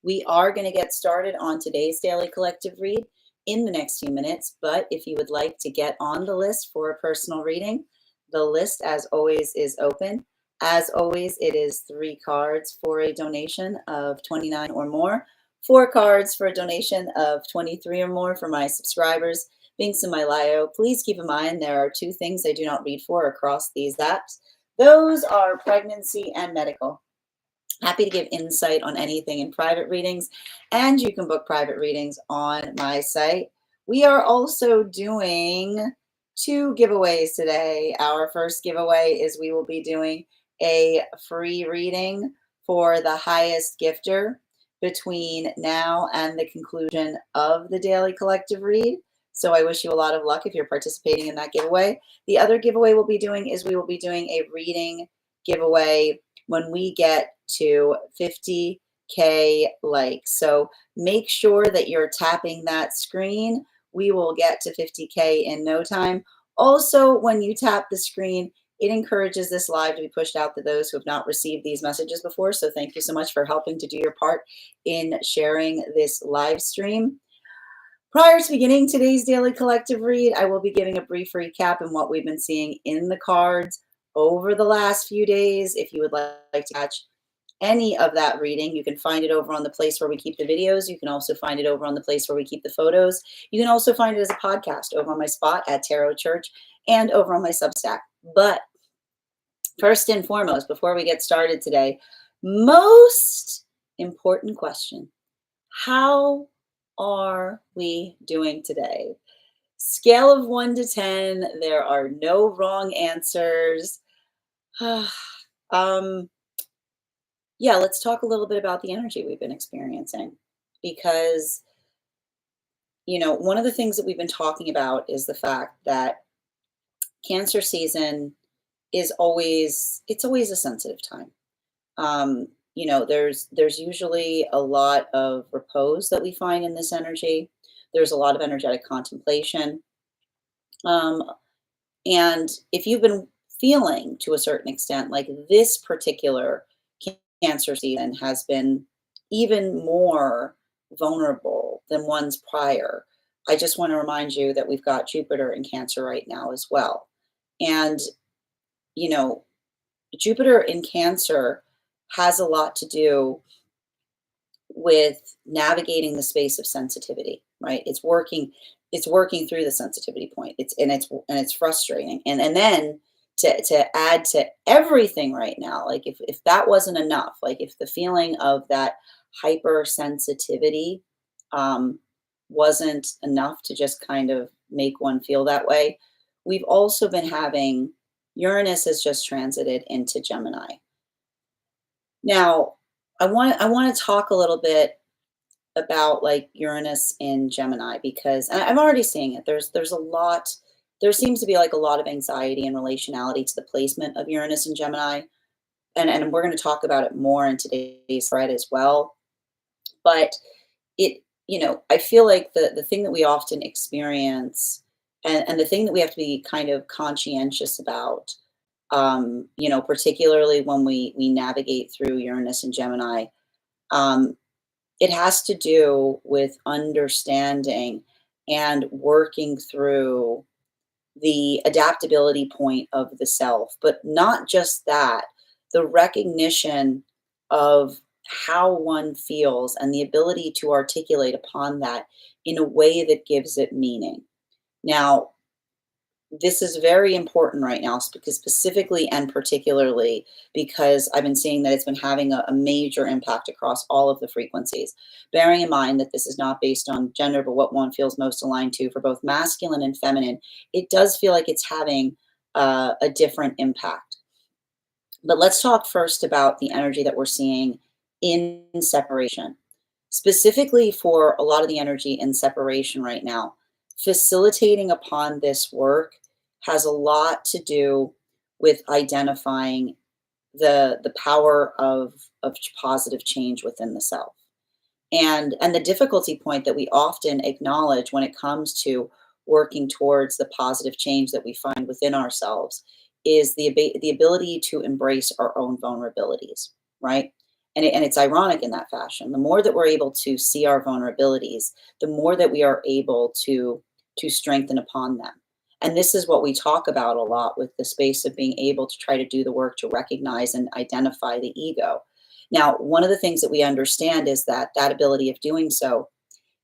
We are going to get started on today's daily collective read in the next few minutes, but if you would like to get on the list for a personal reading, the list, as always, is open. As always, it is 3 cards for a donation of $29 or more, 4 cards for a donation of $23 or more for my subscribers. Links in my bio. Please keep in mind there are 2 things I do not read for across these apps. Those are pregnancy and medical. Happy to give insight on anything in private readings, and you can book private readings on my site. We are also doing 2 giveaways today. Our first giveaway is we will be doing a free reading for the highest gifter between now and the conclusion of the daily collective read. So I wish you a lot of luck if you're participating in that giveaway. The other giveaway we'll be doing is we will be doing a reading giveaway when we get to 50K likes. So make sure that you're tapping that screen. We will get to 50K in no time. Also, when you tap the screen, it encourages this live to be pushed out to those who have not received these messages before. So thank you so much for helping to do your part in sharing this live stream. Prior to beginning today's daily collective read, I will be giving a brief recap on what we've been seeing in the cards over the last few days. If you would like to catch any of that reading, you can find it over on the place where we keep the videos. You can also find it over on the place where we keep the photos. You can also find it as a podcast over on my spot at Tarot Church and over on my Substack. But first and foremost, before we get started today, most important question: how are we doing today? Scale of 1 to 10, there are no wrong answers. Yeah, let's talk a little bit about the energy we've been experiencing, because, one of the things that we've been talking about is the fact that Cancer season is always a sensitive time. There's usually a lot of repose that we find in this energy. There's a lot of energetic contemplation. And if you've been feeling to a certain extent like this particular Cancer season has been even more vulnerable than ones prior, I just want to remind you that we've got Jupiter in Cancer right now as well. And, Jupiter in Cancer has a lot to do with navigating the space of sensitivity, right? It's working through the sensitivity point. It's frustrating. And then to add to everything right now, like if that wasn't enough, like if the feeling of that hypersensitivity wasn't enough to just kind of make one feel that way, we've also been having Uranus has just transited into Gemini. Now, I want to talk a little bit about like Uranus in Gemini, because and I'm already seeing it. There's a lot. There seems to be like a lot of anxiety and relationality to the placement of Uranus in Gemini, and we're going to talk about it more in today's thread as well. But I feel like the thing that we often experience, and the thing that we have to be kind of conscientious about, particularly when we navigate through Uranus and Gemini, it has to do with understanding and working through the adaptability point of the self, but not just that, the recognition of how one feels and the ability to articulate upon that in a way that gives it meaning. Now, this is very important right now, because specifically and particularly because I've been seeing that it's been having a major impact across all of the frequencies. Bearing in mind that this is not based on gender, but what one feels most aligned to for both masculine and feminine, it does feel like it's having a different impact. But let's talk first about the energy that we're seeing in separation. Specifically for a lot of the energy in separation right now, facilitating upon this work has a lot to do with identifying the power of positive change within the self. And the difficulty point that we often acknowledge when it comes to working towards the positive change that we find within ourselves is the ability to embrace our own vulnerabilities, right? And it's ironic in that fashion. The more that we're able to see our vulnerabilities, the more that we are able to strengthen upon them. And this is what we talk about a lot with the space of being able to try to do the work to recognize and identify the ego. Now, one of the things that we understand is that that ability of doing so,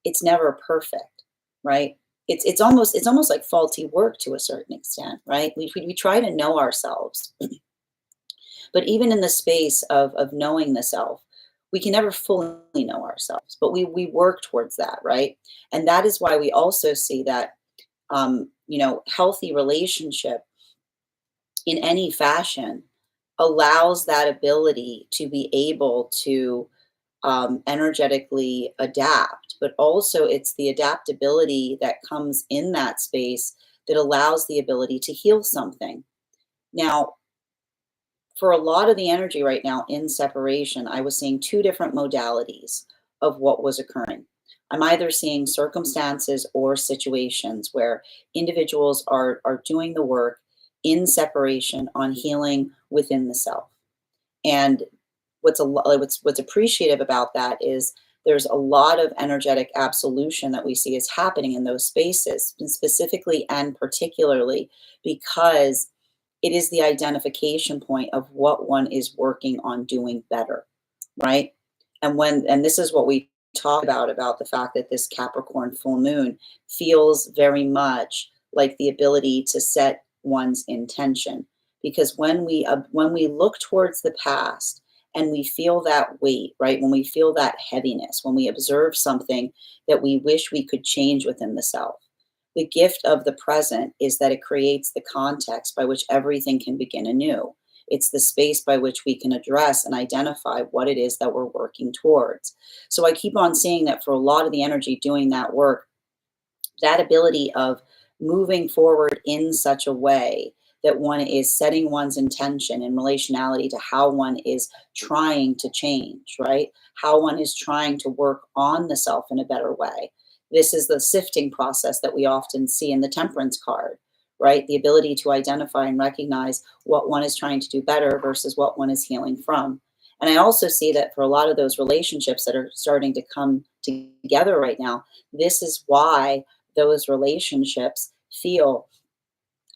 it's never perfect, right? It's almost like faulty work to a certain extent, right? We try to know ourselves, but even in the space of knowing the self, we can never fully know ourselves, but we work towards that, right? And that is why we also see that healthy relationship in any fashion allows that ability to be able to energetically adapt, but also it's the adaptability that comes in that space that allows the ability to heal something. Now, for a lot of the energy right now in separation, I was seeing two different modalities of what was occurring. I'm either seeing circumstances or situations where individuals are doing the work in separation on healing within the self. And what's appreciative about that is there's a lot of energetic absolution that we see is happening in those spaces, and specifically and particularly because it is the identification point of what one is working on doing better, right? And this is what we talk about the fact that this Capricorn full moon feels very much like the ability to set one's intention, because when we look towards the past and we feel that weight, right? When we feel that heaviness, when we observe something that we wish we could change within the self, the gift of the present is that it creates the context by which everything can begin anew. It's the space by which we can address and identify what it is that we're working towards. So I keep on seeing that for a lot of the energy doing that work, that ability of moving forward in such a way that one is setting one's intention in relationality to how one is trying to change, right? How one is trying to work on the self in a better way. This is the sifting process that we often see in the temperance card, right? The ability to identify and recognize what one is trying to do better versus what one is healing from. And I also see that for a lot of those relationships that are starting to come together right now, this is why those relationships feel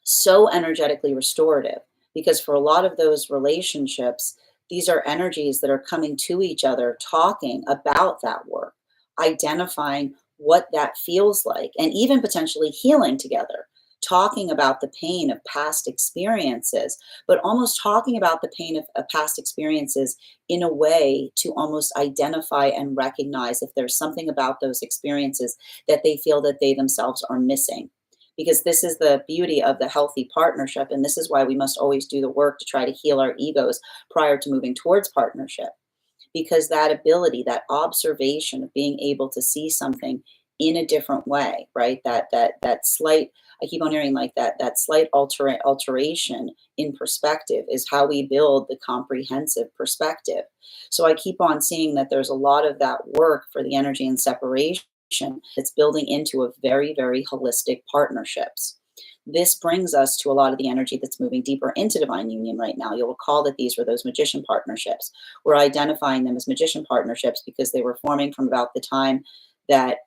so energetically restorative, because for a lot of those relationships, these are energies that are coming to each other, talking about that work, identifying what that feels like, and even potentially healing together, talking about the pain of past experiences, but almost talking about the pain of past experiences in a way to almost identify and recognize if there's something about those experiences that they feel that they themselves are missing, because this is the beauty of the healthy partnership. And this is why we must always do the work to try to heal our egos prior to moving towards partnership. Because that ability, that observation of being able to see something in a different way, right? That slight, I keep on hearing like that slight alteration in perspective is how we build the comprehensive perspective. So I keep on seeing that there's a lot of that work for the energy and separation that's building into a very, very holistic partnerships. This brings us to a lot of the energy that's moving deeper into divine union right now. You'll recall that these were those magician partnerships. We're identifying them as magician partnerships because they were forming from about the time that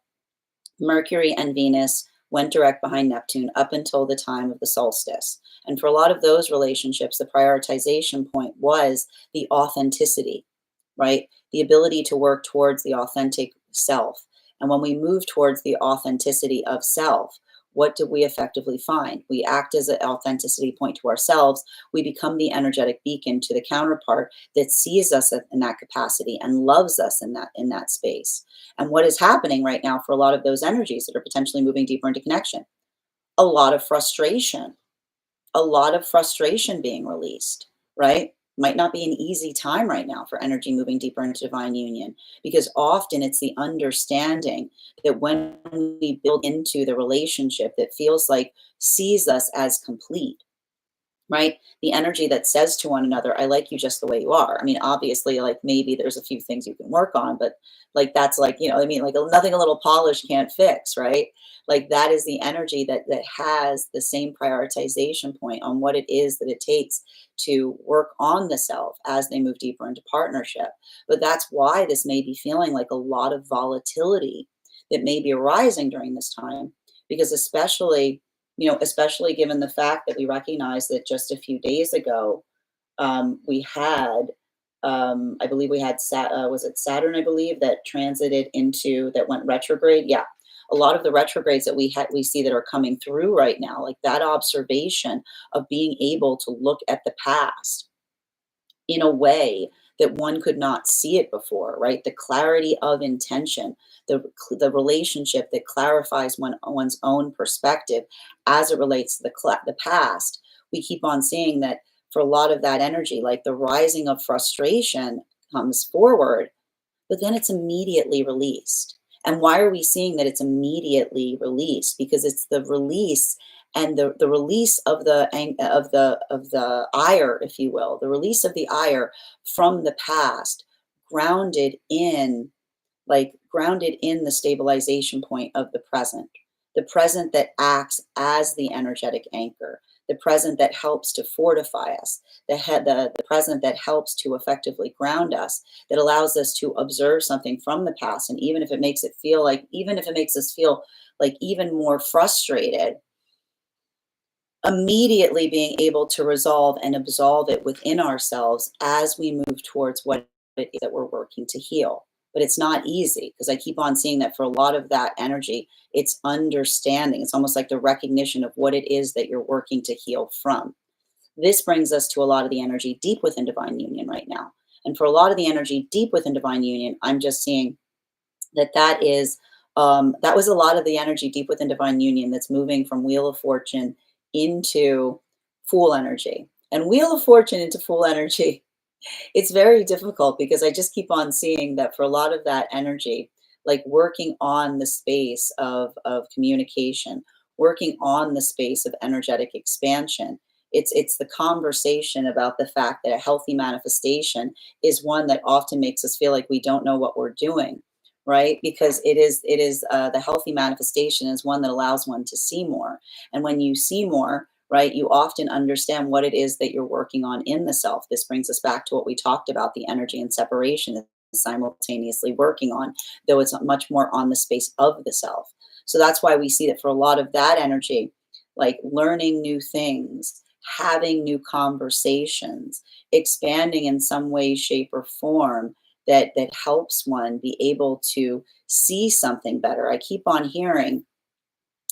Mercury and Venus went direct behind Neptune up until the time of the solstice. And for a lot of those relationships, the prioritization point was the authenticity, right? The ability to work towards the authentic self. And when we move towards the authenticity of self, what do we effectively find? We act as an authenticity point to ourselves. We become the energetic beacon to the counterpart that sees us in that capacity and loves us in that space. And what is happening right now for a lot of those energies that are potentially moving deeper into connection? A lot of frustration, being released, right? Might not be an easy time right now for energy moving deeper into divine union, because often it's the understanding that when we build into the relationship that feels like sees us as complete, right? The energy that says to one another, I like you just the way you are. I mean, obviously, like maybe there's a few things you can work on, but like that's like, you know, I mean, like nothing a little polish can't fix, right? Like that is the energy that has the same prioritization point on what it is that it takes to work on the self as they move deeper into partnership. But that's why this may be feeling like a lot of volatility that may be arising during this time, because especially, you know, especially given the fact that we recognize that just a few days ago, we had, I believe we had, was it Saturn, I believe, that transited into, that went retrograde. Yeah. A lot of the retrogrades that we see that are coming through right now, like that observation of being able to look at the past in a way that one could not see it before, right? The clarity of intention, the relationship that clarifies one's own perspective as it relates to the past. We keep on seeing that for a lot of that energy, like the rising of frustration comes forward, but then it's immediately released. And why are we seeing that it's immediately released? Because it's the release, and the release of the ire, if you will, the release of the ire from the past, grounded in, like grounded in the stabilization point of the present that acts as the energetic anchor, the present that helps to fortify us, the present that helps to effectively ground us, that allows us to observe something from the past. And even if it makes it feel like, even if it makes us feel like even more frustrated, immediately being able to resolve and absolve it within ourselves as we move towards what it is that we're working to heal. But it's not easy, because I keep on seeing that for a lot of that energy, it's understanding. It's almost like the recognition of what it is that you're working to heal from. This brings us to a lot of the energy deep within divine union right now. And for a lot of the energy deep within divine union, I'm just seeing that is, that was a lot of the energy deep within divine union that's moving from wheel of fortune into fool energy. And wheel of fortune into fool energy, it's very difficult, because I just keep on seeing that for a lot of that energy, like working on the space of communication, working on the space of energetic expansion. It's the conversation about the fact that a healthy manifestation is one that often makes us feel like we don't know what we're doing, right? Because it is the healthy manifestation is one that allows one to see more. And when you see more, right, you often understand what it is that you're working on in the self. This brings us back to what we talked about, the energy and separation is simultaneously working on, though it's much more on the space of the self. So that's why we see that for a lot of that energy, like learning new things, having new conversations, expanding in some way, shape, or form that helps one be able to see something better. I keep on hearing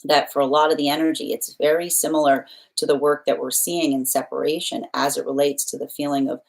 that for a lot of the energy, it's very similar to the work that we're seeing in separation as it relates to the feeling of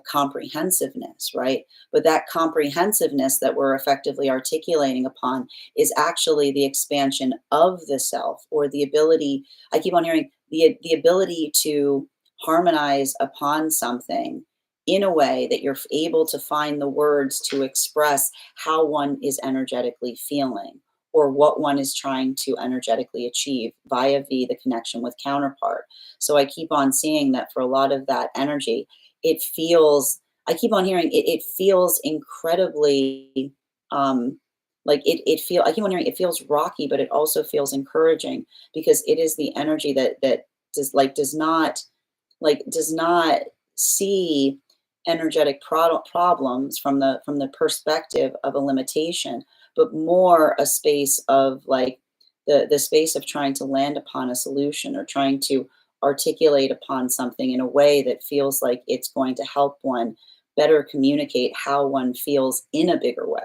comprehensiveness, right? But that comprehensiveness that we're effectively articulating upon is actually the expansion of the self, or the ability, I keep on hearing the ability to harmonize upon something in a way that you're able to find the words to express how one is energetically feeling, or what one is trying to energetically achieve via the connection with counterpart. So I keep on seeing that for a lot of that energy, it feels, I keep on hearing it feels incredibly, I keep on hearing it feels rocky, but it also feels encouraging, because it is the energy that does not see energetic problems from the perspective of a limitation, but more a space of like the space of trying to land upon a solution, or trying to articulate upon something in a way that feels like it's going to help one better communicate how one feels in a bigger way.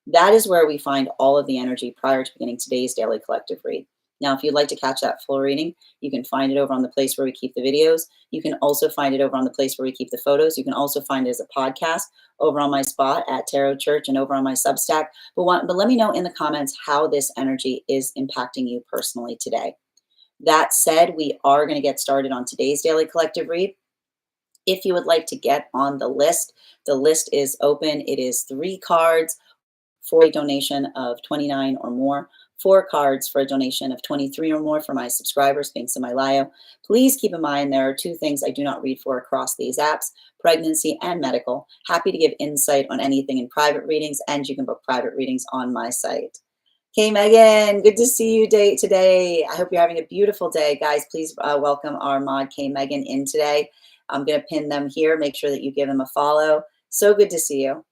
That is where we find all of the energy prior to beginning today's daily collective read. Now, if you'd like to catch that full reading, you can find it over on the place where we keep the videos. You can also find it over on the place where we keep the photos. You can also find it as a podcast over on my spot at Tarot Church and over on my Substack. But let me know in the comments how this energy is impacting you personally today. That said, we are going to get started on today's daily collective read. If you would like to get on the list is open. It is 3 cards for a donation of $29 or more 4 cards for a donation of 23 or more for my subscribers, links in my bio. Please keep in mind there are 2 things I do not read for across these apps, pregnancy and medical. Happy to give insight on anything in private readings, and you can book private readings on my site. Okay, Megan, good to see you today. I hope you're having a beautiful day. Guys, please welcome our mod K Megan in today. I'm going to pin them here. Make sure that you give them a follow. So good to see you.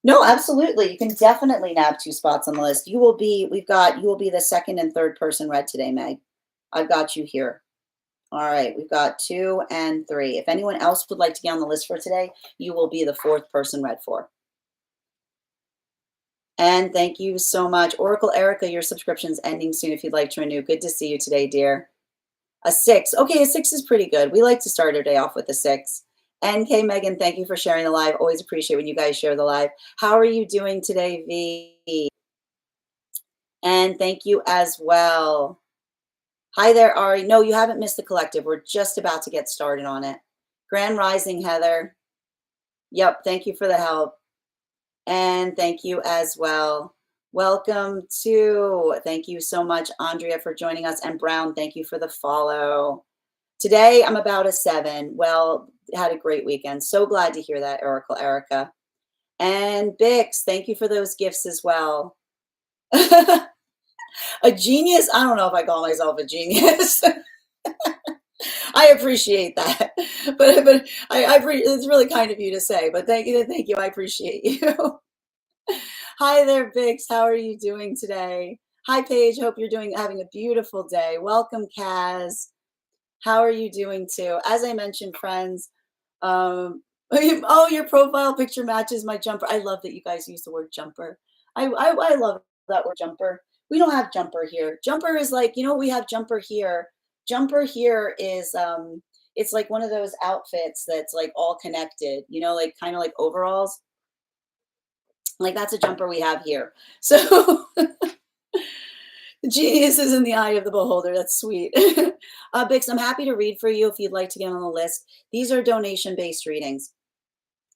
No, absolutely. You can definitely nab 2 spots on the list. You will be the second and third person read today, Meg. I've got you here. All right, we've got 2 and 3. If anyone else would like to get on the list for today, you will be the 4th person read for. And thank you so much. Oracle Erica, your subscription's ending soon if you'd like to renew. Good to see you today, dear. A 6. Okay, a 6 is pretty good. We like to start our day off with a 6. And K Megan, thank you for sharing the live. Always appreciate when you guys share the live. How are you doing today, V? And thank you as well. Hi there, Ari. No, you haven't missed the collective. We're just about to get started on it. Grand Rising, Heather. Yep, thank you for the help. And thank you as well. Welcome to, thank you so much, Andrea, for joining us. And Brown, thank you for the follow. Today, I'm about a 7. Well, had a great weekend. So glad to hear that, Oracle Erica. And Bix, thank you for those gifts as well. A genius? I don't know if I call myself a genius. I appreciate that, but it's really kind of you to say. But thank you, I appreciate you. Hi there, Bix. How are you doing today? Hi, Paige. Hope you're having a beautiful day. Welcome, Kaz. How are you doing too? As I mentioned, friends, oh, your profile picture matches my jumper. I love that you guys use the word jumper. I love that word jumper. We don't have jumper here. Jumper is like, we have jumper here. Jumper here is, it's like one of those outfits that's like all connected, like kind of like overalls. Like that's a jumper we have here. So genius is in the eye of the beholder. That's sweet. Bix, I'm happy to read for you if you'd like to get on the list. These are donation-based readings.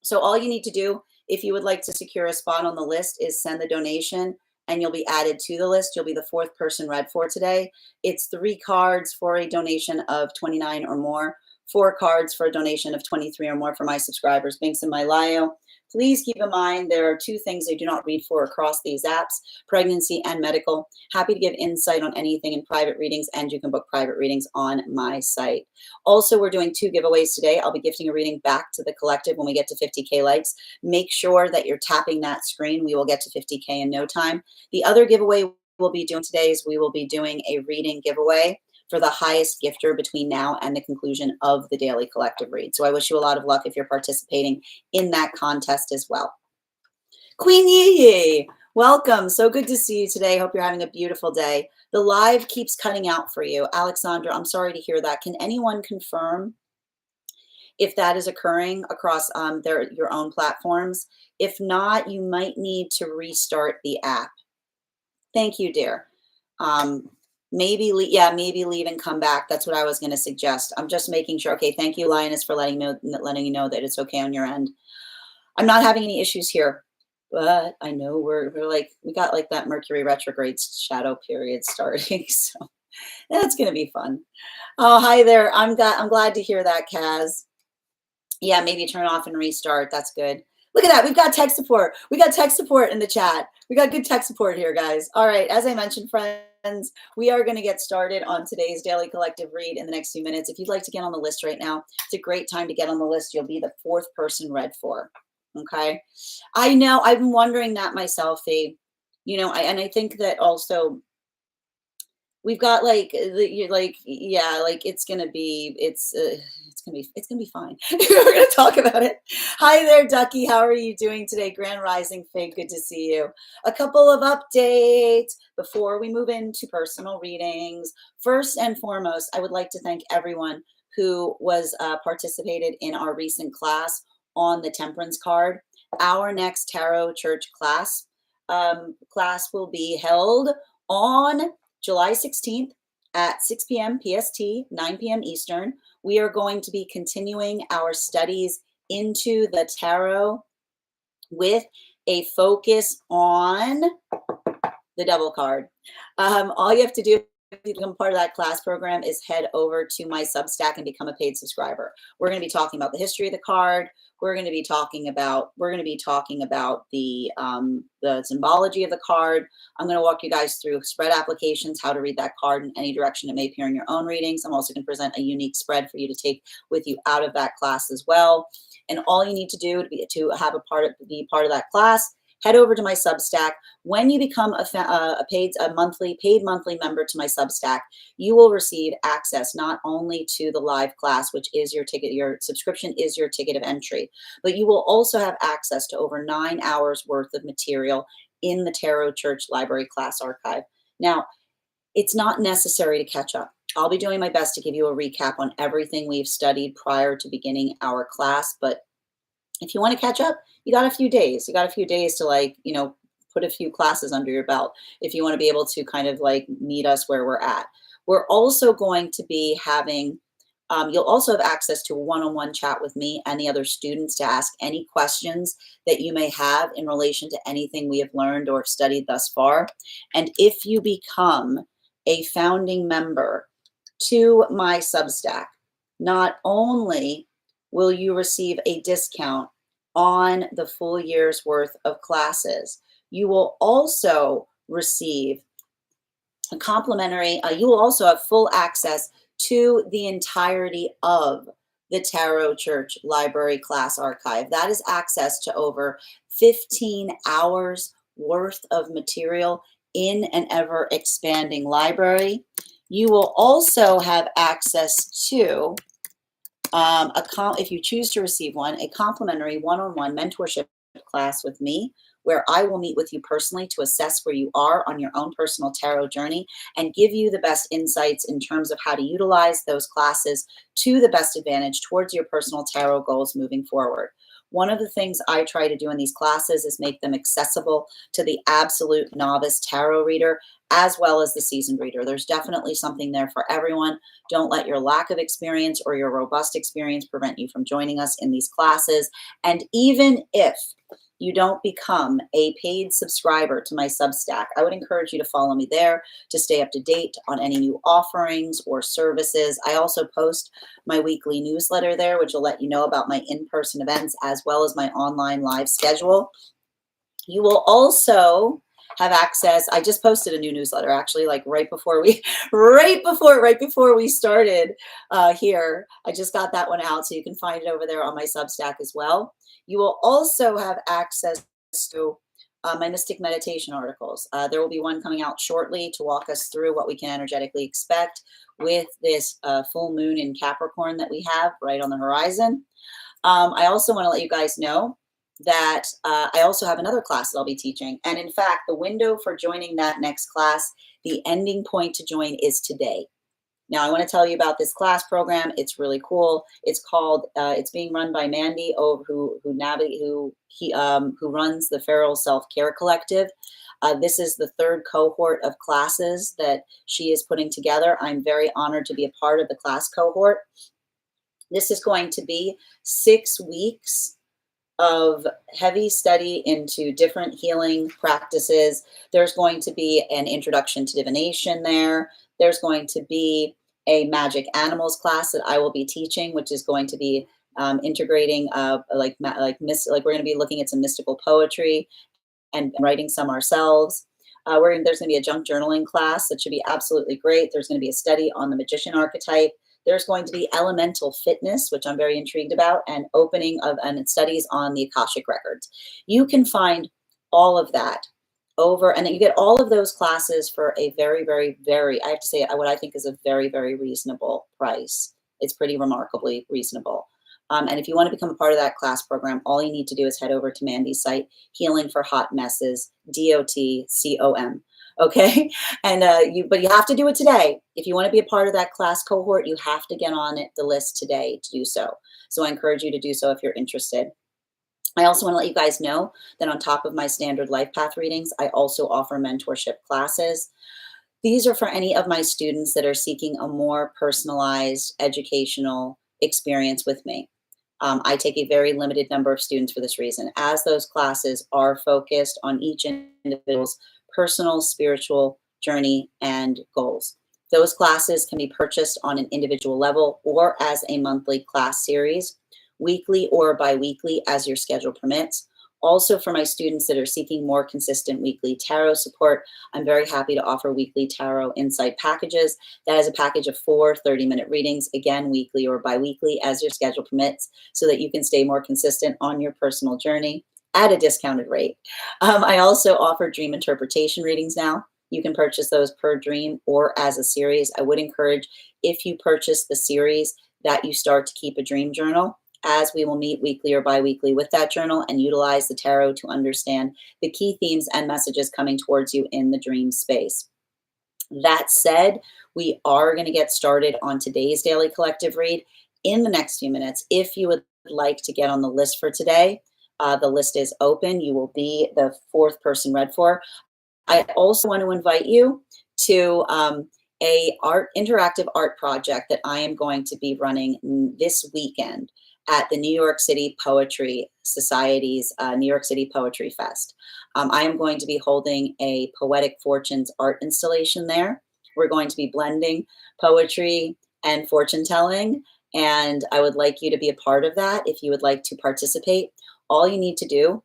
So all you need to do, if you would like to secure a spot on the list, is send the donation and you'll be added to the list. You'll be the 4th person read for today. It's 3 cards for a donation of 29 or more, 4 cards for a donation of 23 or more for my subscribers. Links in my bio. Please keep in mind there are 2 things I do not read for across these apps, pregnancy and medical. Happy to give insight on anything in private readings, and you can book private readings on my site. Also, we're doing 2 giveaways today. I'll be gifting a reading back to the collective when we get to 50K likes. Make sure that you're tapping that screen. We will get to 50K in no time. The other giveaway we'll be doing today is we will be doing a reading giveaway for the highest gifter between now and the conclusion of the daily collective read. So I wish you a lot of luck if you're participating in that contest as well. Queen Yee, welcome. So good to see you today. Hope you're having a beautiful day. The live keeps cutting out for you. Alexandra, I'm sorry to hear that. Can anyone confirm if that is occurring across your own platforms? If not, you might need to restart the app. Thank you, dear. Maybe leave and come back. That's what I was going to suggest. I'm just making sure. Okay, thank you, Lioness, for letting you know that it's okay on your end. I'm not having any issues here, but I know we got like that Mercury retrograde shadow period starting, so that's going to be fun. Oh, hi there. I'm glad to hear that, Kaz. Yeah, maybe turn off and restart. That's good. Look at that. We've got tech support. We got tech support in the chat. We got good tech support here, guys. All right. As I mentioned, friends, we are going to get started on today's daily collective read in the next few minutes. If you'd like to get on the list right now, it's a great time to get on the list. You'll be the 4th person read for. Okay. I know. I've been wondering that myself, Faye. And I think that also we've got it's gonna be fine. We're gonna talk about it. Hi there, Ducky. How are you doing today? Grand Rising, Faye. Good to see you. A couple of updates before we move into personal readings. First and foremost, I would like to thank everyone who was participated in our recent class on the Temperance card. Our next Tarot Church class will be held on July 16th at 6 p.m. PST, 9 p.m. Eastern. We are going to be continuing our studies into the tarot with a focus on the double card. All you have to do if you become part of that class program is head over to my Substack and become a paid subscriber. We're going to be talking about the history of the card. We're going to be talking about the symbology of the card. I'm going to walk you guys through spread applications, how to read that card in any direction it may appear in your own readings. I'm also going to present a unique spread for you to take with you out of that class as well. And all you need to do to be part of that class, head over to my Substack. When you become a paid monthly member to my Substack, you will receive access not only to the live class, which is your ticket, your subscription is your ticket of entry, but you will also have access to over 9 hours worth of material in the Tarot Church Library class archive. Now, it's not necessary to catch up. I'll be doing my best to give you a recap on everything we've studied prior to beginning our class, but if you want to catch up, you got a few days. You got a few days to, like, you know, put a few classes under your belt if you want to be able to kind of like meet us where we're at. We're also going to be having, you'll also have access to a one-on-one chat with me and the other students to ask any questions that you may have in relation to anything we have learned or studied thus far. And if you become a founding member to my Substack, not only will you receive a discount on the full year's worth of classes, you will also receive a complimentary, you will also have full access to the entirety of the Tarot Church Library class archive. That is access to over 15 hours worth of material in an ever expanding library. You will also have access to, if you choose to receive one, a complimentary one-on-one mentorship class with me, where I will meet with you personally to assess where you are on your own personal tarot journey and give you the best insights in terms of how to utilize those classes to the best advantage towards your personal tarot goals moving forward. One of the things I try to do in these classes is make them accessible to the absolute novice tarot reader as well as the seasoned reader. There's definitely something there for everyone. Don't let your lack of experience or your robust experience prevent you from joining us in these classes. And even if you don't become a paid subscriber to my Substack, I would encourage you to follow me there to stay up to date on any new offerings or services. I also post my weekly newsletter there, which will let you know about my in-person events as well as my online live schedule. You will also have access. I just posted a new newsletter, actually, like right before we started here. I just got that one out, so you can find it over there on my Substack as well. You will also have access to my mystic meditation articles. There will be one coming out shortly to walk us through what we can energetically expect with this full moon in Capricorn that we have right on the horizon. I also want to let you guys know that I also have another class that I'll be teaching. And in fact, the window for joining that next class, the ending point to join is today. Now, I want to tell you about this class program. It's really cool. It's called, it's being run by Mandy, who runs the Feral Self-Care Collective. This is the third cohort of classes that she is putting together. I'm very honored to be a part of the class cohort. This is going to be 6 weeks of heavy study into different healing practices. There's going to be an introduction to divination there. There's going to be a magic animals class that I will be teaching, which is going to be integrating we're going to be looking at some mystical poetry and writing some ourselves. There's going to be a junk journaling class that should be absolutely great. There's going to be a study on the magician archetype. There's going to be elemental fitness, which I'm very intrigued about, and and studies on the Akashic records. You can find all of that and then you get all of those classes for a very, very, very, I have to say, what I think is a very, very reasonable price. It's pretty remarkably reasonable. And if you want to become a part of that class program, all you need to do is head over to Mandy's site, Healing for Hot Messes, .com. Okay, and but you have to do it today. If you want to be a part of that class cohort, you have to get on the list today to do so. So I encourage you to do so if you're interested. I also want to let you guys know that on top of my standard life path readings, I also offer mentorship classes. These are for any of my students that are seeking a more personalized educational experience with me. I take a very limited number of students for this reason, as those classes are focused on each individual's personal spiritual journey and goals. Those classes can be purchased on an individual level or as a monthly class series, weekly or bi-weekly as your schedule permits. Also, for my students that are seeking more consistent weekly tarot support, I'm very happy to offer weekly tarot insight packages. That is a package of 4 30-minute readings, again, weekly or bi-weekly as your schedule permits, so that you can stay more consistent on your personal journey at a discounted rate. I also offer dream interpretation readings now. You can purchase those per dream or as a series. I would encourage, if you purchase the series, that you start to keep a dream journal, as we will meet weekly or bi-weekly with that journal and utilize the tarot to understand the key themes and messages coming towards you in the dream space. That said, we are going to get started on today's daily collective read in the next few minutes. If you would like to get on the list for today, the list is open. You will be the 4th person read for. I also want to invite you to a interactive art project that I am going to be running this weekend at the New York City Poetry Society's New York City Poetry Fest. I am going to be holding a Poetic Fortunes art installation there. We're going to be blending poetry and fortune telling, and I would like you to be a part of that. If you would like to participate, all you need to do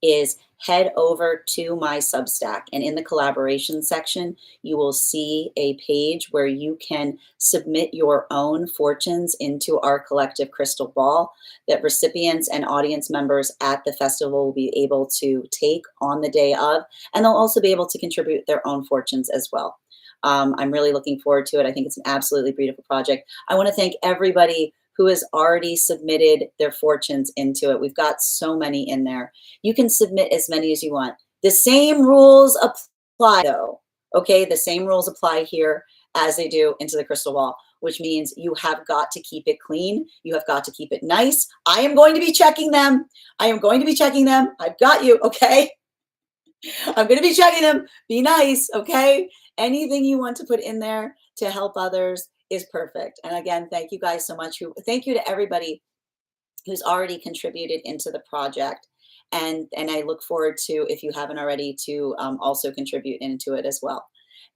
is head over to my Substack, and in the collaboration section, you will see a page where you can submit your own fortunes into our collective crystal ball that recipients and audience members at the festival will be able to take on the day of, and they'll also be able to contribute their own fortunes as well. I'm really looking forward to it. I think it's an absolutely beautiful project. I want to thank everybody who has already submitted their fortunes into it. We've got so many in there. You can submit as many as you want. The same rules apply though, okay? The same rules apply here as they do into the crystal ball, which means you have got to keep it clean. You have got to keep it nice. I am going to be checking them. I am going to be checking them. I've got you, okay? I'm going to be checking them. Be nice, okay? Anything you want to put in there to help others is perfect. And again, thank you guys so much. Thank you to everybody who's already contributed into the project. And I look forward to, if you haven't already, to also contribute into it as well.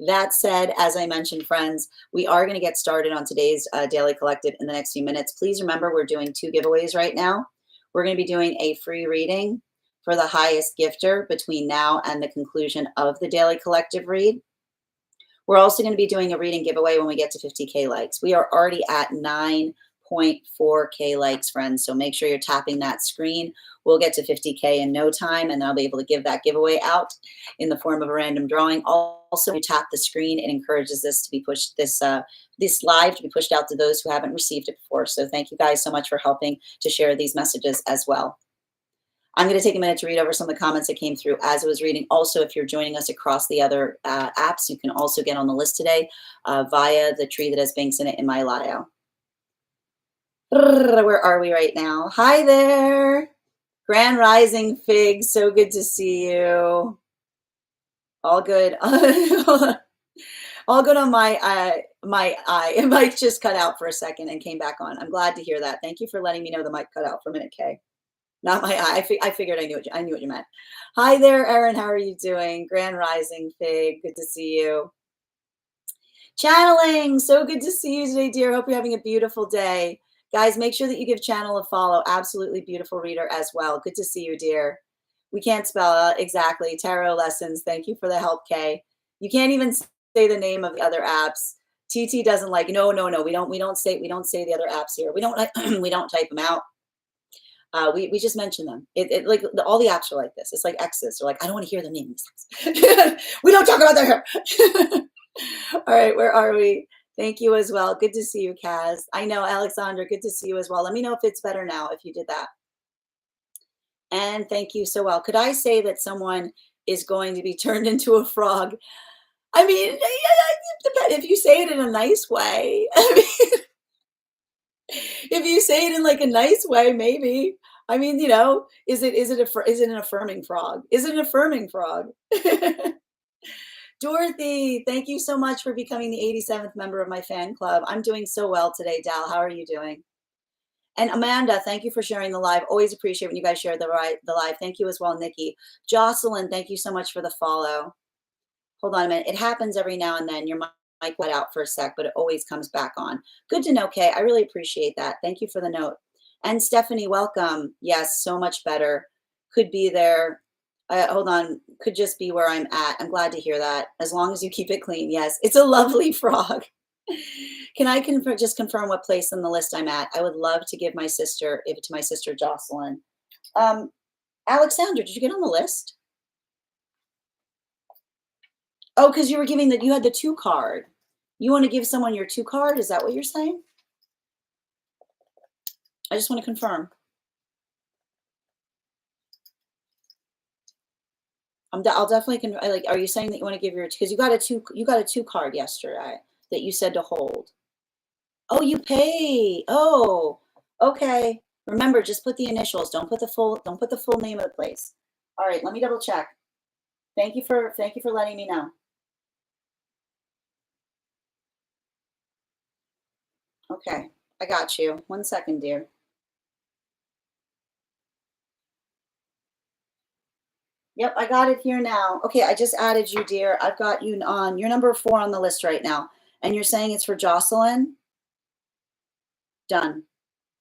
That said, as I mentioned, friends, we are going to get started on today's Daily Collective in the next few minutes. Please remember, we're doing 2 giveaways right now. We're going to be doing a free reading for the highest gifter between now and the conclusion of the Daily Collective read. We're also going to be doing a reading giveaway when we get to 50K likes. We are already at 9.4K likes, friends. So make sure you're tapping that screen. We'll get to 50K in no time, and I'll be able to give that giveaway out in the form of a random drawing. Also, you tap the screen, it encourages this to be pushed, this live to be pushed out to those who haven't received it before. So thank you guys so much for helping to share these messages as well. I'm going to take a minute to read over some of the comments that came through as I was reading. Also, if you're joining us across the other apps, you can also get on the list today via the tree that has banks in it in my bio. Where are we right now? Hi there. Grand Rising Fig. So good to see you. All good. All good on my eye. It might just cut out for a second and came back on. I'm glad to hear that. Thank you for letting me know the mic cut out for a minute, Kay. Not my eye. I figured I knew what you meant. Hi there, Erin. How are you doing? Grand Rising Fig. Good to see you. Channeling. So good to see you today, dear. Hope you're having a beautiful day. Guys, make sure that you give Channel a follow. Absolutely beautiful reader as well. Good to see you, dear. We can't spell exactly. Tarot lessons. Thank you for the help, Kay. You can't even say the name of the other apps. TT doesn't like. No. We don't say the other apps here. We don't we don't type them out. We just mention them. Like all the apps are like this. It's like X's. They're like, I don't want to hear the names. We don't talk about their hair. All right, where are we? Thank you as well. Good to see you, Kaz. I know, Alexandra, good to see you as well. Let me know if it's better now if you did that. And thank you so well. Could I say that someone is going to be turned into a frog? I mean, if you say it in a nice way. I mean, if you say it in like a nice way, maybe. I mean, you know, is it an affirming frog? Is it an affirming frog? Dorothy, thank you so much for becoming the 87th member of my fan club. I'm doing so well today, Dal. How are you doing? And Amanda, thank you for sharing the live. Always appreciate when you guys share the live. Thank you as well, Nikki. Jocelyn, thank you so much for the follow. Hold on a minute. It happens every now and then. Your mic went out for a sec, but it always comes back on. Good to know, Kay. I really appreciate that. Thank you for the note. And Stephanie, welcome. Yes, so much better. Could be there. Hold on. Could just be where I'm at. I'm glad to hear that. As long as you keep it clean. Yes, it's a lovely frog. Can I just confirm what place on the list I'm at? I would love to give my sister, to my sister Jocelyn. Alexandra, did you get on the list? Oh, because you were giving you had the 2 card. You want to give someone your 2 card? Is that what you're saying? I just want to confirm. I'll definitely like. Are you saying that you want to give your, because you got a 2 card yesterday that you said to hold? Oh, you pay. Oh, okay. Remember, just put the initials. Don't put the full name of the place. All right, let me double check. Thank you for letting me know. Okay, I got you. 1 second, dear. Yep, I got it here now. Okay, I just added you, dear. I've got you on. You're number 4 on the list right now. And you're saying it's for Jocelyn? Done.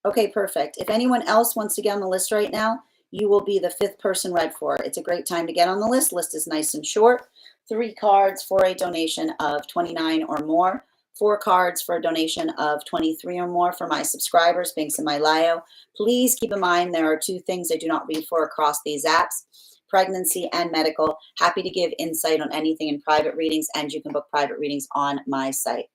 Okay, perfect. If anyone else wants to get on the list right now, you will be the 5th person read for. It's a great time to get on the list. List is nice and short. 3 cards for a donation of $29 or more. 4 cards for a donation of $23 or more for my subscribers. Links in my bio. Please keep in mind there are 2 things I do not read for across these apps: pregnancy and medical. Happy to give insight on anything in private readings, and you can book private readings on my site.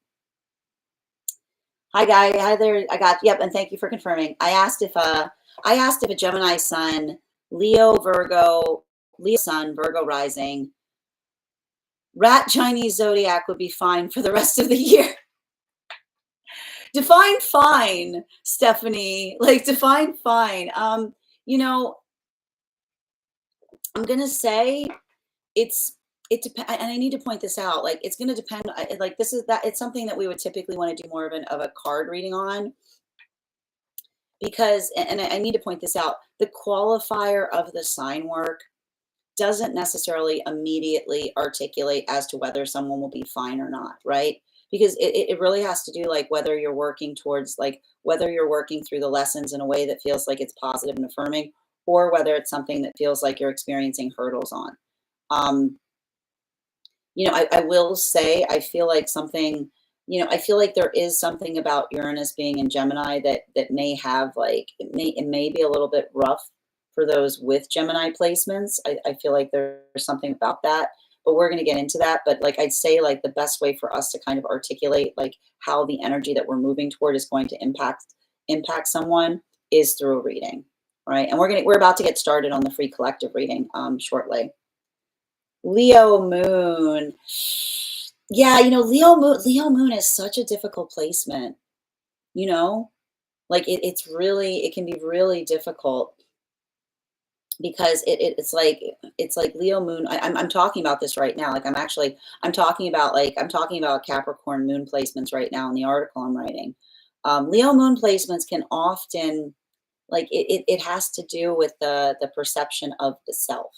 Hi, Guy. Hi there. Yep, and thank you for confirming. I asked if a Gemini sun, Leo sun, Virgo rising, rat Chinese zodiac would be fine for the rest of the year. Define fine, Stephanie. Like, define fine. You know, I'm gonna say it depends, and I need to point this out. Like, it's gonna depend. Like, it's something that we would typically want to do more of a card reading on, because, and I need to point this out, the qualifier of the sign work doesn't necessarily immediately articulate as to whether someone will be fine or not, right? Because it really has to do, like, whether you're working towards, like, whether you're working through the lessons in a way that feels like it's positive and affirming, or whether it's something that feels like you're experiencing hurdles on. I will say, I feel like there is something about Uranus being in Gemini that may have, like, it may be a little bit rough for those with Gemini placements. I feel like there's something about that, but we're going to get into that. But, like, I'd say, like, the best way for us to kind of articulate, like, how the energy that we're moving toward is going to impact someone is through a reading, right? And we're about to get started on the free collective reading shortly. Leo moon. Yeah, Leo moon is such a difficult placement, like, it can be really difficult, because it's like Leo moon. I'm talking about this right now. Like, I'm talking about Capricorn moon placements right now in the article I'm writing. Leo moon placements can often, like, it has to do with the perception of the self,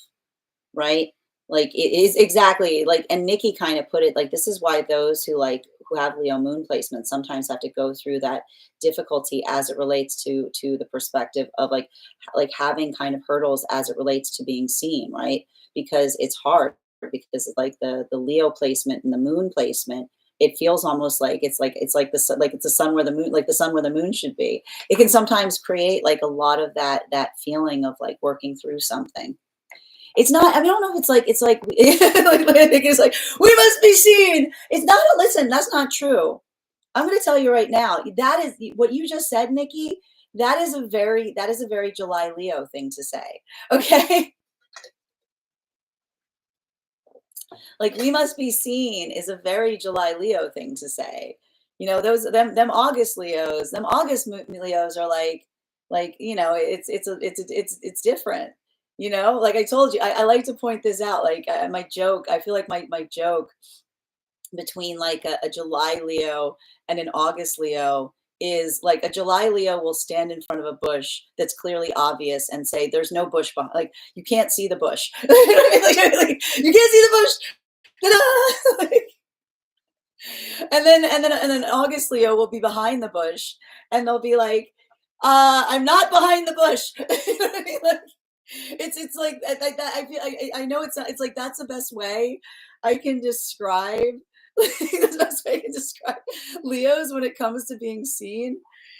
right? Like, it is exactly like, and Nikki kind of put it like, this is why those who have Leo moon placements sometimes have to go through that difficulty as it relates to the perspective of, like having kind of hurdles as it relates to being seen, right? Because it's hard, because, like, the Leo placement and the moon placement, it feels almost like it's the sun where the moon, like the sun where the moon should be. It can sometimes create, like, a lot of that feeling of, like, working through something. It's not, I mean, I don't know if it's like I think it's like, we must be seen. It's not, listen, that's not true. I'm going to tell you right now, that is what you just said, Nikki. That is a very July Leo thing to say. Okay. Like, we must be seen is a very July Leo thing to say. Them August Leos are like, it's different. Like I told you, I like to point this out. Like, my joke, I feel like my joke between, like, a July Leo and an August Leo is like a July Leo will stand in front of a bush that's clearly obvious and say, there's no bush behind, like you can't see the bush. You know what I mean? Like, you can't see the bush. Like, and then August Leo will be behind the bush and they'll be like, I'm not behind the bush. You know what I mean? Like, it's like that. I feel I know it's not, it's like that's the best way I can describe that's the best way I can describe Leos when it comes to being seen,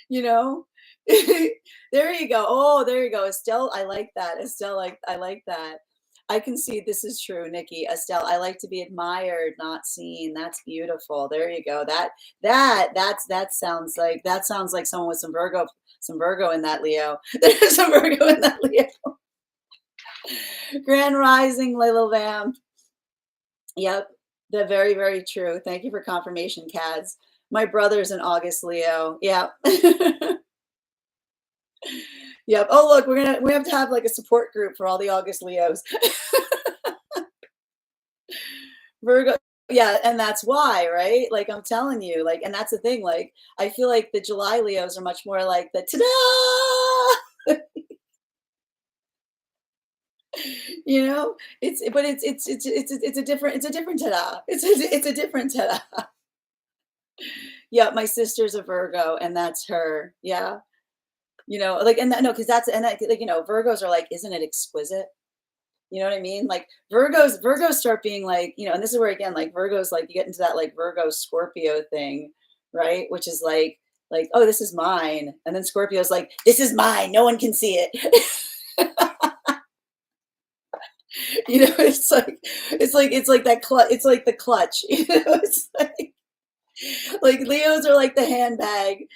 you know. There you go. Oh, there you go. Estelle, I like that. Estelle, like I like that. I can see this is true, Nikki. Estelle, I like to be admired, not seen. That's beautiful. There you go. That sounds like someone with some Virgo in that Leo. There's some Virgo in that Leo. Grand Rising, Lil Vamp. Yep, they're very, very true. Thank you for confirmation, Cads. My brother's an August Leo. Yeah. Yep. Oh, look, we have to have like a support group for all the August Leos. Virgo. Yeah, and that's why, right? Like I'm telling you, like, and that's the thing. Like, I feel like the July Leos are much more like the ta-da. You know, it's a different ta-da. It's a different ta-da. Yeah, my sister's a Virgo, and that's her. Yeah, you know, like, and that, no, because that's and that, like, you know, Virgos are like, isn't it exquisite? You know what I mean? Like Virgos start being like, you know, and this is where again, like Virgos, like you get into that like Virgo Scorpio thing, right? Which is like, oh, this is mine, and then Scorpio's like, this is mine, no one can see it. You know, it's like that clutch. It's like the clutch. You know, it's like Leos are like the handbag,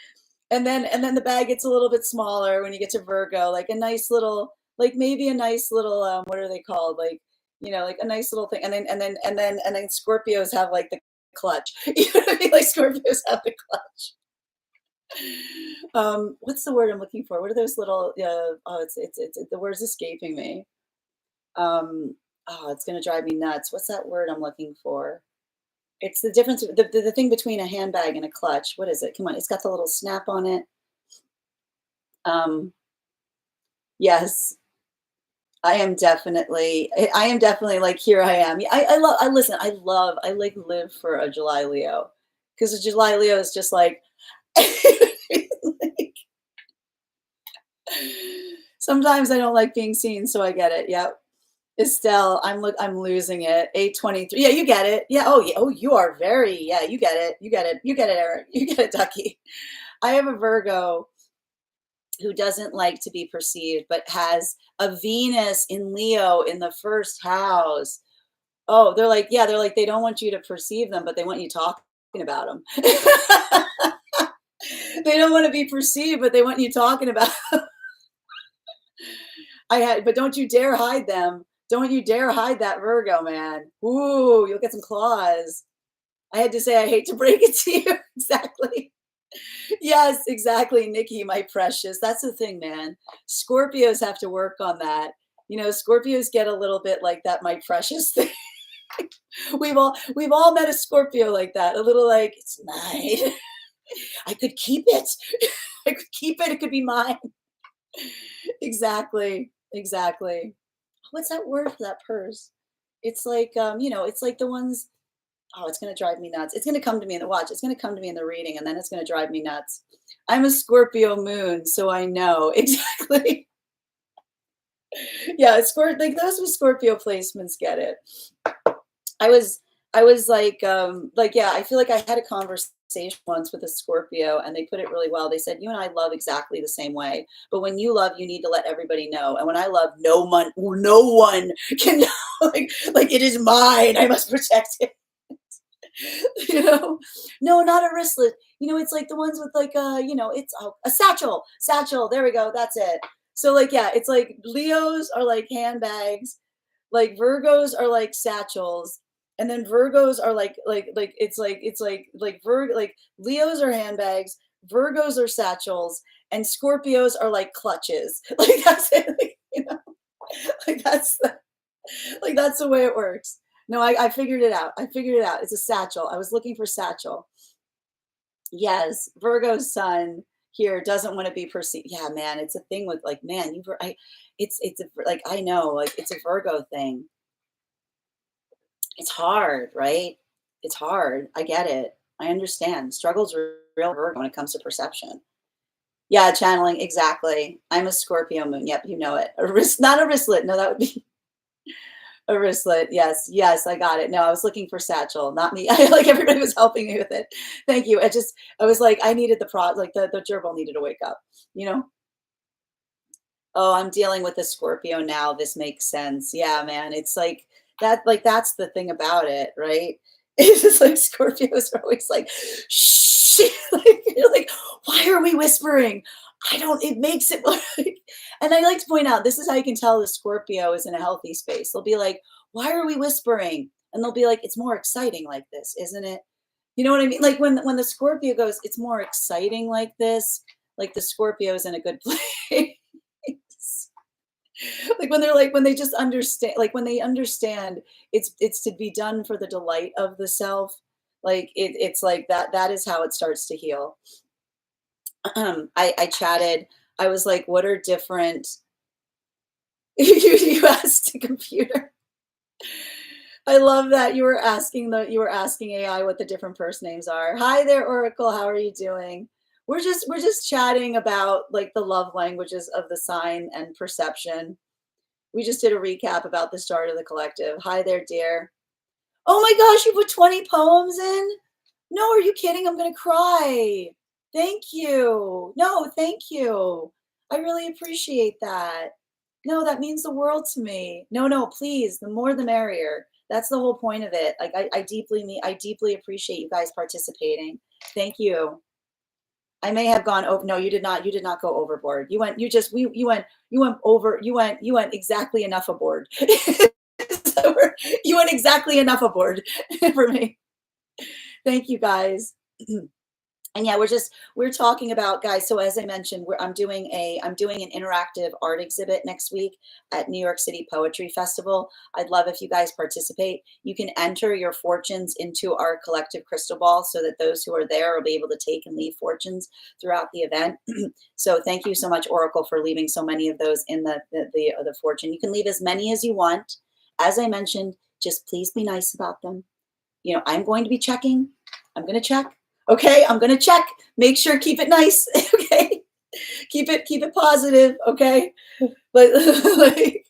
and then the bag gets a little bit smaller when you get to Virgo, like a nice little, like maybe a nice little what are they called? Like, you know, like a nice little thing. And then Scorpios have like the clutch. You know what I mean? Like Scorpios have the clutch. What's the word I'm looking for? What are those little oh it's the word's escaping me. Oh, it's gonna drive me nuts. What's that word I'm looking for? It's the difference, the thing between a handbag and a clutch. What is it? Come on, it's got the little snap on it. Um, yes, I am definitely like, here I am. I like live for a July Leo because a July Leo is just like, like, sometimes I don't like being seen, so I get it. Yep. Estelle, I'm losing it. 823. Yeah, you get it. Yeah. Oh, yeah. Oh, you are very. Yeah, you get it. You get it. You get it, Eric. You get it, Ducky. I have a Virgo who doesn't like to be perceived, but has a Venus in Leo in the first house. Oh, they're like, yeah, they're like, they don't want you to perceive them, but they want you talking about them. They don't want to be perceived, but they want you talking about. But don't you dare hide them. Don't you dare hide that Virgo, man. Ooh, you'll get some claws. I had to say, I hate to break it to you. Exactly. Yes, exactly, Nikki, my precious. That's the thing, man. Scorpios have to work on that. You know, Scorpios get a little bit like that, my precious thing. We've all met a Scorpio like that. A little like, it's mine. I could keep it. I could keep it. It could be mine. Exactly. Exactly. What's that word for that purse? It's like, you know, it's like the ones, oh, it's gonna drive me nuts. It's gonna come to me in the watch. It's gonna come to me in the reading, and then it's gonna drive me nuts. I'm a Scorpio moon, so I know exactly. Yeah, like those with Scorpio placements get it. I was like, yeah, I feel like I had a conversation once with a Scorpio and they put it really well. They said, you and I love exactly the same way, but when you love, you need to let everybody know. And when I love, no one can know. Like it is mine. I must protect it. You know, no, not a wristlet. You know, it's like the ones with like you know, it's a satchel. There we go. That's it. So like, yeah, it's like Leos are like handbags, like Virgos are like satchels, and then Virgos are like like Leos are handbags, Virgos are satchels, and Scorpios are like clutches. Like that's it. Like, you know, like that's the way it works. No, I figured it out. I figured it out. It's a satchel. I was looking for satchel. Yes, Virgo's sun here doesn't want to be perceived. Yeah, man, it's a thing with like, man, it's a, like, I know, like, it's a Virgo thing. It's hard, right? It's hard. I get it. I understand. Struggles are real Virgo when it comes to perception. Yeah, channeling, exactly. I'm a Scorpio moon. Yep, you know it. A wrist, not a wristlet. No, that would be a wristlet. Yes, yes, I got it. No, I was looking for satchel, not me. I like everybody was helping me with it. Thank you. I was like, I needed like the gerbil needed to wake up, you know? Oh, I'm dealing with a Scorpio now. This makes sense. Yeah, man. It's like that's the thing about it, right? It's just like Scorpios are always like, shh. Like, you're like, why are we whispering? I don't, it makes it like, and I like to point out this is how you can tell the Scorpio is in a healthy space. They'll be like, why are we whispering? And they'll be like, it's more exciting like this, isn't it? You know what I mean? Like when the Scorpio goes, it's more exciting like this, like the Scorpio is in a good place. Like when they're like when they just understand, like when they understand it's to be done for the delight of the self, like it's like that is how it starts to heal. I chatted, I was like, what are different you asked the computer. I love that you were asking AI what the different purse names are. Hi there, Oracle. How are you doing? We're just chatting about like the love languages of the sign and perception. We just did a recap about the start of the collective. Hi there, dear. Oh my gosh, you put 20 poems in? No, are you kidding? I'm going to cry. Thank you. No, thank you. I really appreciate that. No, that means the world to me. No, no, please, the more the merrier. That's the whole point of it. Like I deeply appreciate you guys participating. Thank you. I may have gone over. No, you did not go overboard. You went, you just, you went over, you went exactly enough aboard. So you went exactly enough aboard for me. Thank you guys. And yeah, we're talking about, guys, so as I mentioned, I'm doing an interactive art exhibit next week at New York City Poetry Festival. I'd love if you guys participate. You can enter your fortunes into our collective crystal ball so that those who are there will be able to take and leave fortunes throughout the event. So thank you so much, Oracle, for leaving so many of those in the fortune. You can leave as many as you want. As I mentioned, just please be nice about them. You know, I'm going to be checking. I'm going to check. Okay, I'm going to check. Make sure, keep it nice. Okay, keep it positive. Okay, but like,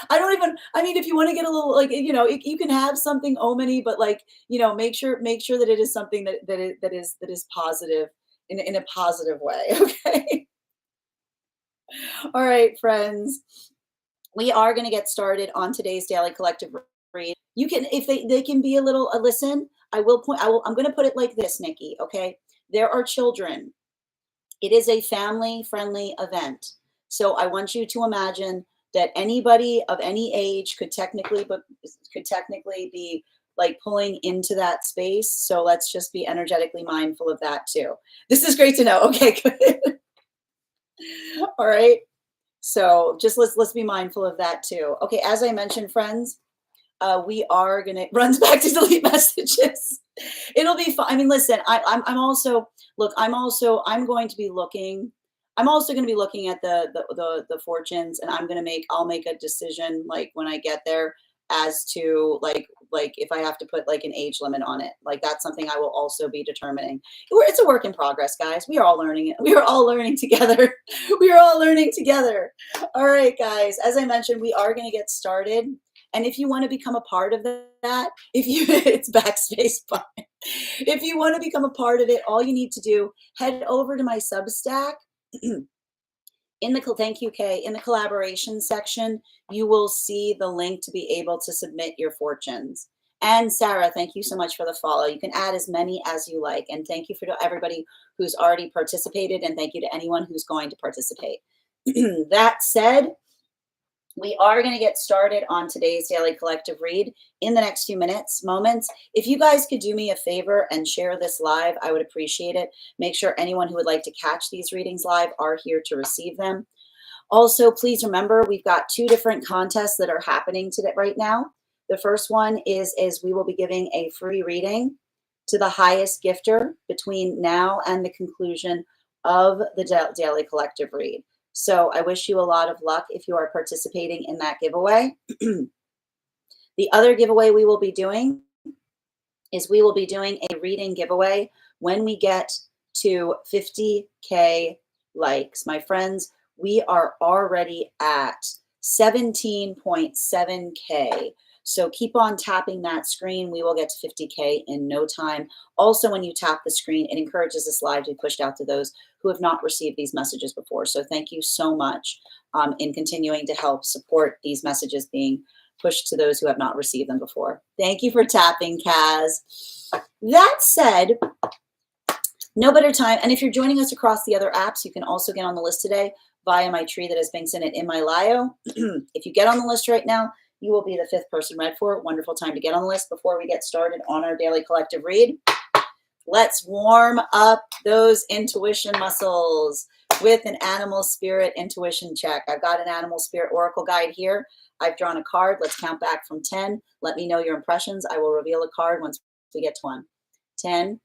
I don't even. I mean, if you want to get a little like, you know, you can have something omany, but like, you know, make sure that it is something that is positive in a positive way. Okay. All right, friends. We are going to get started on today's daily collective read. You can, if they can be a little, listen, I'm going to put it like this, Nikki. Okay. There are children. It is a family friendly event. So I want you to imagine that anybody of any age could technically be like pulling into that space. So let's just be energetically mindful of that too. This is great to know. Okay, good. All right. So just let's be mindful of that too. Okay, as I mentioned, friends, we are gonna runs back to delete messages. It'll be fun. I mean, listen, I'm also look. I'm going to be looking. I'm also going to be looking at the fortunes, and I'll make a decision like when I get there as to like if I have to put like an age limit on it. Like that's something I will also be determining. It's a work in progress, guys. We are all learning it. We are all learning together. We are all learning together. All right, guys. As I mentioned, we are going to get started. And if you want to become a part of that, if you it's backspace fine. If you want to become a part of it, all you need to do, head over to my Substack. In the thank you, Kay. In the collaboration section, you will see the link to be able to submit your fortunes. And Sarah, thank you so much for the follow. You can add as many as you like. And thank you for everybody who's already participated. And thank you to anyone who's going to participate. That said, we are going to get started on today's daily collective read in the next few moments. If you guys could do me a favor and share this live, I would appreciate it. Make sure anyone who would like to catch these readings live are here to receive them. Also, please remember, we've got 2 different contests that are happening today right now. The first one is we will be giving a free reading to the highest gifter between now and the conclusion of the daily collective read. So I wish you a lot of luck if you are participating in that giveaway. The other giveaway we will be doing is we will be doing a reading giveaway when we get to 50K likes. My friends, we are already at 17.7K. So keep on tapping that screen. We will get to 50K in no time. Also, when you tap the screen, it encourages this live to be pushed out to those who have not received these messages before. So thank you so much in continuing to help support these messages being pushed to those who have not received them before. Thank you for tapping, Kaz. That said, no better time. And if you're joining us across the other apps, you can also get on the list today via my tree that has been sent in my bio. If you get on the list right now, you will be the 5th person read for. Wonderful time to get on the list before we get started on our daily collective read. Let's warm up those intuition muscles with an animal spirit intuition check. I've got an animal spirit oracle guide here. I've drawn a card. Let's count back from 10. Let me know your impressions. I will reveal a card once we get to 1. 10,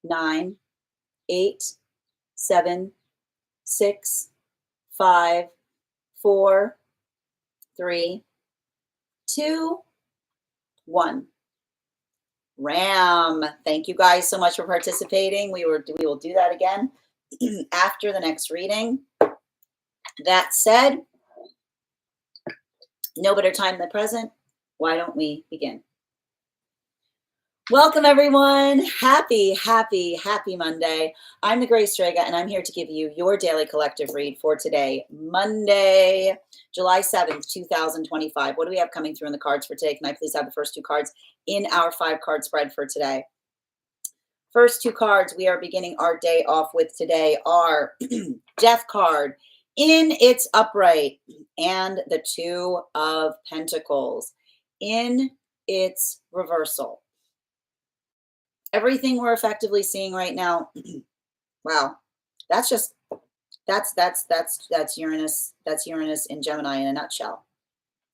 9, 8, 7, 6, 5, 4, 3, 2, 1. Ram. Thank you guys so much for participating. We will do that again after the next reading. That said, no better time than the present. Why don't we begin? Welcome, everyone. Happy, happy, happy Monday. I'm the Grace Strega, and I'm here to give you your daily collective read for today, Monday, July 7th, 2025. What do we have coming through in the cards for today? Can I please have the first 2 cards in our 5-card spread for today? First 2 cards we are beginning our day off with today are Death card in its upright and the 2 of Pentacles in its reversal. Everything we're effectively seeing right now, wow, that's Uranus. That's Uranus in Gemini in a nutshell,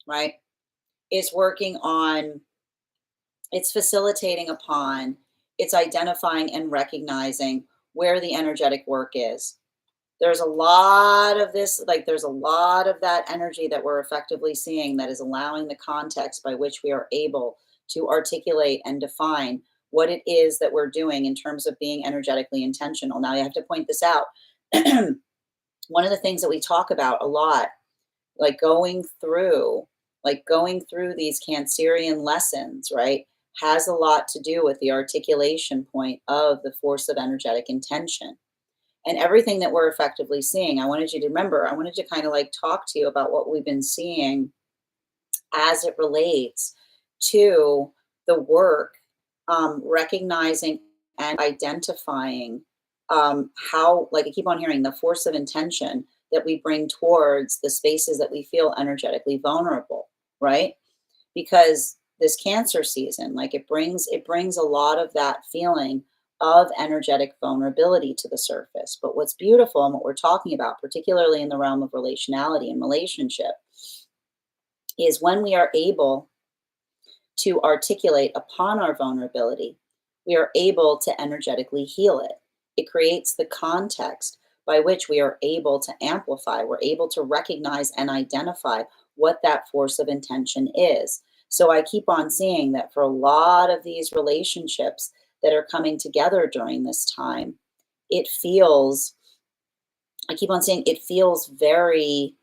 right? It's working on, it's facilitating upon, it's identifying and recognizing where the energetic work is. There's a lot of this, like there's a lot of that energy that we're effectively seeing that is allowing the context by which we are able to articulate and define what it is that we're doing in terms of being energetically intentional. Now, you have to point this out. One of the things that we talk about a lot, like going through these Cancerian lessons, right, has a lot to do with the articulation point of the force of energetic intention. And everything that we're effectively seeing, I wanted you to remember, I wanted to kind of like talk to you about what we've been seeing as it relates to the work, recognizing and identifying how, like I keep on hearing, the force of intention that we bring towards the spaces that we feel energetically vulnerable, right? Because this Cancer season, like it brings a lot of that feeling of energetic vulnerability to the surface. But what's beautiful and what we're talking about, particularly in the realm of relationality and relationship, is when we are able to articulate upon our vulnerability, we are able to energetically heal it. It creates the context by which we are able to amplify, we're able to recognize and identify what that force of intention is. So I keep on seeing that for a lot of these relationships that are coming together during this time, it feels, I keep on saying it feels very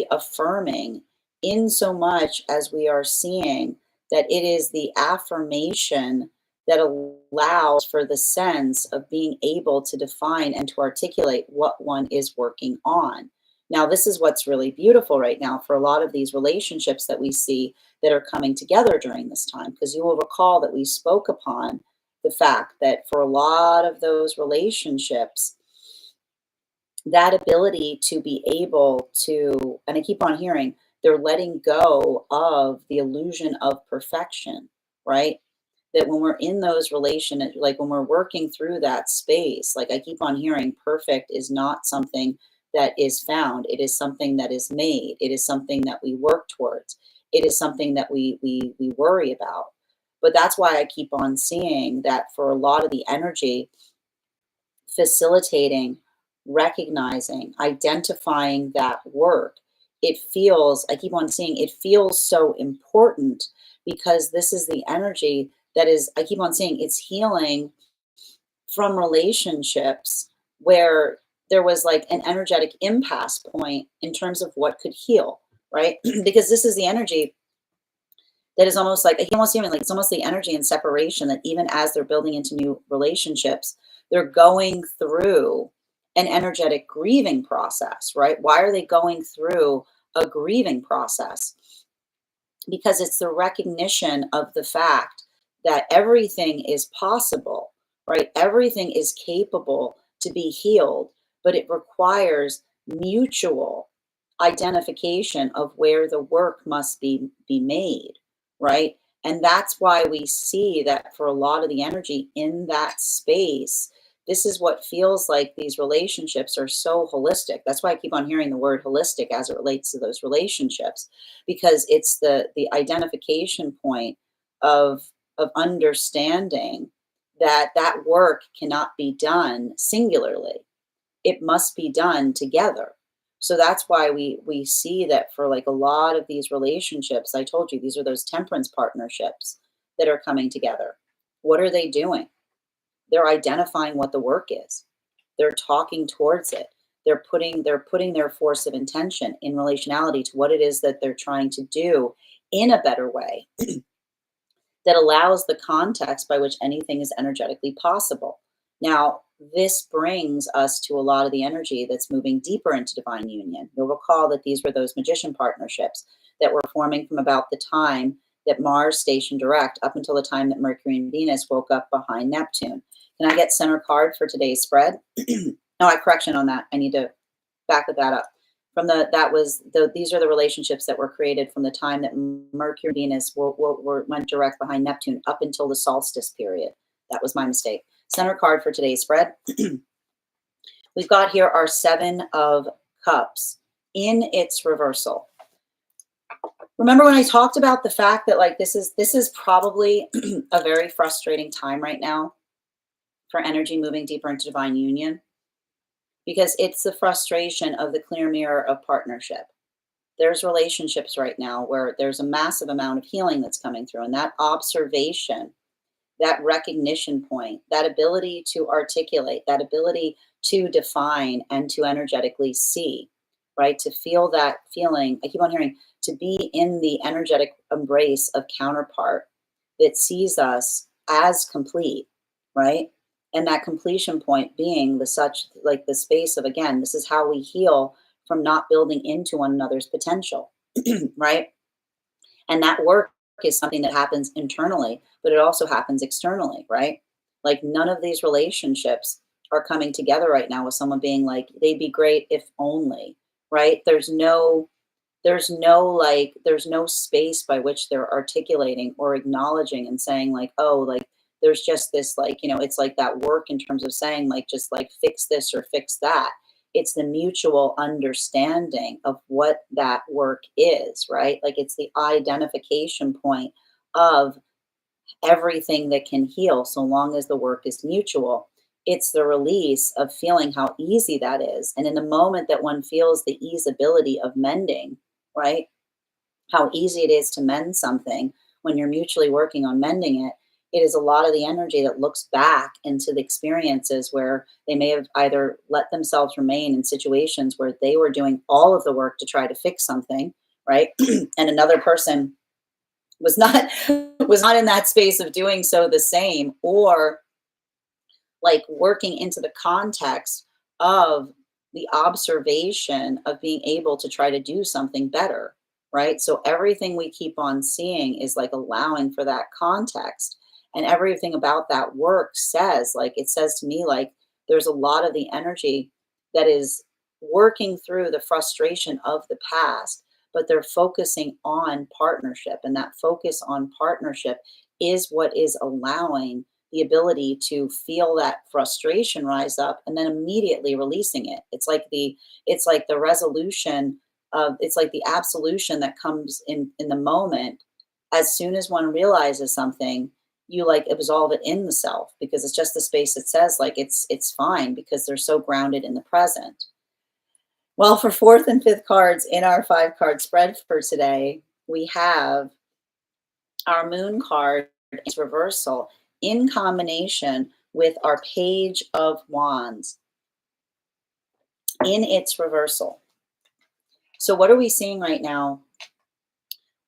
affirming, in so much as we are seeing that it is the affirmation that allows for the sense of being able to define and to articulate what one is working on. Now, this is what's really beautiful right now for a lot of these relationships that we see that are coming together during this time, because you will recall that we spoke upon the fact that for a lot of those relationships, that ability to be able to, and I keep on hearing, they're letting go of the illusion of perfection, right? That when we're in those relations, like when we're working through that space, like I keep on hearing, perfect is not something that is found. It is something that is made. It is something that we work towards. It is something that we worry about. But that's why I keep on seeing that for a lot of the energy, facilitating, recognizing, identifying that work, it feels, I keep on seeing, it feels so important because this is the energy that is, I keep on saying, it's healing from relationships where there was like an energetic impasse point in terms of what could heal, right? Because this is the energy that is almost like, I can almost even like, it's almost the energy in separation that even as they're building into new relationships, they're going through an energetic grieving process, right? Why are they going through a grieving process? Because it's the recognition of the fact that everything is possible, right? Everything is capable to be healed, but it requires mutual identification of where the work must be made, right? And that's why we see that for a lot of the energy in that space, this is what feels like these relationships are so holistic. That's why I keep on hearing the word holistic as it relates to those relationships, because it's the identification point of understanding that that work cannot be done singularly. It must be done together. So that's why we see that for like a lot of these relationships, I told you, these are those temperance partnerships that are coming together. What are they doing? They're identifying what the work is. They're talking towards it. They're putting their force of intention in relationality to what it is that they're trying to do in a better way that allows the context by which anything is energetically possible. Now, this brings us to a lot of the energy that's moving deeper into divine union. You'll recall that these were those magician partnerships that were forming from about the time that Mars stationed direct up until the time that Mercury and Venus woke up behind Neptune. Can I get center card for today's spread? No, correction on that. I need to back that up. From these are the relationships that were created from the time that Mercury and Venus went direct behind Neptune up until the solstice period. That was my mistake. Center card for today's spread. We've got here our 7 of Cups in its reversal. Remember when I talked about the fact that like this is probably a very frustrating time right now for energy moving deeper into divine union, because it's the frustration of the clear mirror of partnership. There's relationships right now where there's a massive amount of healing that's coming through, and that observation, that recognition point, that ability to articulate, that ability to define and to energetically see, right? To feel that feeling, I keep on hearing, to be in the energetic embrace of counterpart that sees us as complete, right? And that completion point being the such like the space of, again, this is how we heal from not building into one another's potential, right? And that work is something that happens internally, but it also happens externally, right? Like none of these relationships are coming together right now with someone being like, they'd be great if only, right? There's no space by which they're articulating or acknowledging and saying like, oh, like there's just this like, it's like that work in terms of saying like, just like fix this or fix that. It's the mutual understanding of what that work is, right? Like it's the identification point of everything that can heal so long as the work is mutual. It's the release of feeling how easy that is. And in the moment that one feels the easeability of mending, right? How easy it is to mend something when you're mutually working on mending it. It is a lot of the energy that looks back into the experiences where they may have either let themselves remain in situations where they were doing all of the work to try to fix something, right? And another person was not was not in that space of doing so the same, or like working into the context of the observation of being able to try to do something better, right? So everything we keep on seeing is like allowing for that context. And everything about that work says, like, it says to me, like, there's a lot of the energy that is working through the frustration of the past, but they're focusing on partnership. And that focus on partnership is what is allowing the ability to feel that frustration rise up and then immediately releasing it. It's like the resolution of, it's like the absolution that comes in the moment as soon as one realizes something, you like absolve it in the self, because it's just the space that says like it's fine, because they're so grounded in the present. Well, for fourth and fifth cards in our 5 card spread for today, we have our moon card, its reversal, in combination with our page of wands in its reversal. So what are we seeing right now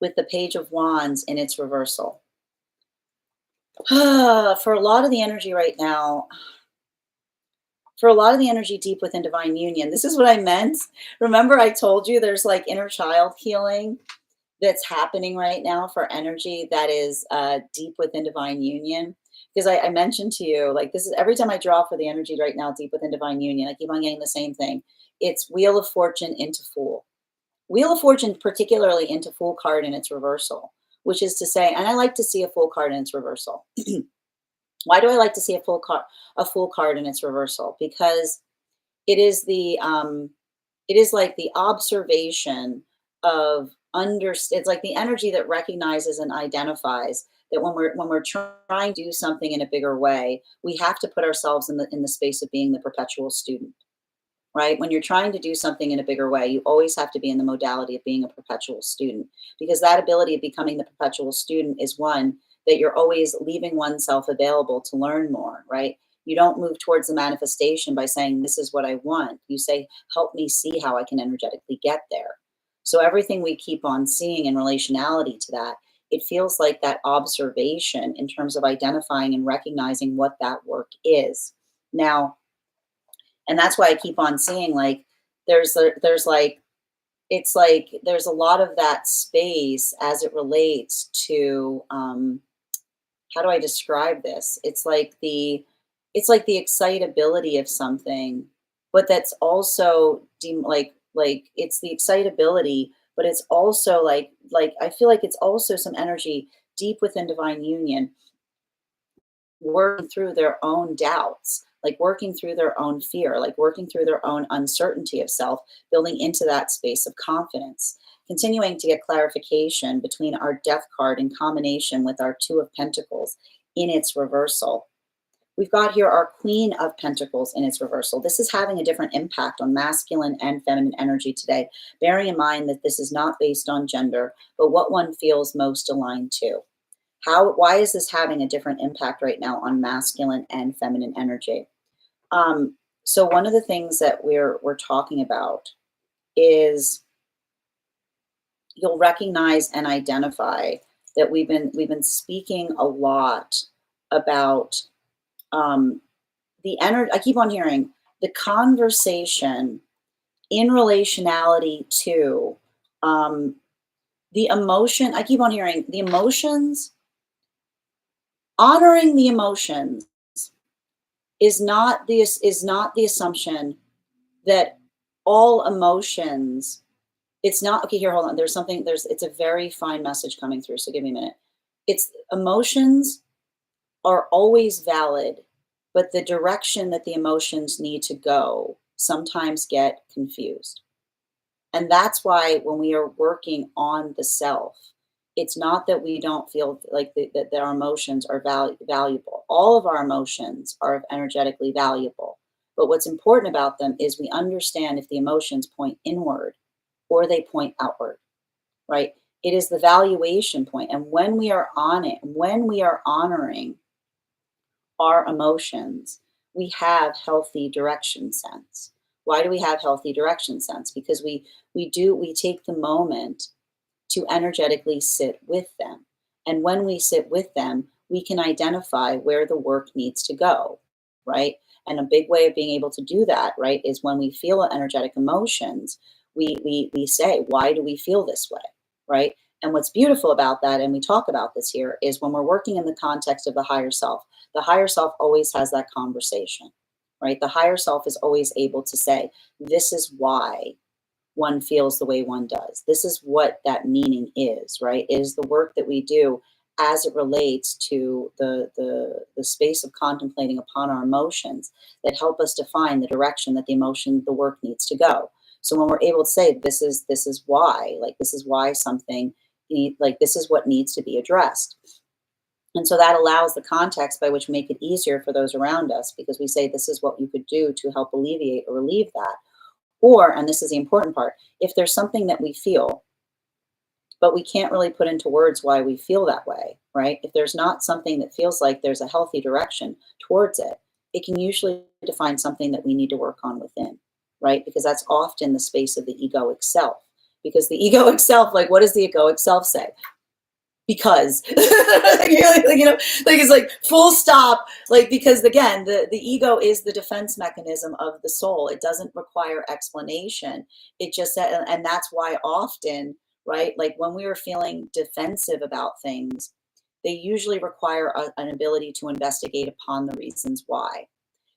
with the page of wands in its reversal? For a lot of the energy right now, for a lot of the energy deep within divine union, this is what I meant. Remember I told you there's like inner child healing that's happening right now for energy that is deep within divine union. Because I mentioned to you, like, this is every time I draw for the energy right now, deep within divine union, I keep on getting the same thing. It's Wheel of Fortune into Fool. Wheel of Fortune, particularly into Fool card in its reversal, which is to say, and I like to see a Fool card in its reversal. Why do I like to see a Fool card in its reversal? Because it is it is like the observation of it's like the energy that recognizes and identifies that when we're trying to do something in a bigger way, we have to put ourselves in the space of being the perpetual student, right? When you're trying to do something in a bigger way, you always have to be in the modality of being a perpetual student, because that ability of becoming the perpetual student is one that you're always leaving oneself available to learn more, right? You don't move towards the manifestation by saying, this is what I want. You say, help me see how I can energetically get there. So everything we keep on seeing in relationality to that, it feels like that observation in terms of identifying and recognizing what that work is. Now, and that's why I keep on seeing like there's like it's like there's a lot of that space as it relates to how do I describe this? It's like the excitability of something, but that's also like it's the excitability, but it's also like I feel like it's also some energy deep within divine union working through their own doubts, like working through their own fear, like working through their own uncertainty of self, building into that space of confidence. Continuing to get clarification between our death card in combination with our 2 of Pentacles in its reversal. We've got here our Queen of Pentacles in its reversal. This is having a different impact on masculine and feminine energy today, bearing in mind that this is not based on gender, but what one feels most aligned to. Why is this having a different impact right now on masculine and feminine energy? So one of the things that we're talking about is you'll recognize and identify that we've been speaking a lot about the energy. I keep on hearing the conversation in relationality to the emotion. I keep on hearing the emotions. Honoring the emotions is not the assumption that all emotions. It's not okay. Here, hold on. It's a very fine message coming through. So give me a minute. It's emotions are always valid, but the direction that the emotions need to go sometimes get confused. And that's why when we are working on the self, it's not that we don't feel like that our emotions are valuable. All of our emotions are energetically valuable. But what's important about them is we understand if the emotions point inward or they point outward, right? It is the valuation point. And when we are on it, when we are honoring our emotions, we have healthy direction sense. Why do we have healthy direction sense? Because we take the moment to energetically sit with them. And when we sit with them, we can identify where the work needs to go, right? And a big way of being able to do that, right, is when we feel energetic emotions, we say, why do we feel this way, right? And what's beautiful about that, and we talk about this here, is when we're working in the context of the higher self always has that conversation, right? The higher self is always able to say, this is why one feels the way one does. This is what that meaning is, right? It is the work that we do as it relates to the space of contemplating upon our emotions that help us define the direction that the work needs to go. So when we're able to say, this is why, like, this is why something like this is what needs to be addressed. And so that allows the context by which we make it easier for those around us, because we say this is what you could do to help alleviate or relieve that. Or, and this is the important part, if there's something that we feel, but we can't really put into words why we feel that way, right? If there's not something that feels like there's a healthy direction towards it, it can usually define something that we need to work on within, right? Because that's often the space of the egoic self. Because the egoic self, like, what does the egoic self say? Because it's like full stop, like, because again, the ego is the defense mechanism of the soul. It doesn't require explanation. It just, and that's why often, right, like when we are feeling defensive about things, they usually require an ability to investigate upon the reasons why.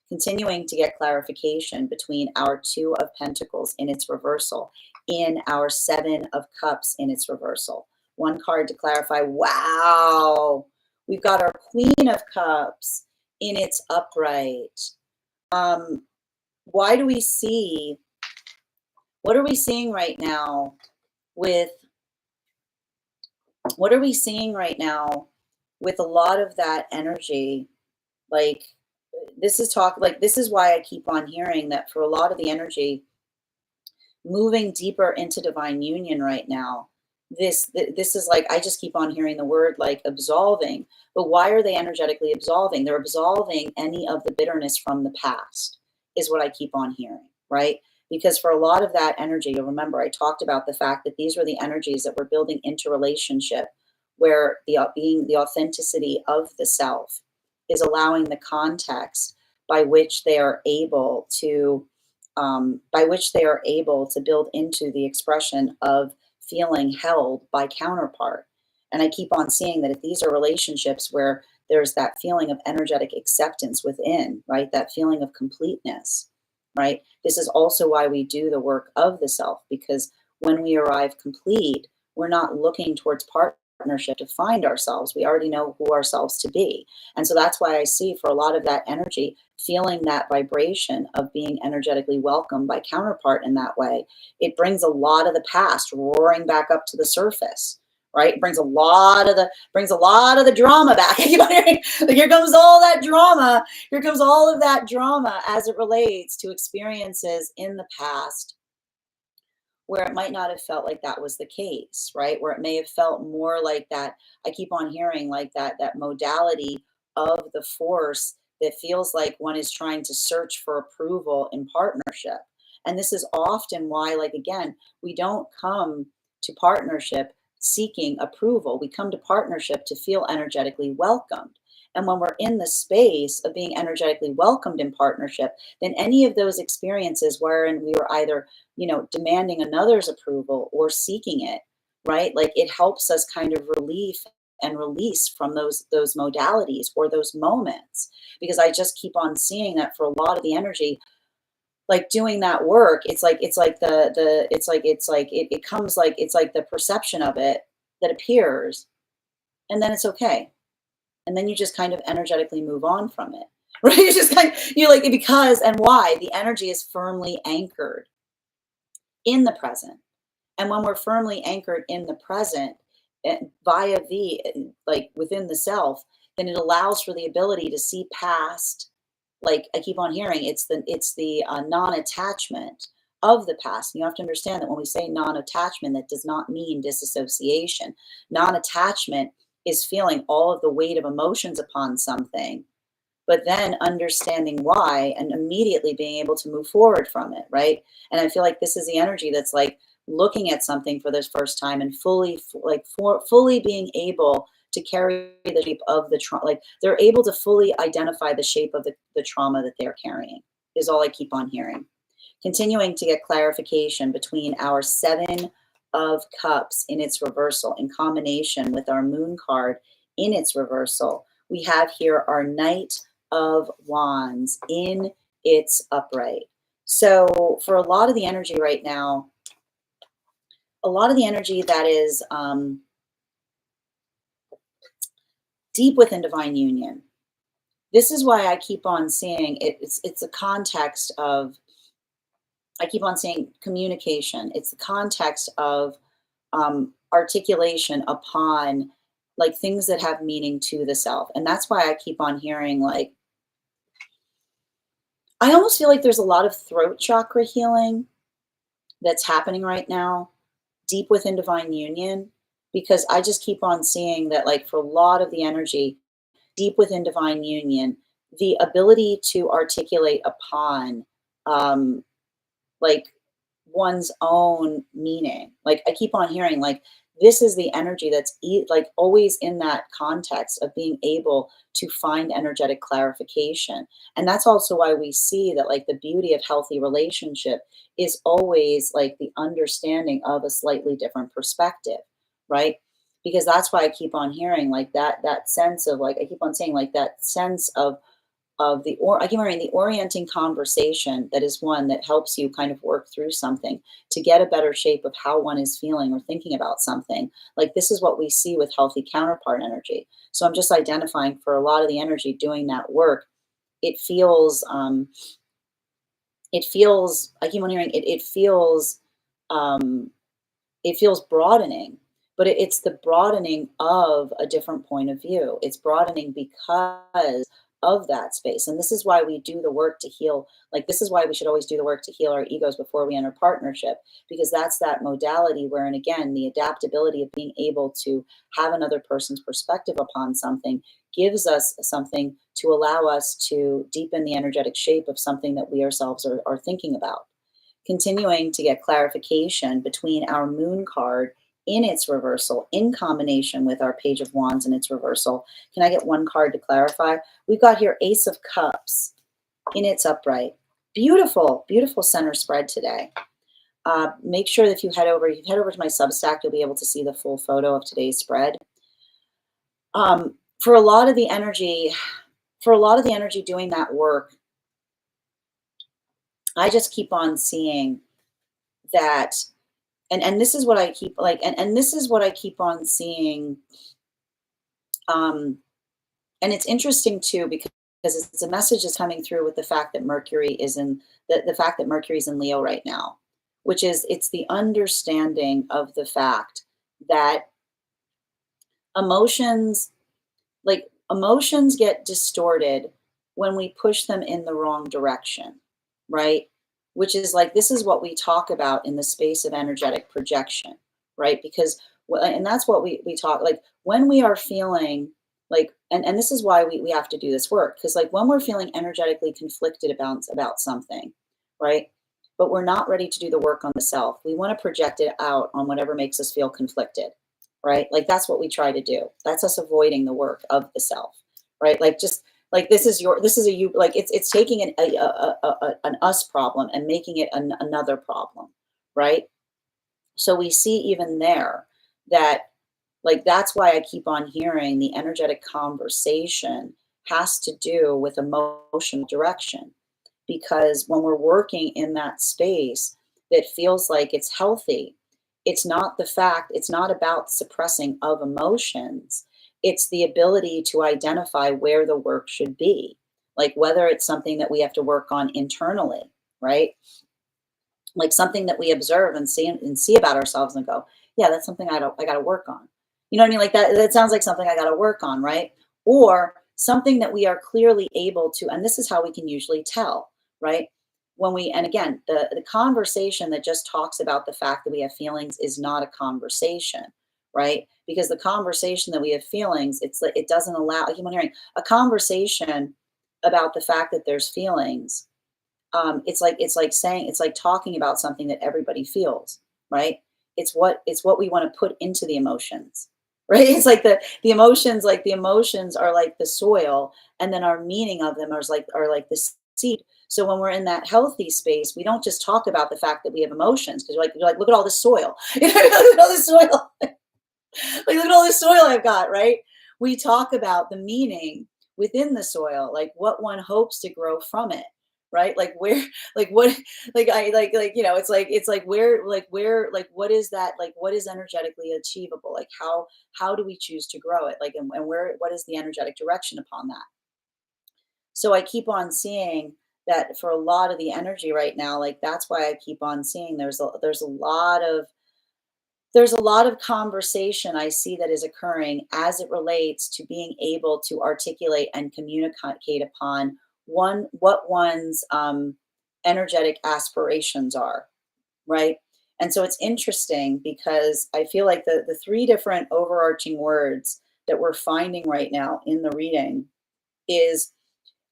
Continuing to get clarification between our 2 of Pentacles in its reversal, in our 7 of Cups in its reversal. One card to clarify. Wow, we've got our Queen of Cups in its upright. Why do we see, what are we seeing right now with, what are we seeing right now with a lot of that energy? Like, this is talk, like, this is why I keep on hearing that for a lot of the energy moving deeper into divine union right now, this is like, I just keep on hearing the word like absolving. But why are they energetically absolving? They're absolving any of the bitterness from the past, is what I keep on hearing, right? Because for a lot of that energy, you'll remember I talked about the fact that these were the energies that were building into relationship, where the being the authenticity of the self is allowing the context by which they are able to build into the expression of feeling held by counterpart. And I keep on seeing that if these are relationships where there's that feeling of energetic acceptance within, right, that feeling of completeness, right, this is also why we do the work of the self, because when we arrive complete, we're not looking towards partnership to find ourselves. We already know who ourselves to be. And so that's why I see for a lot of that energy, feeling that vibration of being energetically welcomed by counterpart in that way, it brings a lot of the past roaring back up to the surface, right? It brings a lot of the drama back. Like, here comes all that drama. Here comes all of that drama as it relates to experiences in the past where it might not have felt like that was the case, right? Where it may have felt more like that. I keep on hearing like that modality of the force that feels like one is trying to search for approval in partnership. And this is often why, like, again, we don't come to partnership seeking approval. We come to partnership to feel energetically welcomed. And when we're in the space of being energetically welcomed in partnership, then any of those experiences wherein we were either, demanding another's approval or seeking it, right? Like, it helps us kind of relief and release from those modalities or those moments, because I just keep on seeing that for a lot of the energy, like doing that work, it comes like, it's like the perception of it that appears, and then it's okay. And then you just kind of energetically move on from it, right? You just you're like, because and why the energy is firmly anchored in the present. And when we're firmly anchored in the present, via like within the self, then it allows for the ability to see past, like I keep on hearing, it's the non-attachment of the past. And you have to understand that when we say non-attachment, that does not mean disassociation. Non-attachment is feeling all of the weight of emotions upon something, but then understanding why and immediately being able to move forward from it, right? And I feel like this is the energy that's like looking at something for the first time and fully being able to carry the shape of the trauma. Like, they're able to fully identify the shape of the trauma that they're carrying, is all I keep on hearing. Continuing to get clarification between our 7 of Cups in its reversal in combination with our Moon card in its reversal. We have here our Knight of Wands in its upright. So for a lot of the energy right now, a lot of the energy that is deep within divine union. This is why I keep on seeing it's a context of, I keep on saying communication. It's the context of articulation upon like things that have meaning to the self. And that's why I keep on hearing like, I almost feel like there's a lot of throat chakra healing that's happening right now, deep within divine union, because I just keep on seeing that, like, for a lot of the energy deep within divine union, the ability to articulate upon, um, like one's own meaning. Like I keep on hearing, like this is the energy that's like always in that context of being able to find energetic clarification. And that's also why we see that like the beauty of healthy relationship is always like the understanding of a slightly different perspective, right? Because that's why I keep on hearing like that sense of like I keep on saying like that sense of the or I keep remembering the orienting conversation that is one that helps you kind of work through something to get a better shape of how one is feeling or thinking about something. Like this is what we see with healthy counterpart energy. So I'm just identifying for a lot of the energy doing that work. It feels I keep on hearing um it feels broadening, but it's the broadening of a different point of view. It's broadening because of that space. And this is why we do the work to heal. Like, this is why we should always do the work to heal our egos before we enter partnership, because that's that modality where, and again, the adaptability of being able to have another person's perspective upon something gives us something to allow us to deepen the energetic shape of something that we ourselves are thinking about. Continuing to get clarification between our moon card in its reversal in combination with our page of wands in its reversal. Can I get one card to clarify? We've got here Ace of Cups in its upright. Beautiful, beautiful center spread today. Make sure that if you head over to my Substack, you'll be able to see the full photo of today's spread. For a lot of the energy, doing that work, I just keep on seeing that, and this is what I keep like, and this is what I keep on seeing. Um, and it's interesting too because it's a message is coming through with the fact that Mercury is in the fact that Mercury's in Leo right now, which is it's the understanding of the fact that emotions emotions get distorted when we push them in the wrong direction, right? Which is like this is what we talk about in the space of energetic projection, right? Because and that's what we talk like when we are feeling like and this is why we have to do this work because like when we're feeling energetically conflicted about something, right? But we're not ready to do the work on the self. We want to project it out on whatever makes us feel conflicted, right? Like that's what we try to do. That's us avoiding the work of the self, right? Like just like this is a you like it's taking an us problem and making it another problem, right? So we see even there that like that's why I keep on hearing the energetic conversation has to do with emotional direction because when we're working in that space that feels like it's healthy, it's not about suppressing of emotions. It's the ability to identify where the work should be, like whether it's something that we have to work on internally, right? Like something that we observe and see about ourselves and go, yeah, that's something I got to work on. You know what I mean? Like that sounds like something I got to work on, right? Or something that we are clearly able to, and this is how we can usually tell, right? When we, and again, the conversation that just talks about the fact that we have feelings is not a conversation, right? Because the conversation that we have feelings, it's like it doesn't allow. I keep on hearing a conversation about the fact that there's feelings. It's like talking about something that everybody feels, right? It's what we want to put into the emotions, right? It's like the emotions are like the soil, and then our meaning of them are like the seed. So when we're in that healthy space, we don't just talk about the fact that we have emotions because you're like, look at all this soil, look at all this soil, like look at all this soil I've got, right? We talk about the meaning within the soil, like what one hopes to grow from it, right? Like where, like what, it's like where, like what is that, like what is energetically achievable? Like how do we choose to grow it? Like and where, what is the energetic direction upon that? So I keep on seeing that for a lot of the energy right now, like that's why I keep on seeing there's a lot of there's a lot of conversation I see that is occurring as it relates to being able to articulate and communicate upon what one's energetic aspirations are, right? And so it's interesting because I feel like the three different overarching words that we're finding right now in the reading is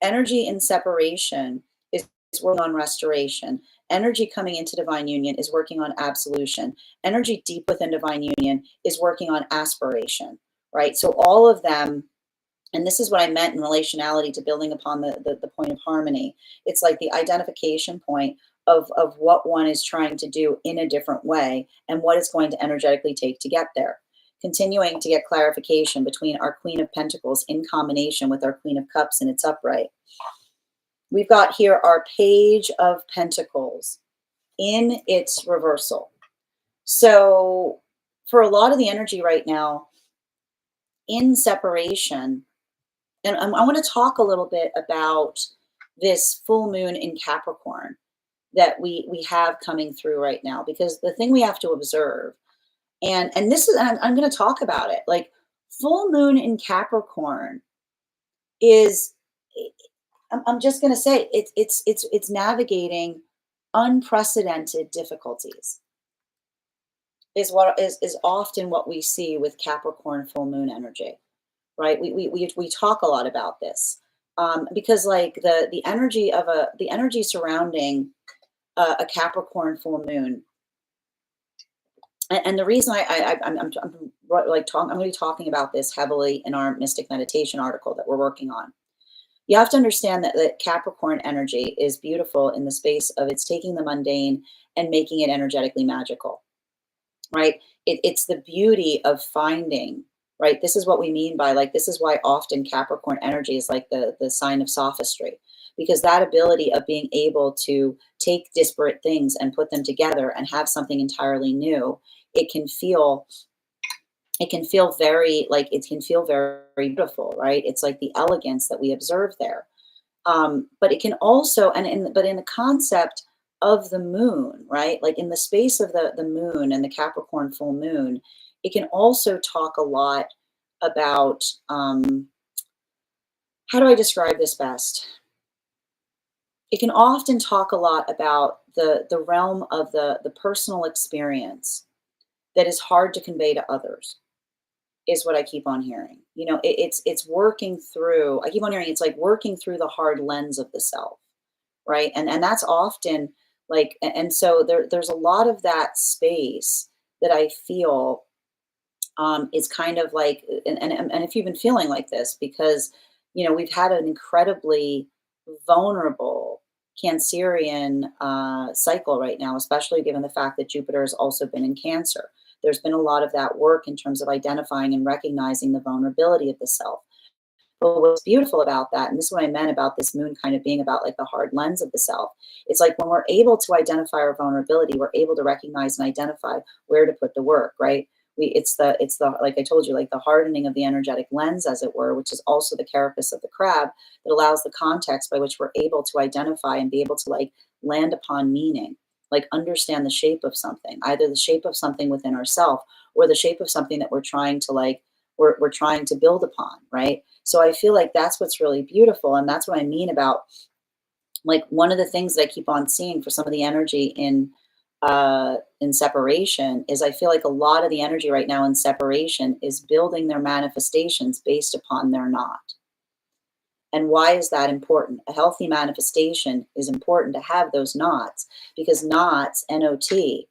energy in separation is working on restoration. Energy coming into divine union is working on absolution. Energy deep within divine union is working on aspiration, right? So all of them, and this is what I meant in relationality to building upon the point of harmony. It's like the identification point of what one is trying to do in a different way and what it's going to energetically take to get there. Continuing to get clarification between our Queen of Pentacles in combination with our Queen of Cups in its upright. We've got here our Page of Pentacles in its reversal. So for a lot of the energy right now in separation, and I want to talk a little bit about this full moon in Capricorn that we have coming through right now, because the thing we have to observe, and this is, and I'm going to talk about it, like full moon in Capricorn is, I'm just going to say it's navigating unprecedented difficulties is what is often what we see with Capricorn full moon energy, right? We talk a lot about this because like the energy of the energy surrounding a Capricorn full moon. And the reason I'm going to be talking about this heavily in our Mystic Meditation article that we're working on. You have to understand that Capricorn energy is beautiful in the space of it's taking the mundane and making it energetically magical, right? It's the beauty of finding, right? This is what we mean by like, this is why often Capricorn energy is like the sign of sophistry, because that ability of being able to take disparate things and put them together and have something entirely new, it can feel very like, it can feel very, very beautiful, right? It's like the elegance that we observe there. But it can also, but in the concept of the moon, right? Like in the space of the moon and the Capricorn full moon, it can also talk a lot about, how do I describe this best? It can often talk a lot about the realm of the personal experience that is hard to convey to others, is what I keep on hearing. You know, it's working through, I keep on hearing, it's like working through the hard lens of the self, right? And that's often like, and so there's a lot of that space that I feel is kind of like, and if you've been feeling like this, because, you know, we've had an incredibly vulnerable Cancerian cycle right now, especially given the fact that Jupiter has also been in Cancer. There's been a lot of that work in terms of identifying and recognizing the vulnerability of the self. But what's beautiful about that, and this is what I meant about this moon kind of being about like the hard lens of the self, it's like when we're able to identify our vulnerability, we're able to recognize and identify where to put the work, right? It's the like I told you, like the hardening of the energetic lens, as it were, which is also the carapace of the crab that allows the context by which we're able to identify and be able to like land upon meaning, like understand the shape of something, either the shape of something within ourselves or the shape of something that we're trying to like, we're trying to build upon, right? So I feel like that's what's really beautiful. And that's what I mean about like one of the things that I keep on seeing for some of the energy in separation is I feel like a lot of the energy right now in separation is building their manifestations based upon their knot. And why is that important? A healthy manifestation is important to have those knots, because knots, N-O-T,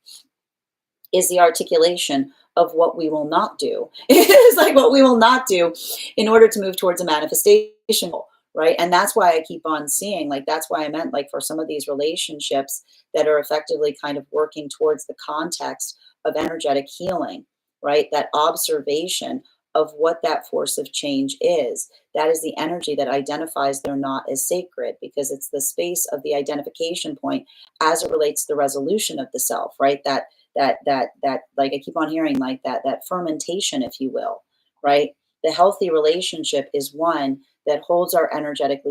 is the articulation of what we will not do. It's like what we will not do in order to move towards a manifestation goal, right? And that's why I keep on seeing, like, that's why I meant like for some of these relationships that are effectively kind of working towards the context of energetic healing, right? That observation of what that force of change is. That is the energy that identifies their knot as sacred, because it's the space of the identification point as it relates to the resolution of the self, right? That like I keep on hearing like that fermentation, if you will, right? The healthy relationship is one that holds our energetic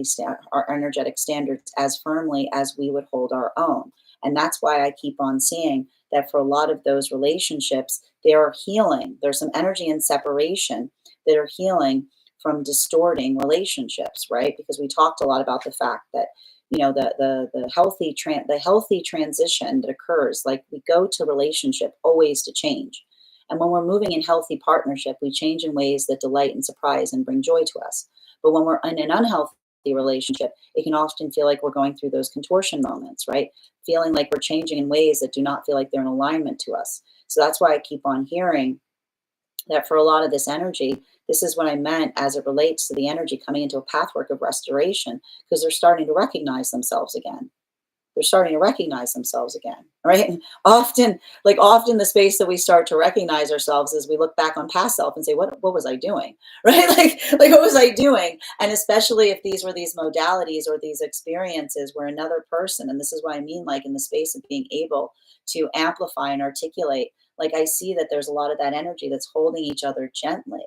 standards as firmly as we would hold our own. And that's why I keep on seeing that for a lot of those relationships, they are healing. There's some energy in separation that are healing from distorting relationships, right? Because we talked a lot about the fact that, you know, the healthy transition that occurs, like we go to relationship always to change. And when we're moving in healthy partnership, we change in ways that delight and surprise and bring joy to us. But when we're in an unhealthy relationship, it can often feel like we're going through those contortion moments, right? Feeling like we're changing in ways that do not feel like they're in alignment to us. So that's why I keep on hearing that for a lot of this energy, this is what I meant as it relates to the energy coming into a pathwork of restoration, because they're starting to recognize themselves again. They're starting to recognize themselves again, right? And often the space that we start to recognize ourselves is we look back on past self and say, what was I doing? Right? Like what was I doing? And especially if these were these modalities or these experiences where another person, and this is what I mean, like in the space of being able to amplify and articulate, like I see that there's a lot of that energy that's holding each other gently,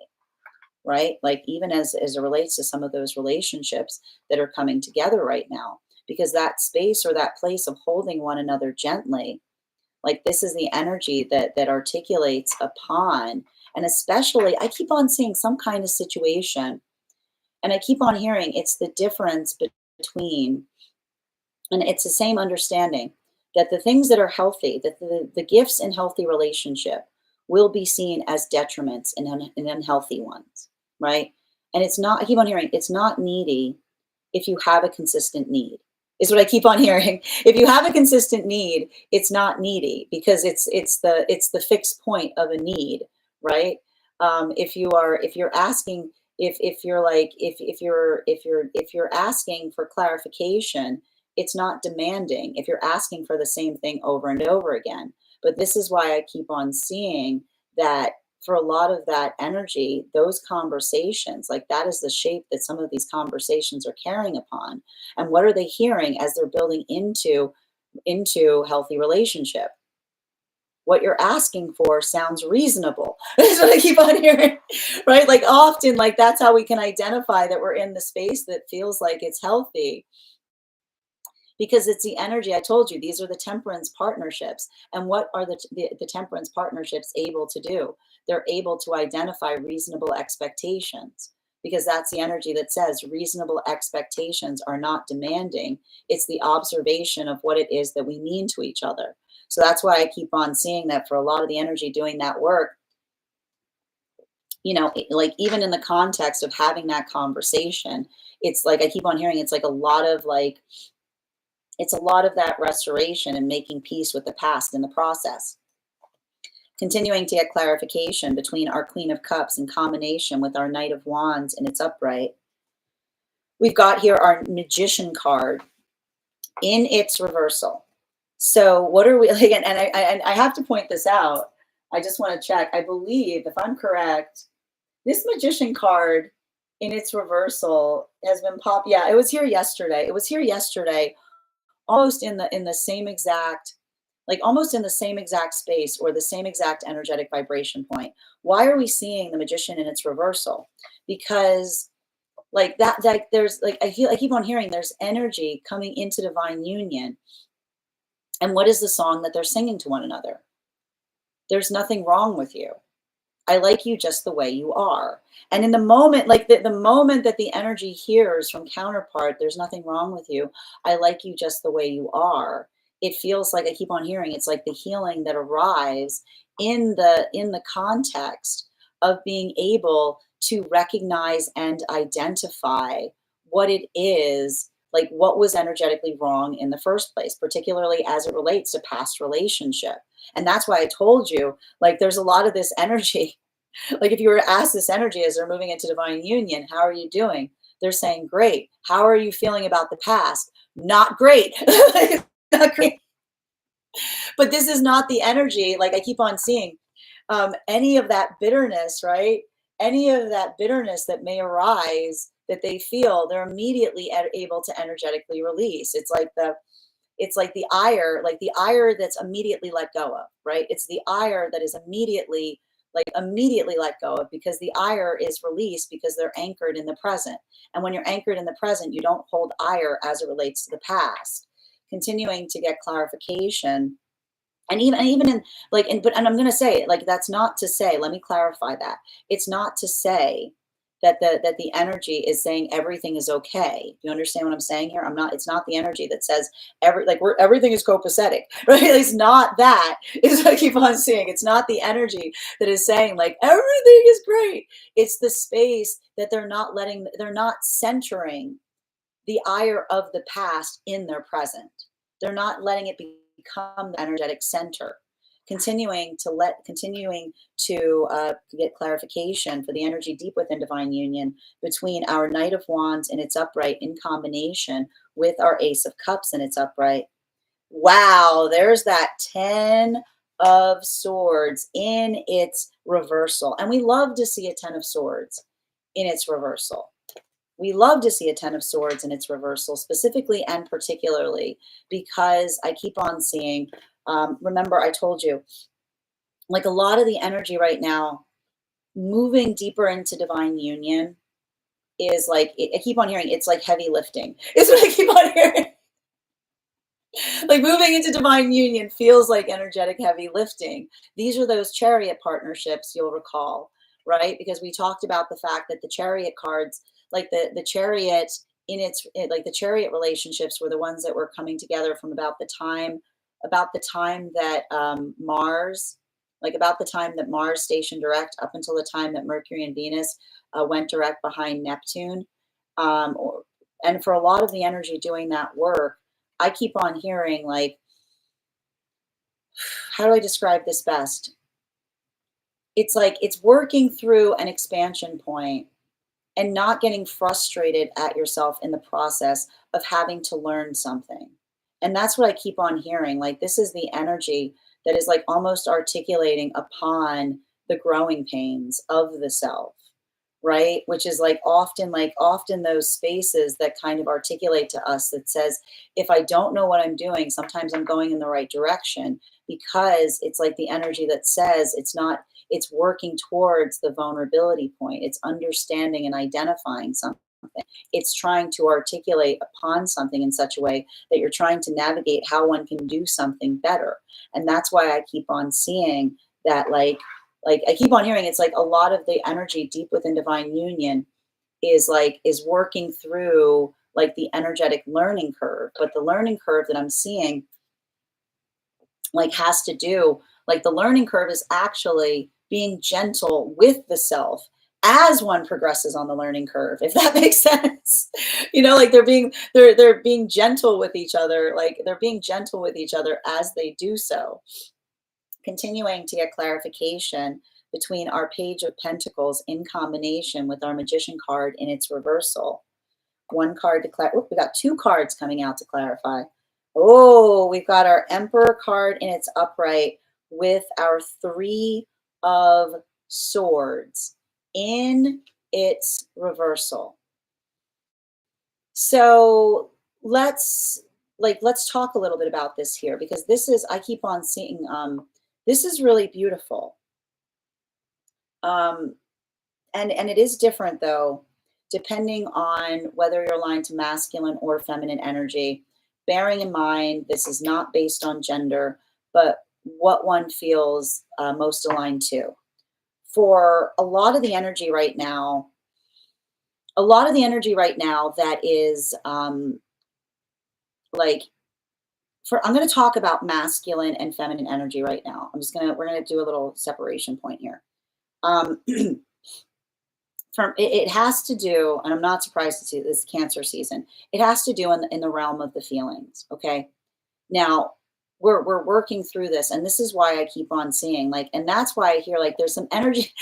right? Like even as it relates to some of those relationships that are coming together right now, because that space or that place of holding one another gently, like this is the energy that articulates upon. And especially I keep on seeing some kind of situation, and I keep on hearing it's the difference between, and it's the same understanding that the things that are healthy, that the gifts in healthy relationship will be seen as detriments in unhealthy ones, right? And it's not, I keep on hearing, it's not needy if you have a consistent need, is what I keep on hearing. If you have a consistent need, it's not needy, because it's the fixed point of a need, right? If you're asking, if you're asking for clarification, it's not demanding if you're asking for the same thing over and over again. But this is why I keep on seeing that for a lot of that energy, those conversations, like that is the shape that some of these conversations are carrying upon. And what are they hearing as they're building into healthy relationship? What you're asking for sounds reasonable. That's what I keep on hearing, right? Like often, like that's how we can identify that we're in the space that feels like it's healthy, because it's the energy. I told you, these are the temperance partnerships. And what are the temperance partnerships able to do? They're able to identify reasonable expectations, because that's the energy that says reasonable expectations are not demanding. It's the observation of what it is that we mean to each other. So that's why I keep on seeing that for a lot of the energy doing that work, you know, like even in the context of having that conversation, it's like I keep on hearing it's like a lot of like, it's a lot of that restoration and making peace with the past in the process. Continuing to get clarification between our Queen of Cups in combination with our Knight of Wands in its upright. We've got here our Magician card in its reversal. So what are we, again, and I have to point this out. I just want to check. I believe, if I'm correct, this Magician card in its reversal has been popped. Yeah, it was here yesterday. It was here yesterday, almost in the same exact, like almost in the same exact space or the same exact energetic vibration point. Why are we seeing the Magician in its reversal? Because like that there's like I keep on hearing there's energy coming into divine union. And what is the song that they're singing to one another? There's nothing wrong with you. I like you just the way you are. And in the moment, like the moment that the energy hears from counterpart, there's nothing wrong with you, I like you just the way you are, it feels like, I keep on hearing, it's like the healing that arrives in the context of being able to recognize and identify what it is, like what was energetically wrong in the first place, particularly as it relates to past relationship. And that's why I told you, like, there's a lot of this energy. Like if you were asked this energy as they're moving into divine union, how are you doing? They're saying, great. How are you feeling about the past? Not great. Not great. But this is not the energy. Like I keep on seeing any of that bitterness, right? Any of that bitterness that may arise that they feel, they're immediately able to energetically release. It's like the ire that's immediately let go of, right? It's the ire that is immediately let go of, because the ire is released because they're anchored in the present. And when you're anchored in the present, you don't hold ire as it relates to the past. Continuing to get clarification And even in like, and I'm going to say it, like, that's not to say, let me clarify that. It's not to say that the energy is saying everything is okay. You understand what I'm saying here? It's not the energy that says everything is copacetic, right? It's not that. It's what I keep on saying. It's not the energy that is saying like everything is great. It's the space that they're not centering the ire of the past in their present. They're not letting it become the energetic center. Continuing to get clarification for the energy deep within divine union between our Knight of Wands in its upright in combination with our Ace of Cups in its upright. Wow, there's that 10 of Swords in its reversal. And we love to see a 10 of Swords in its reversal. We love to see a 10 of Swords in its reversal, specifically and particularly because I keep on seeing, remember I told you, like a lot of the energy right now, moving deeper into divine union is like, I keep on hearing, it's like heavy lifting. It's what I keep on hearing. Like moving into divine union feels like energetic heavy lifting. These are those chariot partnerships, you'll recall, right? Because we talked about the fact that the chariot cards, like the chariot like the chariot relationships were the ones that were coming together from about the time that Mars, like about the time that Mars stationed direct up until the time that Mercury and Venus went direct behind Neptune. And for a lot of the energy doing that work, I keep on hearing like, how do I describe this best? It's like it's working through an expansion point and not getting frustrated at yourself in the process of having to learn something. And that's what I keep on hearing. Like, this is the energy that is like almost articulating upon the growing pains of the self, right? Which is like often those spaces that kind of articulate to us that says, if I don't know what I'm doing, sometimes I'm going in the right direction, because it's like the energy that says it's working towards the vulnerability point. It's understanding and identifying something. It's trying to articulate upon something in such a way that you're trying to navigate how one can do something better. And that's why I keep on seeing that, like I keep on hearing, it's like a lot of the energy deep within divine union is working through like the energetic learning curve. But the learning curve that I'm seeing like has to do, like the learning curve is actually being gentle with the self as one progresses on the learning curve, if that makes sense. You know, like they're being gentle with each other, like they're being gentle with each other as they do so. Continuing to get clarification between our Page of Pentacles in combination with our Magician card in its reversal. One card to clarify. We got two cards coming out to clarify. Oh, we've got our Emperor card in its upright with our Three of Swords in its reversal. So let's talk a little bit about this here, because this is, I keep on seeing, this is really beautiful. And it is different though, depending on whether you're aligned to masculine or feminine energy. Bearing in mind, this is not based on gender, but what one feels most aligned to. For a lot of the energy right now, that is like, I'm going to talk about masculine and feminine energy right now. We're going to do a little separation point here. It has to do, and I'm not surprised to see this Cancer season, it has to do in the realm of the feelings. Okay. Now we're working through this, and this is why I keep on seeing, like, and that's why I hear like there's some energy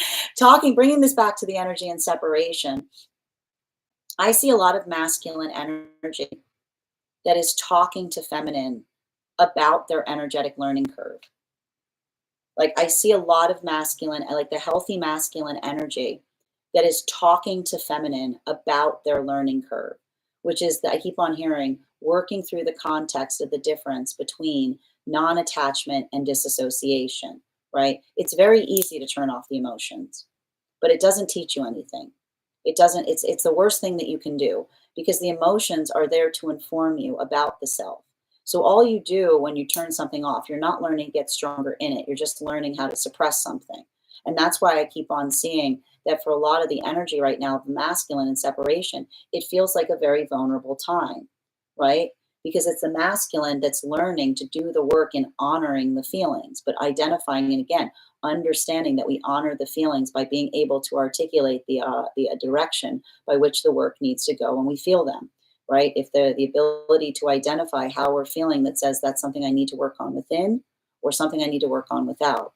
bringing this back to the energy and separation. I see a lot of masculine energy that is talking to feminine about their energetic learning curve. Like, I see a lot of masculine, like the healthy masculine energy that is talking to feminine about their learning curve, which is that I keep on hearing, working through the context of the difference between non-attachment and disassociation, right? It's very easy to turn off the emotions, but it doesn't teach you anything. It's the worst thing that you can do, because the emotions are there to inform you about the self. So all you do when you turn something off, you're not learning to get stronger in it. You're just learning how to suppress something. And that's why I keep on seeing that for a lot of the energy right now of masculine and separation, it feels like a very vulnerable time, right? Because it's the masculine that's learning to do the work in honoring the feelings, but identifying, and again, understanding that we honor the feelings by being able to articulate the direction by which the work needs to go when we feel them, right? If the ability to identify how we're feeling that says that's something I need to work on within or something I need to work on without.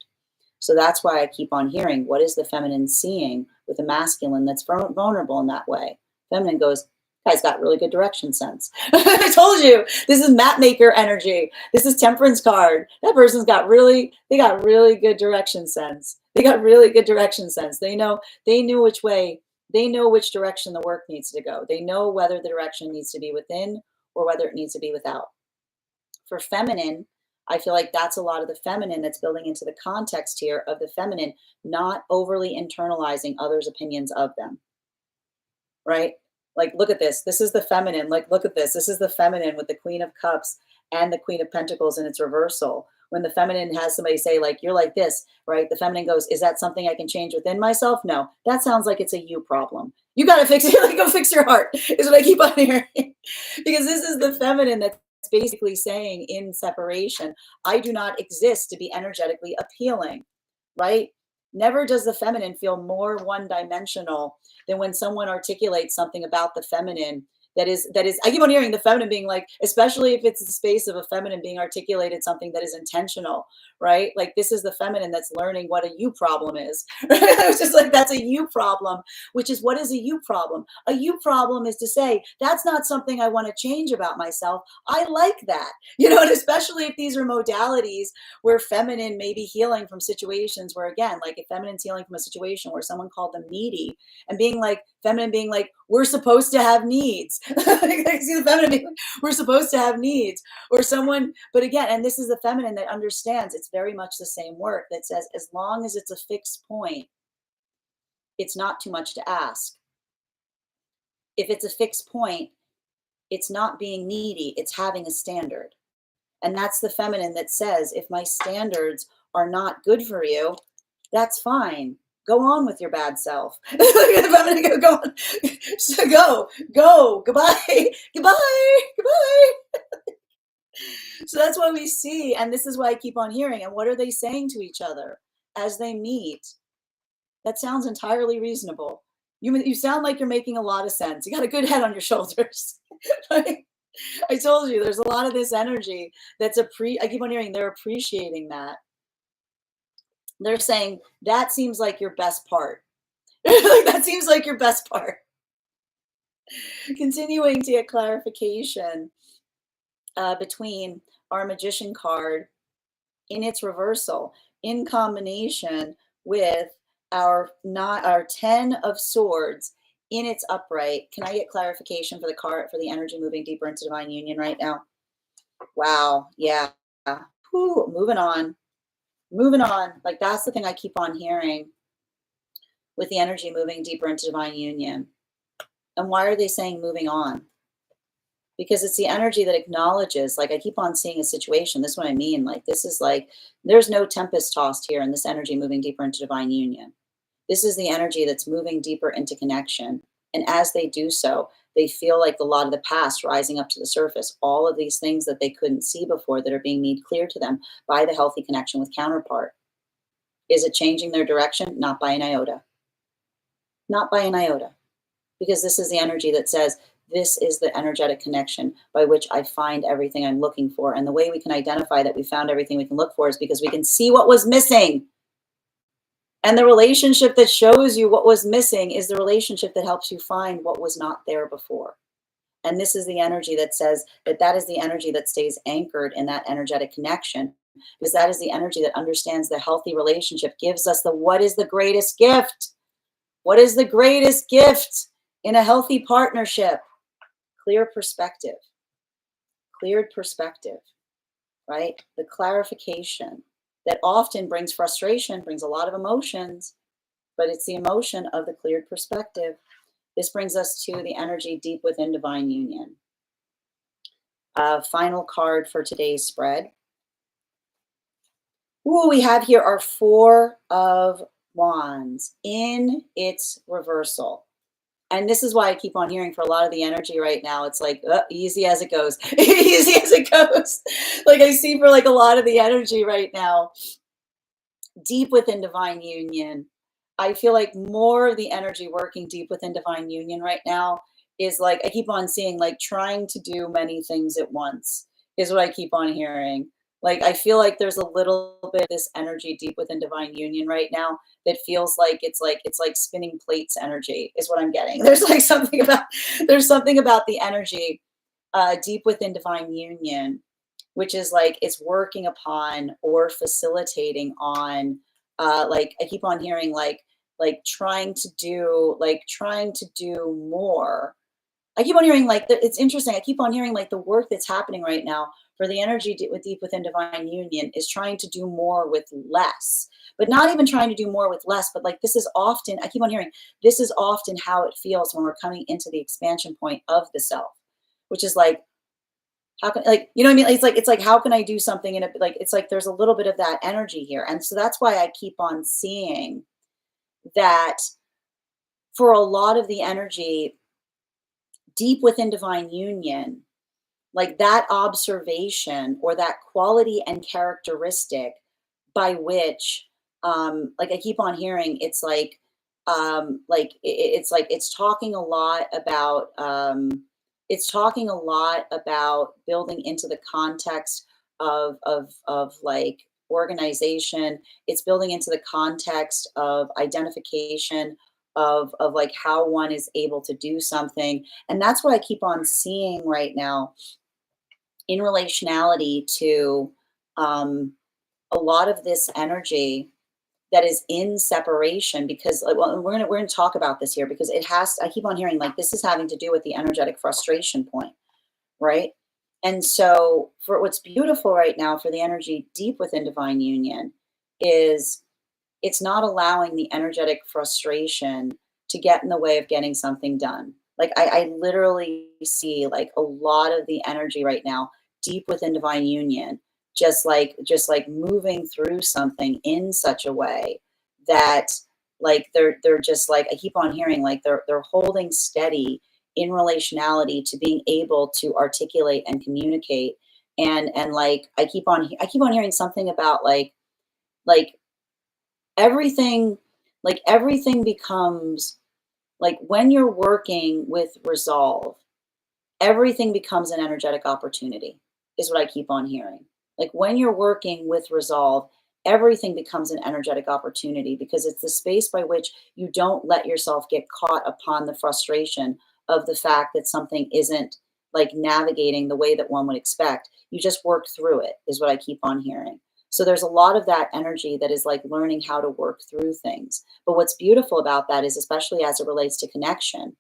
So that's why I keep on hearing, what is the feminine seeing with the masculine that's vulnerable in that way? Feminine goes, guy's got really good direction sense. I told you, this is map maker energy. This is temperance card. That person's got really good direction sense. They got really good direction sense. They know which way, they know which direction the work needs to go. They know whether the direction needs to be within or whether it needs to be without. For feminine, I feel like that's a lot of the feminine that's building into the context here of the feminine, not overly internalizing others' opinions of them, right? Like, look at this. This is the feminine. Like, look at this. This is the feminine with the Queen of Cups and the Queen of Pentacles in its reversal. When the feminine has somebody say, like, you're like this, right? The feminine goes, is that something I can change within myself? No, that sounds like it's a you problem. You got to fix it. Like, go fix your heart, is what I keep on hearing. Because this is the feminine that's basically saying in separation, I do not exist to be energetically appealing, right? Never does the feminine feel more one-dimensional than when someone articulates something about the feminine that is, I keep on hearing the feminine being like, especially if it's the space of a feminine being articulated something that is intentional, right? Like, this is the feminine that's learning what a you problem is. It's just like, that's a you problem, which is, what is a you problem? A you problem is to say, that's not something I want to change about myself. I like that, and especially if these are modalities where feminine may be healing from situations where, again, like if feminine's healing from a situation where someone called them needy, and being like, feminine being like, we're supposed to have needs. See the feminine being like, we're supposed to have needs. Or someone, but again, and this is the feminine that understands it's very much the same work that says, as long as it's a fixed point, it's not too much to ask. If it's a fixed point, it's not being needy, it's having a standard. And that's the feminine that says, if my standards are not good for you, that's fine. Go on with your bad self. Go on. So go, goodbye, goodbye, goodbye. So that's what we see. And this is why I keep on hearing. And what are they saying to each other as they meet? That sounds entirely reasonable. You sound like you're making a lot of sense. You got a good head on your shoulders. Right? I told you, there's a lot of this energy that's I keep on hearing they're appreciating that. They're saying, that seems like your best part. That seems like your best part. Continuing to get clarification between our Magician card in its reversal in combination with our 10 of Swords in its upright. Can I get clarification for the card, for the energy moving deeper into divine union right now? Wow. Yeah. Whew, moving on. Like, that's the thing I keep on hearing with the energy moving deeper into divine union. And why are they saying moving on? Because it's the energy that acknowledges, like, I keep on seeing a situation. This is what I mean. Like, this is like, there's no tempest tossed here in this energy moving deeper into divine union. This is the energy that's moving deeper into connection. And as they do so, they feel like a lot of the past rising up to the surface, all of these things that they couldn't see before that are being made clear to them by the healthy connection with counterpart. Is it changing their direction? Not by an iota. Not by an iota. Because this is the energy that says, this is the energetic connection by which I find everything I'm looking for. And the way we can identify that we found everything we can look for is because we can see what was missing. And the relationship that shows you what was missing is the relationship that helps you find what was not there before. And this is the energy that says that is the energy that stays anchored in that energetic connection, because that is the energy that understands the healthy relationship, gives us what is the greatest gift? What is the greatest gift in a healthy partnership? Clear perspective. Cleared perspective, right? The clarification that often brings frustration, brings a lot of emotions, but it's the emotion of the cleared perspective. This brings us to the energy deep within divine union. Final card for today's spread. Ooh, we have here our Four of Wands in its reversal. And this is why I keep on hearing for a lot of the energy right now, it's like, easy as it goes, easy as it goes. Like I see for like a lot of the energy right now, deep within divine union. I feel like more of the energy working deep within divine union right now is like, I keep on seeing like trying to do many things at once is what I keep on hearing. Like, I feel like there's a little bit of this energy deep within divine union right now that feels like it's like spinning plates energy is what I'm getting. There's like there's something about the energy deep within divine union, which is like it's working upon or facilitating on like I keep on hearing like trying to do more. I keep on hearing like it's interesting. I keep on hearing like the work that's happening right now for the energy deep within divine union is trying to do more with less, but not even trying to do more with less. But like this is often, I keep on hearing this is often how it feels when we're coming into the expansion point of the self, which is like how can like you know what I mean? It's like how can I do something in a like it's like there's a little bit of that energy here, and so that's why I keep on seeing that for a lot of the energy deep within divine union, like that observation or that quality and characteristic by which like I keep on hearing it's like it's talking a lot about it's talking a lot about building into the context of like organization. It's building into the context of identification of like how one is able to do something, and that's what I keep on seeing right now in relationality to um, a lot of this energy that is in separation because like, well, we're gonna talk about this here because it has I keep on hearing like this is having to do with the energetic frustration point, right? And so for what's beautiful right now for the energy deep within divine union is it's not allowing the energetic frustration to get in the way of getting something done. Like I literally see like a lot of the energy right now deep within divine union, just like moving through something in such a way that like they're just like I keep on hearing like they're holding steady in relationality to being able to articulate and communicate. And like I keep on hearing something about like everything like everything becomes like when you're working with resolve, everything becomes an energetic opportunity is what I keep on hearing. Like when you're working with resolve, everything becomes an energetic opportunity because it's the space by which you don't let yourself get caught upon the frustration of the fact that something isn't like navigating the way that one would expect. You just work through it is what I keep on hearing. So there's a lot of that energy that is like learning how to work through things. But what's beautiful about that is especially as it relates to connection,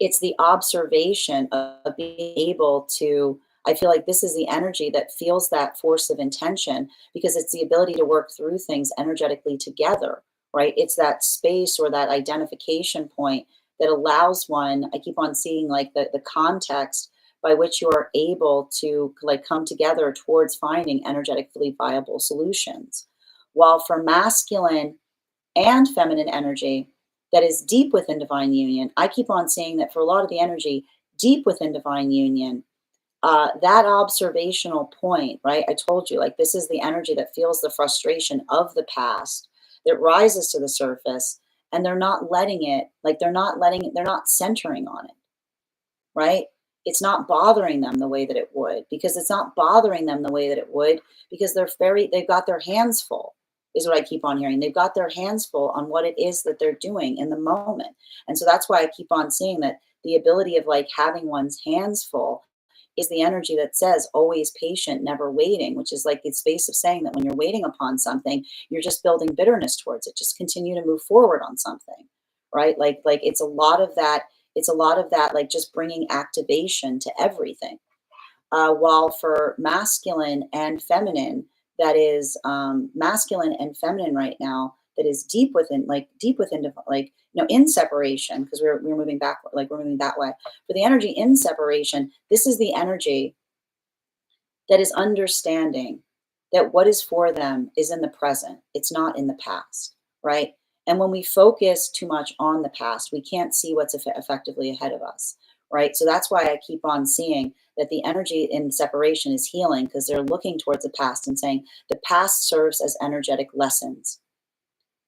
it's the observation of being able to I feel like this is the energy that feels that force of intention because it's the ability to work through things energetically together, right? It's that space or that identification point that allows one I keep on seeing like the context by which you are able to like come together towards finding energetically viable solutions, while for masculine and feminine energy that is deep within divine union, I keep on saying that for a lot of the energy deep within divine union, that observational point, right? I told you, like, this is the energy that feels the frustration of the past that rises to the surface, and they're not letting it, like, they're not centering on it, right? It's not bothering them the way that it would because it's not bothering them the way that it would because they've got their hands full, is what I keep on hearing. They've got their hands full on what it is that they're doing in the moment. And so that's why I keep on seeing that the ability of like having one's hands full is the energy that says always patient, never waiting, which is like the space of saying that when you're waiting upon something, you're just building bitterness towards it. Just continue to move forward on something, right? Like it's a lot of that. It's a lot of that, like just bringing activation to everything. While for masculine and feminine, that is masculine and feminine right now, that is deep within, like deep within, like in separation, because we're moving back, like we're moving that way. For the energy in separation, this is the energy that is understanding that what is for them is in the present. It's not in the past, right? And when we focus too much on the past, we can't see what's effectively ahead of us, right? So that's why I keep on seeing that the energy in separation is healing, because they're looking towards the past and saying the past serves as energetic lessons.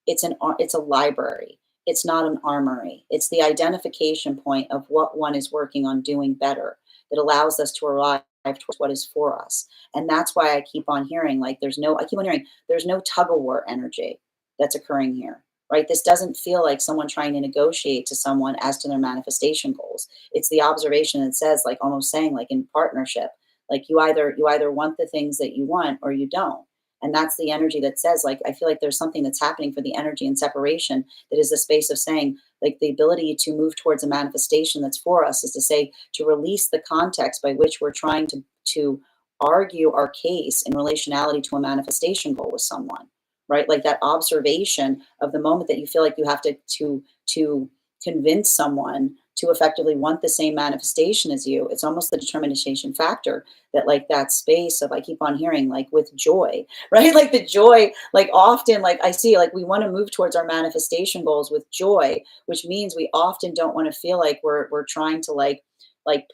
It's a library. It's not an armory. It's the identification point of what one is working on doing better that allows us to arrive towards what is for us. And that's why I keep on hearing like there's no tug of war energy that's occurring here. Right? This doesn't feel like someone trying to negotiate to someone as to their manifestation goals. It's the observation that says, like almost saying, like in partnership, like you either want the things that you want or you don't. And that's the energy that says, like, I feel like there's something that's happening for the energy in separation that is the space of saying, like, the ability to move towards a manifestation that's for us is to say, to release the context by which we're trying to argue our case in relationality to a manifestation goal with someone, right? Like that observation of the moment that you feel like you have to convince someone to effectively want the same manifestation as you. It's almost the determination factor that, like, that space of, I keep on hearing, like with joy, right? Like the joy, like often, like I see, like we want to move towards our manifestation goals with joy, which means we often don't want to feel like we're trying to like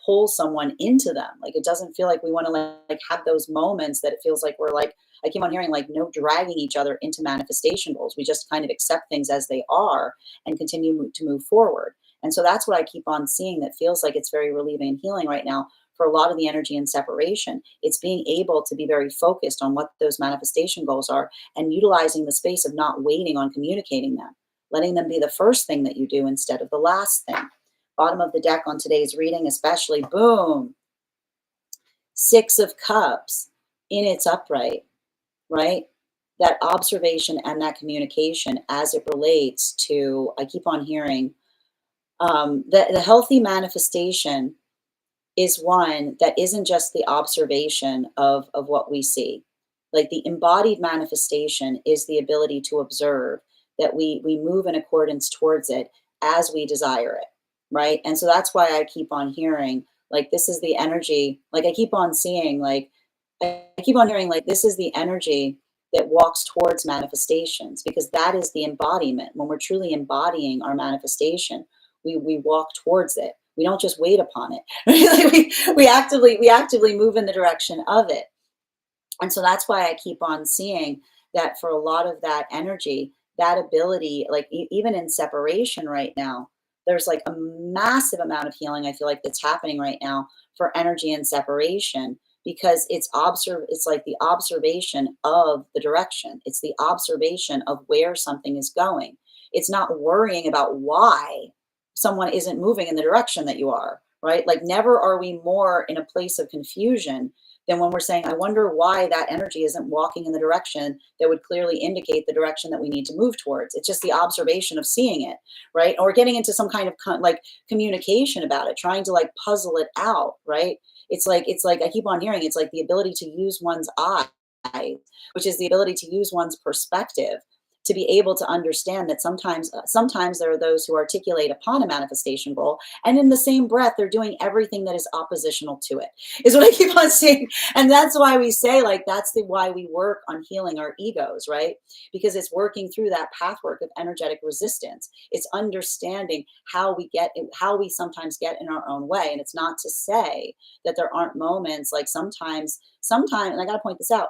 pull someone into them. Like it doesn't feel like we want to like have those moments that it feels like we're like, I keep on hearing like no dragging each other into manifestation goals. We just kind of accept things as they are and continue to move forward. And so that's what I keep on seeing that feels like it's very relieving and healing right now for a lot of the energy in separation. It's being able to be very focused on what those manifestation goals are and utilizing the space of not waiting on communicating them, letting them be the first thing that you do instead of the last thing. Bottom of the deck on today's reading, especially, boom, 6 of Cups in its upright, right? That observation and that communication as it relates to, I keep on hearing, the healthy manifestation is one that isn't just the observation of what we see. Like the embodied manifestation is the ability to observe that we move in accordance towards it as we desire it, right? And so that's why I keep on hearing, like, this is the energy, like I keep on seeing, like, I keep on hearing, like, this is the energy that walks towards manifestations, because that is the embodiment. When we're truly embodying our manifestation, we walk towards it. We don't just wait upon it. we actively move in the direction of it. And so that's why I keep on seeing that for a lot of that energy, that ability, like even in separation right now, there's like a massive amount of healing I feel like that's happening right now for energy and separation, because it's like the observation of the direction. It's the observation of where something is going. It's not worrying about why someone isn't moving in the direction that you are, right? Like never are we more in a place of confusion than when we're saying, I wonder why that energy isn't walking in the direction that would clearly indicate the direction that we need to move towards. It's just the observation of seeing it, right? Or getting into some kind of like communication about it, trying to like puzzle it out, right? It's like I keep on hearing, it's like the ability to use one's eye, which is the ability to use one's perspective to be able to understand that sometimes there are those who articulate upon a manifestation goal, and in the same breath they're doing everything that is oppositional to it, is what I keep on saying. And that's why we say, like, why we work on healing our egos, right? Because it's working through that pathwork of energetic resistance. It's understanding how we sometimes get in our own way. And it's not to say that there aren't moments, like sometimes, and I got to point this out,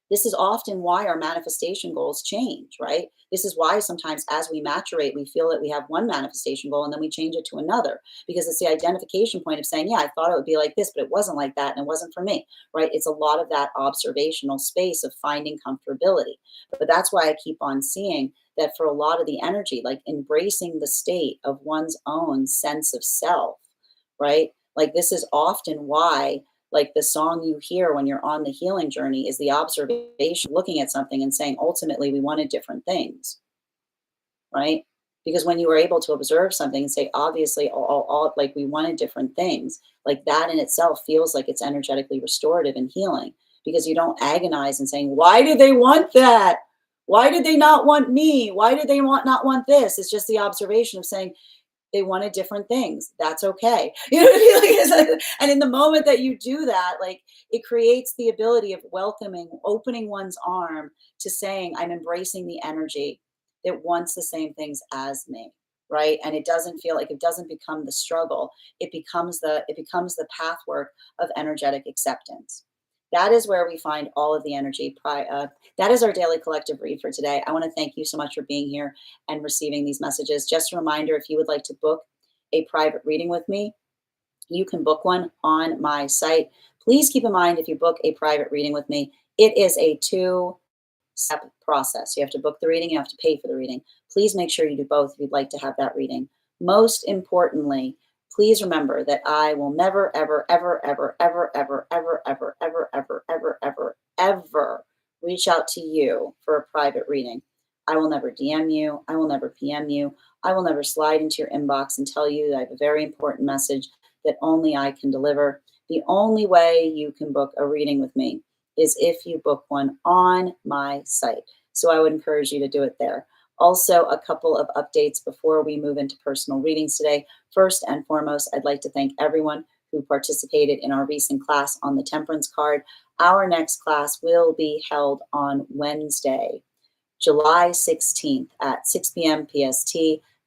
this is often why our manifestation goals change, right? This is why sometimes as we maturate, we feel that we have one manifestation goal and then we change it to another, because it's the identification point of saying, yeah, I thought it would be like this, but it wasn't like that and it wasn't for me, right? It's a lot of that observational space of finding comfortability. But that's why I keep on seeing that for a lot of the energy, like embracing the state of one's own sense of self, right? Like this is often why, like the song you hear when you're on the healing journey is the observation, looking at something and saying, ultimately, we wanted different things, right? Because when you were able to observe something and say, obviously, all like we wanted different things, like that in itself feels like it's energetically restorative and healing, because you don't agonize and saying, why do they want that? Why did they not want me? Why did they not want this? It's just the observation of saying, they wanted different things. That's okay. You know what I mean? Like, and in the moment that you do that, like, it creates the ability of welcoming, opening one's arm to saying, I'm embracing the energy that wants the same things as me. Right. And it doesn't feel like, it doesn't become the struggle. It becomes the pathwork of energetic acceptance. That is where we find all of the energy. That is our daily collective read for today. I want to thank you so much for being here and receiving these messages. Just a reminder, if you would like to book a private reading with me, you can book one on my site. Please keep in mind, if you book a private reading with me, it is a two-step process. You have to book the reading, you have to pay for the reading. Please make sure you do both if you'd like to have that reading. Most importantly, please remember that I will never, ever, ever, ever, ever, ever, ever, ever, ever, ever, ever, ever, ever reach out to you for a private reading. I will never DM you. I will never PM you. I will never slide into your inbox and tell you that I have a very important message that only I can deliver. The only way you can book a reading with me is if you book one on my site. So I would encourage you to do it there. Also, a couple of updates before we move into personal readings today. First and foremost, I'd like to thank everyone who participated in our recent class on the Temperance card. Our next class will be held on Wednesday, July 16th at 6 p.m. PST,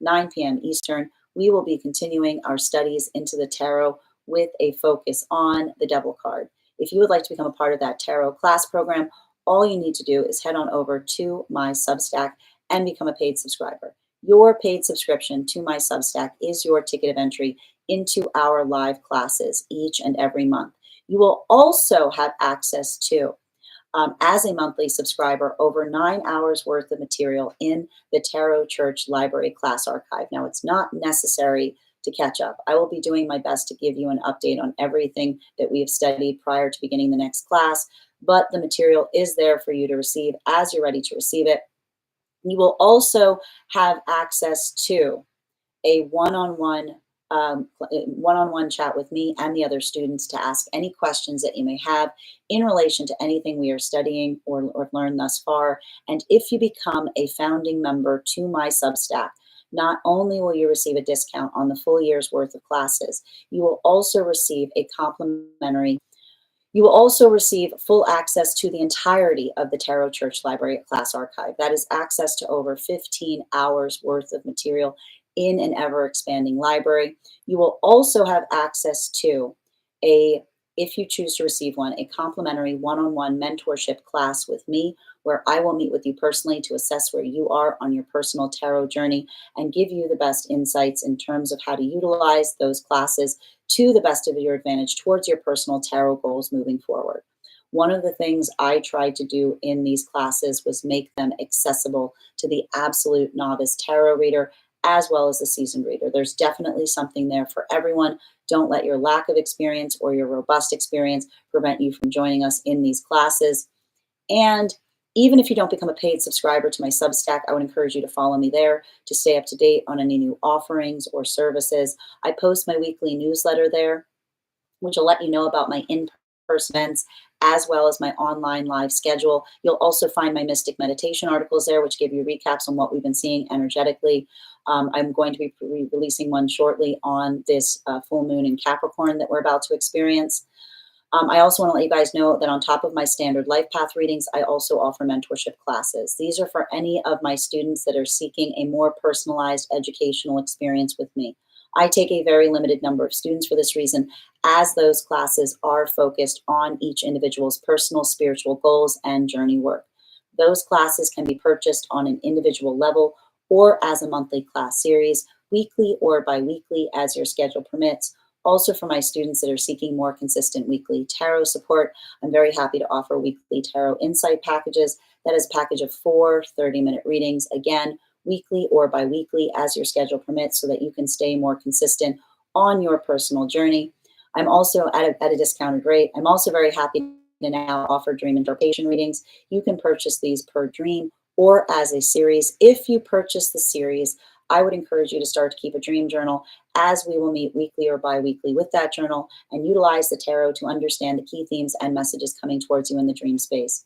9 p.m. Eastern. We will be continuing our studies into the tarot with a focus on the Devil card. If you would like to become a part of that tarot class program, all you need to do is head on over to my Substack and become a paid subscriber. Your paid subscription to my Substack is your ticket of entry into our live classes each and every month. You will also have access to, as a monthly subscriber, over 9 hours worth of material in the Tarot Church Library class archive. Now, it's not necessary to catch up. I will be doing my best to give you an update on everything that we have studied prior to beginning the next class, but the material is there for you to receive as you're ready to receive it. You will also have access to a one-on-one chat with me and the other students to ask any questions that you may have in relation to anything we are studying or learned thus far. And if you become a founding member to my Substack, not only will you receive a discount on the full year's worth of classes, you will also receive full access to the entirety of the Tarot Church Library class archive. That is access to over 15 hours worth of material in an ever-expanding library. You will also have access to if you choose to receive one, a complimentary one-on-one mentorship class with me, where I will meet with you personally to assess where you are on your personal tarot journey and give you the best insights in terms of how to utilize those classes to the best of your advantage towards your personal tarot goals moving forward. One of the things I tried to do in these classes was make them accessible to the absolute novice tarot reader as well as the seasoned reader. There's definitely something there for everyone. Don't let your lack of experience or your robust experience prevent you from joining us in these classes. And even if you don't become a paid subscriber to my Substack, I would encourage you to follow me there to stay up to date on any new offerings or services. I post my weekly newsletter there, which will let you know about my in-person events as well as my online live schedule. You'll also find my Mystic Meditation articles there, which give you recaps on what we've been seeing energetically. I'm going to be releasing one shortly on this full moon in Capricorn that we're about to experience. I also want to let you guys know that on top of my standard life path readings, I also offer mentorship classes. These are for any of my students that are seeking a more personalized educational experience with me. I take a very limited number of students for this reason, as those classes are focused on each individual's personal spiritual goals and journey work. Those classes can be purchased on an individual level or as a monthly class series, weekly or bi-weekly as your schedule permits. Also, for my students that are seeking more consistent weekly tarot support, I'm very happy to offer weekly tarot insight packages. That is a package of 4 30-minute readings, again, weekly or bi-weekly as your schedule permits, so that you can stay more consistent on your personal journey. I'm also at a discounted rate. I'm also very happy to now offer dream interpretation readings. You can purchase these per dream or as a series. If you purchase the series, I would encourage you to start to keep a dream journal, as we will meet weekly or bi-weekly with that journal and utilize the tarot to understand the key themes and messages coming towards you in the dream space.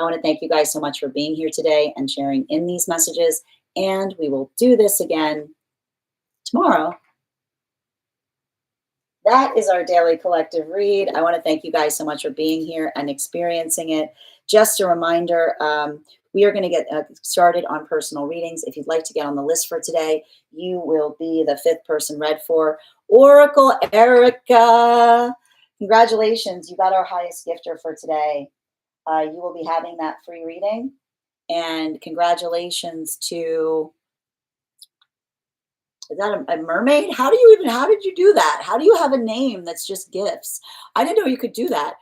I want to thank you guys so much for being here today and sharing in these messages. And we will do this again tomorrow. That is our daily collective read. I want to thank you guys so much for being here and experiencing it. Just a reminder, we are going to get started on personal readings. If you'd like to get on the list for today, you will be the 5th person read for. Oracle Erica, congratulations. You got our highest gifter for today. You will be having that free reading. And congratulations to... Is that a mermaid? How did you do that? How do you have a name that's just gifts? I didn't know you could do that.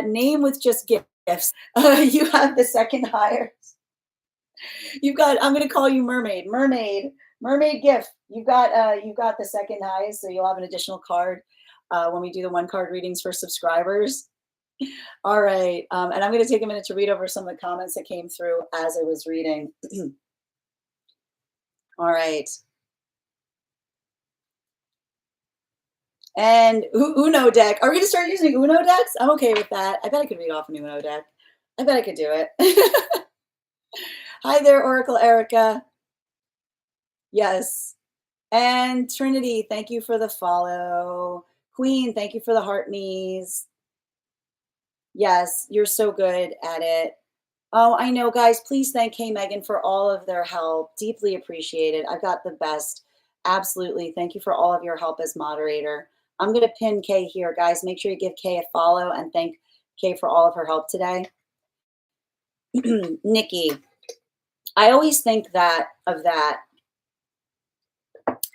Name with just gifts. You have the 2nd highest. You've got, I'm going to call you mermaid gift. You've got the 2nd highest. So you'll have an additional card when we do the 1-card readings for subscribers. All right. And I'm going to take a minute to read over some of the comments that came through as I was reading. All right. And Uno deck. Are we going to start using Uno decks? I'm okay with that. I bet I could read off an Uno deck. I bet I could do it. Hi there, Oracle Erica. Yes. And Trinity, thank you for the follow. Queen, thank you for the heart knees. Yes, you're so good at it. Oh, I know, guys. Please thank Kay Megan for all of their help. Deeply appreciated. I've got the best. Absolutely. Thank you for all of your help as moderator. I'm going to pin Kay here, guys. Make sure you give Kay a follow and thank Kay for all of her help today. Nikki, I always think of that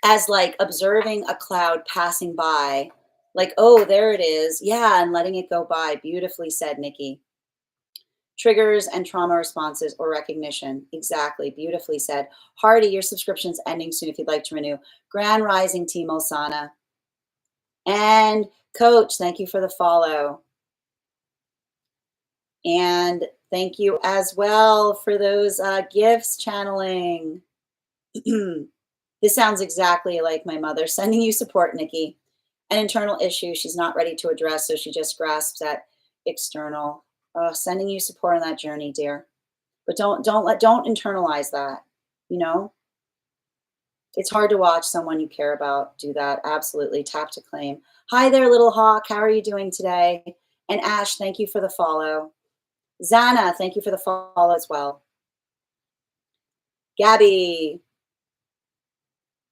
as like observing a cloud passing by. Like, oh, there it is. Yeah, and letting it go by. Beautifully said, Nikki. Triggers and trauma responses or recognition. Exactly. Beautifully said. Hardy, your subscription's ending soon if you'd like to renew. Grand Rising Team Osana. And Coach, thank you for the follow. And thank you as well for those gifts channeling. This sounds exactly like my mother. Sending you support, Nikki. An internal issue she's not ready to address, so she just grasps at external. Sending you support on that journey, dear. But don't internalize that. You know, it's hard to watch someone you care about do that. Absolutely. Tap to claim. Hi there, little hawk. How are you doing today? And Ash, thank you for the follow. Zana, thank you for the follow as well. Gabby.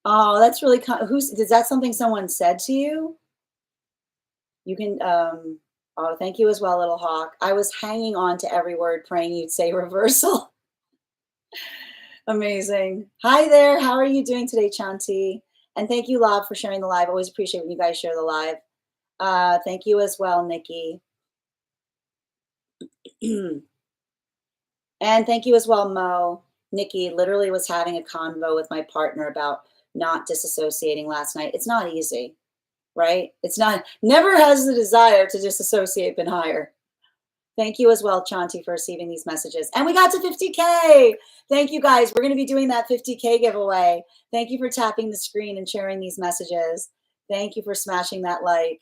Oh, that's really is that something someone said to you? You can oh, thank you as well, little hawk. I was hanging on to every word, praying you'd say reversal. Amazing. Hi there. How are you doing today, Chanti? And thank you, Lab, for sharing the live. Always appreciate when you guys share the live. Thank you as well, Nikki. And thank you as well, Mo. Nikki literally was having a convo with my partner about not disassociating last night. It's not easy, right? It's not, never has the desire to disassociate been higher. Thank you as well, Chanti, for receiving these messages. And we got to 50K. Thank you, guys. We're going to be doing that 50K giveaway. Thank you for tapping the screen and sharing these messages. Thank you for smashing that like.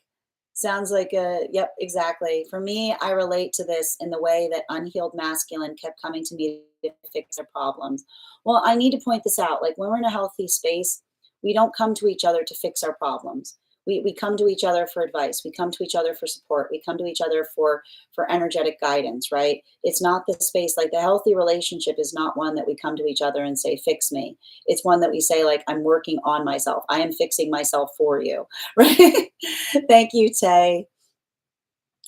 Sounds like yep, exactly. For me, I relate to this in the way that unhealed masculine kept coming to me to fix their problems. Well, I need to point this out. Like when we're in a healthy space, we don't come to each other to fix our problems. We come to each other for advice. We come to each other for support. We come to each other for energetic guidance, right? It's not the space, like the healthy relationship is not one that we come to each other and say, fix me. It's one that we say, like, I'm working on myself. I am fixing myself for you, right? Thank you, Tay.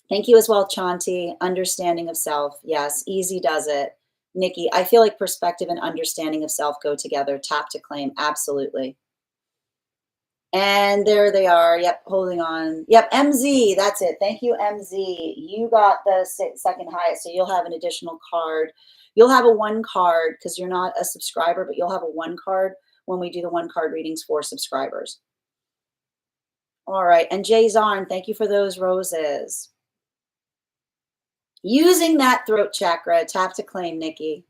Thank you as well, Chanti. Understanding of self. Yes, easy does it. Nikki, I feel like perspective and understanding of self go together. Tap to claim. Absolutely. And there they are. Yep, holding on. Yep, MZ, that's it. Thank you, MZ. You got the 2nd highest, so you'll have an additional card. You'll have a 1 card because you're not a subscriber, but you'll have a 1 card when we do the 1-card readings for subscribers. All right, and Jay Zarn, thank you for those roses. Using that throat chakra, tap to claim, Nikki.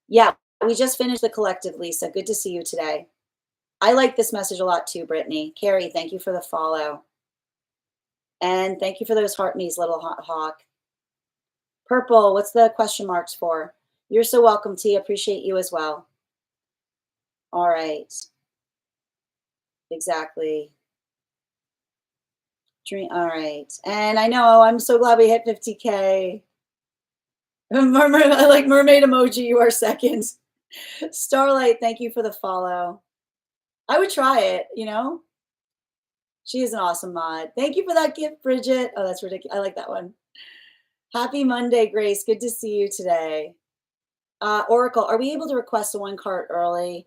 Yeah, we just finished the collective, Lisa. Good to see you today. I like this message a lot too, Brittany. Carrie, thank you for the follow. And thank you for those heart knees, little hawk. Purple, what's the question marks for? You're so welcome, T. Appreciate you as well. All right. Exactly. All right. And I know, I'm so glad we hit 50K. Mermaid, I like mermaid emoji. You are second. Starlight, thank you for the follow. I would try it, you know? She is an awesome mod. Thank you for that gift, Bridget. Oh, that's ridiculous. I like that one. Happy Monday, Grace. Good to see you today. Oracle, are we able to request a one card early?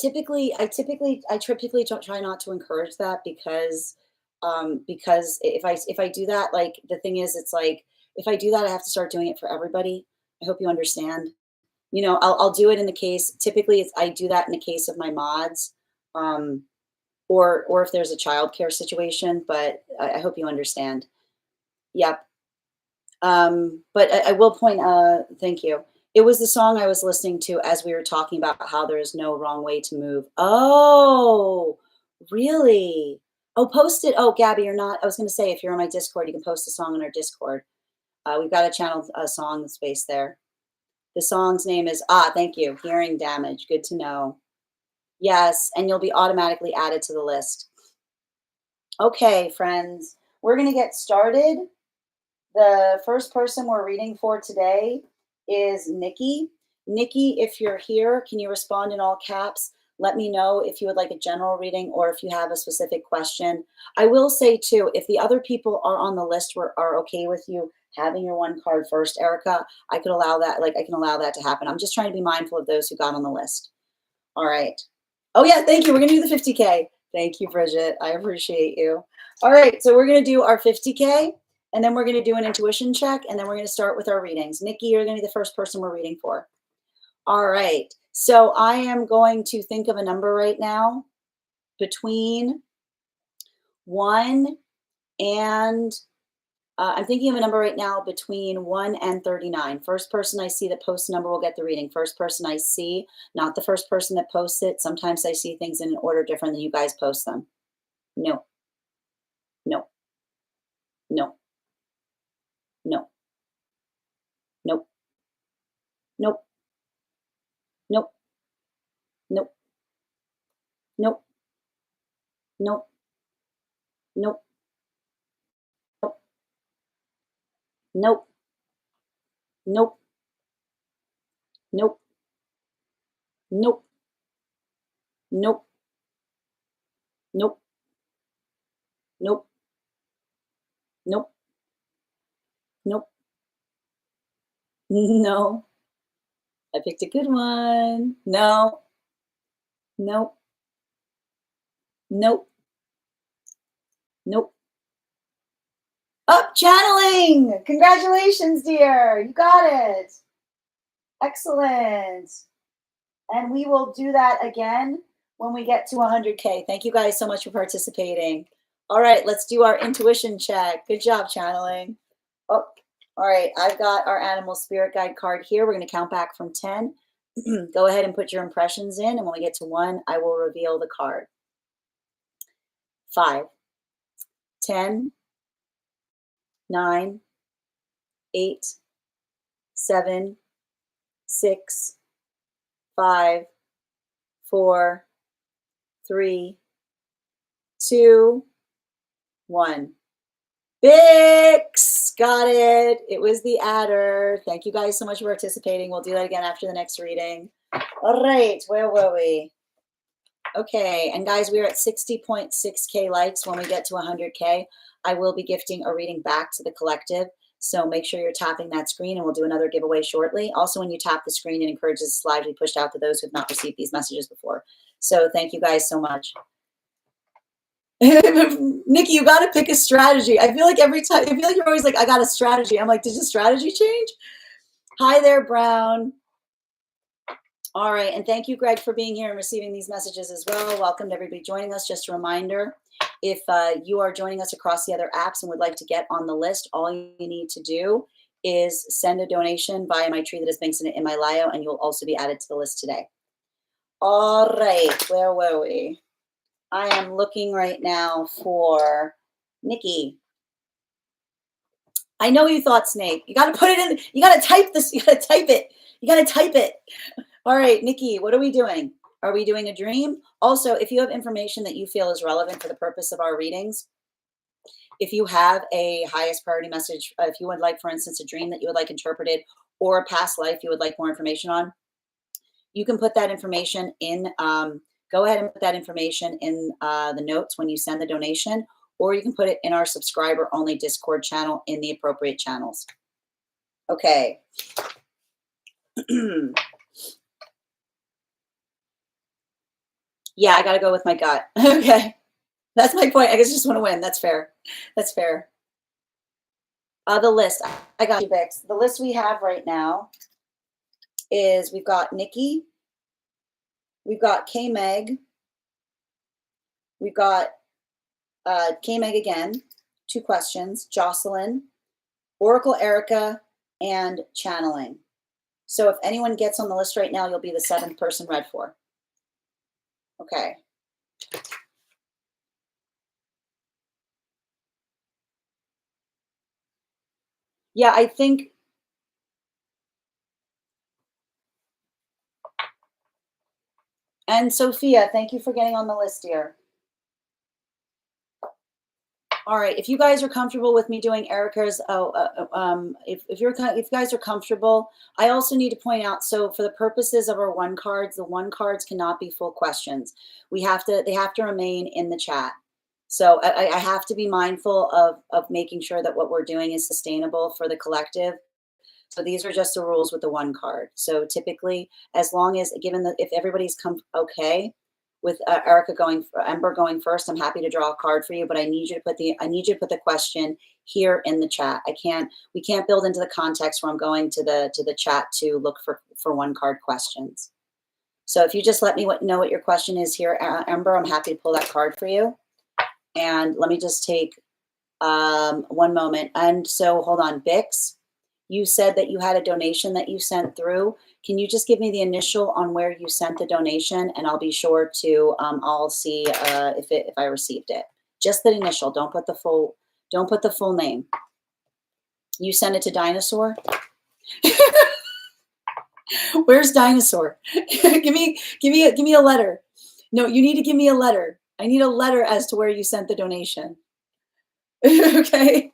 Typically, I typically don't try not to encourage that because if I do that, like the thing is, it's like if I do that, I have to start doing it for everybody. I hope you understand. You know, I'll do it in the case. Typically, I do that in the case of my mods, or if there's a childcare situation. But I hope you understand. Yep. But I will point. Thank you. It was the song I was listening to as we were talking about how there is no wrong way to move. Oh, really? Oh, post it. Oh, Gabby, you're not. I was going to say, if you're on my Discord, you can post a song on our Discord. We've got a channel song space there. The song's name is, thank you, Hearing Damage. Good to know. Yes, and you'll be automatically added to the list. Okay, friends, we're going to get started. The first person we're reading for today is Nikki. Nikki, if you're here, can you respond in all caps? Let me know if you would like a general reading or if you have a specific question. I will say too, if the other people are on the list are okay with you having your one card first, Erica, I could allow that. Like I can allow that to happen. I'm just trying to be mindful of those who got on the list. All right. Oh yeah, thank you. We're gonna do the 50K. Thank you, Bridget. I appreciate you. All right, so we're gonna do our 50K. And then we're going to do an intuition check, and then we're going to start with our readings. Nikki, you're going to be the first person we're reading for. All right. So I am going to think of a number right now between 1 and I'm thinking of a number right now between 1 and 39. First person I see that posts a number will get the reading. First person I see, not the first person that posts it. Sometimes I see things in an order different than you guys post them. No. No. No. No. Nope. Nope. Nope. Nope. Nope. Nope. Nope. Nope. Nope. Nope. Nope. Nope. Nope. Nope. Nope. Nope. No. I picked a good one. No. Nope. Nope. Nope. Up channeling. Congratulations, dear. You got it. Excellent. And we will do that again when we get to 100K. Thank you guys so much for participating. All right, let's do our intuition check. Good job, channeling. Oh, all right. I've got our animal spirit guide card here. We're going to count back from 10. Go ahead and put your impressions in. And when we get to 1, I will reveal the card. 5, 10, 9, 8, 7, 6, 5, 4, 3, 2, 1. Bix! Got it. It was the adder. Thank you guys so much for participating. We'll do that again after the next reading. All right. Where were we? Okay. And guys, we're at 60.6K likes. When we get to 100K, I will be gifting a reading back to the collective. So make sure you're tapping that screen and we'll do another giveaway shortly. Also, when you tap the screen, it encourages the slide to be pushed out to those who have not received these messages before. So thank you guys so much. Nikki, you got to pick a strategy. I feel like every time, I feel like you're always like, I got a strategy. I'm like, did your strategy change? Hi there, Brown. All right. And thank you, Greg, for being here and receiving these messages as well. Welcome to everybody joining us. Just a reminder, if you are joining us across the other apps and would like to get on the list, all you need to do is send a donation via my tree that is linked in my bio, and you'll also be added to the list today. All right. Where were we? I am looking right now for Nikki. I know you thought snake. You got to put it in. You got to type this. You got to type it. You got to type it. All right, Nikki, what are we doing? Are we doing a dream? Also, if you have information that you feel is relevant for the purpose of our readings, if you have a highest priority message, if you would like, for instance, a dream that you would like interpreted or a past life you would like more information on, you can put that information in, go ahead and put that information in the notes when you send the donation, or you can put it in our subscriber only Discord channel in the appropriate channels. Okay. Yeah, I got to go with my gut. Okay. That's my point. I just want to win. That's fair. That's fair. The list. I got you, Bix. The list we have right now is we've got Nikki, we've got K Meg, we've got K Meg again, 2 questions, Jocelyn, Oracle Erica, and channeling. So if anyone gets on the list right now, you'll be the 7th person read for. Okay. Yeah, I think. And Sophia, thank you for getting on the list, dear. All right, if you guys are comfortable with me doing Erica's, if you guys are comfortable, I also need to point out. So for the purposes of our 1 cards, the 1 cards cannot be full questions. They have to remain in the chat. So I have to be mindful of making sure that what we're doing is sustainable for the collective. So these are just the rules with the 1 card. So typically, as long as if everybody's okay with Ember going first, I'm happy to draw a card for you, but I need you to put the question here in the chat. We can't build into the context where I'm going to the chat to look for 1 card questions. So if you just let me know what your question is here, Ember, I'm happy to pull that card for you. And let me just take 1 moment. And so hold on, Bix, you said that you had a donation that you sent through. Can you just give me the initial on where you sent the donation, and I'll be sure to I'll see if I received it. Just the initial. Don't put the full name. You sent it to Dinosaur. Where's Dinosaur? give me a letter. No, you need to give me a letter. I need a letter as to where you sent the donation. Okay.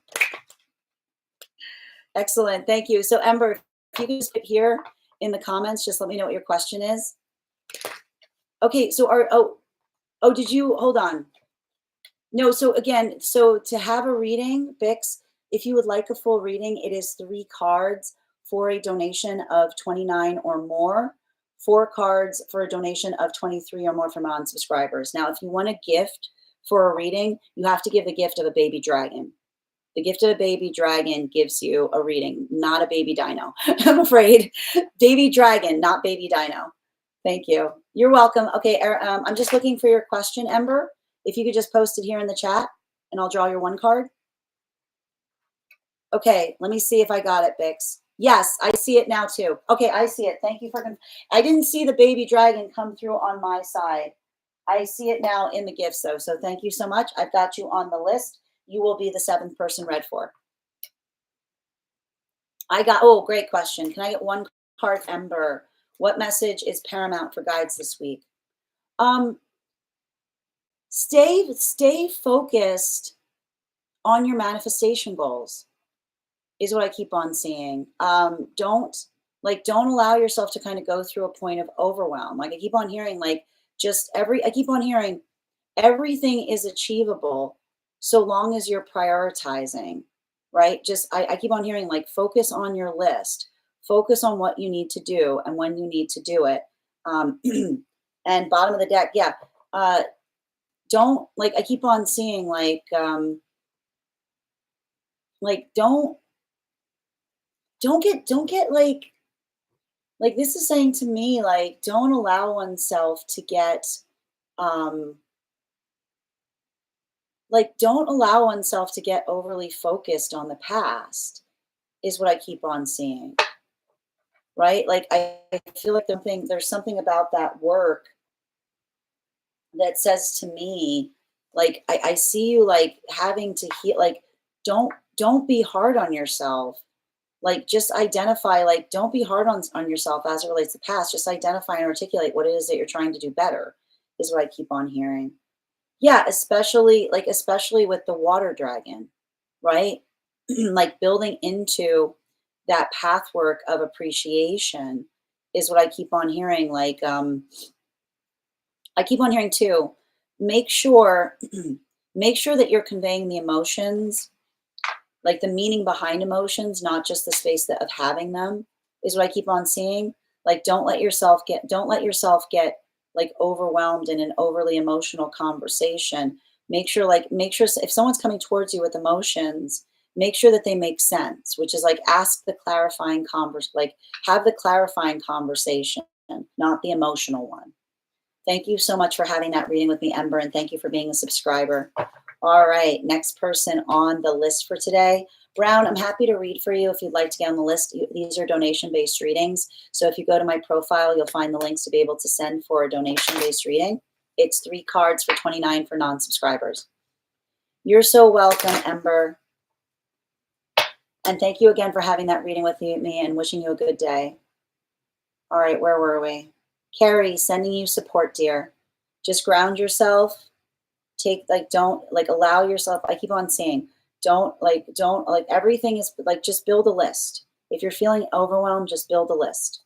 Excellent. Thank you. So Ember, if you can just put here in the comments, just let me know what your question is. Okay. So did you, hold on. No. So again, so to have a reading, Bix, if you would like a full reading, it is 3 cards for a donation of 29 or more, 4 cards for a donation of 23 or more for non-subscribers. Now, if you want a gift for a reading, you have to give the gift of a baby dragon. The gift of a baby dragon gives you a reading, not a baby dino. I'm afraid. Baby dragon, not baby dino. Thank you. You're welcome. Okay, I'm just looking for your question, Ember. If you could just post it here in the chat, and I'll draw your 1 card. Okay, let me see if I got it, Bix. Yes, I see it now too. Okay, I see it. Thank you for. I didn't see the baby dragon come through on my side. I see it now in the gifts, though. So thank you so much. I've got you on the list. You will be the 7th person read for. Oh, great question. Can I get 1 card, Ember? What message is paramount for guides this week? Stay focused on your manifestation goals is what I keep on seeing. Don't allow yourself to kind of go through a point of overwhelm. Like I keep on hearing, everything is achievable so long as you're prioritizing, right? I keep on hearing, like, focus on your list, focus on what you need to do and when you need to do it. And bottom of the deck, yeah. Don't, like, I keep on seeing, don't get like this is saying to me, like, don't allow oneself to get, don't allow oneself to get overly focused on the past is what I keep on seeing, right? Like, I feel like there's something about that work that says to me, like, I see you, like, having to heal, like, don't don't be hard on yourself. Like, just identify, like, don't be hard on yourself as it relates to the past. Just identify and articulate what it is that you're trying to do better, is what I keep on hearing. Yeah, especially with the water dragon, right? Like building into that pathwork of appreciation is what I keep on hearing. Like, I keep on hearing too, make sure, make sure that you're conveying the emotions, like the meaning behind emotions, not just the space of having them, is what I keep on seeing. Like, don't let yourself get like overwhelmed in an overly emotional conversation. Make sure if someone's coming towards you with emotions, make sure that they make sense, which is like ask the clarifying like have the clarifying conversation, not the emotional one. Thank you so much for having that reading with me, Ember, and thank you for being a subscriber. All right, next person on the list for today. Brown, I'm happy to read for you if you'd like to get on the list. These are donation-based readings. So if you go to my profile, you'll find the links to be able to send for a donation-based reading. It's 3 cards for $29 for non-subscribers. You're so welcome, Ember. And thank you again for having that reading with me and wishing you a good day. All right, where were we? Carrie, sending you support, dear. Just ground yourself. Don't allow yourself. I keep on saying, don't everything is like, just build a list. If you're feeling overwhelmed, just build a list.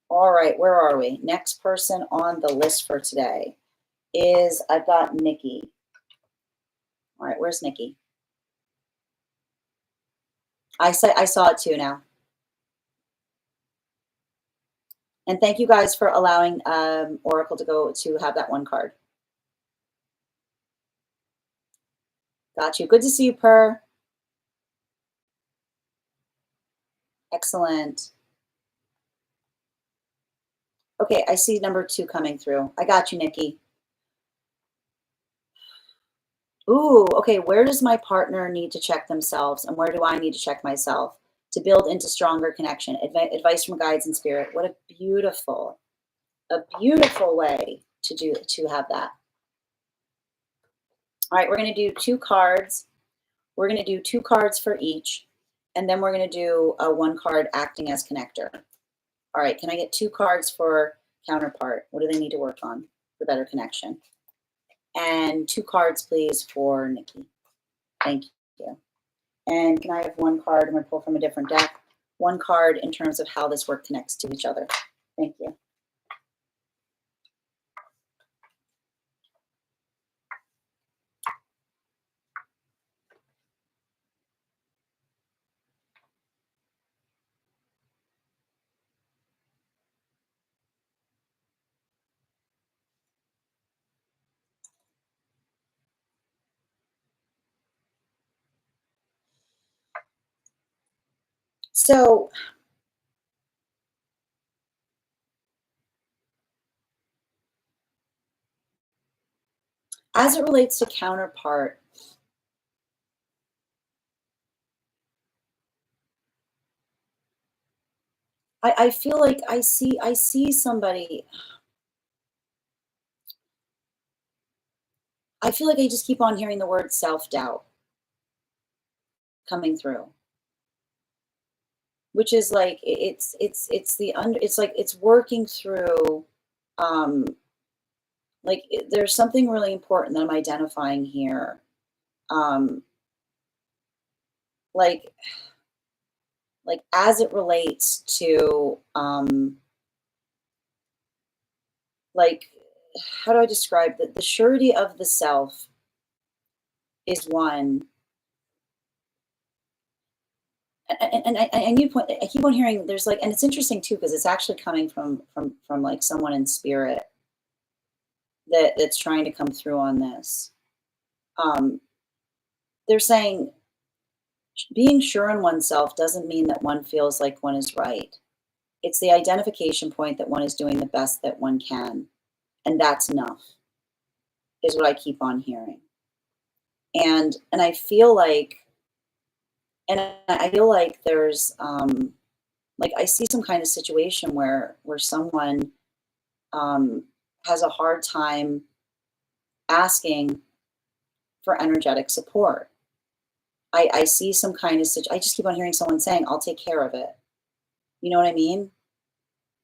All right, where are we? Next person on the list for today is, I've got Nikki. All right, where's Nikki? I saw it too now. And thank you guys for allowing Oracle to have that one card. Got you. Good to see you, Per. Excellent. Okay, I see number 2 coming through. I got you, Nikki. Ooh, okay, where does my partner need to check themselves and where do I need to check myself to build into stronger connection? Advice from guides and spirit. What a beautiful way to have that. All right, we're going to do 2 cards. We're going to do 2 cards for each, and then we're going to do a 1 card acting as connector. All right, can I get 2 cards for counterpart? What do they need to work on for better connection? And 2 cards, please, for Nikki. Thank you. And can I have 1 card? I'm going to pull from a different deck. 1 card in terms of how this work connects to each other. Thank you. So as it relates to counterpart, I feel like I see somebody. I feel like I just keep on hearing the word self-doubt coming through, which is like it's like it's working through there's something really important that I'm identifying here. Um like as it relates to like, how do I describe that? The surety of the self is one. And you point, I keep on hearing there's like, and it's interesting too, because it's actually coming from like someone in spirit that's trying to come through on this. They're saying being sure in oneself doesn't mean that one feels like one is right. It's the identification point that one is doing the best that one can. And that's enough, is what I keep on hearing. And I feel like, there's like I see some kind of situation where someone has a hard time asking for energetic support. I see some kind of, I just keep on hearing someone saying, I'll take care of it. You know what I mean?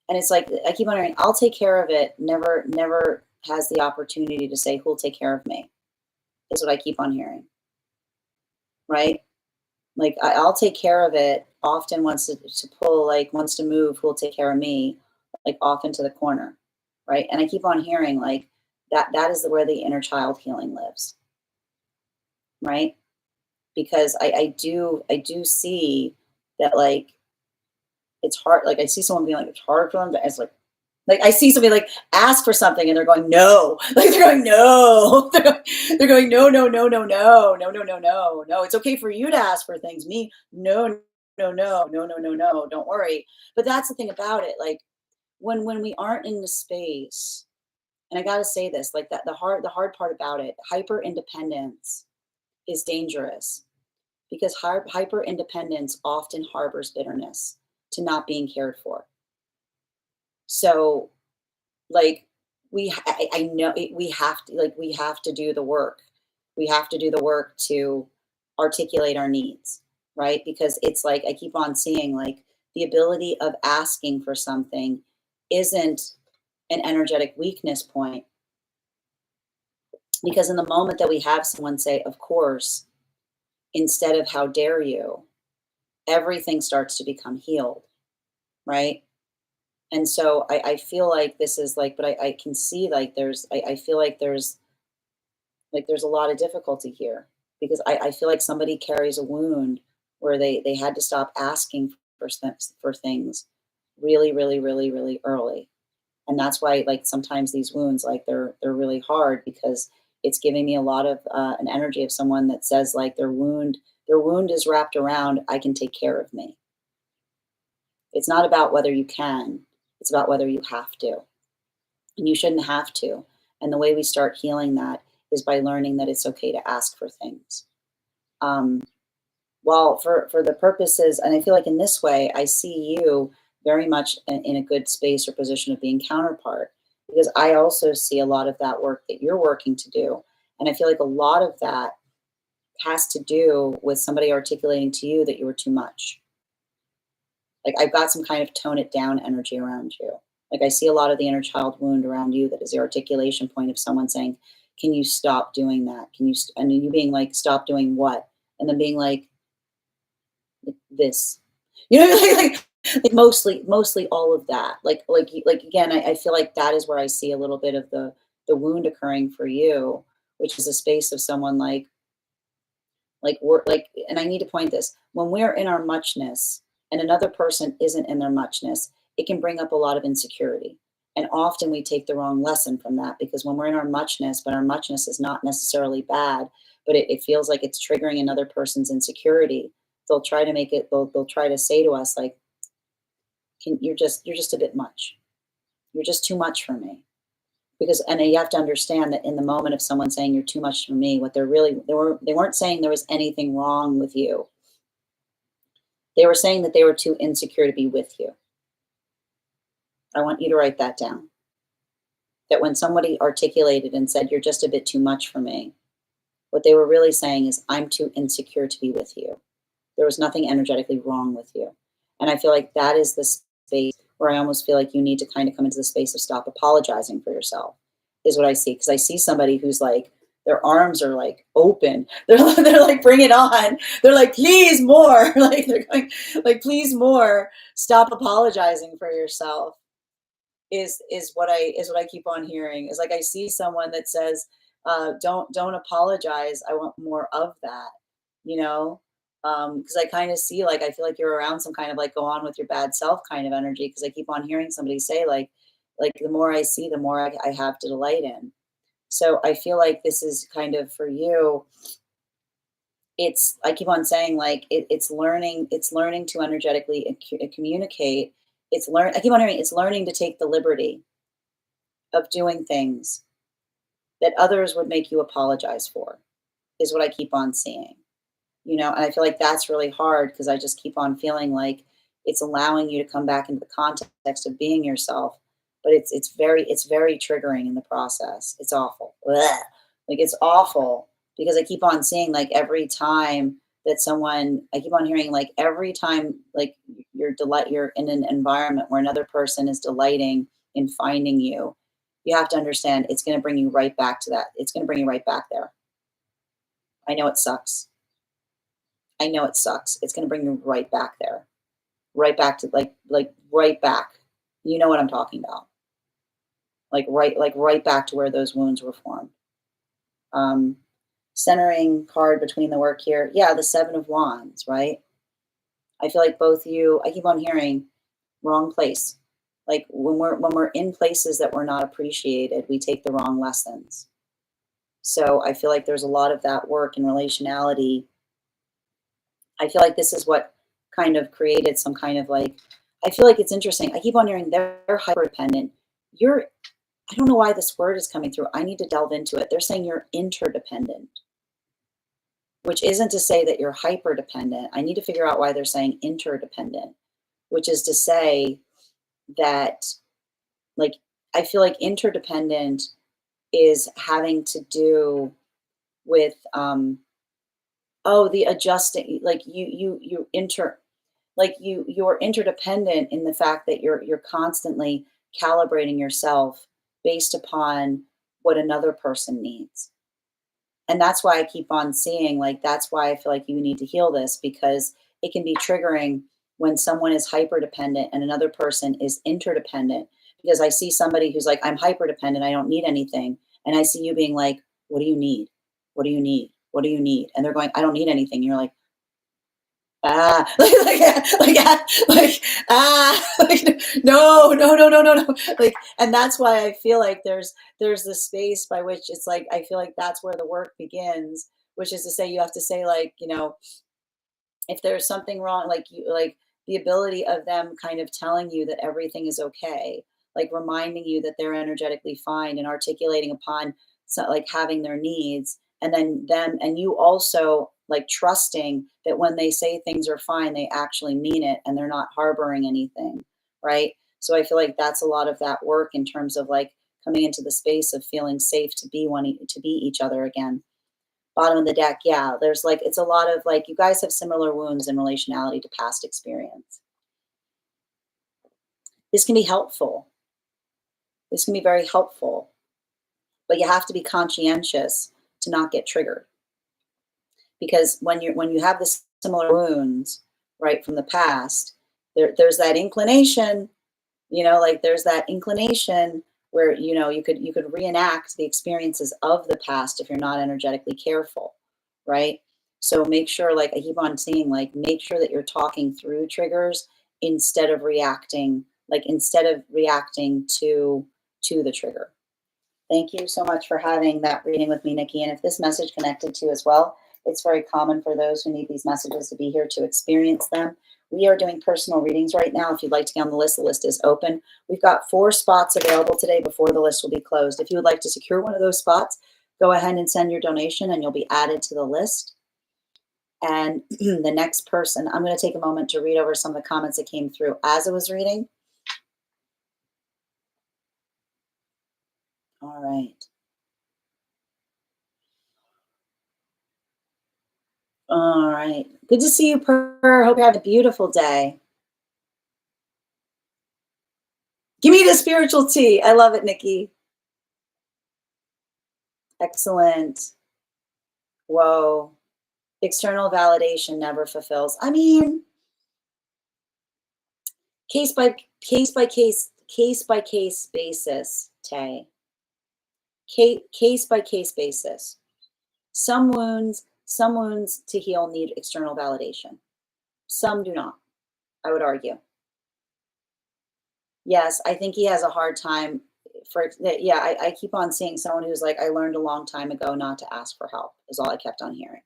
And it's like, I keep on hearing, I'll take care of it. Never has the opportunity to say, who'll take care of me, is what I keep on hearing. Right? Like, I'll take care of it often wants to pull, like, wants to move, who'll take care of me, like, off into the corner. Right? And I keep on hearing, like, that is where the inner child healing lives. Right? Because I do see that, like, it's hard. Like, I see someone being like, it's hard for them to, it's like I see somebody like ask for something and they're going, no, like they're going, no, they're going, no, no, no, no, no, no, no, no, no, no. It's okay for you to ask for things. Me, no, no, no, no, no, no, no. Don't worry. But that's the thing about it. Like, when we aren't in the space, and I gotta say this, like, that the hard part about it, hyper independence is dangerous, because hyper independence often harbors bitterness to not being cared for. So, like, I know we have to, like, we have to do the work. We have to do the work to articulate our needs, right? Because it's like, I keep on seeing, like, the ability of asking for something isn't an energetic weakness point, because in the moment that we have someone say, of course, instead of how dare you, everything starts to become healed, right? And so I feel like this is like, but I can see, like, I feel like there's a lot of difficulty here, because I feel like somebody carries a wound where they had to stop asking for things really, really, really, really early. And that's why, like, sometimes these wounds, like, they're really hard, because it's giving me a lot of an energy of someone that says, like, their wound is wrapped around, I can take care of me. It's not about whether you can, it's about whether you have to. And you shouldn't have to. And the way we start healing that is by learning that it's okay to ask for things. Um, well, for the purposes, and I feel like in this way, I see you very much in a good space or position of being counterpart, because I also see a lot of that work that you're working to do. And I feel like a lot of that has to do with somebody articulating to you that you were too much. Like, I've got some kind of tone it down energy around you. Like, I see a lot of the inner child wound around you that is the articulation point of someone saying, "Can you stop doing that? Can you?" And you being like, "Stop doing what?" And then being like, "This," you know, like mostly all of that. Like again, I feel like that is where I see a little bit of the wound occurring for you, which is a space of someone like we're like, and I need to point this, when we're in our muchness and another person isn't in their muchness, it can bring up a lot of insecurity. And often we take the wrong lesson from that, because when we're in our muchness, but our muchness is not necessarily bad, but it feels like it's triggering another person's insecurity, they'll try to make it, they'll try to say to us, like, you're just a bit much, you're just too much for me. Because, and you have to understand that in the moment of someone saying you're too much for me, what they weren't saying there was anything wrong with you. They were saying that they were too insecure to be with you. I want you to write that down. That when somebody articulated and said you're just a bit too much for me, what they were really saying is, I'm too insecure to be with you. There was nothing energetically wrong with you. And I feel like that is the space where I almost feel like you need to kind of come into the space of stop apologizing for yourself, is what I see. Because I see somebody who's like, their arms are like open. They're like, bring it on. They're like, please more. Like, they're going, like, please more. Stop apologizing for yourself. Is what I keep on hearing. Is like, I see someone that says, don't apologize. I want more of that, you know? Because I kind of see, like, I feel like you're around some kind of like, go on with your bad self kind of energy. Because I keep on hearing somebody say, like the more I see, the more I have to delight in. So I feel like this is kind of for you. It's, I keep on saying, like, it's learning to energetically communicate. I keep on hearing, it's learning to take the liberty of doing things that others would make you apologize for, is what I keep on seeing. And I feel like that's really hard, because I just keep on feeling like it's allowing you to come back into the context of being yourself, but it's very triggering in the process. It's awful. Blech. Like, it's awful, because I keep on seeing, like, every time that someone, I keep on hearing like every time like you're in an environment where another person is delighting in finding you, you have to understand it's going to bring you right back to that. It's going to bring you right back there. I know it sucks. I know it sucks. It's going to bring you right back there. Right back to like right back. You know what I'm talking about. Like right back to where those wounds were formed. Um, Centering card between the work here. Yeah, the 7 of Wands, right? I feel like both you, I keep on hearing wrong place. Like when we're in places that we're not appreciated, we take the wrong lessons. So I feel like there's a lot of that work in relationality. I feel like this is what kind of created some kind of like, I feel like it's interesting. I keep on hearing they're hyper dependent. You're, I don't know why this word is coming through. I need to delve into it. They're saying you're interdependent, which isn't to say that you're hyper dependent. I need to figure out why they're saying interdependent, which is to say that, like, I feel like interdependent is having to do with, oh, the adjusting, like you're interdependent in the fact that you're constantly calibrating yourself based upon what another person needs. And that's why I keep on seeing, like, that's why I feel like you need to heal this, because it can be triggering when someone is hyper dependent and another person is interdependent. Because I see somebody who's like, I'm hyper dependent, I don't need anything. And I see you being like, what do you need? What do you need? What do you need? And they're going, I don't need anything. You're like, ah, like, no, no, no, no, no, no. Like, and that's why I feel like there's the space by which it's like, I feel like that's where the work begins, which is to say, you have to say, like, if there's something wrong, like like the ability of them kind of telling you that everything is okay, like reminding you that they're energetically fine and articulating upon, so like having their needs, and then them and you also like trusting that when they say things are fine, they actually mean it and they're not harboring anything, right? So I feel like that's a lot of that work in terms of like coming into the space of feeling safe to be one to be each other again. Bottom of the deck, yeah, there's like, it's a lot of like, you guys have similar wounds in relationality to past experience. This can be helpful. This can be very helpful, but you have to be conscientious to not get triggered. Because when you have this similar wounds, right, from the past, there's that inclination, like there's that inclination where you could reenact the experiences of the past if you're not energetically careful, right? So make sure, like I keep on seeing, like make sure that you're talking through triggers instead of reacting, to the trigger. Thank you so much for having that reading with me, Nikki. And if this message connected to you as well, it's very common for those who need these messages to be here to experience them. We are doing personal readings right now. If you'd like to get on the list is open. We've got 4 spots available today before the list will be closed. If you would like to secure one of those spots, go ahead and send your donation and you'll be added to the list. And the next person, I'm going to take a moment to read over some of the comments that came through as I was reading. All right. All right. Good to see you, Per. Hope you have a beautiful day. Give me the spiritual tea. I love it, Nikki. Excellent. Whoa. External validation never fulfills. I mean, case by case basis, Tay. Case by case basis. Some wounds to heal need external validation. Some do not, I would argue. Yes, I think he has a hard time I keep on seeing someone who's like, I learned a long time ago not to ask for help, is all I kept on hearing.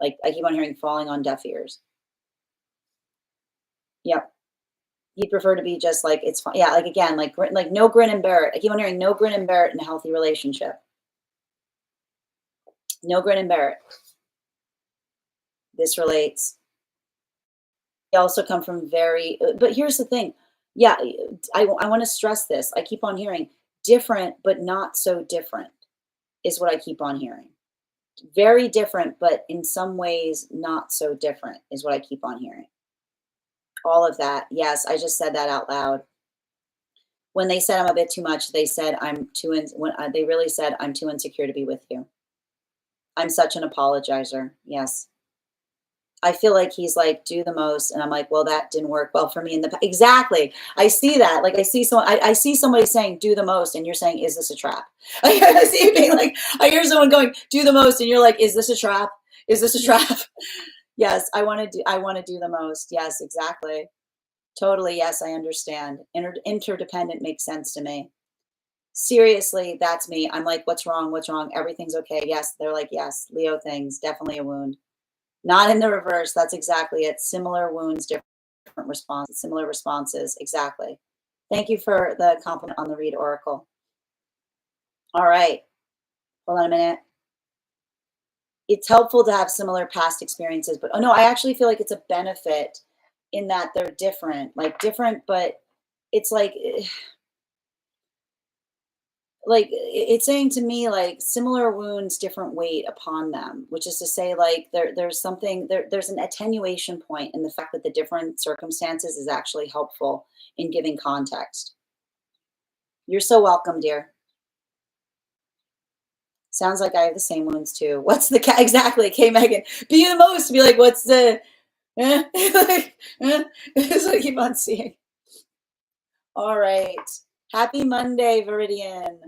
Like I keep on hearing falling on deaf ears. Yep. He'd prefer to be just like, it's fine. Yeah, like again, like no grin and bear it. I keep on hearing no grin and bear it in a healthy relationship. No grin and bear it. This relates. They also come from but here's the thing. Yeah, I want to stress this. I keep on hearing different, but not so different is what I keep on hearing. Very different, but in some ways not so different is what I keep on hearing. All of that. Yes, I just said that out loud. When they said I'm a bit too much, they said I'm too when they really said I'm too insecure to be with you. I'm such an apologizer. Yes. I feel like he's like, do the most. And I'm like, well, that didn't work well for me in the past. Exactly. I see that. Like I see somebody saying, do the most. And you're saying, is this a trap? I see you being like, I hear someone going, do the most. And you're like, is this a trap? Is this a trap? Yes. I want to do the most. Yes, exactly. Totally. Yes. I understand. Interdependent makes sense to me. Seriously, that's me. I'm like, what's wrong? What's wrong? Everything's okay. Yes. They're like, yes, Leo things, definitely a wound. Not in the reverse. That's exactly it. Similar wounds, different responses, similar responses. Exactly. Thank you for the compliment on the read oracle. All right. Hold on a minute. It's helpful to have similar past experiences, but oh no, I actually feel like it's a benefit in that they're different, but it's like it's saying to me like similar wounds, different weight upon them, which is to say like there's an attenuation point in the fact that the different circumstances is actually helpful in giving context. You're so welcome, dear. Sounds like I have the same wounds too. What's the exactly? Okay, Megan, be the most. Be like, what's the? Like, this is what I keep on seeing. All right. Happy Monday, Viridian.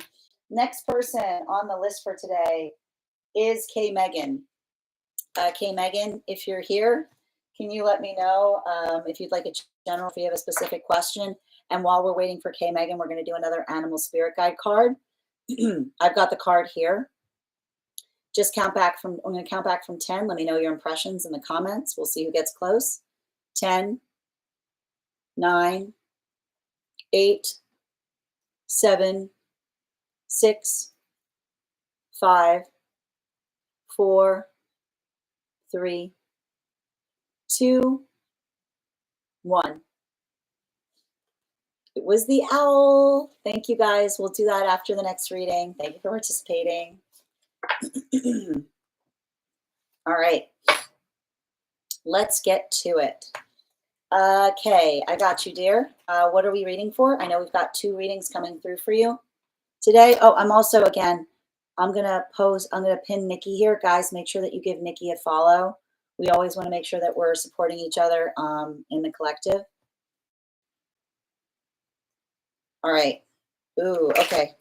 Next person on the list for today is K Megan. K Megan, if you're here, can you let me know if you'd like a general, if you have a specific question? And while we're waiting for K Megan, we're going to do another animal spirit guide card. I've got the card here. Just I'm going to count back from 10. Let me know your impressions in the comments. We'll see who gets close. 10, 9, 8, 7, 6, 5, 4, 3, 2, 1. It was the owl. Thank you guys. We'll do that after the next reading. Thank you for participating. All right. Let's get to it. Okay, I got you, dear. What are we reading for? I know we've got 2 readings coming through for you today. Oh, I'm also, again, I'm going to pin Nikki here. Guys, make sure that you give Nikki a follow. We always want to make sure that we're supporting each other in the collective. All right. Ooh, okay.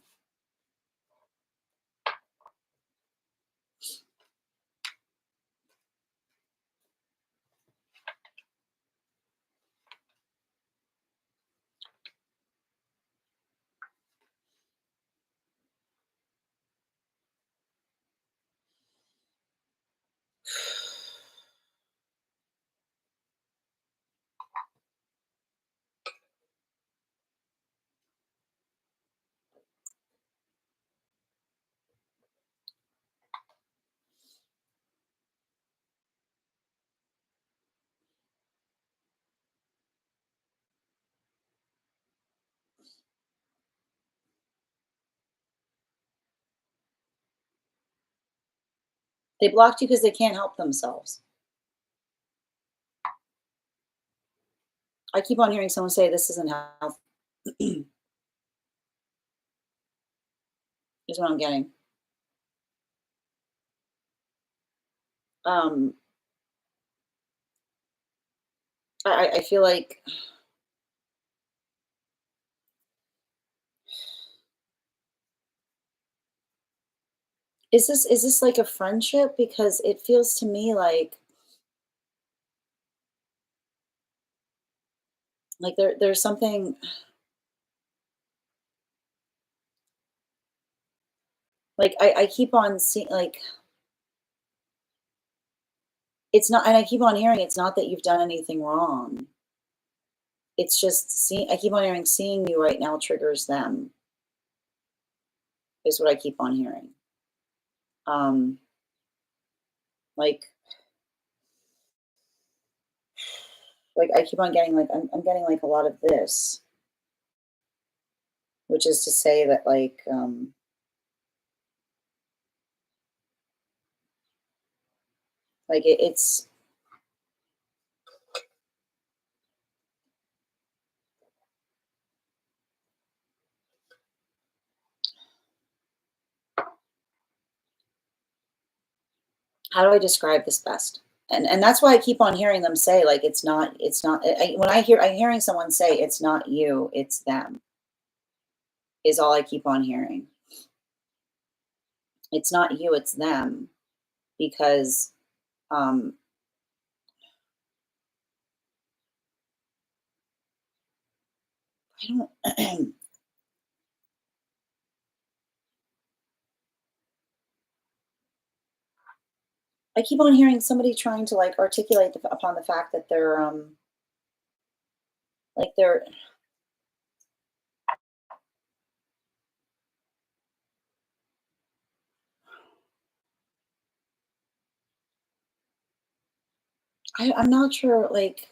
They blocked you because they can't help themselves. I keep on hearing someone say this isn't healthy. Is what I'm getting. I feel like is this like a friendship? Because it feels to me like there's something like I keep on seeing like it's not, and I keep on hearing it's not that you've done anything wrong. It's just I keep on hearing seeing you right now triggers them is what I keep on hearing. Like I keep on getting like I'm getting like a lot of this, which is to say that like Like it's, how do I describe this best? And that's why I keep on hearing them say, like, it's not, when I'm hearing someone say, it's not you, it's them, is all I keep on hearing. It's not you, it's them, because, um, I don't, I keep on hearing somebody trying to like articulate upon the fact that they're, like they're, I'm not sure, like,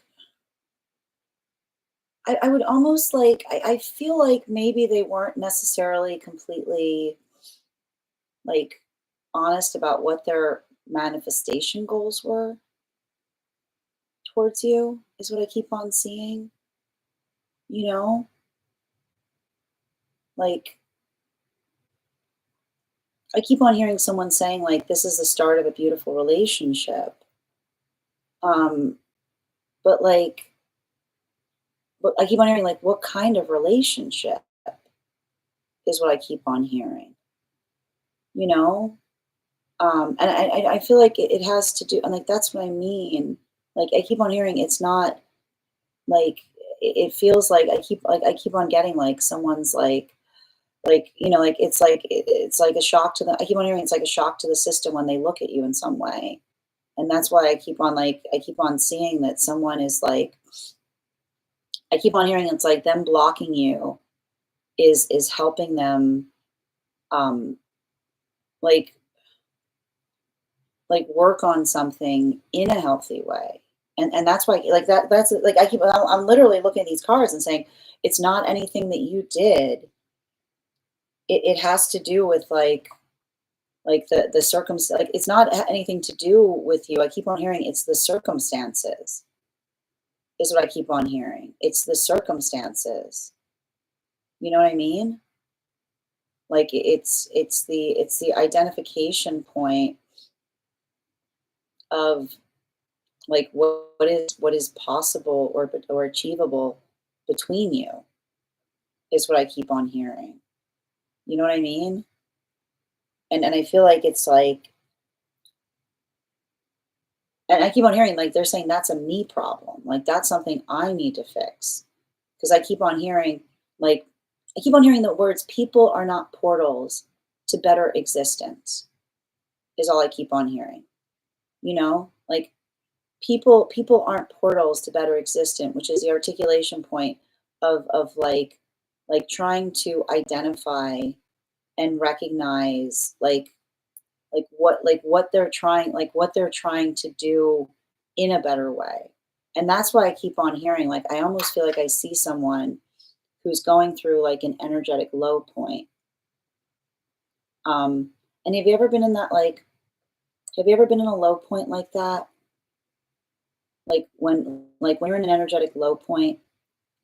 I would almost like, I feel like maybe they weren't necessarily completely like honest about what their manifestation goals were towards you, is what I keep on seeing, you know? Like, I keep on hearing someone saying, like, this is the start of a beautiful relationship. Um, but like, but I keep on hearing, like, what kind of relationship is what I keep on hearing, you know? And I feel like it has to do, and like, that's what I mean. Like, I keep on hearing it's not like, it feels like I keep on getting like someone's like, like it's like a shock to the, I keep on hearing it's like a shock to the system when they look at you in some way. And that's why I keep on seeing that someone is like, I keep on hearing it's like them blocking you is helping them, um like work on something in a healthy way. And that's why, like, that's like, I'm literally looking at these cards and saying it's not anything that you did. It has to do with like the circumstance, like it's not anything to do with you. I keep on hearing it's the circumstances, is what I keep on hearing. It's the circumstances. You know what I mean? Like it's the identification point of like what is possible or achievable between you, is what I keep on hearing. You know what I mean? And I feel like it's like, and I keep on hearing like they're saying that's a me problem. Like that's something I need to fix. Because I keep on hearing like, I keep on hearing the words people are not portals to better existence, is all I keep on hearing. You know? Like people aren't portals to better existence, which is the articulation point of like trying to identify and recognize what they're trying to do in a better way. And that's why I keep on hearing, like, I almost feel like I see someone who's going through like an energetic low point. And have you ever been in that, like, have you ever been in a low point like that? Like when you're in an energetic low point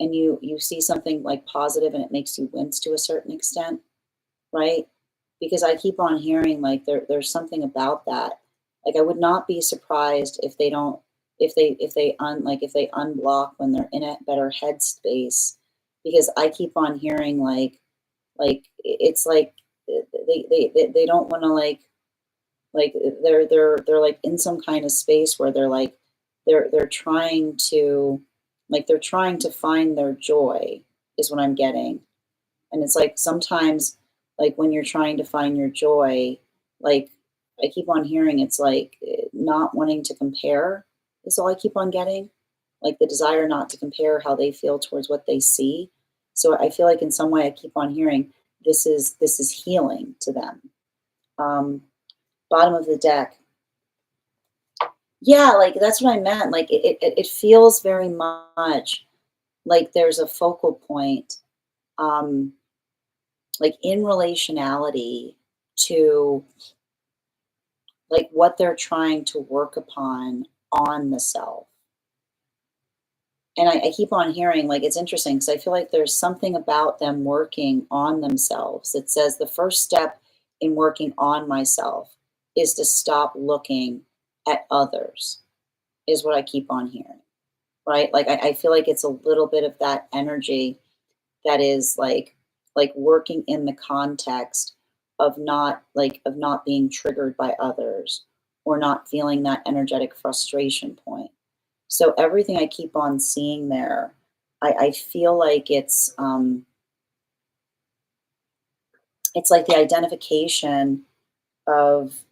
and you see something like positive and it makes you wince to a certain extent, right? Because I keep on hearing like there's something about that. Like I would not be surprised if they don't, if they unblock when they're in a better headspace, because I keep on hearing like it's like they don't want to like they're like in some kind of space where they're like they're trying to, like they're trying to find their joy, is what I'm getting. And it's like sometimes, like when you're trying to find your joy, like I keep on hearing it's like not wanting to compare, is all I keep on getting. Like the desire not to compare how they feel towards what they see. So I feel like in some way I keep on hearing this is healing to them. Um, Bottom of the deck. Yeah, like that's what I meant. Like it feels very much like there's a focal point, um, like in relationality to like what they're trying to work upon on the self. And I keep on hearing, like, it's interesting because I feel like there's something about them working on themselves. It says the first step in working on myself is to stop looking at others, is what I keep on hearing, right? Like, I feel like it's a little bit of that energy that is like working in the context of not being triggered by others or not feeling that energetic frustration point. So everything I keep on seeing there, I feel like it's like the identification of,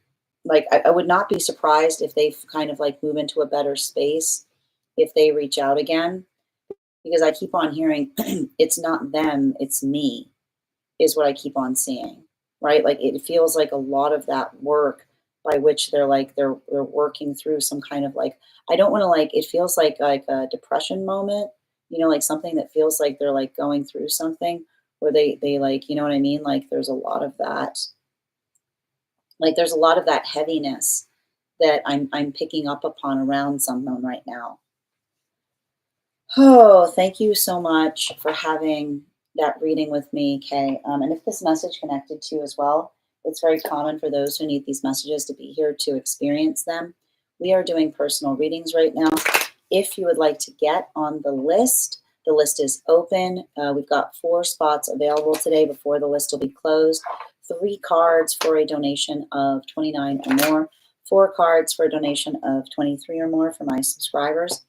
like, I would not be surprised if they kind of like move into a better space if they reach out again, because I keep on hearing it's not them, it's me, is what I keep on seeing, right? Like it feels like a lot of that work by which they're working through some kind of like, I don't want to, like, it feels like a depression moment, like something that feels like they're like going through something where they like, you know what I mean? Like there's a lot of that, like there's a lot of that heaviness that I'm picking up upon around someone right now. Oh, thank you so much for having that reading with me, Kay. And if this message connected to you as well, it's very common for those who need these messages to be here to experience them. We are doing personal readings right now. If you would like to get on the list is open. We've got 4 spots available today before the list will be closed. 3 cards for a donation of $29 or more. 4 cards for a donation of $23 or more for my subscribers.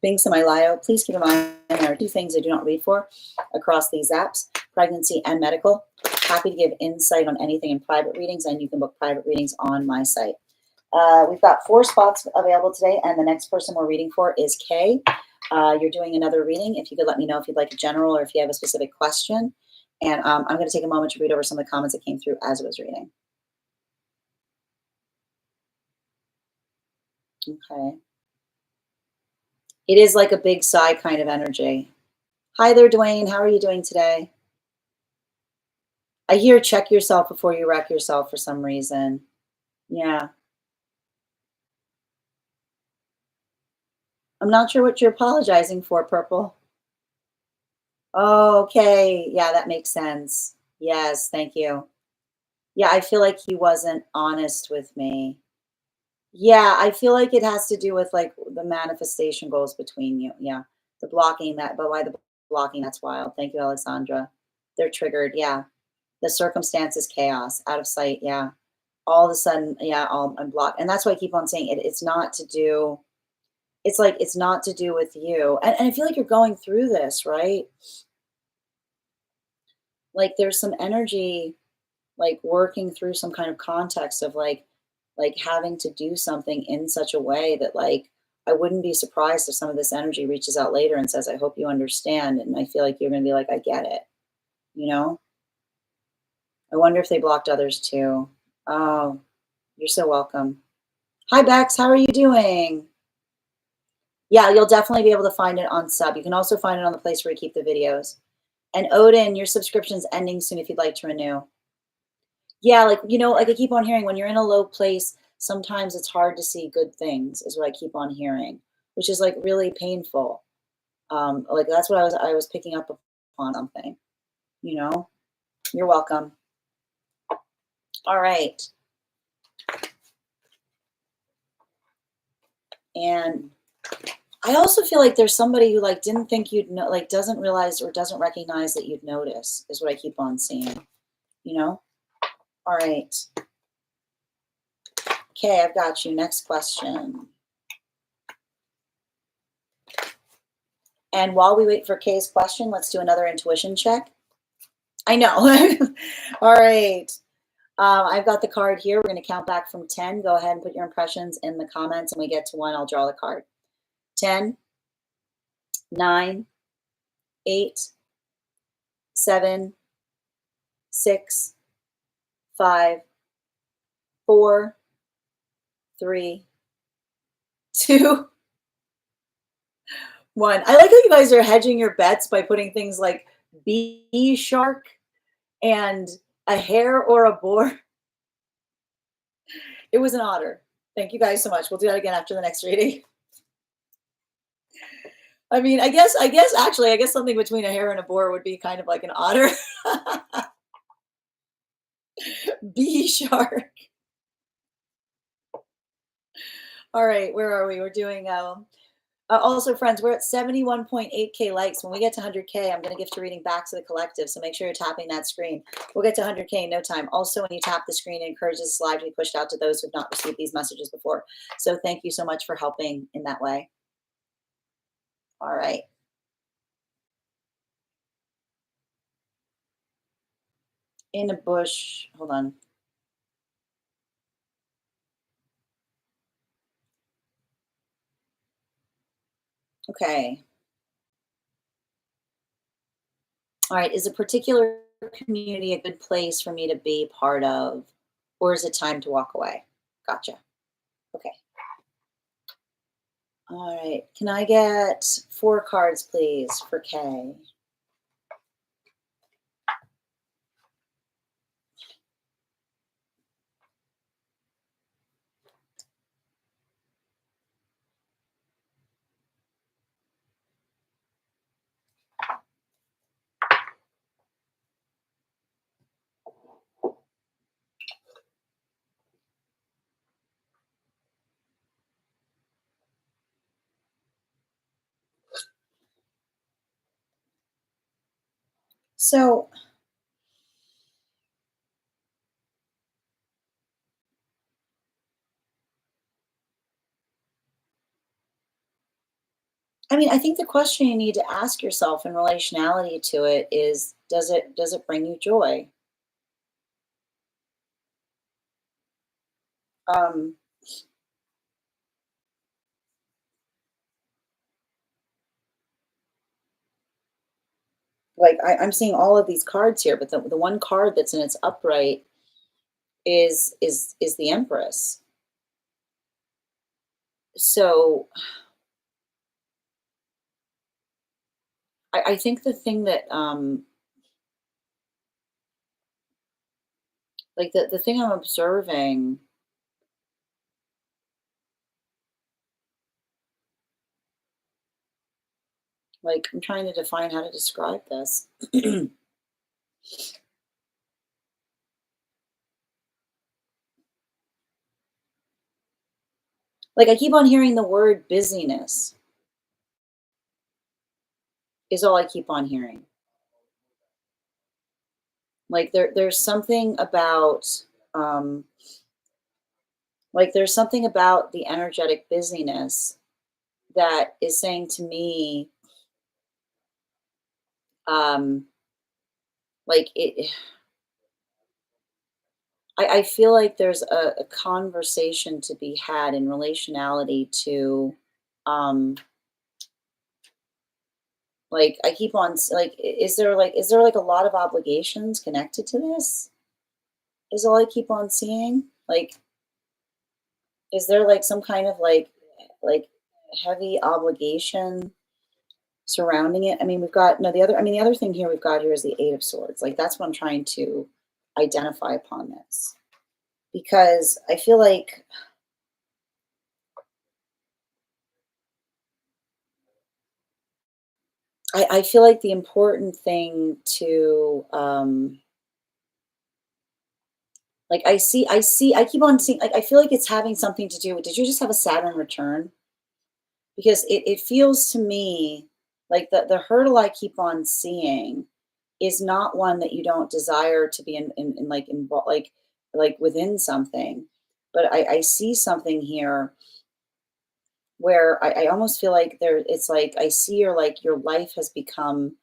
Things in my bio, please keep in mind there are 2 things I do not read for across these apps: pregnancy and medical. Happy to give insight on anything in private readings, and you can book private readings on my site. We've got 4 spots available today, and the next person we're reading for is Kay. You're doing another reading. If you could let me know if you'd like a general or if you have a specific question. And I'm going to take a moment to read over some of the comments that came through as I was reading. Okay. It is like a big sigh kind of energy. Hi there, Dwayne. How are you doing today? I hear check yourself before you wreck yourself for some reason. Yeah. I'm not sure what you're apologizing for, Purple. Oh, okay. Yeah, that makes sense. Yes, thank you. Yeah, I feel like he wasn't honest with me. Yeah, I feel like it has to do with like the manifestation goals between you. Yeah. The blocking that, but why the blocking? That's wild. Thank you, Alexandra. They're triggered. Yeah. The circumstance is chaos, out of sight. Yeah. All of a sudden, yeah, I'm blocked. And that's why I keep on saying it. It's not to do, it's like, it's not to do with you. And I feel like you're going through this, right? Like there's some energy, like working through some kind of context of like having to do something in such a way that like I wouldn't be surprised if some of this energy reaches out later and says, I hope you understand. And I feel like you're gonna be like, I get it, you know? I wonder if they blocked others too. Oh, you're so welcome. Hi Bex, how are you doing? Yeah, you'll definitely be able to find it on Sub. You can also find it on the place where we keep the videos. And Odin, your subscription's ending soon if you'd like to renew. Yeah, like, like I keep on hearing when you're in a low place, sometimes it's hard to see good things, is what I keep on hearing, which is like really painful. Like that's what I was picking up upon something, you know? You're welcome. All right. And I also feel like there's somebody who like didn't think you'd know, like doesn't realize or doesn't recognize that you'd notice, is what I keep on seeing, you know? All right. Okay, I've got you. Next question. And while we wait for Kay's question, let's do another intuition check. I know. All right. I've got the card here. We're going to count back from 10. Go ahead and put your impressions in the comments. And we get to 1, I'll draw the card. 10, 9, 8, 7, 6, 5, 4, 3, 2, 1. I like how you guys are hedging your bets by putting things like bee shark and a hare or a boar. It was an honor. Thank you guys so much. We'll do that again after the next reading. I mean, I guess something between a hare and a boar would be kind of like an otter. Bee shark. All right, where are we? We're doing also, friends, we're at 71.8K likes. When we get to 100K, I'm going to gift a reading back to the collective. So make sure you're tapping that screen. We'll get to 100K in no time. Also, when you tap the screen, it encourages this live to be pushed out to those who have not received these messages before. So thank you so much for helping in that way. All right. In a bush. Hold on. Okay. All right. Is a particular community a good place for me to be part of, or is it time to walk away? Gotcha. Okay. All right. Can I get 4 cards, please, for K? So, I mean, I think the question you need to ask yourself in relationality to it is, does it bring you joy? Um, like I'm seeing all of these cards here, but the one card that's in its upright is the Empress. So I think the thing that like the thing I'm observing, like I'm trying to define how to describe this. Like I keep on hearing the word busyness is all I keep on hearing. Like there's something about um there's something about the energetic busyness that is saying to me, um like it I feel like there's a conversation to be had in relationality to um like I keep on is there like a lot of obligations connected to this? Is all I keep on seeing? Like is there like some kind of like heavy obligation surrounding it? I mean, we've got no the other I mean the other thing here we've got here is the 8 of swords. Like that's what I'm trying to identify upon this. Because I feel like I feel like the important thing to like I keep on seeing like I feel like it's having something to do with did you just have a Saturn return? Because it feels to me like the hurdle I keep on seeing is not one that you don't desire to be in like involved like within something. But I see something here where I almost feel like there it's like I see your life has become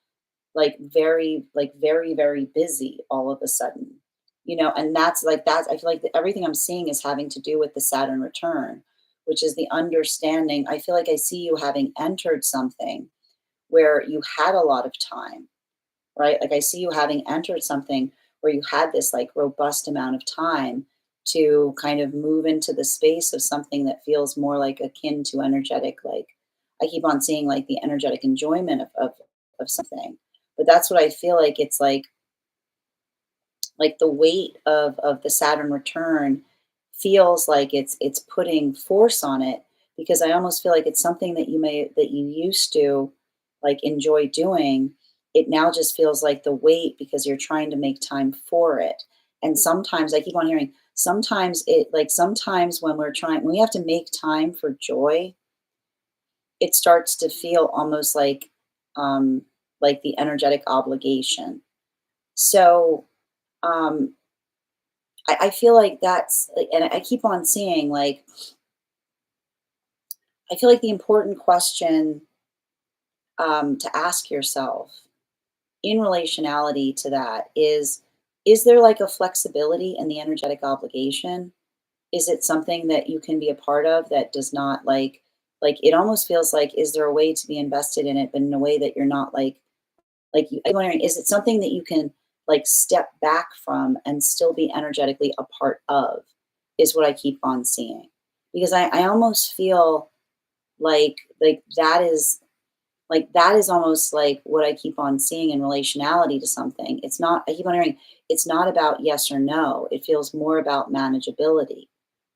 like very very busy all of a sudden, you know, and that's I feel like everything I'm seeing is having to do with the Saturn return, which is the understanding. I feel like I see you having entered something where you had a lot of time, right? Like I see you having entered something where you had this like robust amount of time to kind of move into the space of something that feels more like akin to energetic, like I keep on seeing like the energetic enjoyment of something. But that's what I feel like it's like the weight of the Saturn return feels like it's putting force on it, because I almost feel like it's something that you used to like enjoy doing. It now just feels like the weight because you're trying to make time for it. And sometimes I keep on hearing, sometimes when when we have to make time for joy, it starts to feel almost like the energetic obligation. So um I feel like that's like, and I keep on seeing like, I feel like the important question to ask yourself in relationality to that is there like a flexibility in the energetic obligation? Is it something that you can be a part of that does not like it almost feels like, is there a way to be invested in it, but in a way that you're not I'm wondering, is it something that you can like step back from and still be energetically a part of, is what I keep on seeing. Because I almost feel like that is almost like what I keep on seeing in relationality to something. It's not, I keep on hearing, it's not about yes or no. It feels more about manageability,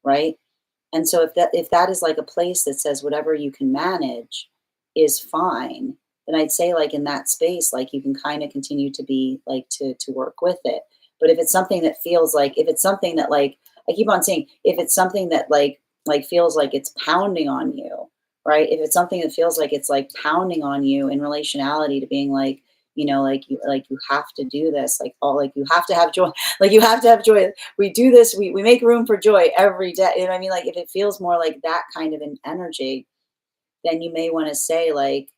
right? And so if that is like a place that says whatever you can manage is fine, then I'd say like in that space, like you can kind of continue to be like to work with it. But if it's something that feels like, if it's something that like, I keep on saying, if it's something that like feels like it's pounding on you, right? If it's something that feels like it's like pounding on you in relationality to being like, like you have to do this, like all like you have to have joy, like you have to have joy. We do this, we make room for joy every day. You know what I mean? Like if it feels more like that kind of an energy, then you may want to say like,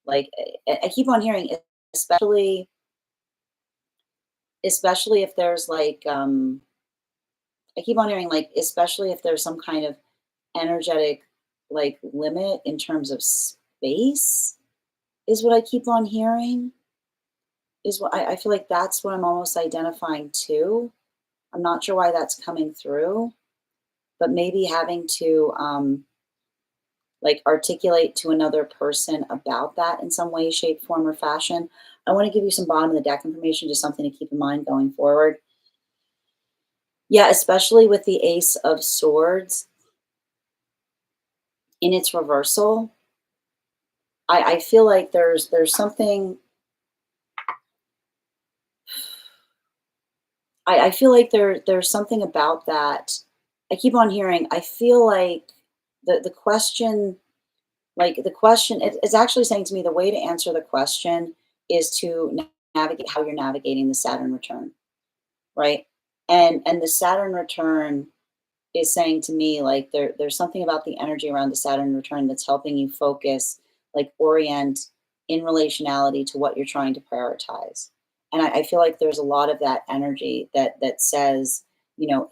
like I keep on hearing, especially especially if there's like I keep on hearing like, especially if there's some kind of energetic like limit in terms of space, is what I keep on hearing. Is what I feel like that's what I'm almost identifying too. I'm not sure why that's coming through, but maybe having to like articulate to another person about that in some way, shape, form, or fashion. I want to give you some bottom of the deck information, just something to keep in mind going forward. Yeah, especially with the Ace of Swords in its reversal, I feel like there's something. I feel like there's something about that. I keep on hearing. I feel like the question, like the question, it's actually saying to me the way to answer the question is to navigate how you're navigating the Saturn return, right? And the Saturn return is saying to me like there's something about the energy around the Saturn return that's helping you focus, like orient in relationality to what you're trying to prioritize. And I feel like there's a lot of that energy that says,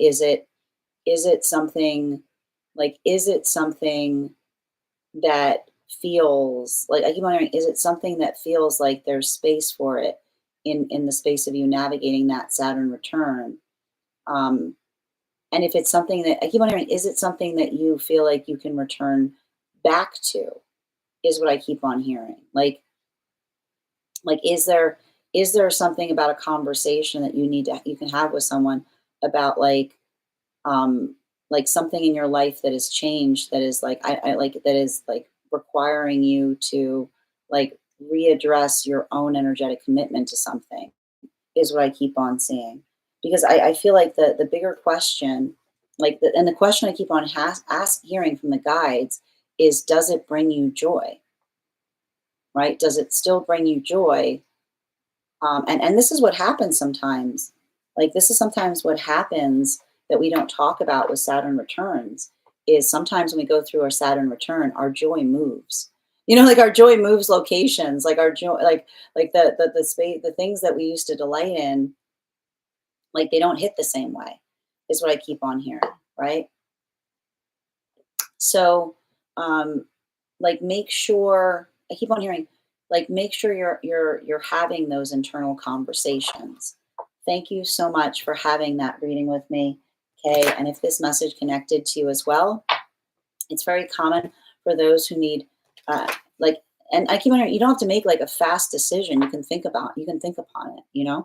is it something is it something that feels like, I keep wondering, is it something that feels like there's space for it in the space of you navigating that Saturn return? Um, and if it's something that, I keep wondering, is it something that you feel like you can return back to? Is what I keep on hearing. Like is there something about a conversation that you can have with someone about um like something in your life that has changed, that is like I like that is like requiring you to like readdress your own energetic commitment to something, is what I keep on seeing. Because I feel like the bigger question, and the question I keep on hearing from the guides is, does it bring you joy? Right? Does it still bring you joy? And this is what happens sometimes. Like this is sometimes what happens that we don't talk about with Saturn returns, is sometimes when we go through our Saturn return, our joy moves. Like our joy moves locations, like our joy, like the space, the things that we used to delight in, like they don't hit the same way, is what I keep on hearing, right? So um like make sure, I keep on hearing, like make sure you're having those internal conversations. Thank you so much for having that reading with me. Okay, and if this message connected to you as well, it's very common for those who need uh like, and I keep on hearing, you don't have to make like a fast decision. You can think upon it.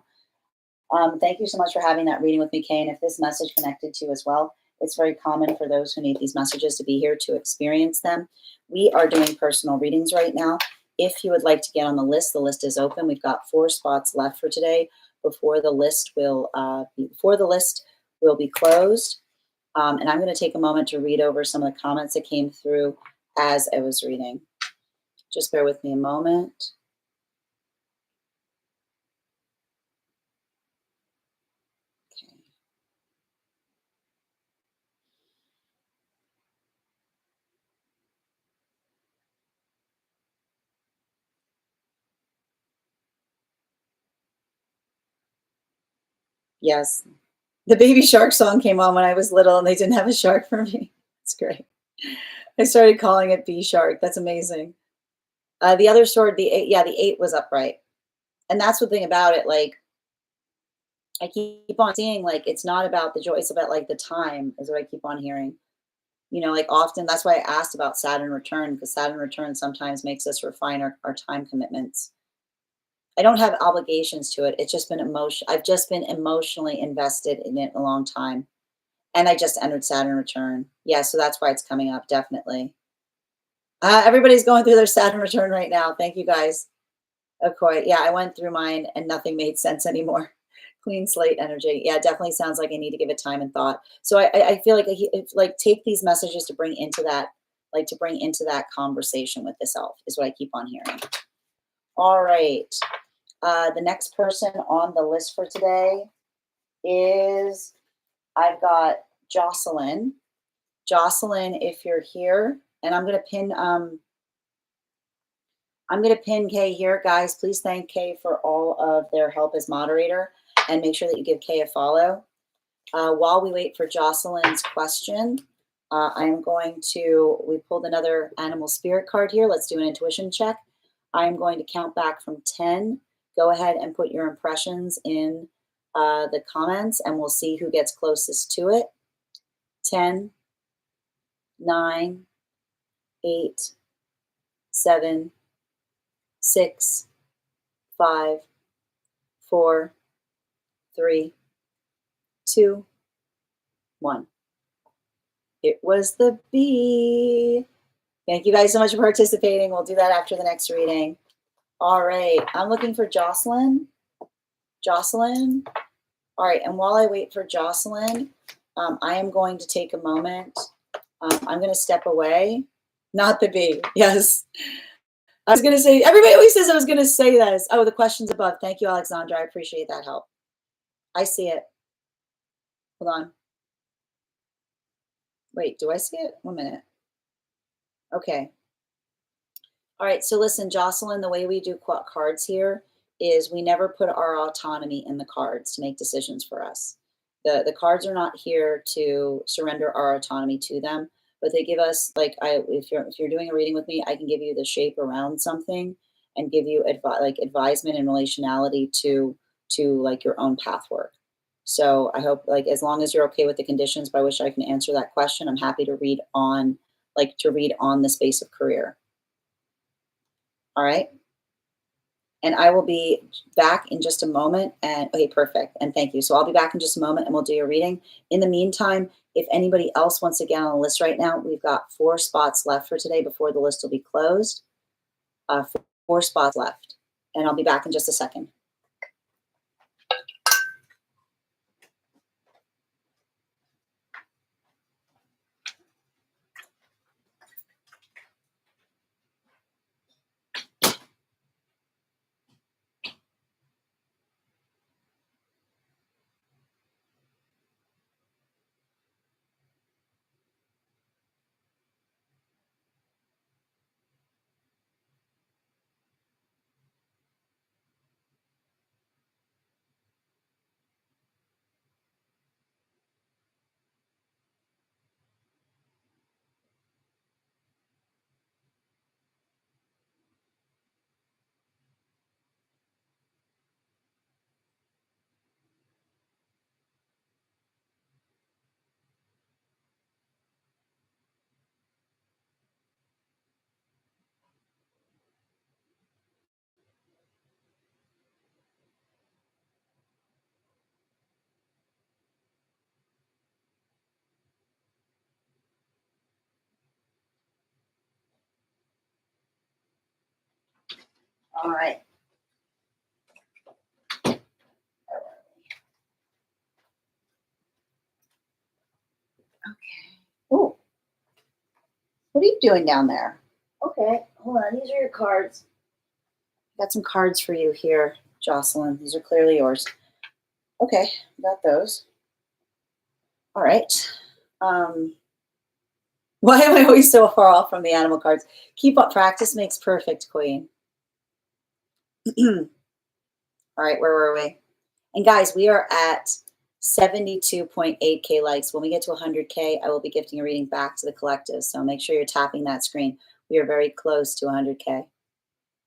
Thank you so much for having that reading with me, Kay. And if this message connected to you as well, it's very common for those who need these messages to be here to experience them. We are doing personal readings right now. If you would like to get on the list is open. We've got 4 spots left for today before the list will be closed. And I'm going to take a moment to read over some of the comments that came through as I was reading. Just bear with me a moment. Okay. Yes, the Baby Shark song came on when I was little, and they didn't have a shark for me. It's great. I started calling it B Shark. That's amazing. The other sword, the 8, yeah, the 8 was upright. And that's the thing about it, like, I keep on seeing, like, it's not about the joy, it's about, like, the time is what I keep on hearing. You know, like, often that's why I asked about Saturn return, because Saturn return sometimes makes us refine our time commitments. I don't have obligations to it. It's just been I've just been emotionally invested in it a long time. And I just entered Saturn return. Yeah, so that's why it's coming up, definitely. Everybody's going through their Saturn return right now. Thank you guys. Okay, yeah, I went through mine and nothing made sense anymore. Clean slate energy. Yeah, it definitely sounds like I need to give it time and thought. So I feel like it's like take these messages to bring into that, like to bring into that conversation with the self is what I keep on hearing. All right. The next person on the list for today is I've got Jocelyn. Jocelyn, if you're here, and I'm gonna pin Kay here, guys. Please thank Kay for all of their help as moderator, and make sure that you give Kay a follow. While we wait for Jocelyn's question, we pulled another animal spirit card here. Let's do an intuition check. I'm going to count back from 10. Go ahead and put your impressions in the comments, and we'll see who gets closest to it. 10, 9, 8, 7, 6, 5, 4, 3, 2, 1. It was the bee. Thank you guys so much for participating. We'll do that after the next reading. All right. I'm looking for Jocelyn. Jocelyn. All right. And while I wait for Jocelyn, I am going to take a moment. I'm going to step away. Not the bee. Yes. I was going to say, everybody always says I was going to say this. Oh, the question's above. Thank you, Alexandra. I appreciate that help. I see it. Hold on. Wait, do I see it? 1 minute. Okay. All right. So listen, Jocelyn, the way we do cards here is we never put our autonomy in the cards to make decisions for us. The cards are not here to surrender our autonomy to them, but they give us if you're doing a reading with me, I can give you the shape around something and give you advisement and relationality to like your own path work. So I hope like as long as you're okay with the conditions by which I can answer that question, I'm happy to read on the space of career. All right. And I will be back in just a moment. And okay, perfect. And thank you. So I'll be back in just a moment and we'll do your reading. In the meantime, if anybody else wants to get on the list right now, we've got 4 spots left for today before the list will be closed. 4 spots left. And I'll be back in just a second. All right. Okay. Oh, what are you doing down there? Okay, hold on. These are your cards. Got some cards for you here, Jocelyn. These are clearly yours. Okay, got those. All right. Why am I always so far off from the animal cards? Keep up. Practice makes perfect, Queen. All right, where were we? And guys, we are at 72.8K likes. When we get to 100K, I will be gifting a reading back to the collective. So make sure you're tapping that screen. We are very close to 100K.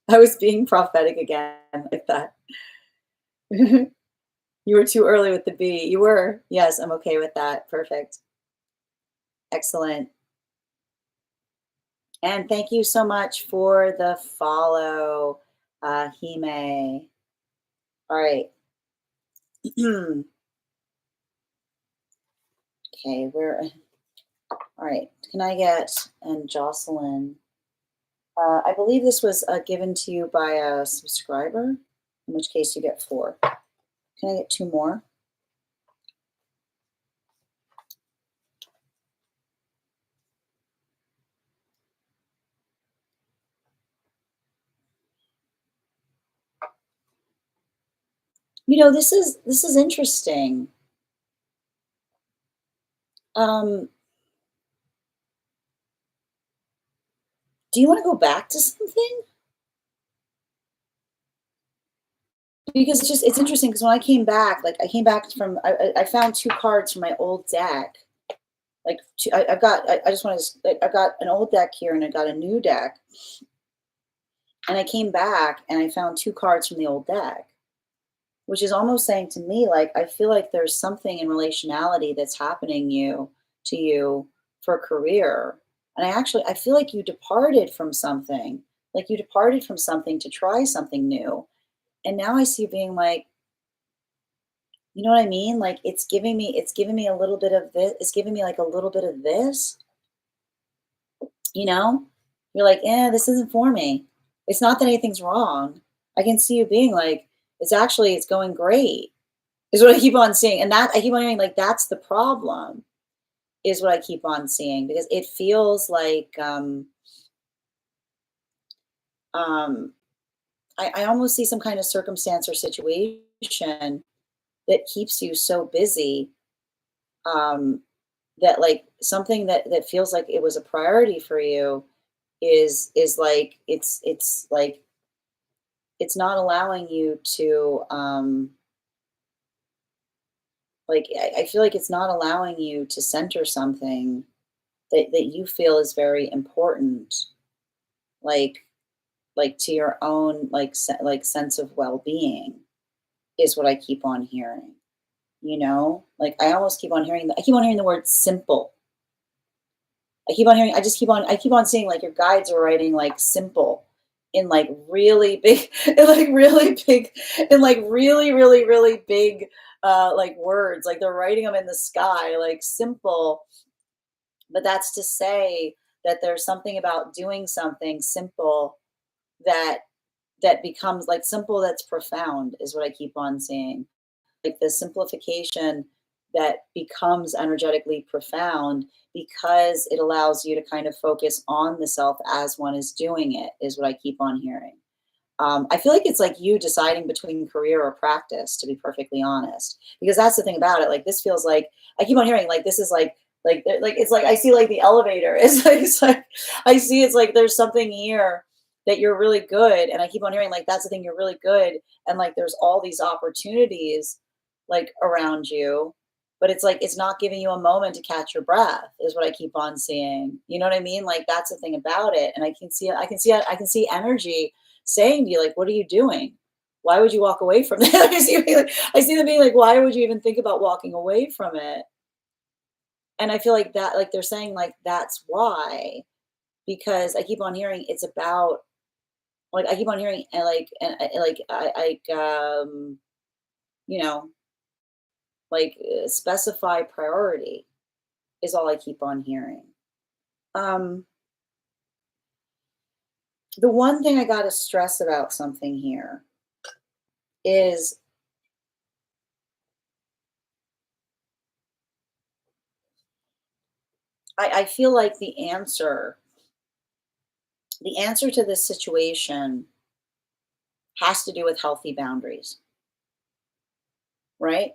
I was being prophetic again like that. You were too early with the B. You were. Yes, I'm okay with that. Perfect. Excellent. And thank you so much for the follow, Hime. All right. Okay, all right. Can I get, and Jocelyn, I believe this was given to you by a subscriber, in which case you get 4. Can I get 2 more? You know, this is interesting. Do you want to go back to something? Because it's interesting because when I came back, like I came back from, I found 2 cards from my old deck. Like I've got, I just want to, I've got an old deck here and I got a new deck. And I came back and I found 2 cards from the old deck, which is almost saying to me, like, I feel like there's something in relationality that's happening to you for a career. And I feel like you departed from something, like you departed from something to try something new. And now I see you being like, you know what I mean? Like it's giving me a little bit of this. It's giving me like a little bit of this, you know? You're like, this isn't for me. It's not that anything's wrong. I can see you being like, it's going great, is what I keep on seeing. And that I keep on hearing like that's the problem, is what I keep on seeing, because it feels like I almost see some kind of circumstance or situation that keeps you so busy, um, that like something that feels like it was a priority for you is like it's like it's not allowing you to like I feel like it's not allowing you to center something that you feel is very important, like to your own like like sense of well-being, is what I keep on hearing. You know, like I keep on hearing the word simple. I keep on seeing like your guides are writing like simple in like really big, in like really big, in like really, really, really big like words. Like they're writing them in the sky, like simple. But that's to say that there's something about doing something simple that becomes like simple that's profound, is what I keep on seeing. Like the simplification that becomes energetically profound because it allows you to kind of focus on the self as one is doing it, is what I keep on hearing. I feel like it's like you deciding between career or practice, to be perfectly honest, because that's the thing about it. Like this feels like I keep on hearing like this is like it's like I see like the elevator. It's like I see it's like there's something here that you're really good, and I keep on hearing like that's the thing, you're really good, and like there's all these opportunities like around you, but it's like it's not giving you a moment to catch your breath, is what I keep on seeing. You know what I mean? Like that's the thing about it, and I can see energy saying to you like, what are you doing? Why would you walk away from it? I see them being like, why would you even think about walking away from it? And I feel like that, like they're saying like that's why, because I keep on hearing it's about like I keep on hearing you know, like specify priority is all I keep on hearing. Um The one thing I got to stress about something here is I feel like the answer to this situation has to do with healthy boundaries, right?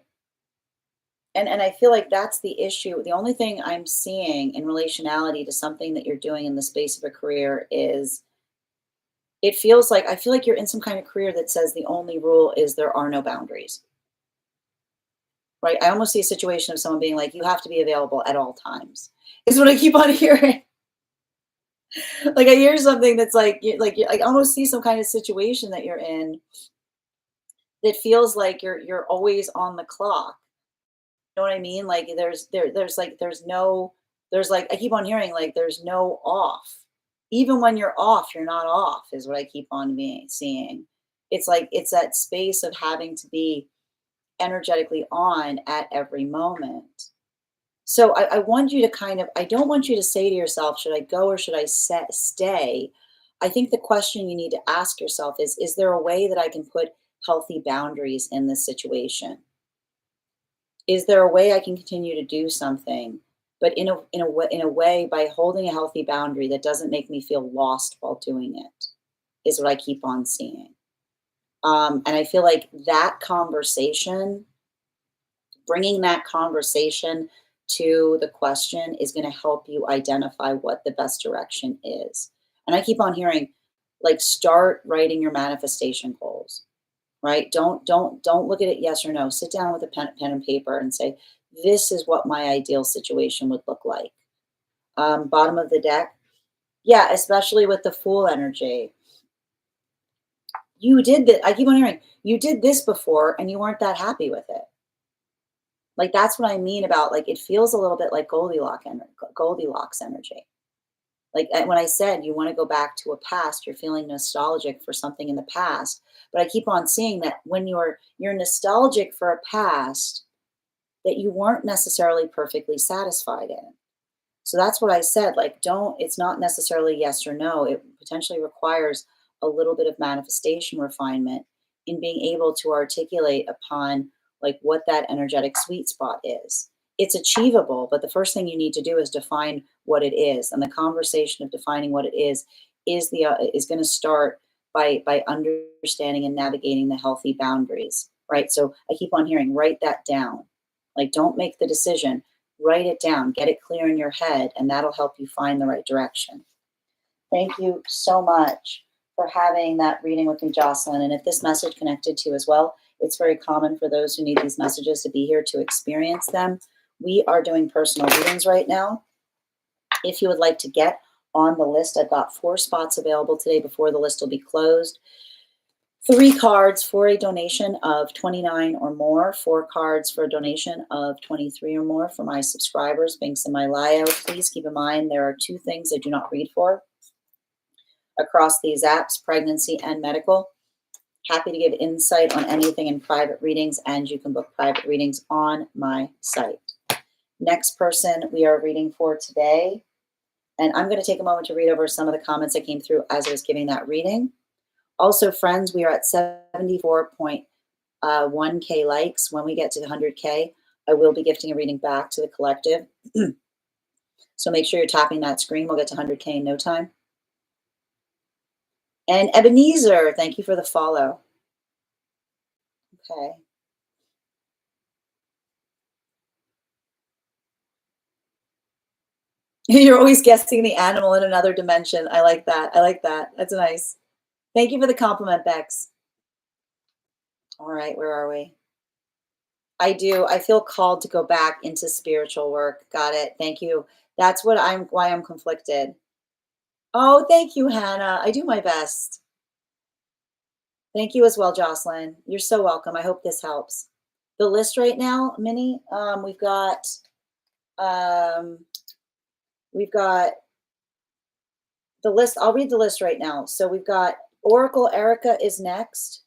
And I feel like that's the issue. The only thing I'm seeing in relationality to something that you're doing in the space of a career is it feels like I feel like you're in some kind of career that says the only rule is there are no boundaries. Right? I almost see a situation of someone being like, you have to be available at all times. Is what I keep on hearing. Like I hear something that's like I almost see some kind of situation that you're in that feels like you're always on the clock. You know what I mean? Like there's like I keep on hearing like there's no off. Even when you're off, you're not off, is what I keep on being seeing. It's like it's that space of having to be energetically on at every moment. So I want you to kind of, I don't want you to say to yourself, should I go or should I stay? I think the question you need to ask yourself is there a way that I can put healthy boundaries in this situation? Is there a way I can continue to do something, but in a way by holding a healthy boundary that doesn't make me feel lost while doing it, is what I keep on seeing. And I feel like that conversation, bringing that conversation to the question is going to help you identify what the best direction is. And I keep on hearing like start writing your manifestation goals, right? Don't look at it yes or no. Sit down with a pen and paper and say this is what my ideal situation would look like. Bottom of the deck. Yeah, especially with the Fool energy. You did that. I keep on hearing you did this before and you weren't that happy with it. Like that's what I mean about like it feels a little bit like Goldilocks energy. Like when I said you want to go back to a past, you're feeling nostalgic for something in the past. But I keep on seeing that when you're nostalgic for a past that you weren't necessarily perfectly satisfied in. So that's what I said. Like, don't, it's not necessarily yes or no. It potentially requires a little bit of manifestation refinement in being able to articulate upon like what that energetic sweet spot is. It's achievable, but the first thing you need to do is define what it is. And the conversation of defining what it is going to start by understanding and navigating the healthy boundaries, right? So I keep on hearing, write that down. Like, don't make the decision, write it down, get it clear in your head, and that'll help you find the right direction. Thank you so much for having that reading with me, Jocelyn. And if this message connected to you as well, it's very common for those who need these messages to be here to experience them. We are doing personal readings right now. If you would like to get on the list, I've got 4 spots available today before the list will be closed. 3 cards for a donation of $29 or more, 4 cards for a donation of $23 or more for my subscribers. Binks in my Lio. Please keep in mind there are 2 things I do not read for across these apps, pregnancy and medical. Happy to give insight on anything in private readings, and you can book private readings on my site. Next person we are reading for today, and I'm going to take a moment to read over some of the comments that came through as I was giving that reading. Also, friends, we are at 74.1K likes. When we get to 100K, I will be gifting a reading back to the collective. So make sure you're tapping that screen. We'll get to 100K in no time. And Ebenezer, thank you for the follow. Okay. You're always guessing the animal in another dimension. I like that. I like that. That's nice. Thank you for the compliment, Bex. All right, where are we? I do. I feel called to go back into spiritual work. Got it. Thank you. That's why I'm conflicted. Oh, thank you, Hannah. I do my best. Thank you as well, Jocelyn. You're so welcome. I hope this helps. The list right now, Minnie, um, we've got the list. I'll read the list right now. So we've got Oracle Erica is next.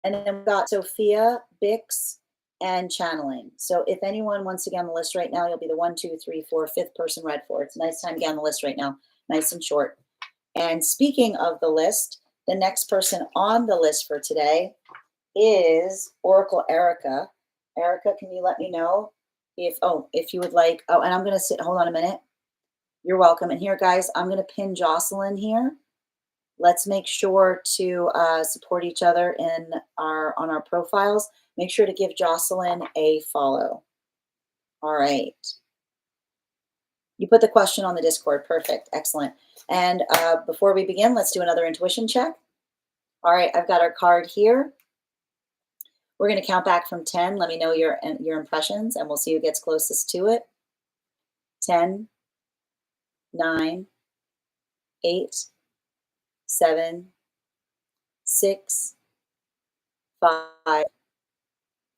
And then we've got Sophia, Bix, and Channeling. So if anyone wants to get on the list right now, you'll be the 1, 2, 3, 4, 5th person read for. It's a nice time to get on the list right now. Nice and short. And speaking of the list, the next person on the list for today is Oracle Erica. Erica, can you let me know if you would like, and I'm going to hold on a minute. You're welcome. And here, guys, I'm going to pin Jocelyn here. Let's make sure to support each other on our profiles. Make sure to give Jocelyn a follow. All right. You put the question on the Discord. Perfect. Excellent. And before we begin, let's do another intuition check. All right, I've got our card here. We're going to count back from 10. Let me know your impressions, and we'll see who gets closest to it. 10, 9, 8, 7, 6, 5,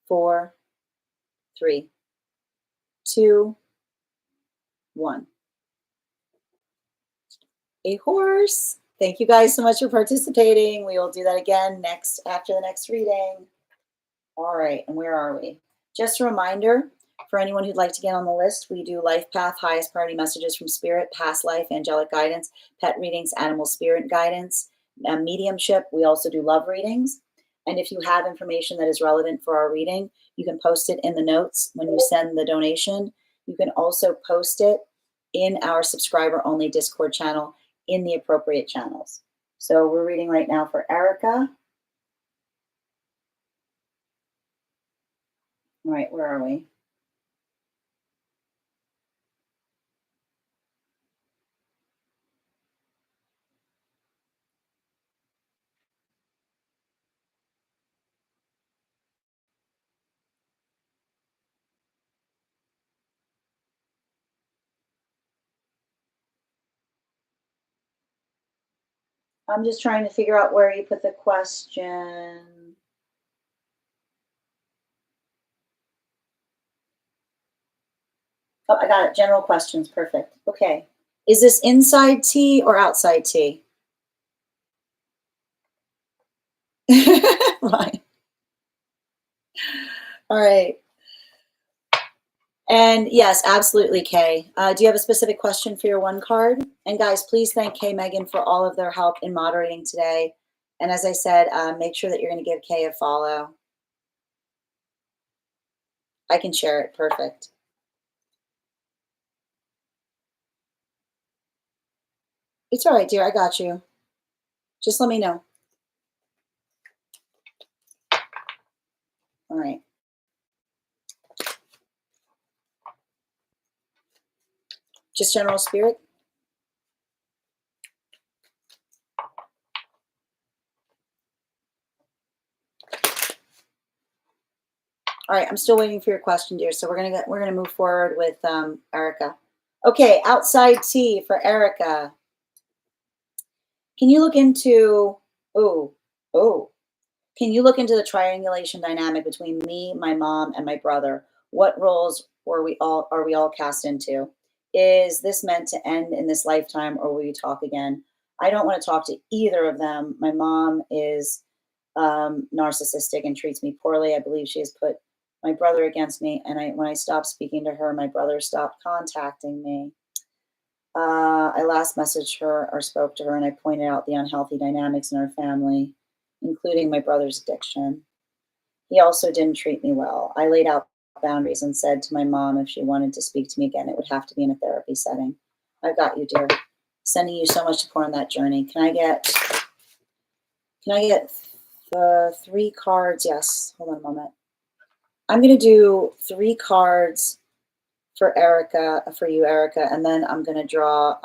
4, 3, 2, 1. A horse. Thank you guys so much for participating. We will do that again after the next reading. All right, and where are we? Just a reminder for anyone who'd like to get on the list, we do life path, highest priority messages from spirit, past life, angelic guidance, pet readings, animal spirit guidance, mediumship. We also do love readings. And if you have information that is relevant for our reading, you can post it in the notes when you send the donation. You can also post it in our subscriber only Discord channel in the appropriate channels. So we're reading right now for Erica. All right, where are we? I'm just trying to figure out where you put the question. Oh, I got it. General questions. Perfect. Okay. Is this inside tea or outside tea? Right. All right. And yes, absolutely, Kay. Do you have a specific question for your one card? And guys, please thank Kay Megan for all of their help in moderating today. And as I said, make sure that you're going to give Kay a follow. I can share it. Perfect. It's all right, dear. I got you. Just let me know. All right. Just general spirit. All right, I'm still waiting for your question, dear. So we're gonna move forward with Erica. Okay, outside tea for Erica. Can you look into Can you look into the triangulation dynamic between me, my mom, and my brother? What roles are we all cast into? Is this meant to end in this lifetime, or will we talk again? I don't want to talk to either of them. My mom is narcissistic and treats me poorly. I believe she has put my brother against me, and when I stopped speaking to her, my brother stopped contacting me. I last messaged her or spoke to her, and I pointed out the unhealthy dynamics in our family, including my brother's addiction. He also didn't treat me well. I laid out boundaries and said to my mom if she wanted to speak to me again, it would have to be in a therapy setting. I've got you, dear. Sending you so much support on that journey. Can I get the 3 cards? Yes. Hold on a moment. I'm going to do 3 cards for you, Erica, and then I'm going to draw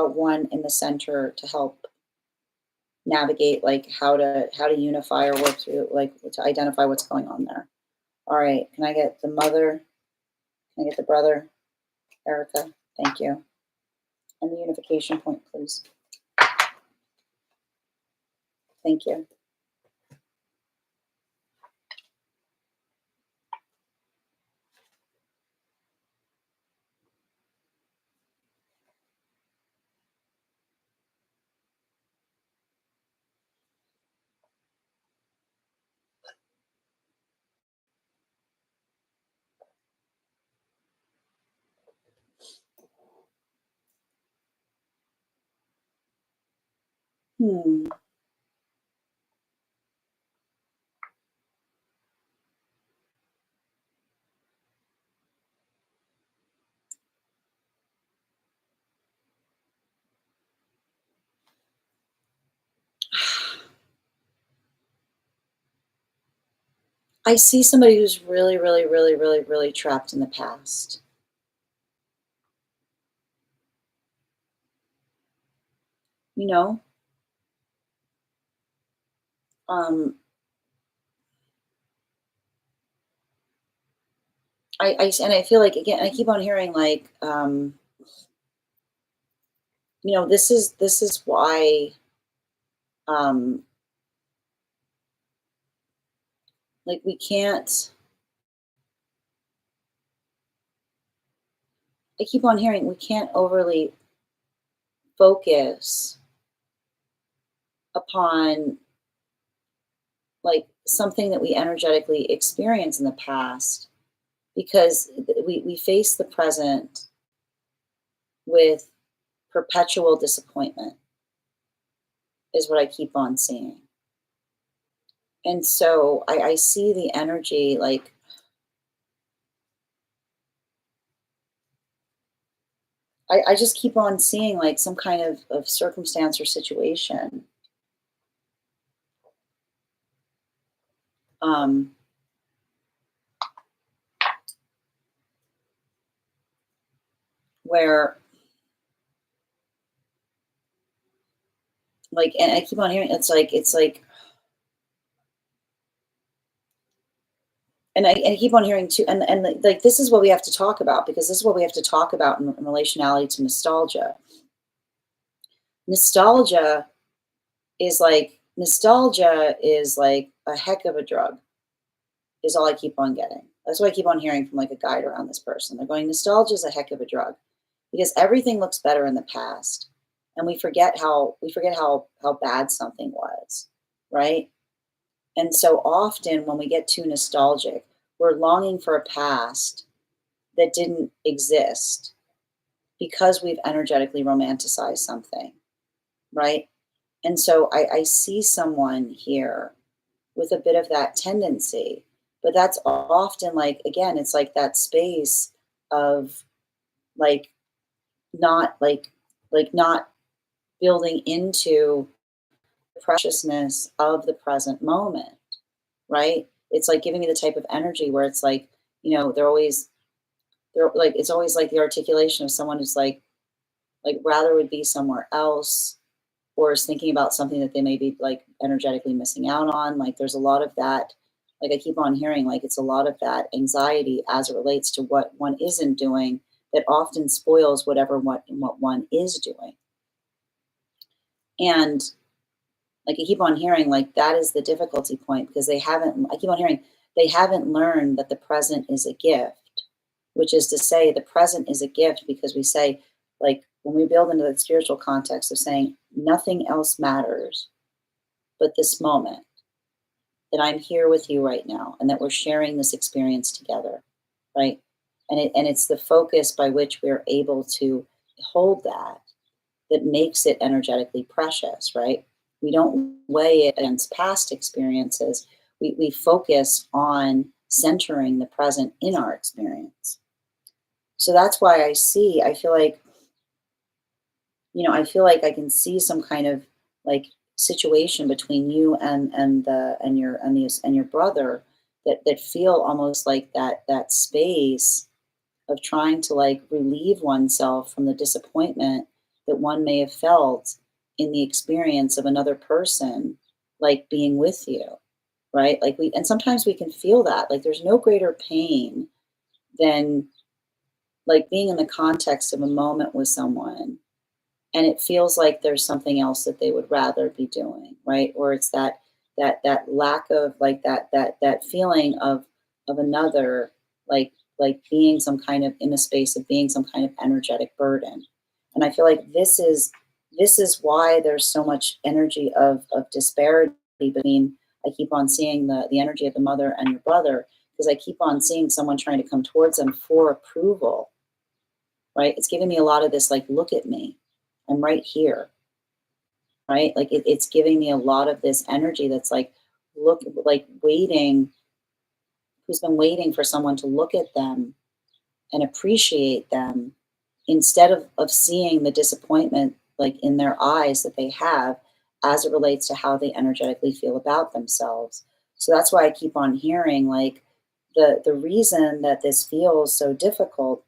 one in the center to help navigate like how to unify or work through, like to identify what's going on there. All right. Can I get the mother? Can I get the brother? Erica, thank you. And the unification point, please. Thank you. Hmm. I see somebody who's really, really, really, really, really trapped in the past. You know, um, and I feel like again, I keep on hearing like, this is why, um, like we can't. I keep on hearing we can't overly focus upon like something that we energetically experienced in the past because we face the present with perpetual disappointment is what I keep on seeing. And so I see the energy like I just keep on seeing like some kind of circumstance or situation um, where like and I keep on hearing it's like and I keep on hearing too and like this is what we have to talk about because this is what we have to talk about in relationality to nostalgia. Nostalgia nostalgia is like a heck of a drug, is all I keep on getting. That's what I keep on hearing from like a guide around this person. They're going, nostalgia is a heck of a drug because everything looks better in the past. And we forget how bad something was, right? And so often when we get too nostalgic, we're longing for a past that didn't exist because we've energetically romanticized something, right? And so I see someone here with a bit of that tendency. But that's often like, again, it's like that space of like not not building into the preciousness of the present moment, right? It's like giving me the type of energy where it's like, they're like it's always like the articulation of someone who's like rather would be somewhere else or is thinking about something that they may be like energetically missing out on. Like there's a lot of that. Like I keep on hearing, like it's a lot of that anxiety as it relates to what one isn't doing that often spoils what one is doing. And like I keep on hearing, like that is the difficulty point because they haven't. I keep on hearing they haven't learned that the present is a gift, which is to say the present is a gift because we say like when we build into the spiritual context of saying nothing else matters but this moment, that I'm here with you right now and that we're sharing this experience together, right? And it's the focus by which we're able to hold that that makes it energetically precious, right? We don't weigh it against past experiences. We focus on centering the present in our experience. So that's why I feel like I feel like I can see some kind of like situation between you and your brother that feel almost like that space of trying to like relieve oneself from the disappointment that one may have felt in the experience of another person like being with you, right? Like we and sometimes we can feel that like there's no greater pain than like being in the context of a moment with someone and it feels like there's something else that they would rather be doing, right? Or it's that lack of like that feeling of another like being some kind of in a space of being some kind of energetic burden. And I feel like this is why there's so much energy of disparity between. I keep on seeing the energy of the mother and your brother because I keep on seeing someone trying to come towards them for approval, right? It's giving me a lot of this like look at me, I'm right here, right? Like it's giving me a lot of this energy that's like, look, like waiting, who's been waiting for someone to look at them and appreciate them instead of seeing the disappointment like in their eyes that they have as it relates to how they energetically feel about themselves. So that's why I keep on hearing like the reason that this feels so difficult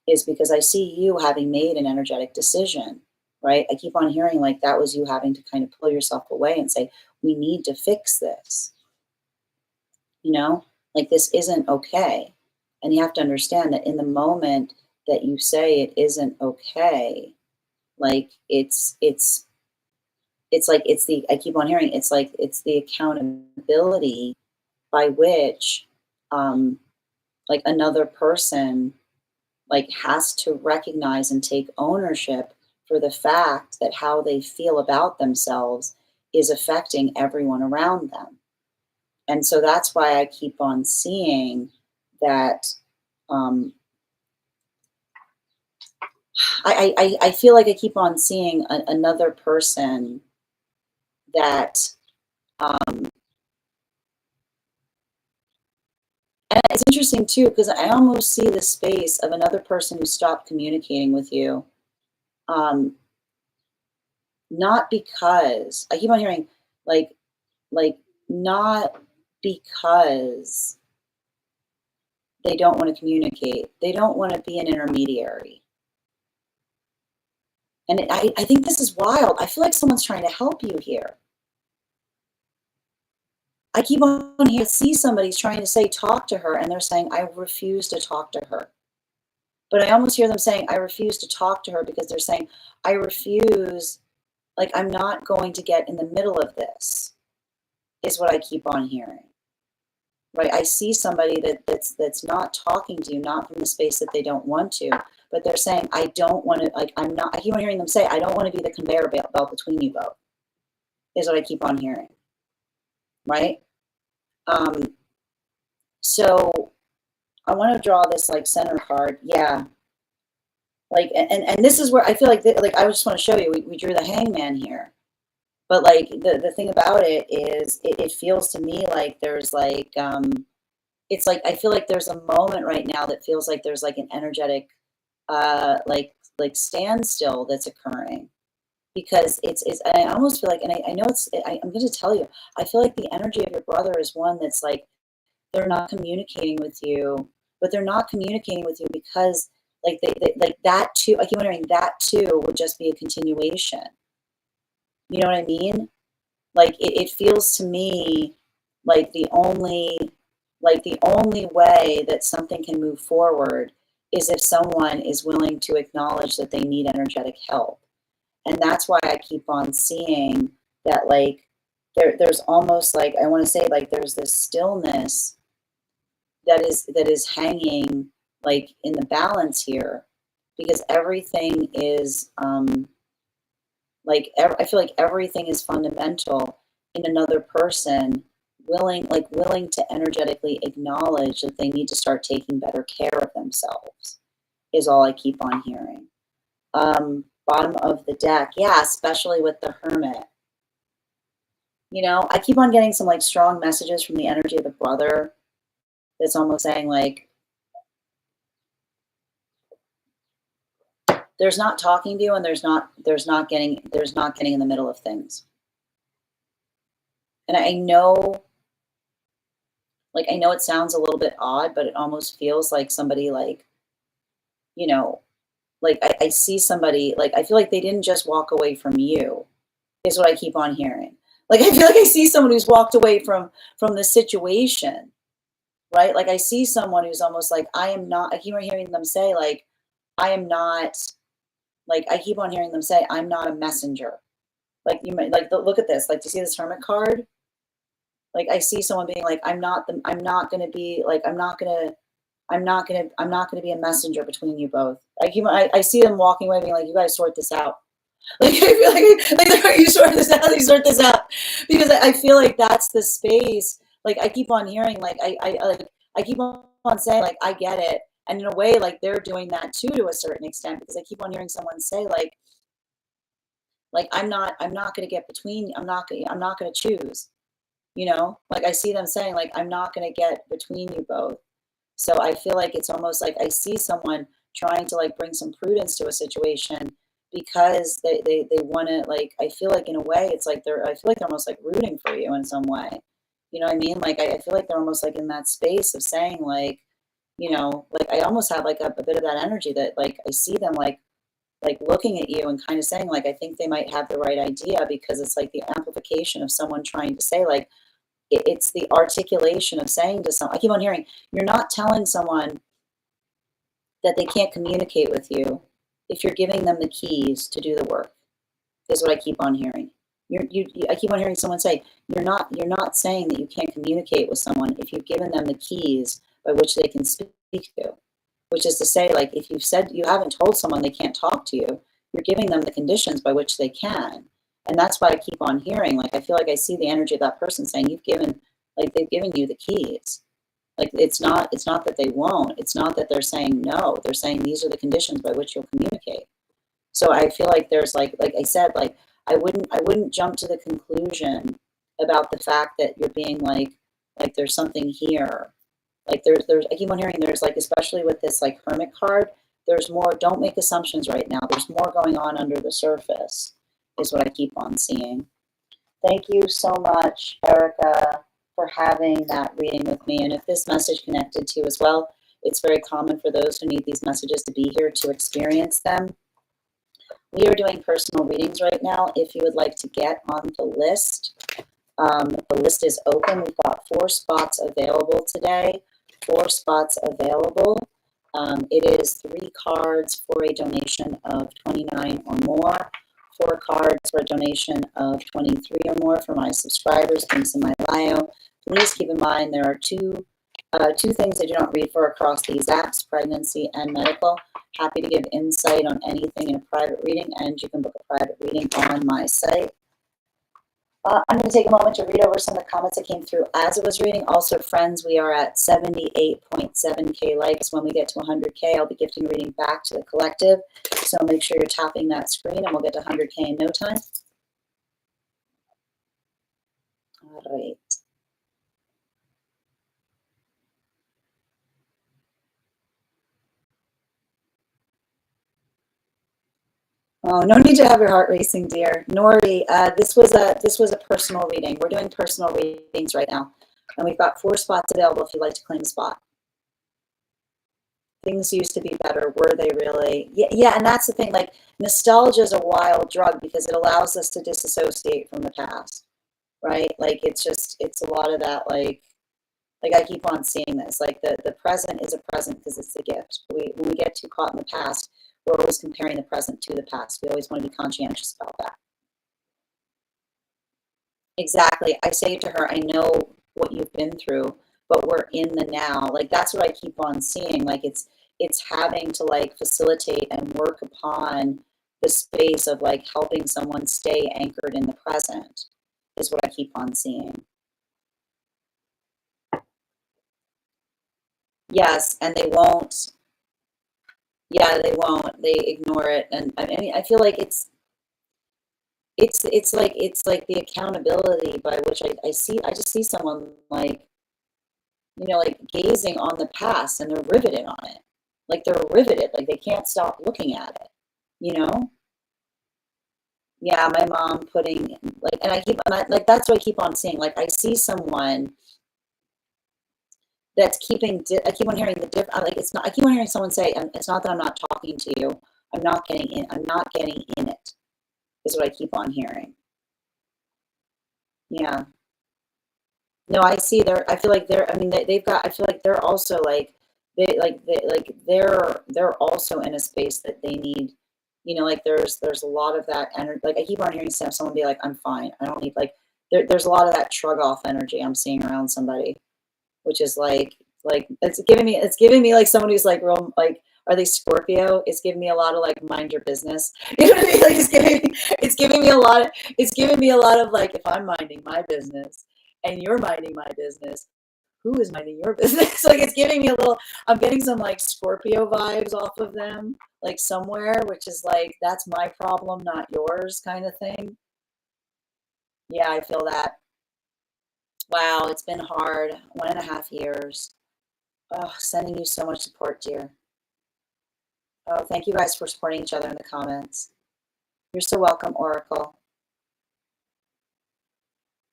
is because I see you having made an energetic decision, right? I keep on hearing like that was you having to kind of pull yourself away and say, we need to fix this, you know, like this isn't okay. And you have to understand that in the moment that you say it isn't okay, like it's like it's the I keep on hearing it's like it's the accountability by which um like another person like has to recognize and take ownership for the fact that how they feel about themselves is affecting everyone around them. And so that's why I keep on seeing that um, I feel like I keep on seeing another person that um, and it's interesting too because I almost see the space of another person who stopped communicating with you, um, not because I keep on hearing like like not because they don't want to communicate. They don't want to be an intermediary. And I think this is wild. I feel like someone's trying to help you here. I keep on here, see somebody's trying to say, talk to her, and they're saying, I refuse to talk to her. But I almost hear them saying, I refuse to talk to her because they're saying, I refuse, like, I'm not going to get in the middle of this, is what I keep on hearing. Right? I see somebody that's not talking to you, not from the space that they don't want to, but they're saying, I don't want to, like, I'm not, I keep on hearing them say, I don't want to be the conveyor belt between you both, is what I keep on hearing. Right? Um, so I want to draw this like center card. Yeah. Like, and this is where I feel like, like, I just want to show you, we drew the hangman here. But like, the thing about it is it feels to me like there's like, it's like, I feel like there's a moment right now that feels like there's like an energetic, like standstill that's occurring because it's, and I almost feel like, and I know I'm going to tell you, I feel like the energy of your brother is one that's like, they're not communicating with you, but they're not communicating with you because like they like that too. I keep wondering that too would just be a continuation. You know what I mean? Like it feels to me like the only way that something can move forward is if someone is willing to acknowledge that they need energetic help. And that's why I keep on seeing that like there's almost like I want to say like there's this stillness that is hanging like in the balance here because everything is I feel like everything is fundamental in another person willing to energetically acknowledge that they need to start taking better care of themselves is all I keep on hearing. Bottom of the deck, yeah, especially with the hermit. You know, I keep on getting some like strong messages from the energy of the brother that's almost saying like there's not talking to you and there's not getting in the middle of things. And I know I know it sounds a little bit odd, but it almost feels like somebody like, you know, like I see somebody like I feel like they didn't just walk away from you, is what I keep on hearing. Like I feel like I see someone who's walked away from the situation, right? Like I see someone who's almost like I am not I keep on hearing them say like I am not like I keep on hearing them say I'm not a messenger. Like you might like look at this. Like, do you see this hermit card? Like I see someone being like, I'm not gonna be like, I'm not gonna be a messenger between you both. I see them walking away being like, you guys sort this out. Like I feel like you sort this out, you sort this out. Because I feel like that's the space. Like I keep on hearing, like I keep on saying, like, I get it. And in a way, like they're doing that too to a certain extent, because I keep on hearing someone say, like, Like, I'm not going to get between, I'm not going to choose, you know, like I see them saying like, I'm not going to get between you both. So I feel like it's almost like I see someone trying to like bring some prudence to a situation because they want to, like, I feel like in a way it's like I feel like they're almost like rooting for you in some way. You know what I mean? Like I feel like they're almost like in that space of saying like, you know, like I almost have like a bit of that energy that like I see them like looking at you and kind of saying like I think they might have the right idea, because it's like the amplification of someone trying to say like it's the articulation of saying to someone. I keep on hearing, you're not telling someone that they can't communicate with you if you're giving them the keys to do the work, is what I keep on hearing. I keep on hearing someone say, you're not saying that you can't communicate with someone if you've given them the keys by which they can speak to, which is to say, like, if you've said you haven't told someone they can't talk to you, you're giving them the conditions by which they can. And that's why I keep on hearing, like, I feel like I see the energy of that person saying, they've given you the keys. Like, it's not that they won't, it's not that they're saying no, they're saying these are the conditions by which you'll communicate. So I feel like there's like I said, like, I wouldn't jump to the conclusion about the fact that you're being like there's something here. Like there's I keep on hearing there's like, especially with this like hermit card, there's more. Don't make assumptions right now. There's more going on under the surface, is what I keep on seeing. Thank you so much, Erica, for having that reading with me. And if this message connected to you as well, it's very common for those who need these messages to be here to experience them. We are doing personal readings right now. If you would like to get on the list, the list is open. We've got 4 spots available today. 4 spots available. It is 3 cards for a donation of $29 or more. 4 cards for a donation of $23 or more for my subscribers. Links in my bio. Please keep in mind there are two things I do not read for across these apps: pregnancy and medical. Happy to give insight on anything in a private reading, and you can book a private reading on my site. I'm going to take a moment to read over some of the comments that came through as I was reading. Also, friends, we are at 78.7K likes. When we get to 100K, I'll be gifting a reading back to the collective. So make sure you're tapping that screen, and we'll get to 100K in no time. All right. Oh, no need to have your heart racing, dear. Nori, this was a personal reading. We're doing personal readings right now, and we've got 4 spots available if you'd like to claim a spot. Things used to be better. Were they really? Yeah, and that's the thing. Like, nostalgia is a wild drug because it allows us to disassociate from the past, right? Like, it's a lot of that. Like I keep on seeing this. Like the present is a present because it's the gift. When we get too caught in the past, we're always comparing the present to the past. We always want to be conscientious about that. Exactly. I say to her, I know what you've been through, but we're in the now. Like, that's what I keep on seeing. Like, it's having to like facilitate and work upon the space of like helping someone stay anchored in the present, is what I keep on seeing. Yes, and they won't. Yeah, they won't. They ignore it. And I mean, I feel like it's like the accountability by which I just see someone like, you know, like gazing on the past, and they're riveted on it. Like, they're riveted, like they can't stop looking at it, you know? Yeah, my mom putting like, and like, that's what I keep on seeing. Like, I see someone that's I keep on hearing the like, it's not, I keep on hearing someone say, it's not that I'm not talking to you. I'm not getting in it, is what I keep on hearing. Yeah. No, I see I feel like I mean, they've got, I feel like they're also like, they're also in a space that they need, you know, like there's a lot of that energy. Like, I keep on hearing someone be like, I'm fine. I don't need, like, there's a lot of that shrug off energy I'm seeing around somebody, which is like it's giving me like someone who's like real, like, are they Scorpio? It's giving me a lot of like, mind your business. You know what I mean? Like, it's giving me a lot of like, if I'm minding my business and you're minding my business, who is minding your business? Like it's giving me a little, I'm getting some like Scorpio vibes off of them, like somewhere, which is like, that's my problem, not yours kind of thing. Yeah, I feel that. Wow, it's been hard. 1.5 years. Oh, sending you so much support, dear. Oh, thank you guys for supporting each other in the comments. You're so welcome, Oracle.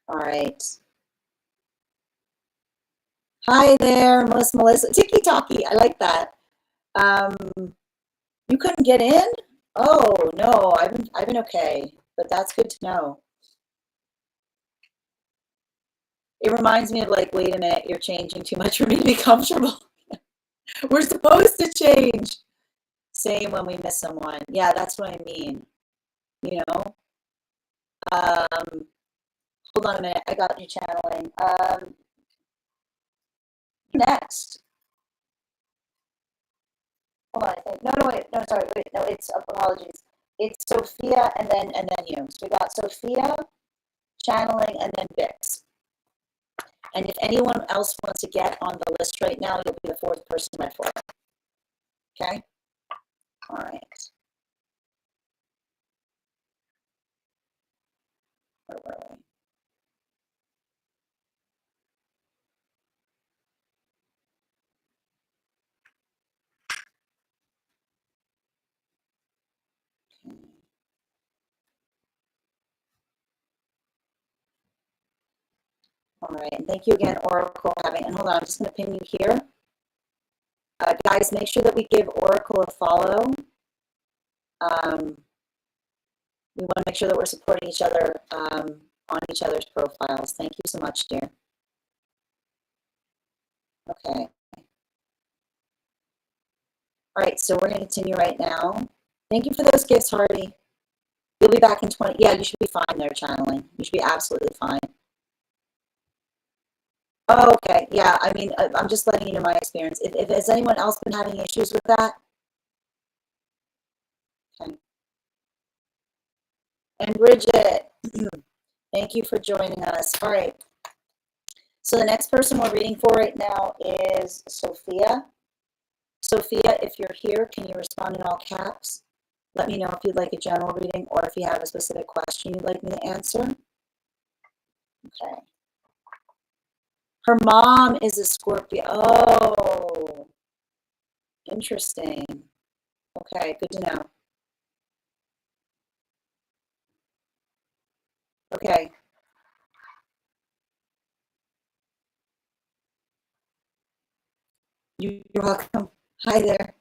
All right. Hi there, Melissa. Tiki Talkie, I like that. You couldn't get in? Oh no, I've been okay, but that's good to know. It reminds me of like, wait a minute, you're changing too much for me to be comfortable. We're supposed to change. Same when we miss someone. Yeah, that's what I mean. You know? Hold on a minute. I got you channeling. Next. Hold on, I think. No, wait. No, sorry, wait. No, it's apologies. It's Sophia and then you. So we got Sophia, channeling, and then Vix. And if anyone else wants to get on the list right now, you'll be the fourth person read for. Okay? All right. Where were we? All right, and thank you again, Oracle, and hold on, I'm just going to pin you here. Guys, make sure that we give Oracle a follow. We want to make sure that we're supporting each other on each other's profiles. Thank you so much, dear. Okay. All right, so we're going to continue right now. Thank you for those gifts, Harvey. You'll be back in 20. Yeah, you should be fine there, channeling. You should be absolutely fine. Oh, okay. Yeah, I mean, I'm just letting you know my experience. If has anyone else been having issues with that? Okay. And Bridget, thank you for joining us. All right. So the next person we're reading for right now is Sophia. Sophia, if you're here, can you respond in all caps? Let me know if you'd like a general reading or if you have a specific question you'd like me to answer. Okay. Her mom is a Scorpio. Oh, interesting. Okay, good to know. Okay. You're welcome. Hi there.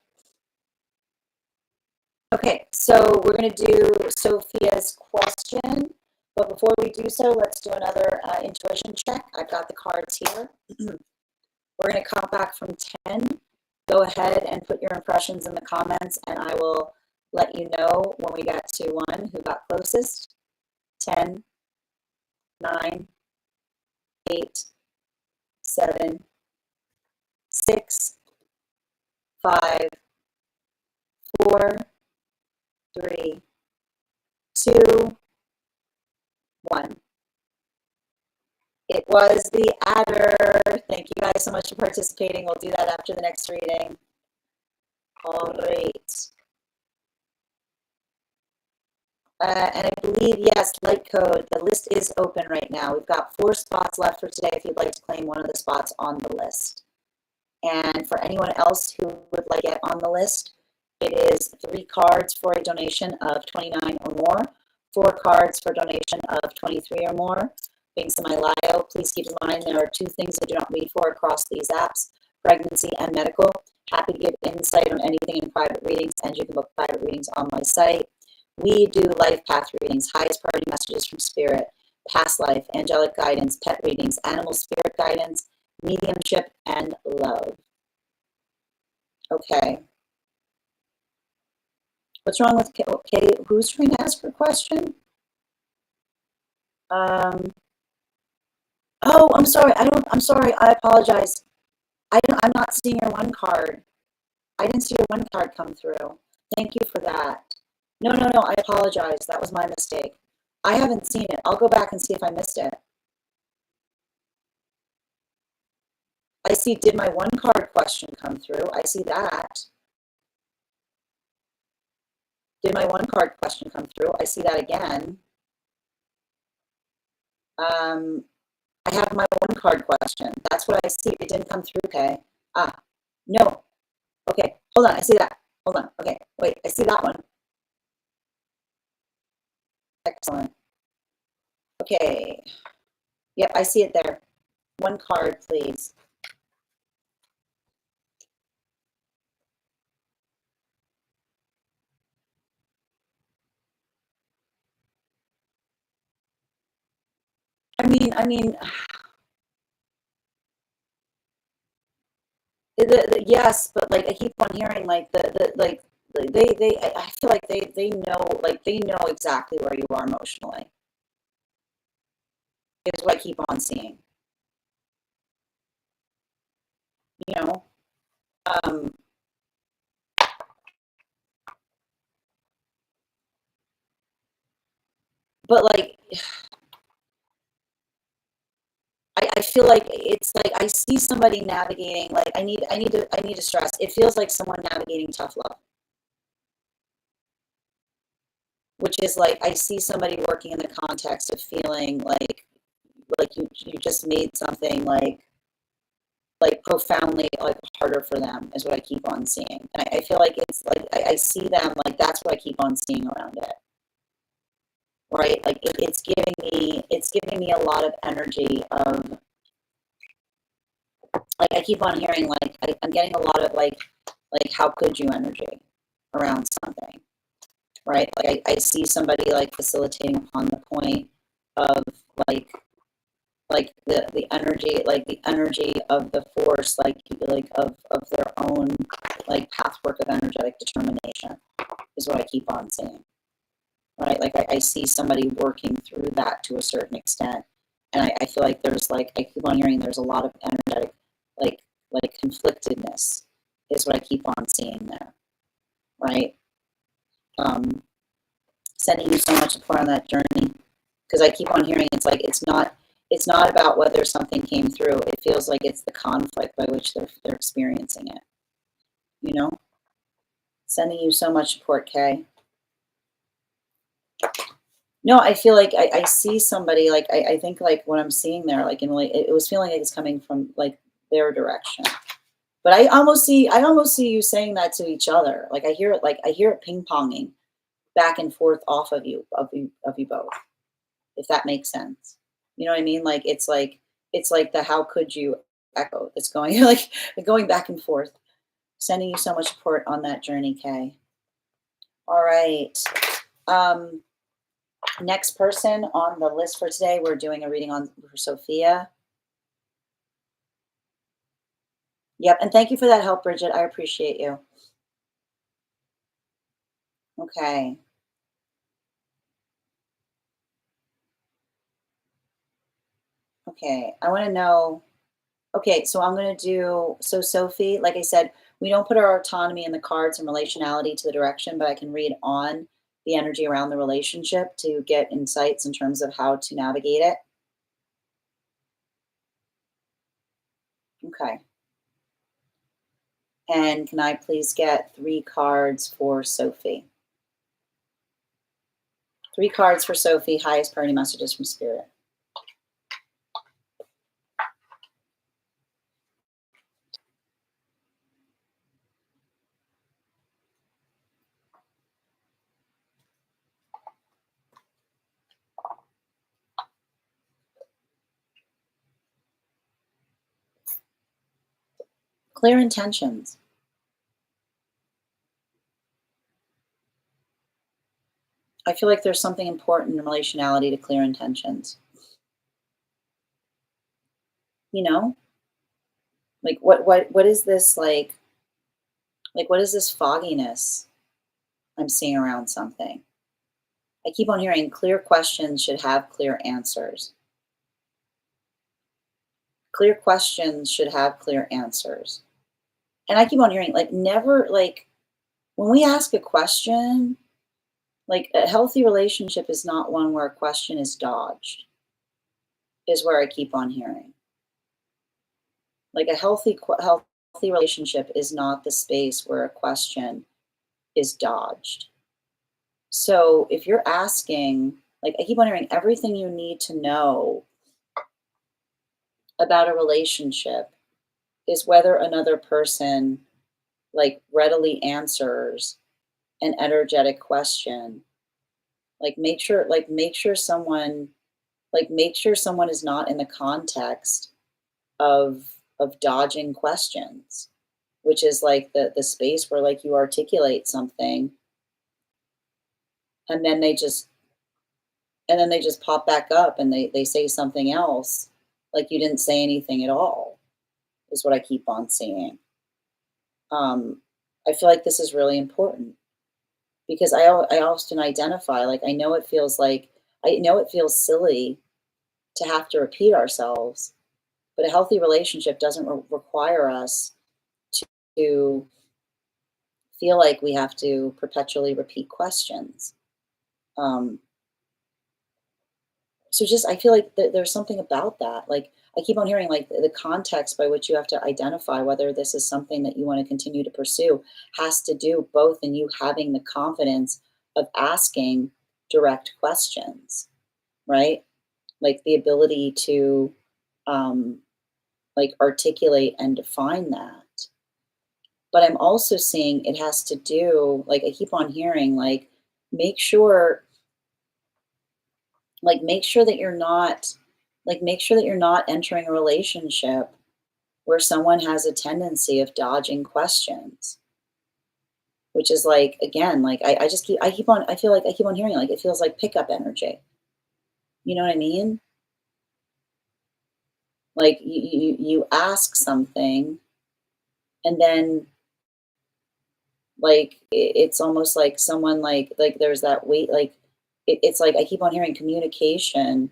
Okay, so we're going to do Sophia's question, but before we do so, let's do another intuition check. I've got the cards here. We're going to count back from 10. Go ahead and put your impressions in the comments, and I will let you know when we get to 1 who got closest. 10, 9, 8, 7, 6, 5, 4, 3, 2, 1. It was the adder. Thank you guys so much for participating. We'll do that after the next reading. All right. And I believe, yes, light code, the list is open right now. We've got 4 spots left for today if you'd like to claim one of the spots on the list. And for anyone else who would like to get on the list, it is 3 cards for a donation of $29 or more, 4 cards for a donation of $23 or more. Being semi-LIO, please keep in mind there are 2 things I do not read for across these apps, pregnancy and medical. Happy to give insight on anything in private readings, and you can book private readings on my site. We do life path readings, highest priority messages from spirit, past life, angelic guidance, pet readings, animal spirit guidance, mediumship, and love. Okay. What's wrong with Katie? Who's trying to ask her question? Oh, I'm sorry. I'm sorry. I apologize. I'm not seeing your 1 card. I didn't see your 1 card come through. Thank you for that. No, I apologize. That was my mistake. I haven't seen it. I'll go back and see if I missed it. I see, did my one card question come through? I see that. Did my one card question come through? I see that again. I have my one card question. That's what I see. It didn't come through, okay. No. Okay, hold on, I see that. Hold on, okay, wait, I see that one. Excellent. Okay. Yep, I see it there. One card, please. I mean, yes, but like I keep on hearing like like I feel like they know, like they know exactly where you are emotionally. Is what I keep on seeing. You know, um, but like I feel like it's like I see somebody navigating, like I need to stress. It feels like someone navigating tough love, which is like I see somebody working in the context of feeling like you just made something like profoundly like harder for them is what I keep on seeing. And I feel like it's like I see them, like that's what I keep on seeing around it. Right? Like it's giving me a lot of energy of like I keep on hearing like I'm getting a lot of like how could you energy around something. Right? Like I see somebody like facilitating upon the point of like the energy of the force, like of their own like pathwork of energetic determination is what I keep on seeing. Right? Like I see somebody working through that to a certain extent. And I feel like there's like I keep on hearing there's a lot of energetic like conflictedness is what I keep on seeing there. Right? Sending you so much support on that journey. Because I keep on hearing it's not about whether something came through. It feels like it's the conflict by which they're experiencing it. You know? Sending you so much support, Kay. No, I feel like I see somebody like I think like what I'm seeing there, like in like it was feeling like it's coming from like their direction. But I almost see you saying that to each other. Like I hear it ping ponging back and forth off of you both, if that makes sense. You know what I mean? Like it's like the how could you echo that's going like going back and forth. Sending you so much support on that journey, Kay. All right. Next person on the list for today, we're doing a reading on for Sophia. Yep, and thank you for that help, Bridget. I appreciate you. Okay. Okay, I want to know. Okay, so I'm going to do, so Sophie, like I said, we don't put our autonomy in the cards and relationality to the direction, but I can read on the energy around the relationship to get insights in terms of how to navigate it. Okay. And can I please get 3 cards for Sophie? 3 cards for Sophie, highest priority messages from Spirit. Clear intentions. I feel like there's something important in relationality to clear intentions. You know? Like what is this like what is this fogginess I'm seeing around something? I keep on hearing clear questions should have clear answers. Clear questions should have clear answers. And I keep on hearing like never like when we ask a question, like a healthy relationship is not one where a question is dodged, is where I keep on hearing. Like a healthy relationship is not the space where a question is dodged. So if you're asking, like I keep on hearing everything you need to know about a relationship is whether another person like readily answers an energetic question. Make sure someone is not in the context of dodging questions, which is like the space where like you articulate something and then they just pop back up and they say something else like you didn't say anything at all, is what I keep on seeing. um I feel like this is really important because I often identify, like I know it feels silly to have to repeat ourselves, but a healthy relationship doesn't require us to feel like we have to perpetually repeat questions. um So just I feel like there's something about that. Like I keep on hearing like the context by which you have to identify whether this is something that you want to continue to pursue has to do both in you having the confidence of asking direct questions, right? Like the ability to um, like articulate and define that. But I'm also seeing it has to do, like I keep on hearing, make sure make sure that you're not make sure that you're not entering a relationship where someone has a tendency of dodging questions, which is like again I just keep on I feel like I keep on hearing like it feels like pickup energy. You know what I mean? Like you ask something and then it's almost like someone there's that weight it's like I keep on hearing communication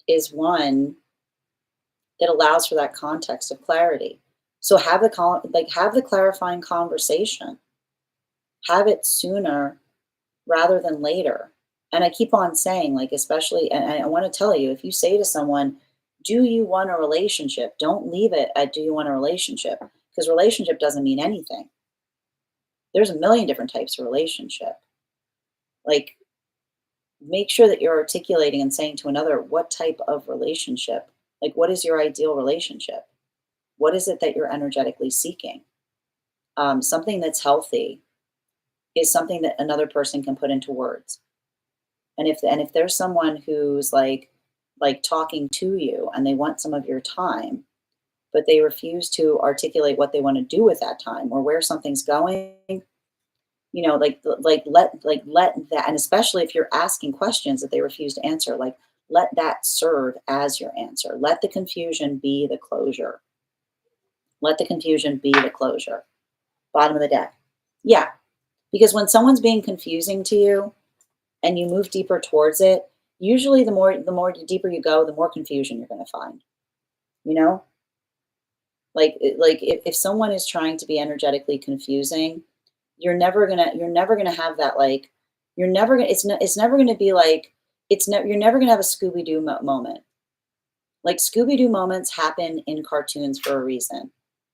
is one that allows for that context of clarity. So have the clarifying conversation. Have it sooner rather than later. And I keep on saying, like, especially, and I want to tell you, if you say to someone, "Do you want a relationship?" Don't leave it at "Do you want a relationship?" Because relationship doesn't mean anything. There's a million different types of relationship. Like, make sure that you're articulating and saying to another, what type of relationship? Like, what is your ideal relationship? What is it that you're energetically seeking? Something that's healthy is something that another person can put into words. And if there's someone who's like talking to you and they want some of your time, but they refuse to articulate what they want to do with that time or where something's going, let that, and especially if you're asking questions that they refuse to answer, like let that serve as your answer. Let the confusion be the closure. Let the confusion be the closure. Bottom of the deck. Yeah, because when someone's being confusing to you and you move deeper towards it, usually the more deeper you go, the more confusion you're going to find. You know, if someone is trying to be energetically confusing, you're never gonna have that you're never gonna it's never gonna be like you're never gonna have a Scooby Doo moment. Like Scooby Doo moments happen in cartoons for a reason,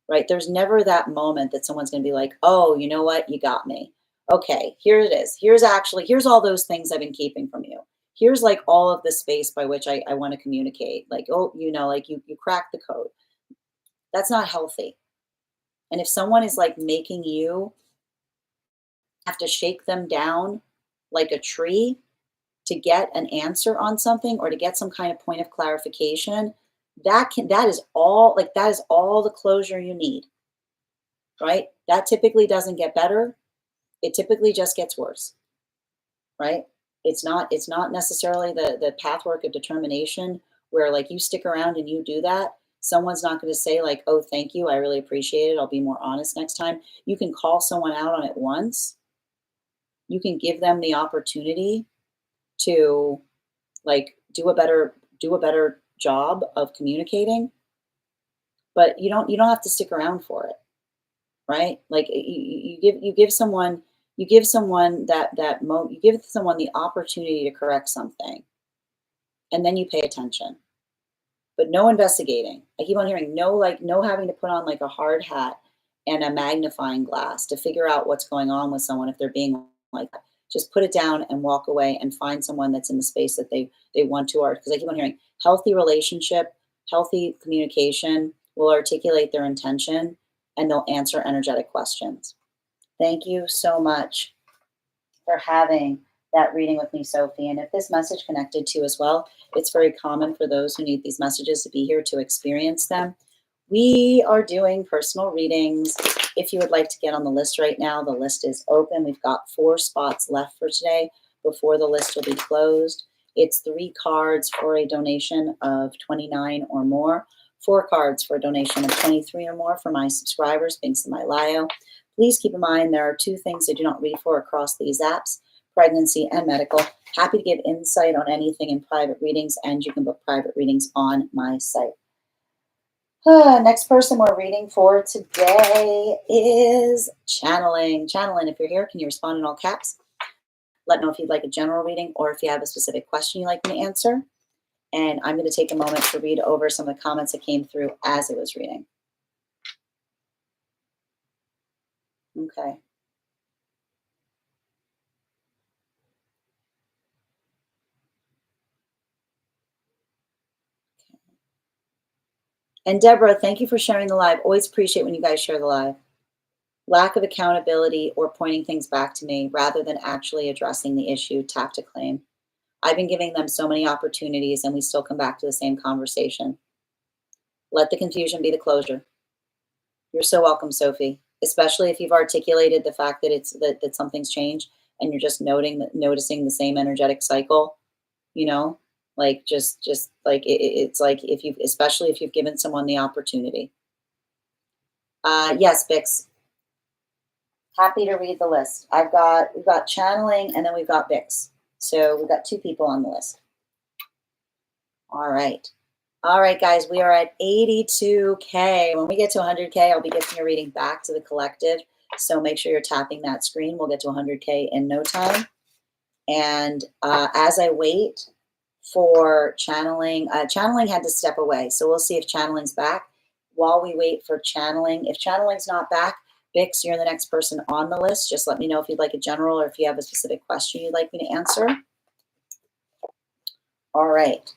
right? There's never that moment that someone's going to be like, oh, you know what? You got me. Okay, here it is. Here's all those things I've been keeping from you. Here's like all of the space by which I want to communicate. Like, oh, like you cracked the code. That's not healthy. And if someone is like making you have to shake them down like a tree to get an answer on something or to get some kind of point of clarification, that is all the closure you need, right? That typically doesn't get better. It typically just gets worse, right? It's not necessarily the pathwork of determination where like you stick around and you do that. Someone's not going to say like, "Oh, thank you. I really appreciate it. I'll be more honest next time." You can call someone out on it once. You can give them the opportunity to like do a better job of communicating, but you don't have to stick around for it, right? Like you give someone the opportunity to correct something, and then you pay attention. but no investigating. I keep on hearing no, like, no having to put on like a hard hat and a magnifying glass to figure out what's going on with someone if they're being like that. Just put it down and walk away and find someone that's in the space that they want to art. Because I keep on hearing healthy relationship, healthy communication will articulate their intention and they'll answer energetic questions. Thank you so much for having that reading with me, Sophie. And if this message connected to you as well, it's very common for those who need these messages to be here to experience them. We are doing personal readings. If you would like to get on the list right now, the list is open. We've got 4 spots left for today before the list will be closed. It's 3 cards for a donation of $29 or more, 4 cards for a donation of $23 or more for my subscribers, Binks and my Lio. Please keep in mind there are 2 things I do not read for across these apps, pregnancy and medical. Happy to give insight on anything in private readings, and you can book private readings on my site. Next person we're reading for today is Channeling. Channeling, if you're here, can you respond in all caps? Let me know if you'd like a general reading or if you have a specific question you'd like me to answer. And I'm going to take a moment to read over some of the comments that came through as I was reading. Okay. And Deborah, thank you for sharing the live. Always appreciate when you guys share the live. Lack of accountability or pointing things back to me rather than actually addressing the issue, tap to claim. I've been giving them so many opportunities and we still come back to the same conversation. Let the confusion be the closure. You're so welcome, Sophie, especially if you've articulated the fact that that something's changed and you're just noticing the same energetic cycle, you know, like just like it's like if you've, especially if you've given someone the opportunity. Yes, Bix. Happy to read the list. We've got channeling and then we've got Bix. So we've got 2 people on the list. All right. All right, guys, we are at 82K. When we get to 100K, I'll be gifting a reading back to the collective. So make sure you're tapping that screen. We'll get to 100K in no time. And as I wait for channeling, channeling had to step away. So we'll see if channeling's back. While we wait for channeling, if channeling's not back, Bix, you're the next person on the list. Just let me know if you'd like a general or if you have a specific question you'd like me to answer. All right.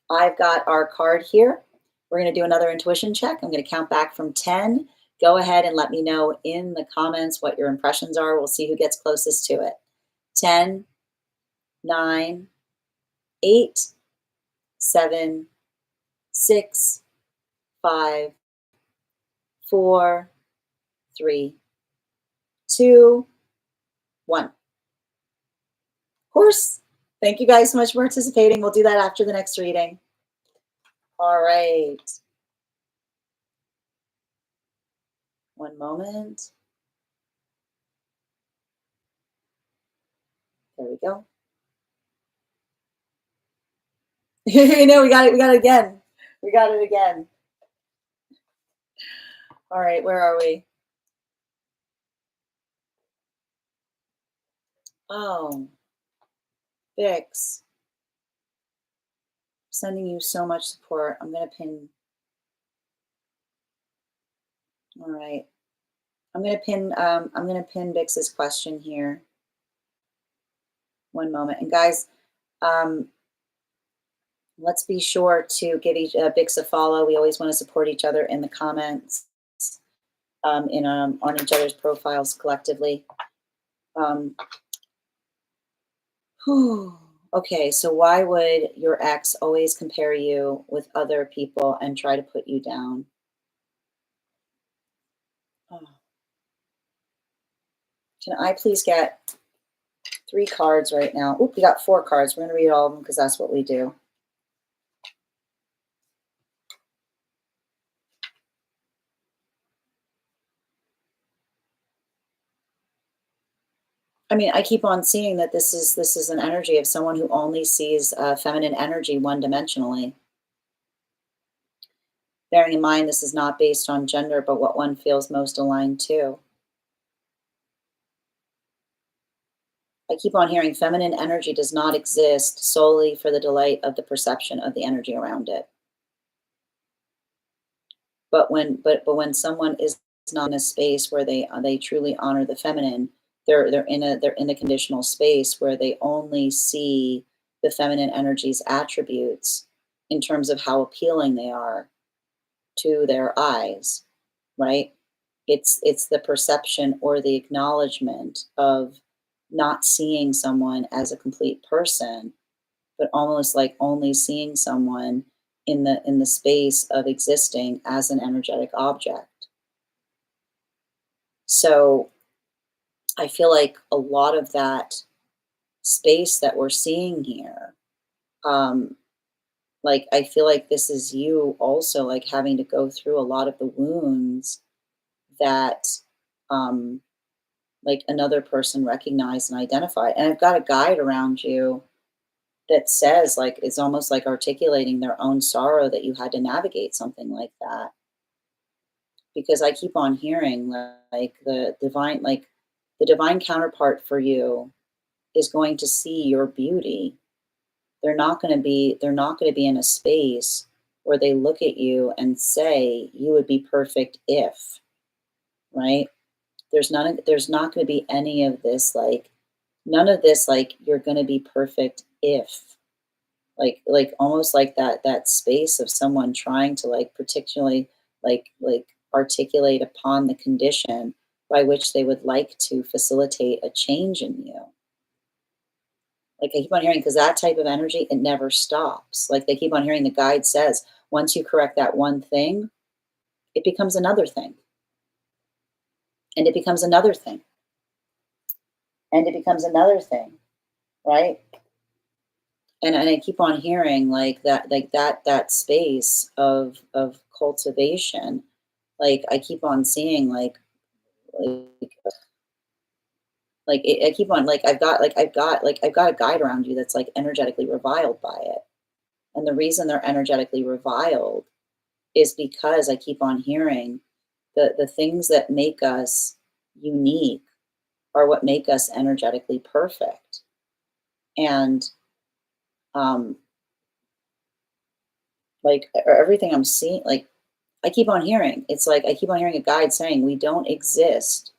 I've got our card here. We're going to do another intuition check. I'm going to count back from 10. Go ahead and let me know in the comments what your impressions are. We'll see who gets closest to it. 10, 9, 8, 7, 6, 5, 4, 3, 2, 1. Horse. Thank you guys so much for participating. We'll do that after the next reading. All right. One moment. There we go. You know, we got it again. We got it again. All right, where are we? Oh, Vix. Sending you so much support. I'm gonna pin. All right. I'm gonna pin Vix's question here. One moment. And guys, let's be sure to give each Vix a follow. We always want to support each other in the comments, on each other's profiles collectively. Okay, so why would your ex always compare you with other people and try to put you down? Oh. Can I please get 3 cards right now? Oop, we got 4 cards. We're going to read all of them because that's what we do. I mean, I keep on seeing that this is an energy of someone who only sees feminine energy one-dimensionally. Bearing in mind, this is not based on gender, but what one feels most aligned to. I keep on hearing feminine energy does not exist solely for the delight of the perception of the energy around it. but when someone is not in a space where they truly honor the feminine, they're in a conditional space where they only see the feminine energy's attributes in terms of how appealing they are to their eyes, right? It's the perception or the acknowledgement of not seeing someone as a complete person, but almost like only seeing someone in the space of existing as an energetic object. So I feel like a lot of that space that we're seeing here, um, like I feel like this is you also like having to go through a lot of the wounds that um, like another person recognized and identified. And I've got a guide around you that says like it's almost like articulating their own sorrow that you had to navigate something like that. Because I keep on hearing like the divine counterpart for you is going to see your beauty. They're not going to be in a space where they look at you and say you would be perfect if, right? There's not going to be any of this like none of this like you're going to be perfect if, like almost like that space of someone trying to like particularly like articulate upon the condition by which they would like to facilitate a change in you. Like I keep on hearing, because that type of energy, it never stops. Like they keep on hearing the guide says, once you correct that one thing, it becomes another thing, and it becomes another thing, and it becomes another thing, right? And I keep on hearing like that space of cultivation. Like I keep on seeing like I keep on like I've got a guide around you that's like energetically reviled by it. And the reason they're energetically reviled is because I keep on hearing the things that make us unique are what make us energetically perfect. And um everything I'm seeing, like I keep on hearing, it's like I keep on hearing a guide saying we don't exist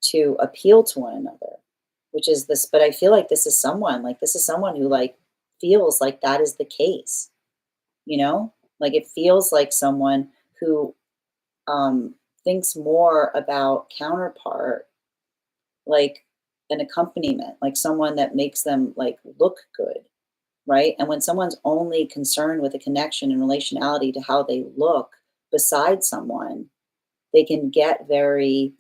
to appeal to one another, which is this, but I feel like this is someone who like feels like that is the case, you know? Like it feels like someone who um thinks more about counterpart like an accompaniment, like someone that makes them like look good, right? And when someone's only concerned with a connection and relationality to how they look beside someone, they can get very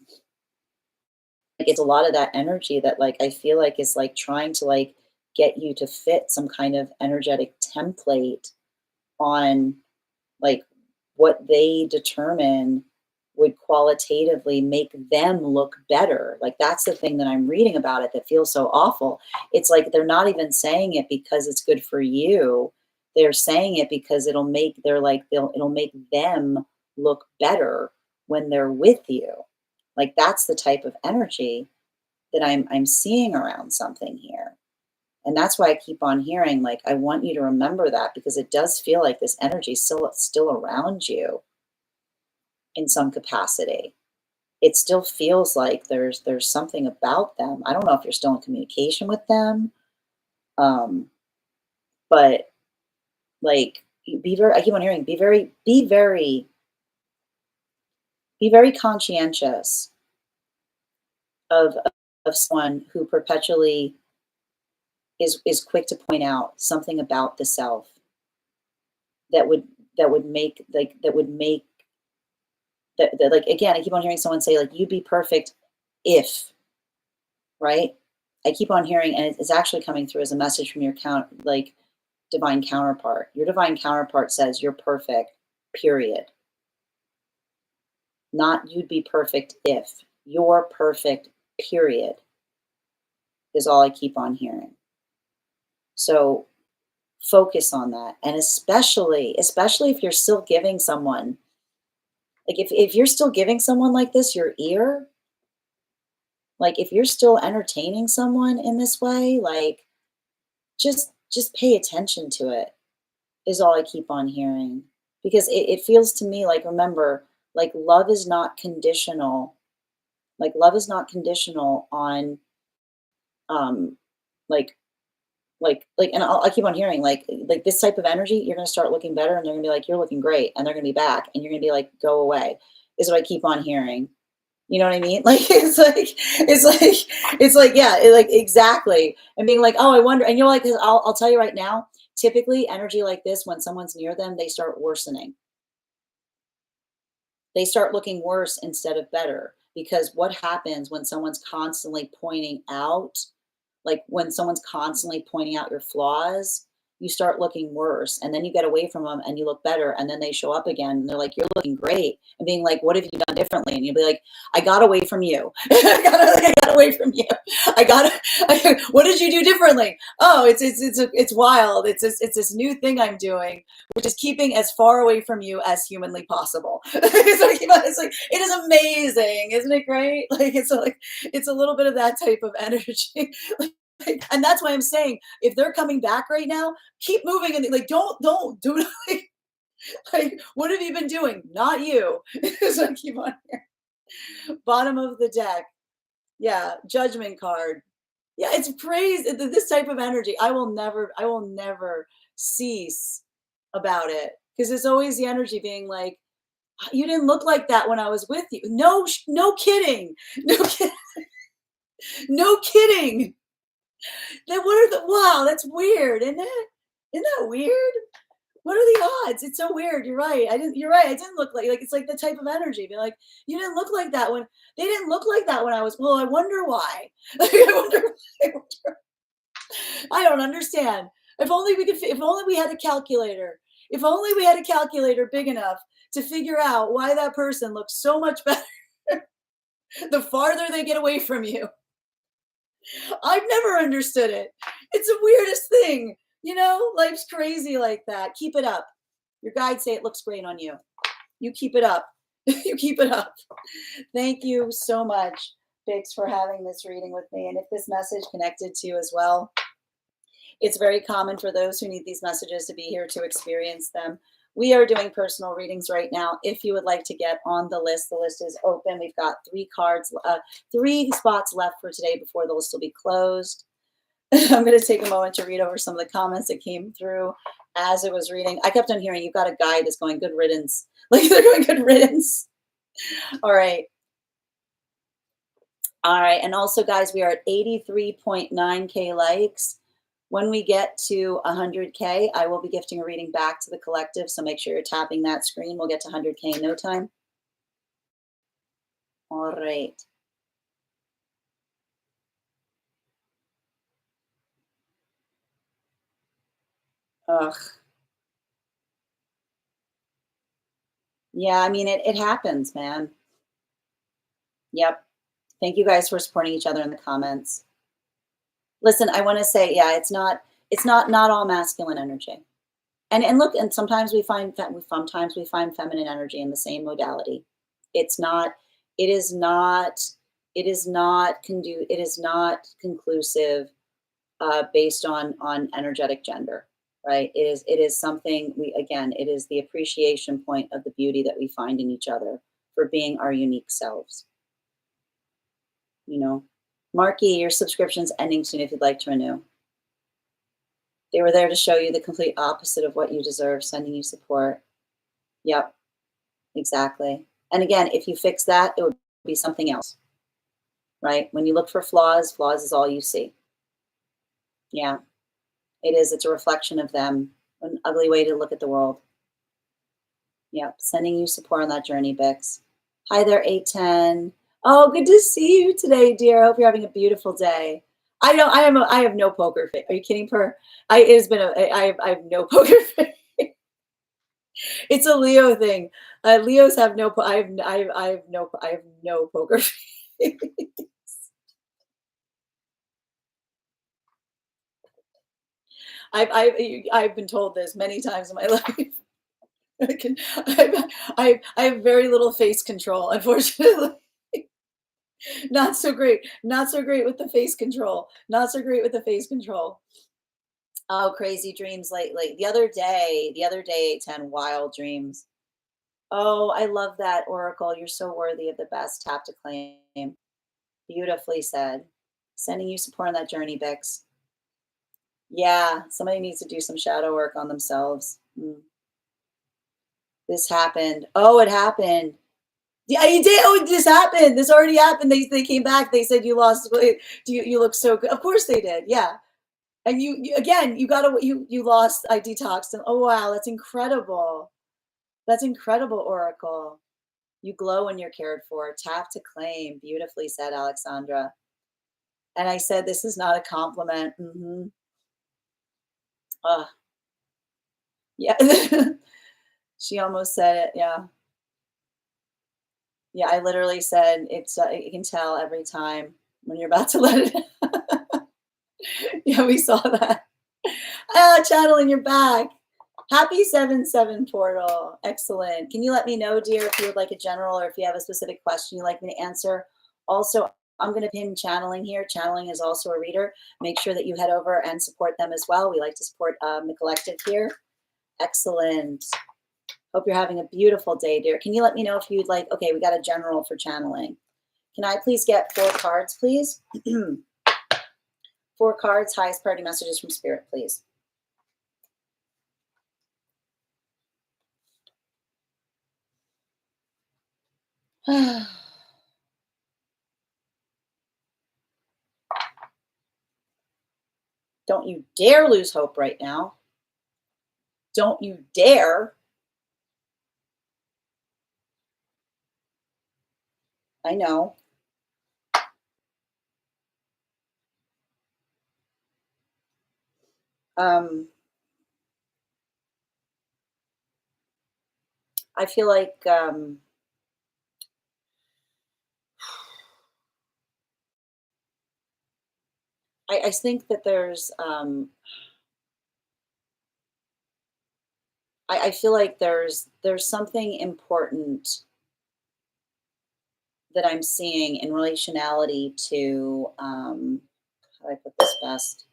like it's a lot of that energy that like I feel like is like trying to like get you to fit some kind of energetic template on like what they determine would qualitatively make them look better. Like that's the thing that I'm reading about it that feels so awful. It's like they're not even saying it because it's good for you. They're saying it because it'll make them look better when they're with you. Like that's the type of energy that I'm seeing around something here. And that's why I keep on hearing like I want you to remember that because it does feel like this energy is still around you in some capacity. It still feels like there's something about them. I don't know if you're still in communication with them, um, but like be very. I keep on hearing be very conscientious of of someone who perpetually is quick to point out something about the self that would that would make that like again. I keep on hearing someone say like you'd be perfect if, right? I keep on hearing, and it's actually coming through as a message from your divine counterpart. Your divine counterpart says you're perfect, period. Not you'd be perfect if. You're perfect, period, is all I keep on hearing. So focus on that. And especially if you're still giving someone, like if you're still giving someone like this your ear, like if you're still entertaining someone in this way, like just pay attention to it is all I keep on hearing because it feels to me like, remember, like love is not conditional. Like love is not conditional on um like and I keep on hearing like this type of energy, you're gonna start looking better and they're gonna be like, you're looking great, and they're gonna be back and you're gonna be like, go away, is what I keep on hearing. You know what I mean? Like it's like yeah, like exactly. And being like, oh, I wonder, and you're like, 'cause I'll tell you right now, typically energy like this, when someone's near them, they start worsening. They start looking worse instead of better, because what happens when someone's constantly pointing out, like when someone's constantly pointing out your flaws, you start looking worse, and then you get away from them and you look better, and then they show up again and they're like, you're looking great, and being like, what have you done differently? And you'll be like, I got away from you. I got away from you. What did you do differently? Oh, it's wild. It's this new thing I'm doing, which is keeping as far away from you as humanly possible. It's like, it is amazing, isn't it great? Like it's a little bit of that type of energy. And that's why I'm saying, if they're coming back right now, keep moving, and like don't do like what have you been doing? Not you. So keep on here. Bottom of the deck. Yeah, judgment card. Yeah, it's praise. This type of energy. I will never cease about it, because it's always the energy being like, you didn't look like that when I was with you. No, no kidding. No, no kidding. Then what are the wow, that's weird, isn't it? Isn't that weird? What are the odds? It's so weird. You're right. You're right. I didn't look like it's like the type of energy. Be like, you didn't look like that when they didn't look like that when I was, well, I wonder why. I wonder, I don't understand. If only we had a calculator. If only we had a calculator big enough to figure out why that person looks so much better the farther they get away from you. I've never understood it. It's the weirdest thing. You know, life's crazy like that. Keep it up. Your guides say it looks great on you. You keep it up. You keep it up. Thank you so much, Bix, for having this reading with me. And if this message connected to you as well, it's very common for those who need these messages to be here to experience them. We are doing personal readings right now. If you would like to get on the list is open. We've got 3 cards, 3 spots left for today before the list will be closed. I'm going to take a moment to read over some of the comments that came through as it was reading. I kept on hearing, you've got a guide that's going, good riddance. Like they're going, good riddance. All right. All right. And also, guys, we are at 83.9K likes. When we get to 100K, I will be gifting a reading back to the collective. So make sure you're tapping that screen. We'll get to 100K in no time. All right. Ugh. Yeah, I mean, it happens, man. Yep. Thank you guys for supporting each other in the comments. Listen, I want to say, yeah, it's not all masculine energy. And look, and sometimes we find feminine energy in the same modality. It's not, it is not, it is not conclusive based on energetic gender, right? It is something it is the appreciation point of the beauty that we find in each other for being our unique selves. You know, Marky, your subscription's ending soon if you'd like to renew. They were there to show you the complete opposite of what you deserve, sending you support. Yep, exactly. And again, if you fix that, it would be something else, right? When you look for flaws, flaws is all you see. Yeah, it is. It's a reflection of them. An ugly way to look at the world. Yep, sending you support on that journey, Bix. Hi there, 810. Oh, good to see you today, dear. I hope you're having a beautiful day. I know I have no poker face. Are you kidding, Per? I have no poker face. It's a Leo thing. Leos have no. I have no poker face. I've been told this many times in my life. I have very little face control, unfortunately. Not so great. Not so great with the face control. Not so great with the face control. Oh, crazy dreams lately. The other day, 10 wild dreams. Oh, I love that, Oracle. You're so worthy of the best. Tap to claim. Beautifully said. Sending you support on that journey, Bix. Yeah, somebody needs to do some shadow work on themselves. This happened. Oh, it happened. Yeah, you did. Oh, this happened. This already happened. They came back. They said you lost weight. You look so good. Of course they did. Yeah. And you again, you got you lost. I detoxed them. Oh wow, that's incredible. That's incredible, Oracle. You glow when you're cared for. Tap to claim. Beautifully said, Alexandra. And I said, this is not a compliment. Uh, yeah. She almost said it. Yeah. Yeah. I literally said, you can tell every time when you're about to let it. Yeah, we saw that. Ah, channeling your back. Happy 7/7 portal. Excellent. Can you let me know, dear, if you would like a general or if you have a specific question you'd like me to answer? Also, I'm going to pin channeling here. Channeling is also a reader. Make sure that you head over and support them as well. We like to support the collective here. Excellent. Hope you're having a beautiful day, dear. Can you let me know if you'd like? Okay, we got a general for channeling. Can I please get 4 cards, please? 4 cards, highest priority messages from Spirit, please. Don't you dare lose hope right now. Don't you dare. I know. Um, I feel like I think that I feel like there's something important that I'm seeing in relationality to how do I put this best?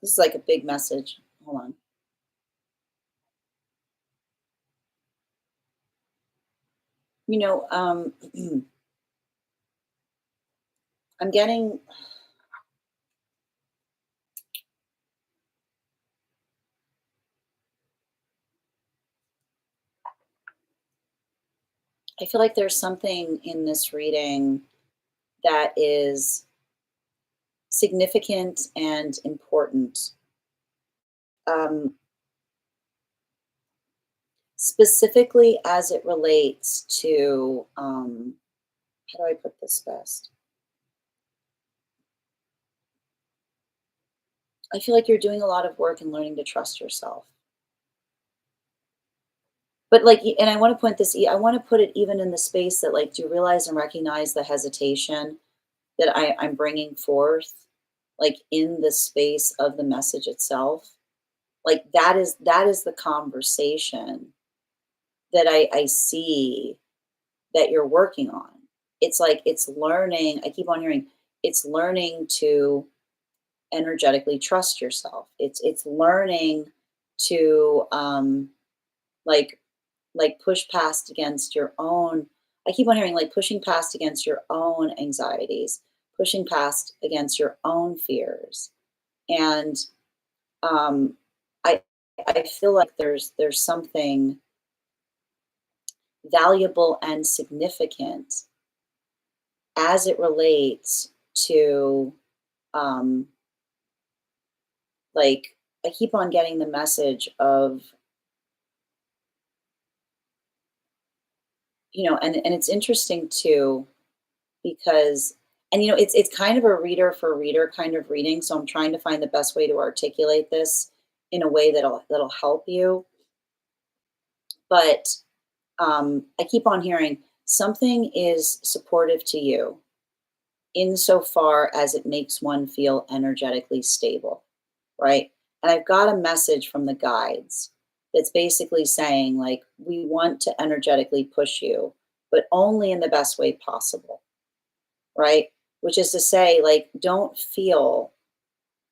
This is like a big message. Hold on. You know, I'm getting I feel like there's something in this reading that is significant and important. Um, Specifically as it relates to how do I put this best? I feel like you're doing a lot of work in learning to trust yourself. But like, and I want to point this, I want to put it even in the space that like, do you realize and recognize the hesitation that I'm bringing forth, like in the space of the message itself? Like that is the conversation that I see that you're working on. It's like it's learning. I keep on hearing it's learning to energetically trust yourself. It's learning to like push past against your own. I keep on hearing like pushing past against your own anxieties, pushing past against your own fears, and um, I I feel like there's something valuable and significant as it relates to um, like I keep on getting the message of and it's interesting too because it's kind of a reader for reader kind of reading, so I'm trying to find the best way to articulate this in a way that'll help you. But I keep on hearing something is supportive to you insofar as it makes one feel energetically stable, right? And I've got a message from the guides that's basically saying like, we want to energetically push you, but only in the best way possible, right? Which is to say, like, don't feel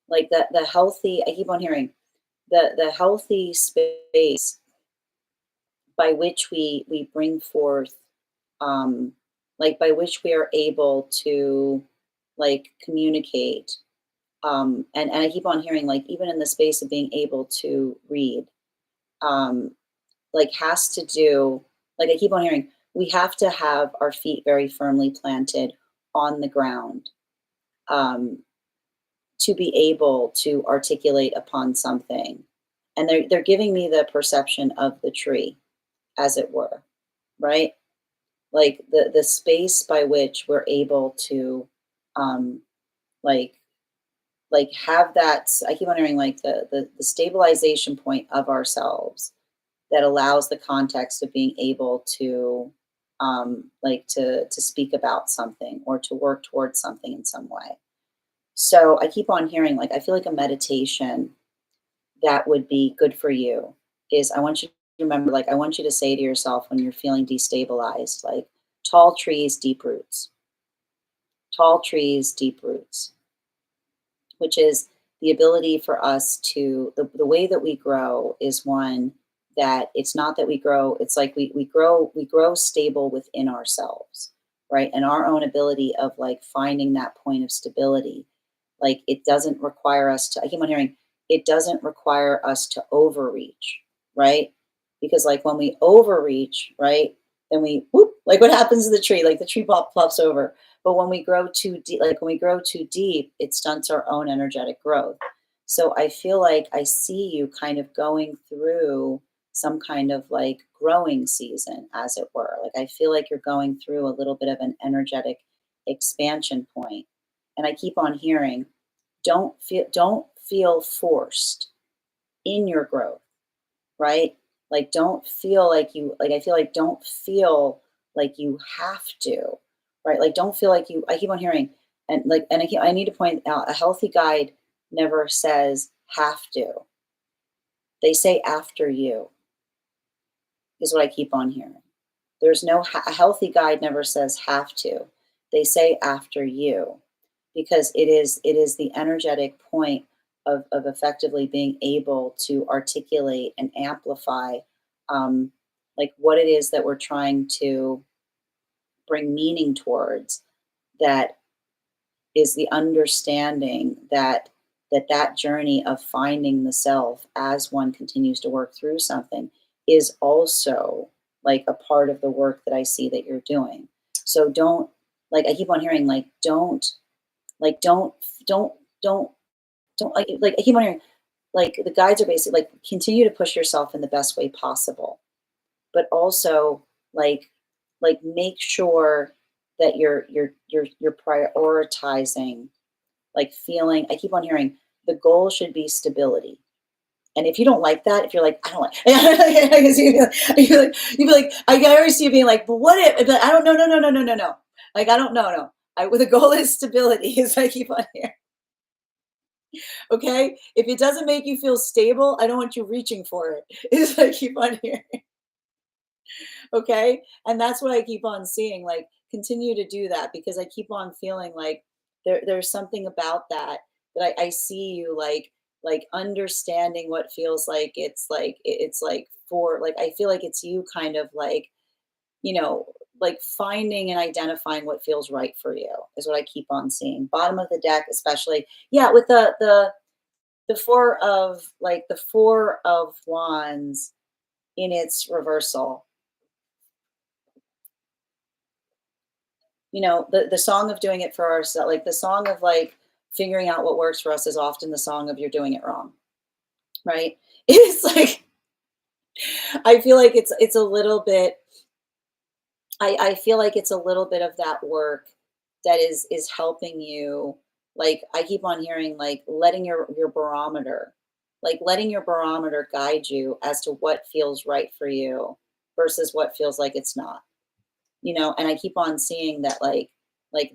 like the healthy, I keep on hearing the healthy space by which we bring forth, um like by which we are able to like communicate, and I keep on hearing like even in the space of being able to read, um like has to do, like I keep on hearing, we have to have our feet very firmly planted on the ground, um to be able to articulate upon something. And they're giving me the perception of the tree, as it were, right? Like the space by which we're able to, um like have that, I keep wondering like the stabilization point of ourselves that allows the context of being able to, like to speak about something or to work towards something in some way. So I keep on hearing like I feel like a meditation that would be good for you is, I want you to remember, like I want you to say to yourself when you're feeling destabilized, like tall trees, deep roots, tall trees, deep roots, which is the ability for us to, the way that we grow is one that it's not that we grow, it's like we grow stable within ourselves, right? And our own ability of like finding that point of stability, like it doesn't require us to, I keep on hearing, it doesn't require us to overreach, right? Because like when we overreach, right, then we whoop, like what happens to the tree, like the tree plops over. But when we grow too deep, like when we grow too deep, it stunts our own energetic growth. So I feel like I see you kind of going through some kind of like growing season, as it were. Like I feel like you're going through a little bit of an energetic expansion point. And I keep on hearing, don't feel forced in your growth, right? Like don't feel like you, like I feel like don't feel like you have to, right? Like don't feel like you, I keep on hearing, and like and I need to point out, a healthy guide never says have to. They say after you, is what I keep on hearing. There's no a healthy guide never says have to. They say after you, because it is the energetic point of effectively being able to articulate and amplify, um, like what it is that we're trying to bring meaning towards, that is the understanding that that journey of finding the self as one continues to work through something is also like a part of the work that I see that you're doing. So don't, like I keep on hearing like like don't don't don't like I keep on hearing like the guides are basically like continue to push yourself in the best way possible, but also like make sure that you're prioritizing, like feeling, I keep on hearing the goal should be stability. And if you don't like that, if you're like, I don't like, you'd be like, I already see you being like, but what if, but I don't know, no, no, no, no, no, no. Like, I don't know, no. The goal is stability, is I keep on hearing. Okay. If it doesn't make you feel stable, I don't want you reaching for it, is I keep on hearing. Okay. And that's what I keep on seeing. Like, continue to do that because I keep on feeling like there's something about that that I see you like understanding what feels like it's like for like I feel like it's you kind of like, you know, like finding and identifying what feels right for you is what I keep on seeing. Bottom of the deck, especially. Yeah, with the four of wands in its reversal. You know, the song of doing it for ourselves, like the song of like figuring out what works for us is often the song of you're doing it wrong, right? It's like I feel like it's a little bit, I feel like it's a little bit of that work that is helping you. Like I keep on hearing like letting your barometer, like letting your barometer guide you as to what feels right for you versus what feels like it's not. You know, and I keep on seeing that like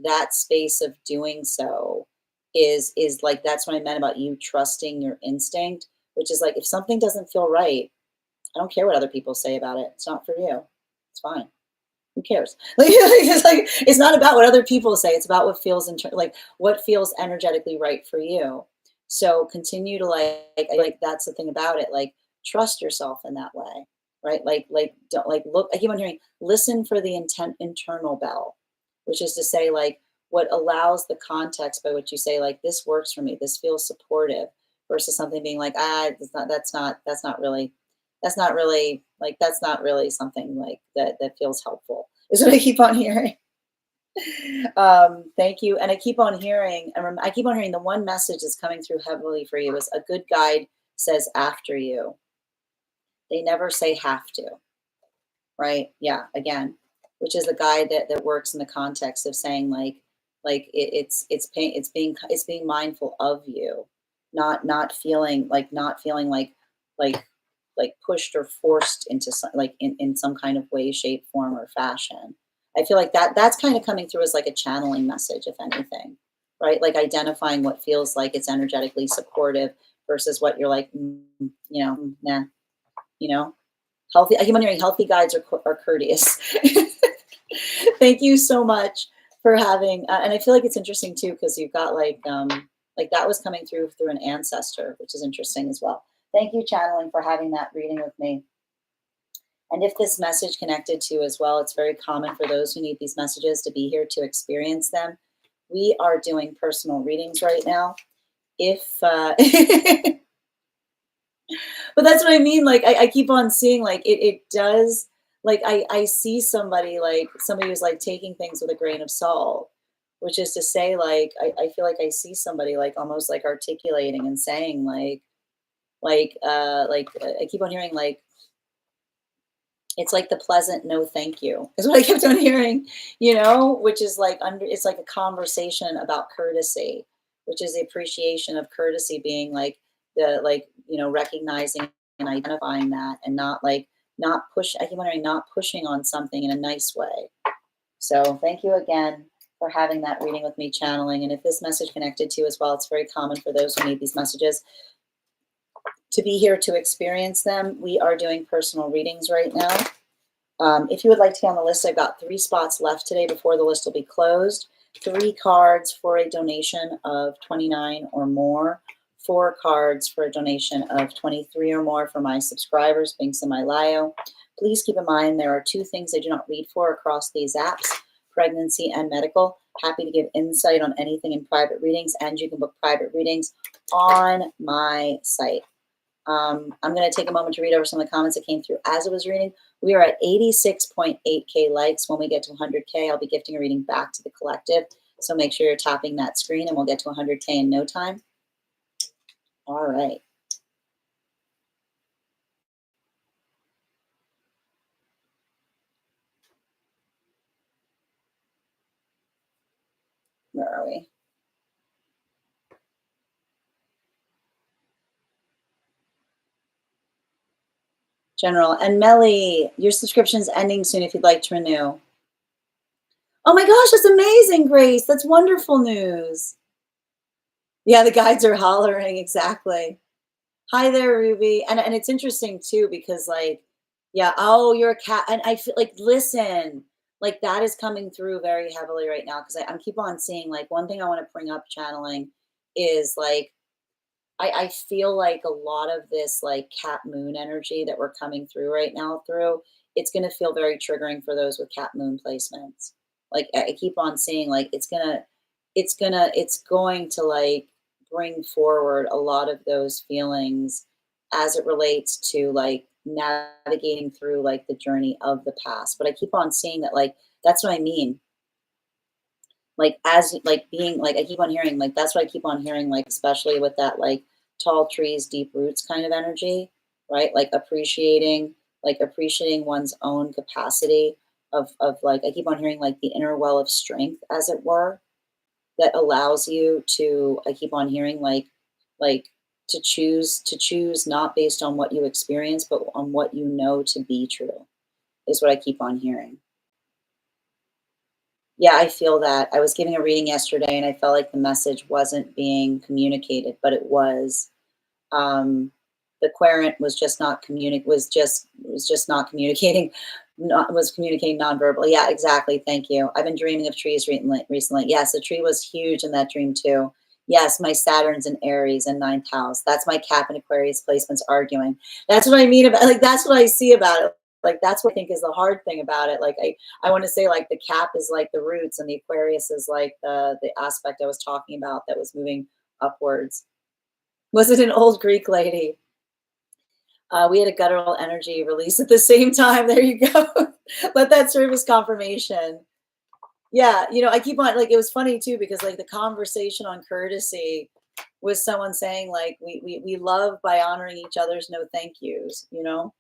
that space of doing so is like that's what I meant about you trusting your instinct, which is like if something doesn't feel right, I don't care what other people say about it. It's not for you. It's fine. Who cares? It's not about what other people say. It's about what feels like what feels energetically right for you. So continue to like that's the thing about it. Like trust yourself in that way, right? Like don't like look. I keep on hearing listen for the internal bell, which is to say like what allows the context by which you say like this works for me. This feels supportive versus something being like that's not really something like that feels helpful is what I keep on hearing. Thank you. And I keep on hearing, I keep on hearing the one message that's coming through heavily for you is a good guide says after you. They never say have to, right? Yeah, again, which is a guide that works in the context of saying it's being mindful of you, not feeling like like pushed or forced into in some kind of way, shape, form, or fashion. I feel like that's kind of coming through as like a channeling message, if anything, right? Like identifying what feels like it's energetically supportive versus what you're like, nah, you know, healthy. I keep wondering, healthy guides are courteous. Thank you so much for having, and I feel like it's interesting too because you've got like that was coming through an ancestor, which is interesting as well. Thank you, channeling, for having that reading with me. And if this message connected to you as well, it's very common for those who need these messages to be here to experience them. We are doing personal readings right now. If but that's what I mean. Like I keep on seeing like it does like I see somebody who's like taking things with a grain of salt, which is to say like I feel like I see somebody like almost like articulating and saying I keep on hearing like it's like the pleasant no thank you is what I kept on hearing, which is like it's like a conversation about courtesy, which is the appreciation of courtesy being like recognizing and identifying that and not push I keep wondering not pushing on something in a nice way. So thank you again for having that reading with me, channeling. And if this message connected to you as well, it's very common for those who need these messages to be here to experience them. We are doing personal readings right now. If you would like to be on the list, I've got 3 spots left today before the list will be closed. 3 cards for a donation of $29 or more. 4 cards for a donation of $23 or more for my subscribers, links in my bio. Please keep in mind there are 2 things I do not read for across these apps, pregnancy and medical. Happy to give insight on anything in private readings, and you can book private readings on my site. I'm going to take a moment to read over some of the comments that came through as I was reading. We are at 86.8K likes. When we get to 100K, I'll be gifting a reading back to the collective. So make sure you're tapping that screen and we'll get to 100K in no time. All right. Where are we? General. And Melly, your subscription's ending soon if you'd like to renew. Oh my gosh, that's amazing, Grace. That's wonderful news. Yeah, the guides are hollering. Exactly. Hi there, Ruby. And it's interesting too, because yeah, oh, you're a cat. And I feel like, listen, like that is coming through very heavily right now. Cause I'm keep on seeing like one thing I want to bring up channeling is like, I feel like a lot of this like cat moon energy that we're coming through right now it's going to feel very triggering for those with cat moon placements. Like I keep on seeing like it's going to like bring forward a lot of those feelings as it relates to like navigating through like the journey of the past. But I keep on seeing that like that's what I mean. Like as like being like I keep on hearing like that's what I keep on hearing, like especially with that like tall trees, deep roots kind of energy, right? Like appreciating one's own capacity of like I keep on hearing like the inner well of strength, as it were, that allows you to I keep on hearing like to choose not based on what you experience, but on what you know to be true, is what I keep on hearing. Yeah, I feel that. I was giving a reading yesterday and I felt like the message wasn't being communicated, but it was. Um, the querent was just not not communicating, was communicating nonverbally. Yeah, exactly. Thank you. I've been dreaming of trees recently. Yes, the tree was huge in that dream too. Yes, my Saturn's in Aries in ninth house. That's my Cap and Aquarius placements arguing. That's what I mean about, like, that's what I see about it. Like, that's what I think is the hard thing about it. Like, I want to say, like, the Cap is like the roots and the Aquarius is like the aspect I was talking about that was moving upwards. Was it an old Greek lady? We had a guttural energy release at the same time. There you go. Let that serve as confirmation. Yeah, you know, I keep on, like, it was funny too, because like the conversation on courtesy was someone saying, like, we love by honoring each other's no thank yous, you know?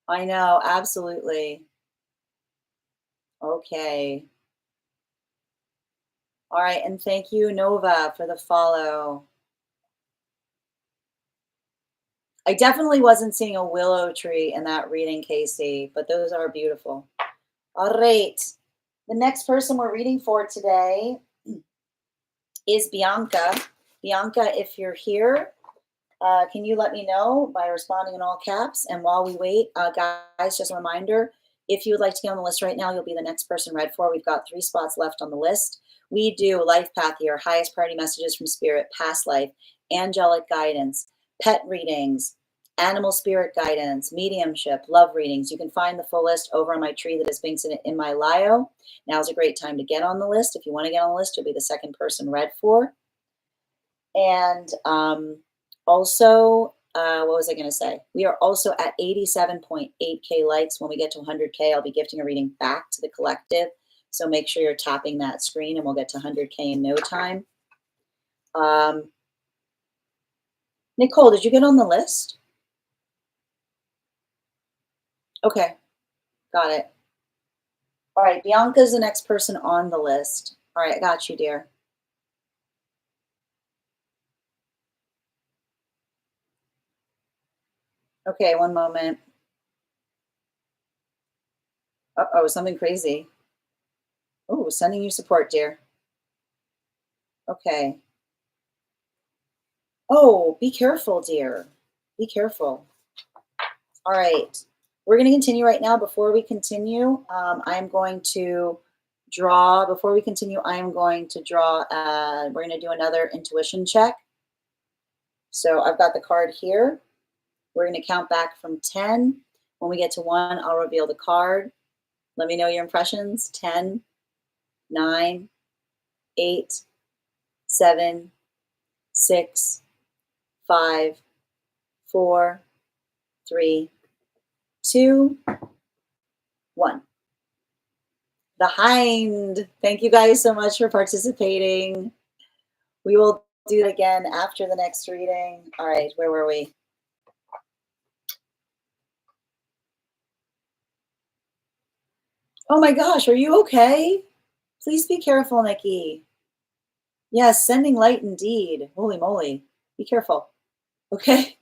I know, absolutely. Okay. All right, and thank you, Nova, for the follow. I definitely wasn't seeing a willow tree in that reading, Casey, but those are beautiful. All right. The next person we're reading for today is Bianca. Bianca, if you're here, can you let me know by responding in all caps? And while we wait, guys, just a reminder, if you would like to get on the list right now, you'll be the next person read for. We've got 3 spots left on the list. We do life path here, highest priority messages from spirit, past life, angelic guidance, pet readings, animal spirit guidance, mediumship, love readings. You can find the full list over on my tree that is linked in my bio. Now's a great time to get on the list. If you want to get on the list, you'll be the second person read for. And also, what was I going to say? We are also at 87.8K likes. When we get to 100K, I'll be gifting a reading back to the collective. So make sure you're tapping that screen and we'll get to 100K in no time. Nicole, did you get on the list? Okay, got it. All right, Bianca's the next person on the list. All right, I got you, dear. Okay, one moment. Uh-oh, something crazy. Oh, sending you support, dear. Okay. Oh, be careful, dear. Be careful. All right. We're going to continue right now. Before we continue, I'm going to draw. Before we continue, I am going to draw. We're going to do another intuition check. So I've got the card here. We're going to count back from 10. When we get to 1, I'll reveal the card. Let me know your impressions. 10, 9, 8, 7, 6, 5, 4, 3, 2, 1. The Hind. Thank you guys so much for participating. We will do it again after the next reading. All right, where were we? Oh my gosh, are you okay? Please be careful, Nikki. Yes, sending light indeed. Holy moly. Be careful. Okay.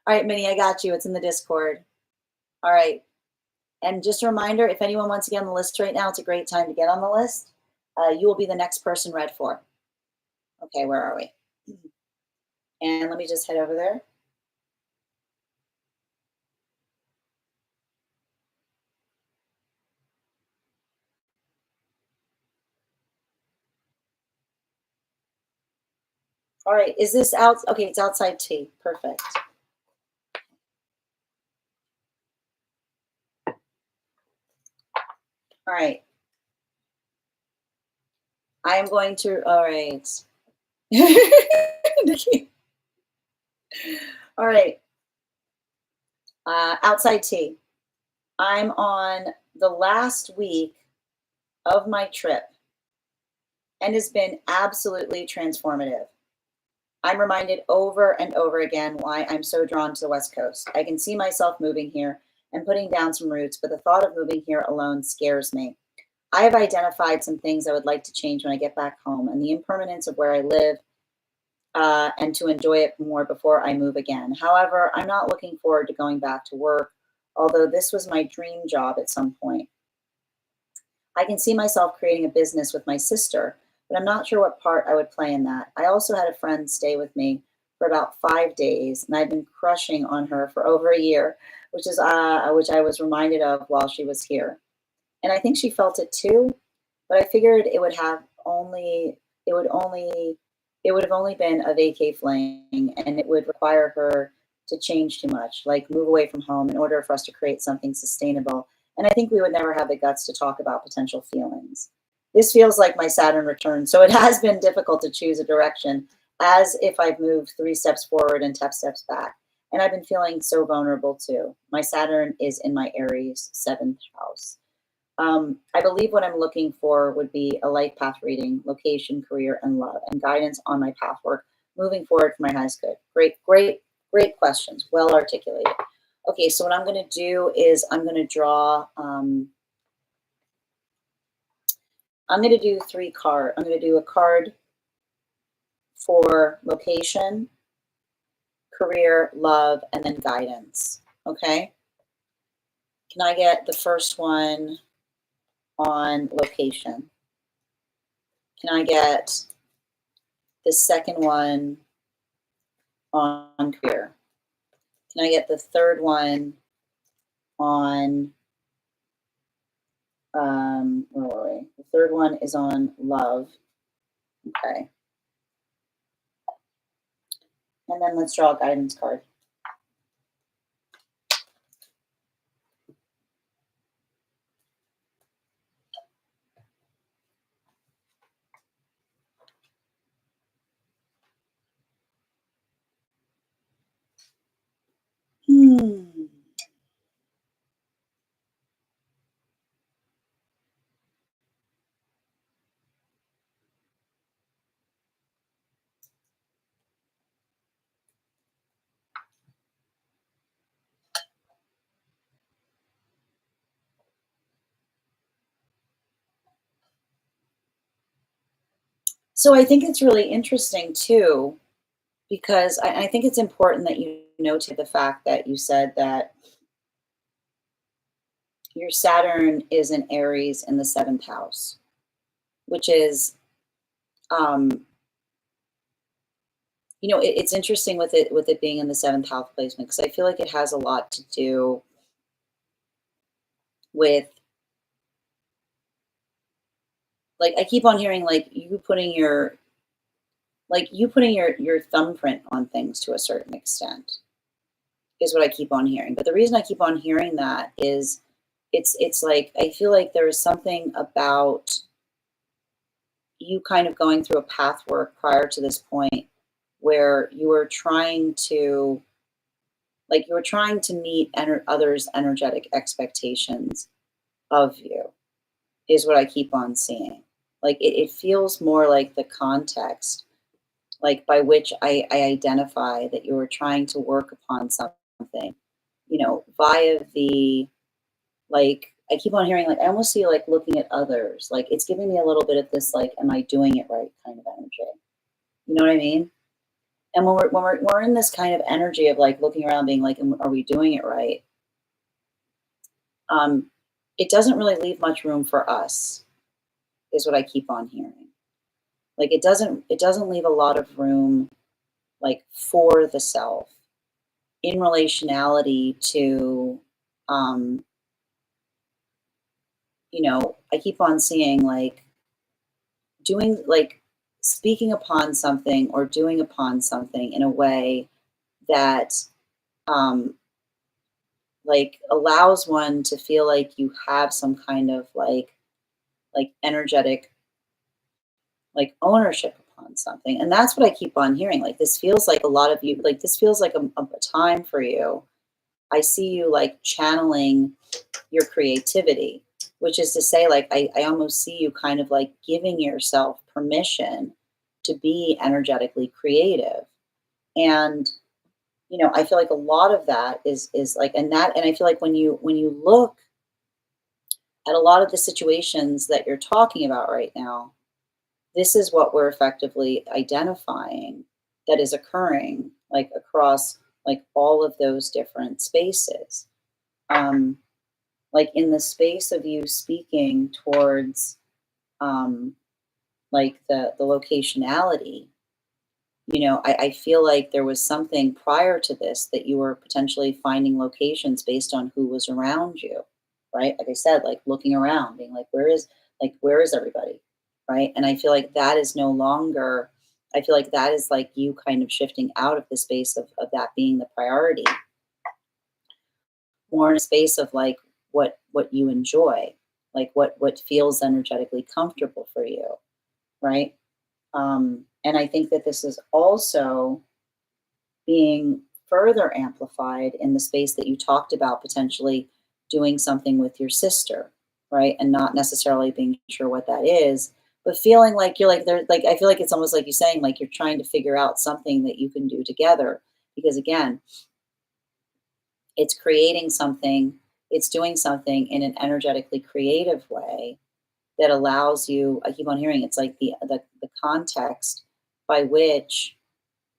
All right, Minnie, I got you. It's in the Discord. All right. And just a reminder, if anyone wants to get on the list right now, it's a great time to get on the list. You will be the next person read for. Okay, where are we? And let me just head over there. All right, is this out? Okay, it's outside T. Perfect. All right. I am going to, all right. All right. Outside T. I'm on the last week of my trip and has been absolutely transformative. I'm reminded over and over again why I'm so drawn to the West Coast. I can see myself moving here and putting down some roots, but the thought of moving here alone scares me. I have identified some things I would like to change when I get back home and the impermanence of where I live and to enjoy it more before I move again. However, I'm not looking forward to going back to work, although this was my dream job at some point. I can see myself creating a business with my sister, but I'm not sure what part I would play in that. I also had a friend stay with me for about 5 days, and I've been crushing on her for over a year, which I was reminded of while she was here. And I think she felt it too, but I figured it would only it would have only been a vacay fling, and it would require her to change too much, like move away from home in order for us to create something sustainable. And I think we would never have the guts to talk about potential feelings. This feels like my Saturn return, so it has been difficult to choose a direction, as if I've moved 3 steps forward and 10 steps back. And I've been feeling so vulnerable too. My Saturn is in my Aries 7th house. I believe what I'm looking for would be a life path reading, location, career, and love, and guidance on my path work moving forward for my highest good. Great, great, great questions. Well articulated. Okay, so what I'm going to do is I'm going to draw, I'm going to do 3 cards. I'm going to do a card for location, career, love, and then guidance. Okay? Can I get the first one on location? Can I get the second one on career? Can I get the third one on, where were we? The third one is on love. Okay. And then let's draw a guidance card. So I think it's really interesting too, because I think it's important that you note the fact that you said that your Saturn is in Aries in the 7th house, which is, it's interesting with it being in the 7th house placement, because I feel like it has a lot to do with, like, I keep on hearing you putting your thumbprint on things to a certain extent is what I keep on hearing. But the reason I keep on hearing that is it's like I feel like there is something about you kind of going through a path work prior to this point where you were trying to meet others' energetic expectations of you, is what I keep on seeing. Like it feels more like the context, like by which I identify that you were trying to work upon something, via the, like, I keep on hearing, like, I almost see like looking at others, like it's giving me a little bit of this, like, am I doing it right kind of energy. You know what I mean? And when we're in this kind of energy of like looking around, being like, are we doing it right? It doesn't really leave much room for us, is what I keep on hearing. Like it doesn't leave a lot of room, like, for the self in relationality to, um, I keep on seeing like doing, like, speaking upon something or doing upon something in a way that, um, like, allows one to feel like you have some kind of like energetic, like, ownership upon something. And that's what I keep on hearing. Like, this feels like a lot of you, like, this feels like a time for you. I see you like channeling your creativity, which is to say, like, I almost see you kind of like giving yourself permission to be energetically creative. And, I feel like a lot of that is like, and I feel like when you look at a lot of the situations that you're talking about right now, this is what we're effectively identifying that is occurring, like, across like all of those different spaces. Um, like in the space of you speaking towards, like, the locationality, you know, I feel like there was something prior to this that you were potentially finding locations based on who was around you, right? Like I said, like looking around, being where is everybody, right? And I feel like that is no longer, I feel like that is like you kind of shifting out of the space of that being the priority, more in a space of like what you enjoy, like what feels energetically comfortable for you, right? And I think that this is also being further amplified in the space that you talked about potentially doing something with your sister, right? And not necessarily being sure what that is, but feeling like you're like there, like I feel like it's almost like you saying like you're trying to figure out something that you can do together. Because again, it's creating something, it's doing something in an energetically creative way that allows you, I keep on hearing it's like the context by which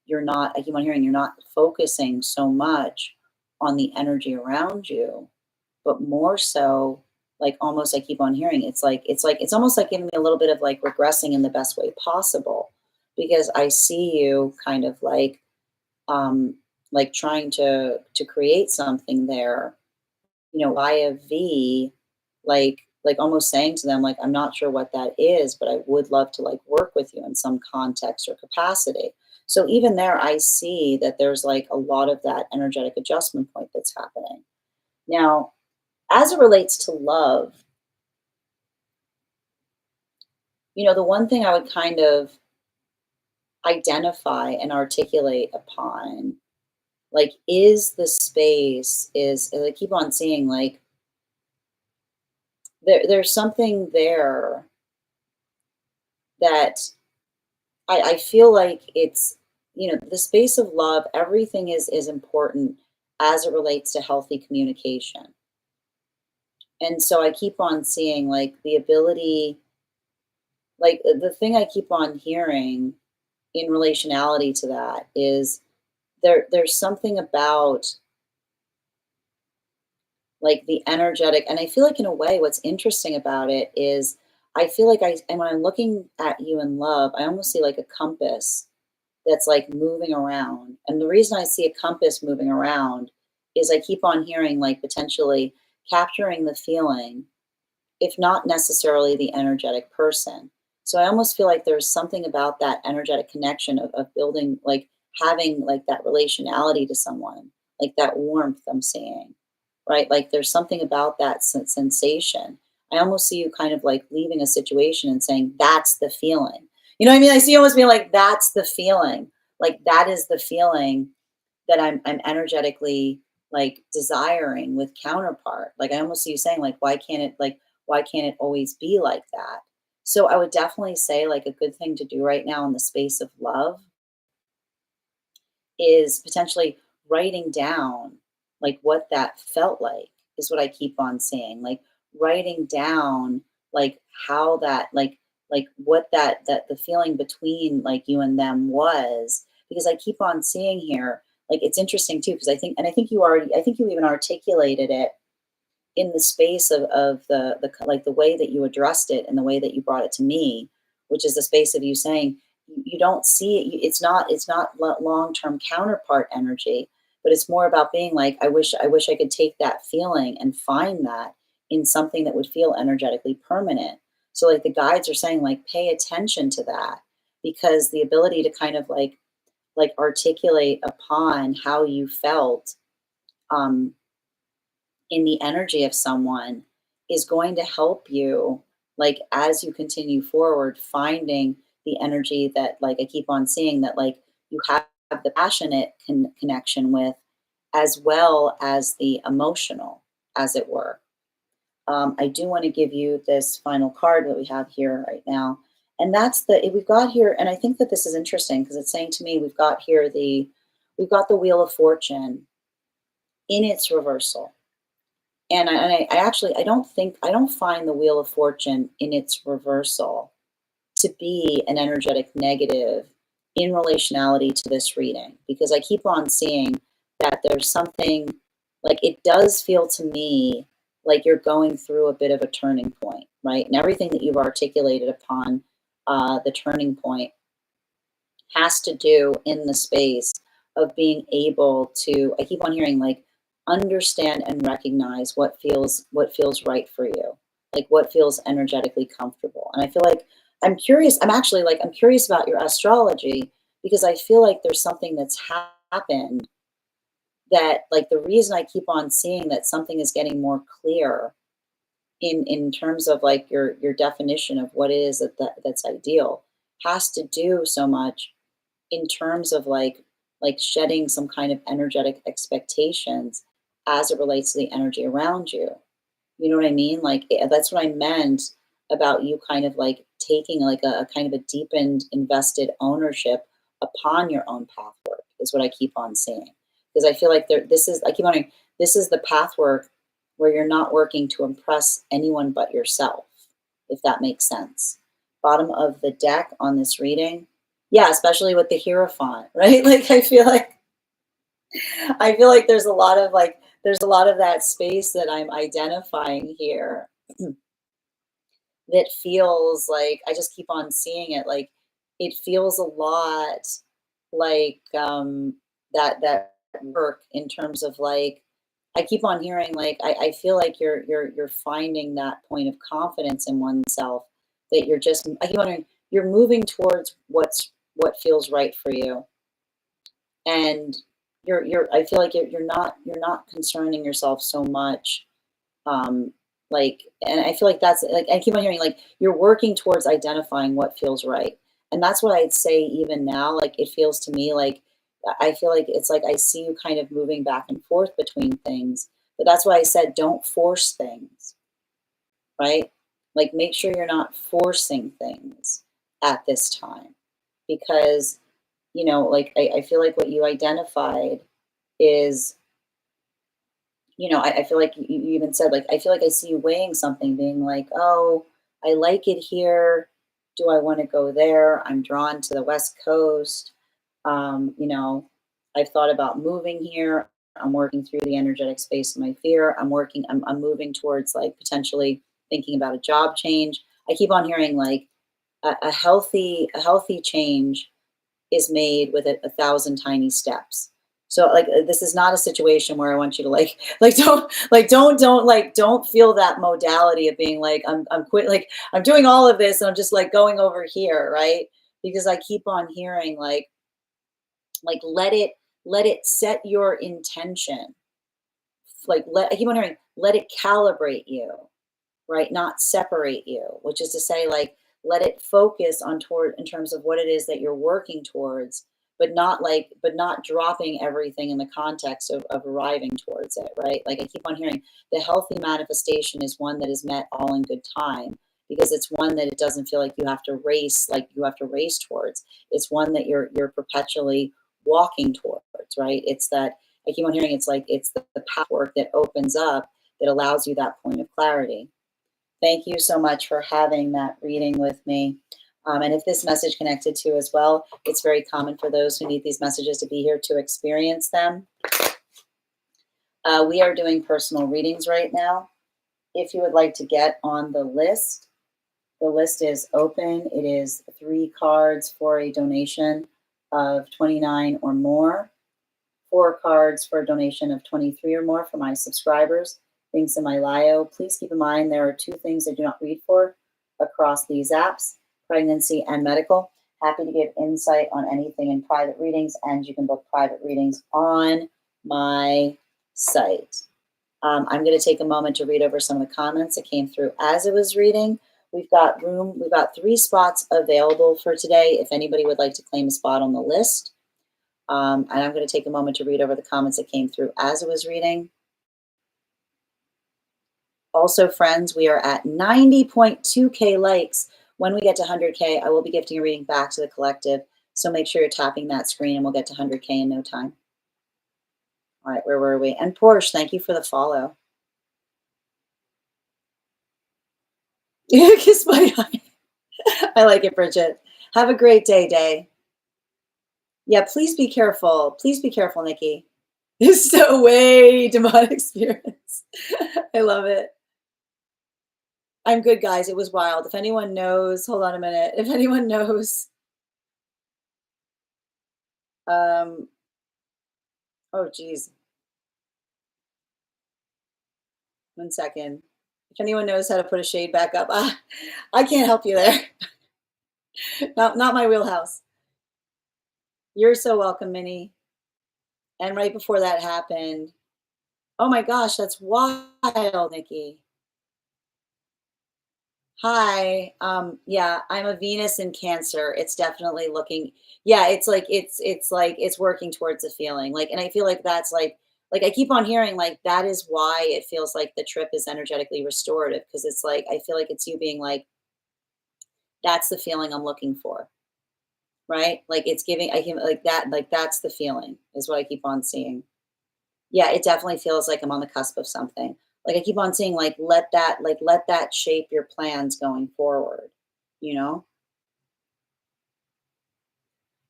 you're not, I keep on hearing you're not focusing so much on the energy around you, but more so like almost I keep on hearing it's almost like giving me a little bit of like regressing in the best way possible, because I see you kind of um like trying to create something there, you know, via V, like almost saying to them, like, I'm not sure what that is, but I would love to like work with you in some context or capacity. So even there, I see that there's like a lot of that energetic adjustment point that's happening. Now, as it relates to love, you know, the one thing I would kind of identify and articulate upon, like, is the space, is I keep on seeing like there's something there that I feel like it's, you know, the space of love, everything is important as it relates to healthy communication. And so I keep on seeing like the ability, like the thing I keep on hearing in relationality to that is there's something about like the energetic, and I feel like in a way what's interesting about it is I feel like and when I'm looking at you in love, I almost see like a compass that's like moving around. And the reason I see a compass moving around is I keep on hearing like potentially capturing the feeling, if not necessarily the energetic person. So I almost feel like there's something about that energetic connection of building, like having like that relationality to someone, like that warmth I'm seeing, right? Like there's something about that sensation. I almost see you kind of like leaving a situation and saying, that's the feeling. You know what I mean? I see you almost being like, that's the feeling. Like that is the feeling that I'm energetically like desiring with counterpart. Like I almost see you saying like, why can't it always be like that? So I would definitely say like a good thing to do right now in the space of love is potentially writing down like what that felt like, is what I keep on saying. Like writing down like how that like what that the feeling between like you and them was, because I keep on seeing here, like it's interesting too, because I think you already, I think you even articulated it in the space of the like the way that you addressed it and the way that you brought it to me, which is the space of you saying you don't see it, it's not long-term counterpart energy, but it's more about being like, I wish I could take that feeling and find that in something that would feel energetically permanent. So like the guides are saying like pay attention to that, because the ability to kind of like articulate upon how you felt um in the energy of someone is going to help you, like as you continue forward, finding the energy that like I keep on seeing that like you have the passionate connection with, as well as the emotional, as it were. I do want to give you this final card that we have here right now, and that's we've got here, and I think that this is interesting because it's saying to me we've got here we've got the Wheel of Fortune in its reversal. And I actually, I don't find the Wheel of Fortune in its reversal to be an energetic negative in relationality to this reading, because I keep on seeing that there's something, like it does feel to me like you're going through a bit of a turning point, right? And everything that you've articulated upon the turning point has to do in the space of being able to, I keep on hearing like, understand and recognize what feels right for you, like what feels energetically comfortable. And I feel like I'm curious, I'm curious about your astrology, because I feel like there's something that's happened that, like, the reason I keep on seeing that something is getting more clear in terms of like your definition of what it is that's ideal, has to do so much in terms of like shedding some kind of energetic expectations as it relates to the energy around you. You know what I mean? Like, that's what I meant about you kind of like taking like a kind of a deepened, invested ownership upon your own path work, is what I keep on saying. Because I feel like I keep on, this is the path work where you're not working to impress anyone but yourself, if that makes sense. Bottom of the deck on this reading. Yeah, especially with the Hierophant, right? Like, I feel like there's a lot of that space that I'm identifying here that feels like, I just keep on seeing it, like it feels a lot like that work in terms of like, I keep on hearing like, I feel like you're finding that point of confidence in oneself, that you're just, I keep on hearing you're moving towards what feels right for you. And I feel like you're not concerning yourself so much, like, and I feel like that's like, I keep on hearing like you're working towards identifying what feels right. And that's what I'd say even now, like it feels to me like, I feel like it's like I see you kind of moving back and forth between things. But that's why I said don't force things, right? Like make sure you're not forcing things at this time, because like I feel like what you identified is, I feel like you even said, like, I feel like I see you weighing something, being like, oh, I like it here. Do I want to go there? I'm drawn to the West Coast. I've thought about moving here. I'm working through the energetic space of my fear. I'm moving towards like potentially thinking about a job change. I keep on hearing like a healthy change is made with a thousand tiny steps. So like this is not a situation where I want you to don't feel that modality of being like I'm quit, like I'm doing all of this and I'm just like going over here, right? Because I keep on hearing like let it set your intention. Like I keep on hearing let it calibrate you, right? Not separate you, which is to say, like, let it focus on toward in terms of what it is that you're working towards, but not dropping everything in the context of arriving towards it, right? Like I keep on hearing the healthy manifestation is one that is met all in good time, because it's one that it doesn't feel like you have to race towards. It's one that you're perpetually walking towards, right? It's that I keep on hearing it's like it's the path work that opens up, that allows you that point of clarity. Thank you so much for having that reading with me. And if this message connected to you as well, it's very common for those who need these messages to be here to experience them. We are doing personal readings right now. If you would like to get on the list is open. It is 3 cards for a donation of $29 or more, 4 cards for a donation of $23 or more for my subscribers. Things in my bio. Please keep in mind there are 2 things I do not read for across these apps: pregnancy and medical. Happy to give insight on anything in private readings, and you can book private readings on my site. I'm going to take a moment to read over some of the comments that came through as it was reading. We've got 3 spots available for today if anybody would like to claim a spot on the list. And I'm going to take a moment to read over the comments that came through as it was reading. Also, friends, we are at 90.2K likes. When we get to 100K, I will be gifting a reading back to the collective. So make sure you're tapping that screen and we'll get to 100K in no time. All right, where were we? And Porsche, thank you for the follow. Kiss my eye. I like it, Bridget. Have a great day. Yeah, please be careful. Please be careful, Nikki. It's so way demonic experience. I love it. I'm good, guys. It was wild. If anyone knows, hold on a minute. If anyone knows Um, oh, geez. 1 second. If anyone knows how to put a shade back up, I can't help you there. Not my wheelhouse. You're so welcome, Minnie. And right before that happened, oh my gosh, that's wild, Nikki. Hi. Yeah, I'm a Venus in Cancer. It's definitely looking, yeah, it's working towards a feeling. Like, and I feel like that's like I keep on hearing like that is why it feels like the trip is energetically restorative, because it's like I feel like it's you being like, that's the feeling I'm looking for, right? Like it's giving I can like that, like that's the feeling is what I keep on seeing. Yeah, it definitely feels like I'm on the cusp of something. Like I keep on seeing let that shape your plans going forward, you know?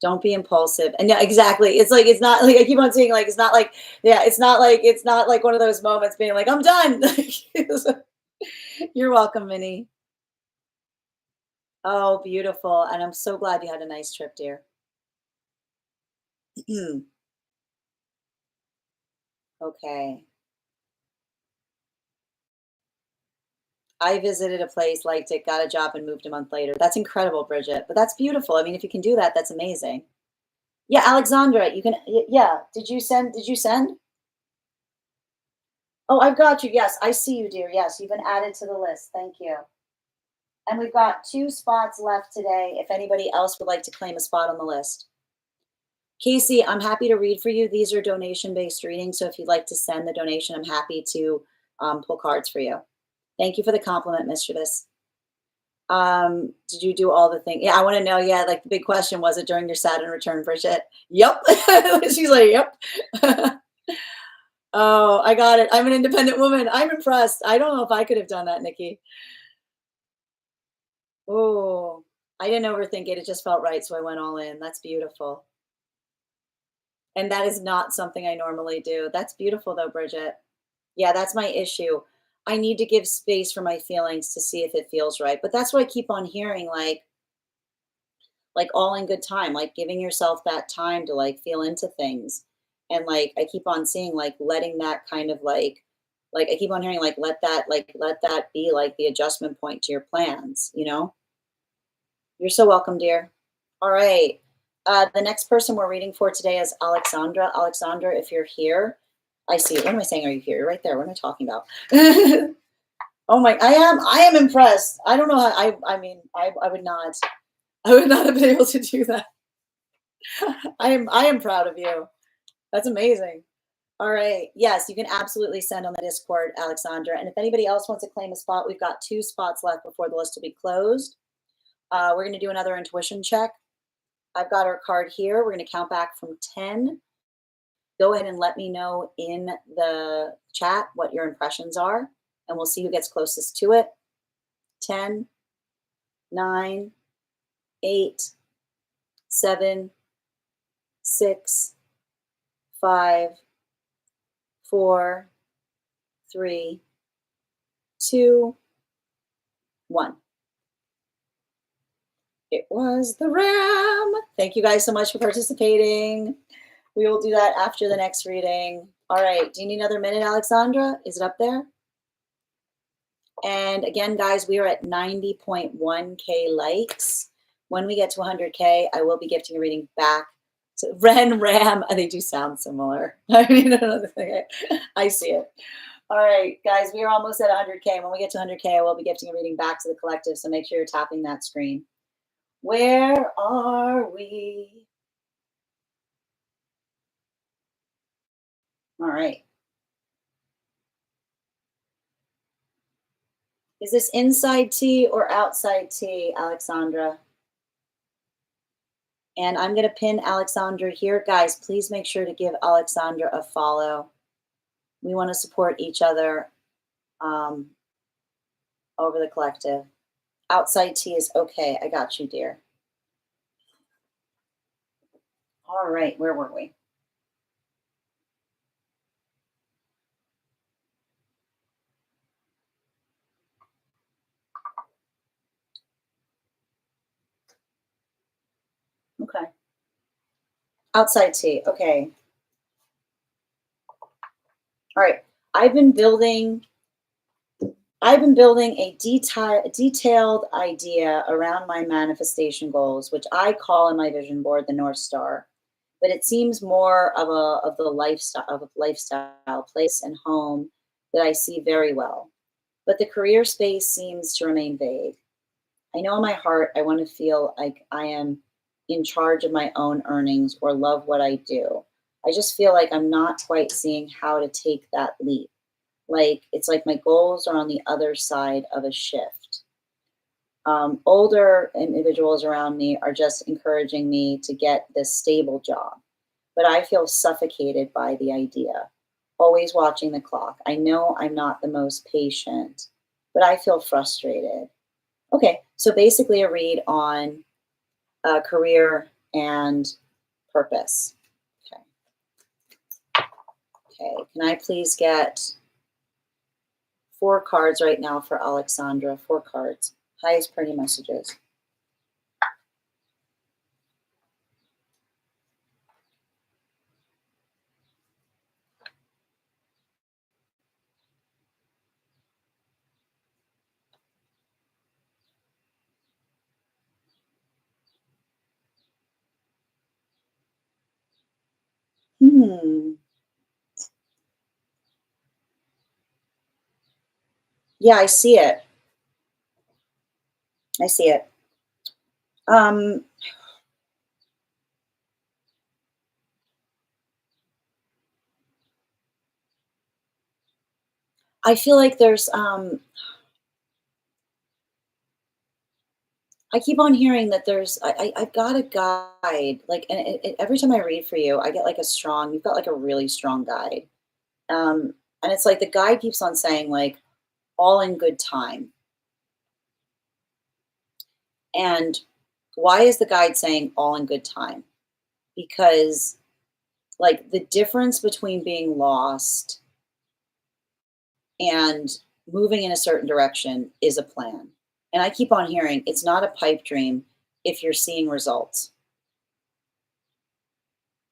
Don't be impulsive. And yeah, exactly. It's like it's not like I keep on seeing like it's not like yeah, it's not like one of those moments being like, I'm done. You're welcome, Minnie. Oh, beautiful. And I'm so glad you had a nice trip, dear. Okay. I visited a place, liked it, got a job, and moved a month later. That's incredible, Bridget. But that's beautiful. I mean, if you can do that, that's amazing. Yeah, Alexandra, you can. Yeah. Did you send? Did you send? Oh, I've got you. Yes, I see you, dear. Yes, you've been added to the list. Thank you. And we've got 2 spots left today. If anybody else would like to claim a spot on the list, Casey, I'm happy to read for you. These are donation-based readings, so if you'd like to send the donation, I'm happy to pull cards for you. Thank you for the compliment, Mischievous. Did you do all the things? Yeah, I want to know. Yeah, like the big question, was it during your Saturn return, Bridget? Yep. She's like, yep. Oh, I got it. I'm an independent woman. I'm impressed. I don't know if I could have done that, Nikki. Oh, I didn't overthink it. It just felt right, so I went all in. That's beautiful. And that is not something I normally do. That's beautiful though, Bridget. Yeah, that's my issue. I need to give space for my feelings to see if it feels right. But that's what I keep on hearing, like all in good time, like giving yourself that time to like feel into things. And like I keep on seeing like letting that kind of like I keep on hearing let that be like the adjustment point to your plans, you know? You're so welcome, dear. All right. The next person we're reading for today is Alexandra. Alexandra, if you're here, I see. What am I saying? Are you here? You're right there. What am I talking about? Oh my, I am impressed. I don't know how I mean, I would not. I would not have been able to do that. I am proud of you. That's amazing. All right. Yes, you can absolutely send on the Discord, Alexandra. And if anybody else wants to claim a spot, we've got 2 spots left before the list will be closed. We're going to do another intuition check. I've got our card here. We're going to count back from 10. Go ahead and let me know in the chat what your impressions are, and we'll see who gets closest to it. 10, 9, 8, 7, 6, 5, 4, 3, 2, 1. It was the Ram. Thank you guys so much for participating. We will do that after the next reading. All right. Do you need another minute, Alexandra? Is it up there? And again, guys, we are at 90.1K likes. When we get to 100K, I will be gifting a reading back to Ren Ram. They do sound similar. I mean, another thing. I see it. All right, guys, we are almost at 100K. When we get to 100K, I will be gifting a reading back to the collective. So make sure you're tapping that screen. Where are we? All right. Is this inside tea or outside tea, Alexandra? And I'm going to pin Alexandra here. Guys, please make sure to give Alexandra a follow. We want to support each other over the collective. Outside tea is okay. I got you, dear. All right, where were we? Okay. Outside tea. Okay. All right. I've been building I've been building a detailed idea around my manifestation goals, which I call in my vision board the North Star. But it seems more of a lifestyle place and home that I see very well. But the career space seems to remain vague. I know in my heart I want to feel like I am in charge of my own earnings or love what I do. I just feel like I'm not quite seeing how to take that leap. Like it's like my goals are on the other side of a shift. Older individuals around me are just encouraging me to get this stable job, but I feel suffocated by the idea. Always watching the clock. I know I'm not the most patient, but I feel frustrated. Okay, so basically a read on career and purpose. Okay, okay. Can I please get 4 cards right now for Alexandra? 4 cards. Highest pretty messages. Hmm. Yeah, I see it. I see it. Um, I feel like I keep on hearing that I've got a guide, like, and every time I read for you, I get like you've got like a really strong guide. And it's like the guide keeps on saying, like, all in good time. And why is the guide saying all in good time? Because, like, the difference between being lost and moving in a certain direction is a plan. And I keep on hearing it's not a pipe dream if you're seeing results.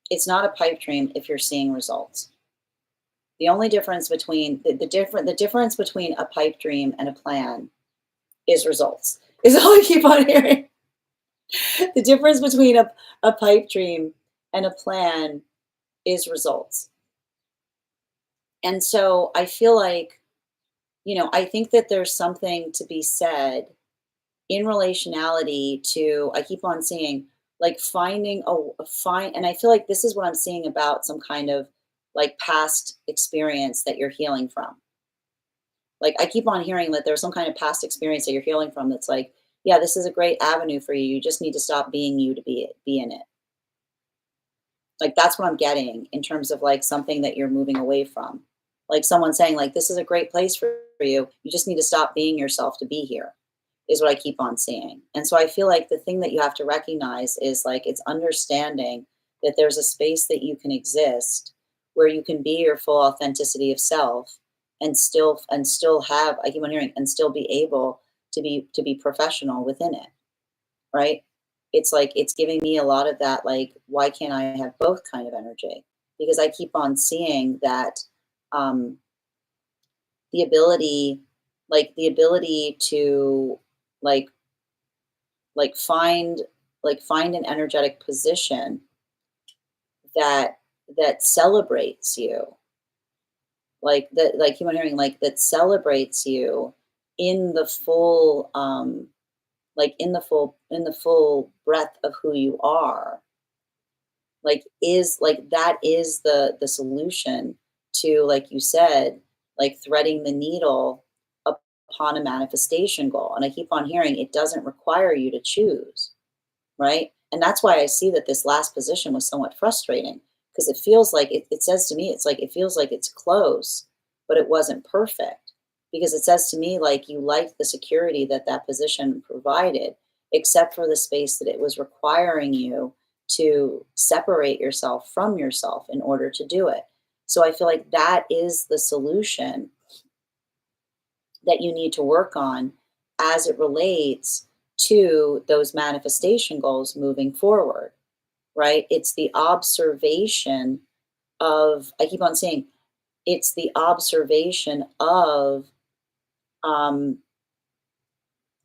It's not a pipe dream if you're seeing results. The only difference between the difference between a pipe dream and a plan is results. Is all I keep on hearing. The difference between a pipe dream and a plan is results. And so I feel like, I think that there's something to be said in relationality to, I keep on seeing, like, finding a find, and I feel like this is what I'm seeing about some kind of like past experience that you're healing from. Like, I keep on hearing that there's some kind of past experience that you're healing from that's like, yeah, this is a great avenue for you. You just need to stop being you to be in it. Like, that's what I'm getting in terms of like something that you're moving away from. Like someone saying, like, this is a great place for you. You just need to stop being yourself to be here, is what I keep on seeing. And so I feel like the thing that you have to recognize is, like, it's understanding that there's a space that you can exist where you can be your full authenticity of self and still have, I keep on hearing, and still be able to be professional within it, right? It's like it's giving me a lot of that, like, why can't I have both kind of energy? Because I keep on seeing that, um the ability, the ability to, like like find find an energetic position that celebrates you, like, you hearing, like, that celebrates you in the full, like, in the full breadth of who you are, like, is like, that is the solution to, like you said, like, threading the needle upon a manifestation goal. And I keep on hearing it doesn't require you to choose, right? And that's why I see that this last position was somewhat frustrating, because it feels like it says to me, it's like it feels like it's close, but it wasn't perfect. Because it says to me, like, you liked the security that that position provided, except for the space that it was requiring you to separate yourself from yourself in order to do it. So I feel like that is the solution that you need to work on as it relates to those manifestation goals moving forward, right? It's the observation of, I keep on saying, it's the observation of, um,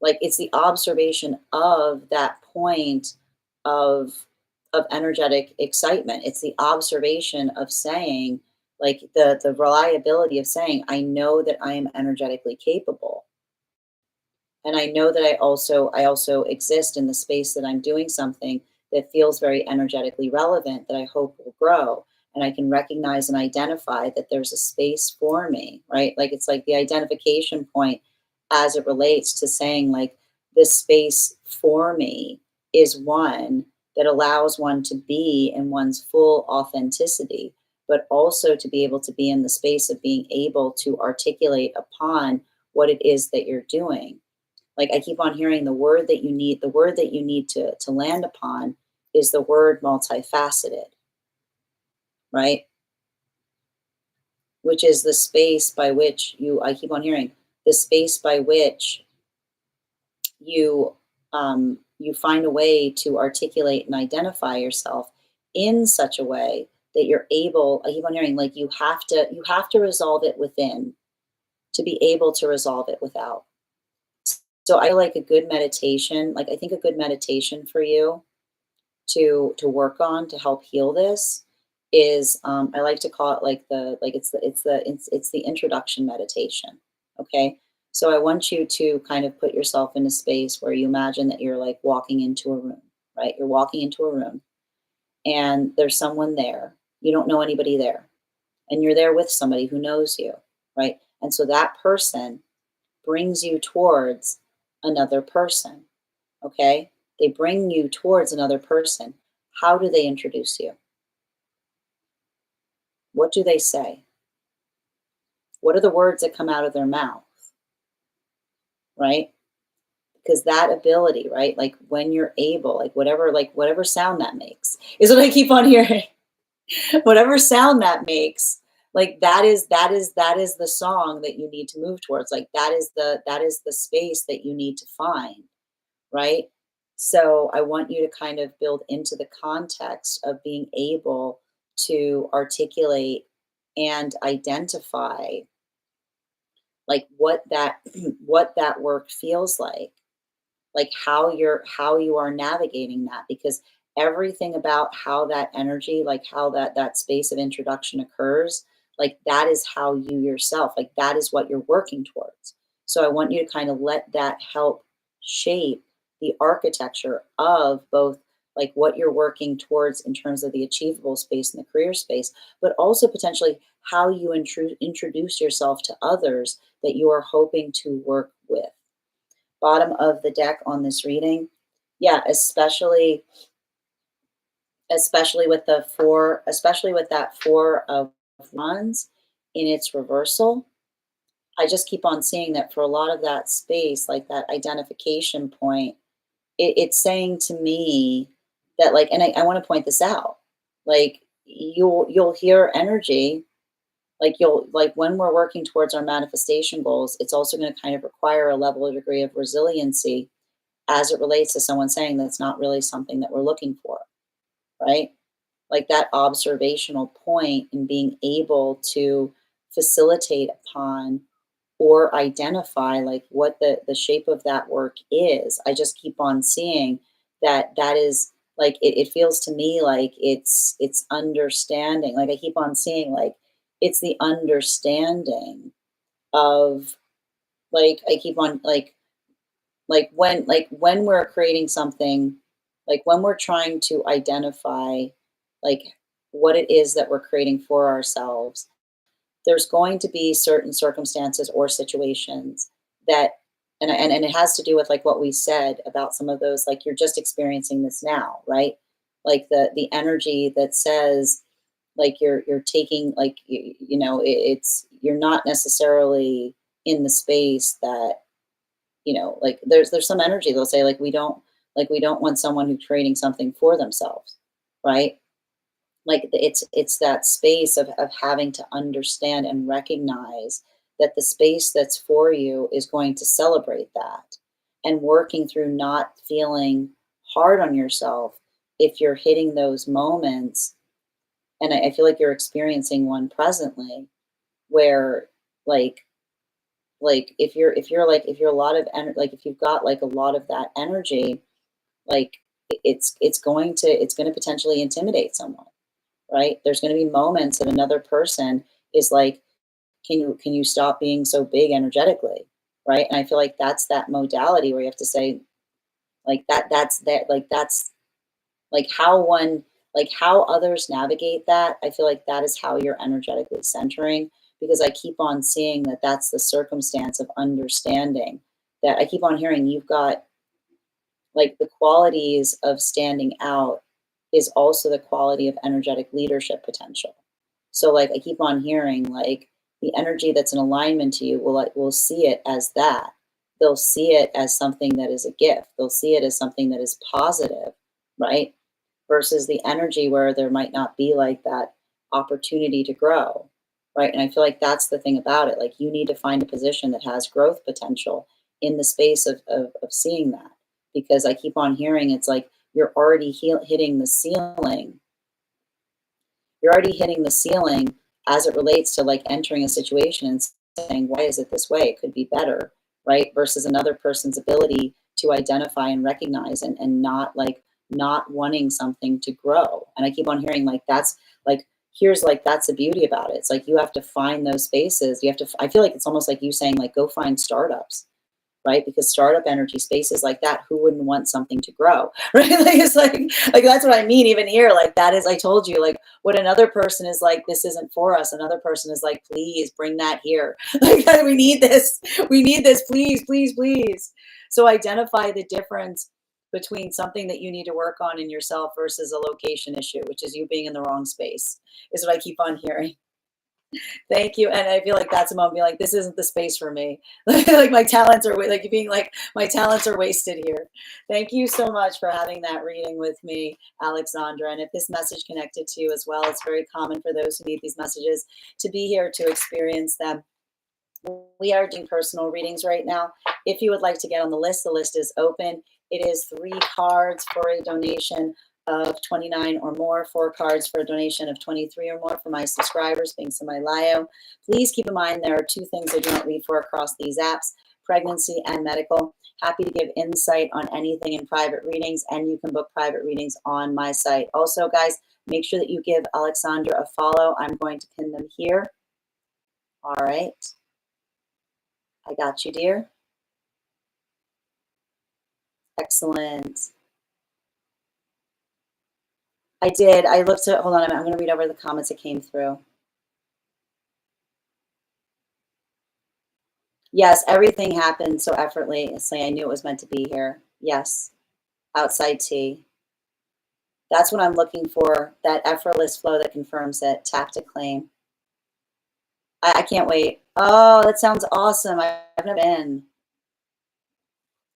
like it's the observation of that point of energetic excitement. It's the observation of saying, like the reliability of saying, I know that I am energetically capable. And I know that I also exist in the space that I'm doing something that feels very energetically relevant that I hope will grow. And I can recognize and identify that there's a space for me, right? Like it's like the identification point as it relates to saying, like, this space for me is one that allows one to be in one's full authenticity, but also to be able to be in the space of being able to articulate upon what it is that you're doing. Like, I keep on hearing the word that you need to land upon is the word multifaceted, right? Which is the space by which you, I keep on hearing, the space by which you, you find a way to articulate and identify yourself in such a way that you're able, I keep on hearing, like, you have to resolve it within to be able to resolve it without. So I like a good meditation, like I think a good meditation for you to work on to help heal this is, I like to call it like the, like it's the introduction meditation. Okay. So I want you to kind of put yourself in a space where you imagine that you're like walking into a room, right? You're walking into a room and there's someone there. You don't know anybody there. And you're there with somebody who knows you, right? And so that person brings you towards another person. Okay. They bring you towards another person. How do they introduce you? What do they say? What are the words that come out of their mouth? Right? Because that ability, right? Like when you're able, like whatever sound that makes is what I keep on hearing. Whatever sound that makes, like that is the song that you need to move towards. Like that is the space that you need to find, right? So I want you to kind of build into the context of being able to articulate and identify like what that what that work feels like how you are navigating that, because everything about how that energy, like how that space of introduction occurs, like that is how you yourself, like that is what you're working towards. So I want you to kind of let that help shape the architecture of both like what you're working towards in terms of the achievable space and the career space, but also potentially how you introduce yourself to others that you are hoping to work with. Bottom of the deck on this reading, yeah, especially with the four, especially with that four of wands in its reversal. I just keep on seeing that for a lot of that space, like that identification point, it's saying to me that, like, and I want to point this out, like you'll hear energy, like you'll, like when we're working towards our manifestation goals, it's also going to kind of require a level of degree of resiliency as it relates to someone saying that's not really something that we're looking for, right? Like that observational point in being able to facilitate upon or identify like what the shape of that work is. I just keep on seeing that that is like it feels to me like it's understanding. Like I keep on seeing like it's the understanding of, like I keep on like when we're creating something, like when we're trying to identify like what it is that we're creating for ourselves, there's going to be certain circumstances or situations that, and it has to do with like what we said about some of those, like you're just experiencing this now, right? Like the energy that says like you're taking like it's you're not necessarily in the space that, like there's some energy they'll say like we don't want someone who's creating something for themselves, right? Like it's that space of having to understand and recognize that the space that's for you is going to celebrate that, and working through not feeling hard on yourself if you're hitting those moments, and I feel like you're experiencing one presently, where like if you're a lot of like if you've got like a lot of that energy, like it's going to potentially intimidate someone, right? There's going to be moments that another person is like, can you stop being so big energetically, right? And I feel like that's that modality where you have to say like that's like how one like how others navigate that. I feel like that is how you're energetically centering, because I keep on seeing that that's the circumstance of understanding, that I keep on hearing you've got like the qualities of standing out is also the quality of energetic leadership potential. So like I keep on hearing like the energy that's in alignment to you will see it as that. They'll see it as something that is a gift. They'll see it as something that is positive, right? Versus the energy where there might not be like that opportunity to grow, right? And I feel like that's the thing about it. Like you need to find a position that has growth potential in the space of seeing that, because I keep on hearing it's like you're already hitting the ceiling. You're already hitting the ceiling as it relates to like entering a situation and saying, why is it this way? It could be better, right? Versus another person's ability to identify and recognize and not like not wanting something to grow. And I keep on hearing like that's like here's like that's the beauty about it. It's like you have to find those spaces. You have to I feel like it's almost like you saying like go find startups, right? Because startup energy spaces like that, who wouldn't want something to grow, right? Like it's like that's what I mean. Even here, like that is, I told you, like what another person is like, this isn't for us. Another person is like, please bring that here. Like we need this, please, please, please. So identify the difference between something that you need to work on in yourself versus a location issue, which is you being in the wrong space, is what I keep on hearing. Thank you. And I feel like that's a moment being like, this isn't the space for me. Like my talents are like being like, my talents are wasted here. Thank you so much for having that reading with me, Alexandra. And if this message connected to you as well, it's very common for those who need these messages to be here to experience them. We are doing personal readings right now. If you would like to get on the list is open. It is 3 cards for a donation of 29 or more, 4 cards for a donation of 23 or more for my subscribers, being semi-lio. Please keep in mind there are 2 things I do not read for across these apps: pregnancy and medical. Happy to give insight on anything in private readings, and you can book private readings on my site. Also, guys, make sure that you give Alexandra a follow. I'm going to pin them here. All right. I got you, dear. Excellent. I did. I looked at, hold on a minute. I'm going to read over the comments that came through. Yes, everything happened so effortlessly. I knew it was meant to be here. Yes. Outside tea. That's what I'm looking for. That effortless flow that confirms it. Tap to claim. I can't wait. Oh, that sounds awesome. I've never been.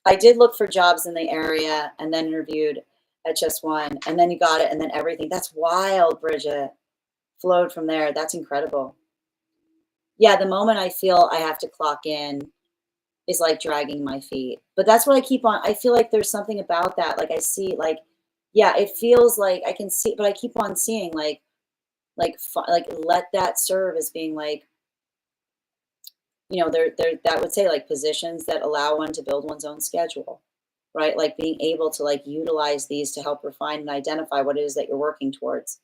I did look for jobs in the area and then interviewed at just one, and then you got it, and then everything. That's wild, Bridget. Flowed from there. That's incredible. Yeah, the moment I feel I have to clock in is like dragging my feet. But that's what I keep on. I feel like there's something about that. Like I see, like, yeah, it feels like I can see, but I keep on seeing like let that serve as being like, you know, there that would say like positions that allow one to build one's own schedule, right? Like being able to like utilize these to help refine and identify what it is that you're working towards.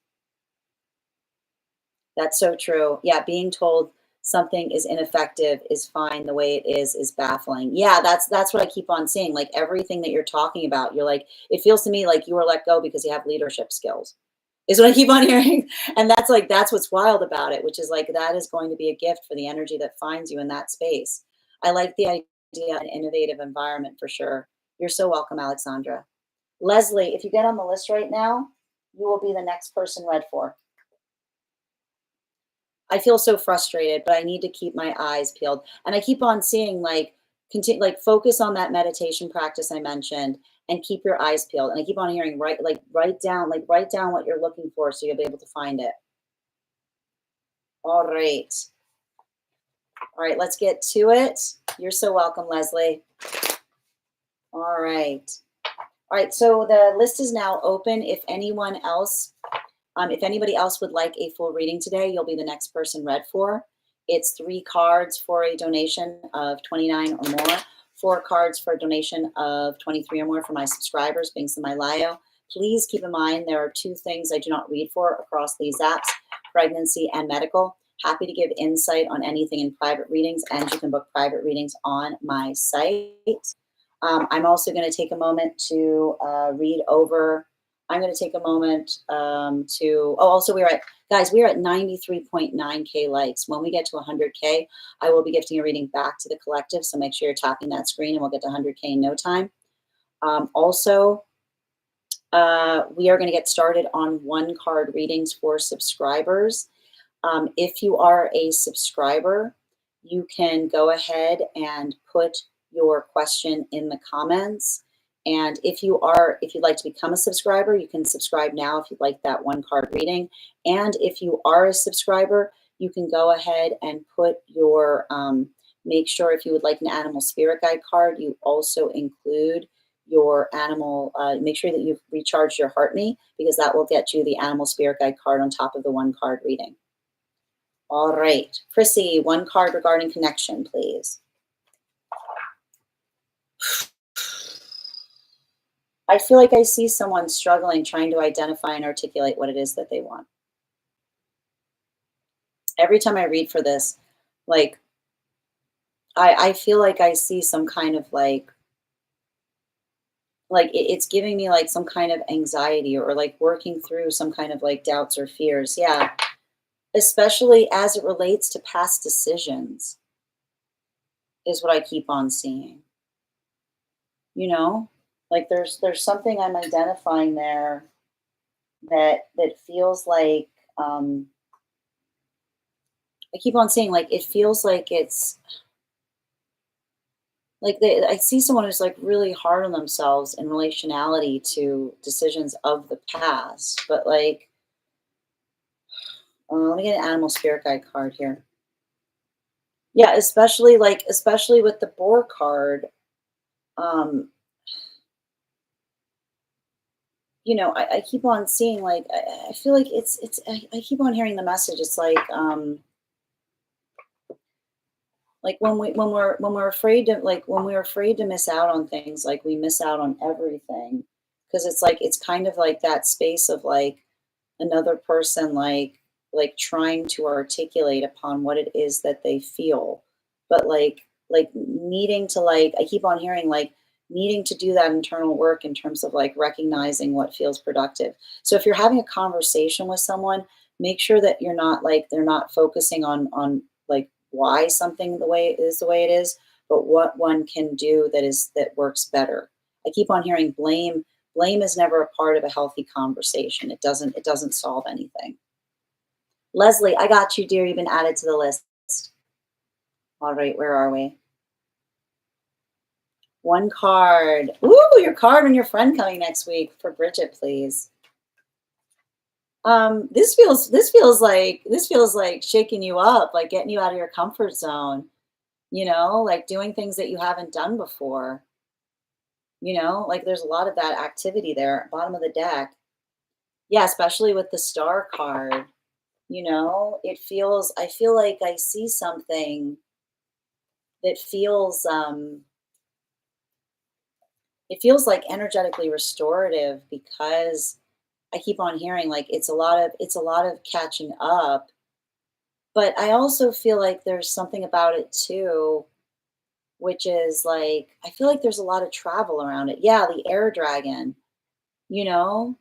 That's so true. Yeah, being told something is ineffective is fine the way it is baffling. Yeah, that's what I keep on seeing. Like everything that you're talking about, you're like, it feels to me like you were let go because you have leadership skills. Is what I keep on hearing. And that's like that's what's wild about it, which is like that is going to be a gift for the energy that finds you in that space. I like the idea of an innovative environment for sure. You're so welcome, Alexandra. Leslie, if you get on the list right now, you will be the next person read for. I feel so frustrated, but I need to keep my eyes peeled. And I keep on seeing like continue like focus on that meditation practice I mentioned and keep your eyes peeled. And I keep on hearing write down what you're looking for so you'll be able to find it. All right. All right, let's get to it. You're so welcome, Leslie. All right. All right, so the list is now open. If anybody else would like a full reading today, you'll be the next person read for. It's 3 cards for a donation of 29 or more, 4 cards for a donation of 23 or more for my subscribers, being Samailio. Please keep in mind there are 2 things I do not read for across these apps, pregnancy and medical. Happy to give insight on anything in private readings, and you can book private readings on my site. I'm also going to take a moment to read over. I'm going to take a moment also we're at 93.9K likes. When we get to 100K, I will be gifting a reading back to the collective. So make sure you're tapping that screen and we'll get to 100K in no time. We are going to get started on 1-card readings for subscribers. If you are a subscriber, you can go ahead and put your question in the comments. And if you'd like to become a subscriber, you can subscribe now if you'd like that 1-card reading. And if you are a subscriber, you can go ahead and put your, make sure if you would like an animal spirit guide card, you also include your animal, make sure that you've recharged your heart me, because that will get you the animal spirit guide card on top of the 1-card reading. All right, Chrissy, 1 card regarding connection, please. I feel like I see someone struggling trying to identify and articulate what it is that they want. Every time I read for this, like, I feel like I see some kind of it's giving me like some kind of anxiety or like working through some kind of like doubts or fears. Yeah. Especially as it relates to past decisions is what I keep on seeing. You know, like there's something I'm identifying there that feels like I keep on saying like it feels like it's like I see someone who's like really hard on themselves in relationality to decisions of the past, but like let me get an animal spirit guide card here. Yeah, especially with the boar card. You know, I keep on seeing like I feel like I keep on hearing the message. It's like when we're afraid to when we're afraid to miss out on things, like we miss out on everything, because it's kind of like that space of like another person like trying to articulate upon what it is that they feel, but like needing to like I keep on hearing like needing to do that internal work in terms of like recognizing what feels productive. So if you're having a conversation with someone, make sure that you're not like they're not focusing on like why something the way it is, but what one can do that works better. I keep on hearing blame. Blame is never a part of a healthy conversation. It doesn't solve anything. Leslie, I got you, dear. You've been added to the list. All right, where are we? 1 card. Ooh, your card and your friend coming next week for Bridget, please. This feels like shaking you up, like getting you out of your comfort zone, you know, like doing things that you haven't done before. You know, like there's a lot of that activity there, bottom of the deck. Yeah, especially with the star card. You know, I feel like I see something that it feels like energetically restorative, because I keep on hearing like it's a lot of catching up, but I also feel like there's something about it too, which is like I feel like there's a lot of travel around it. Yeah, the air dragon, you know,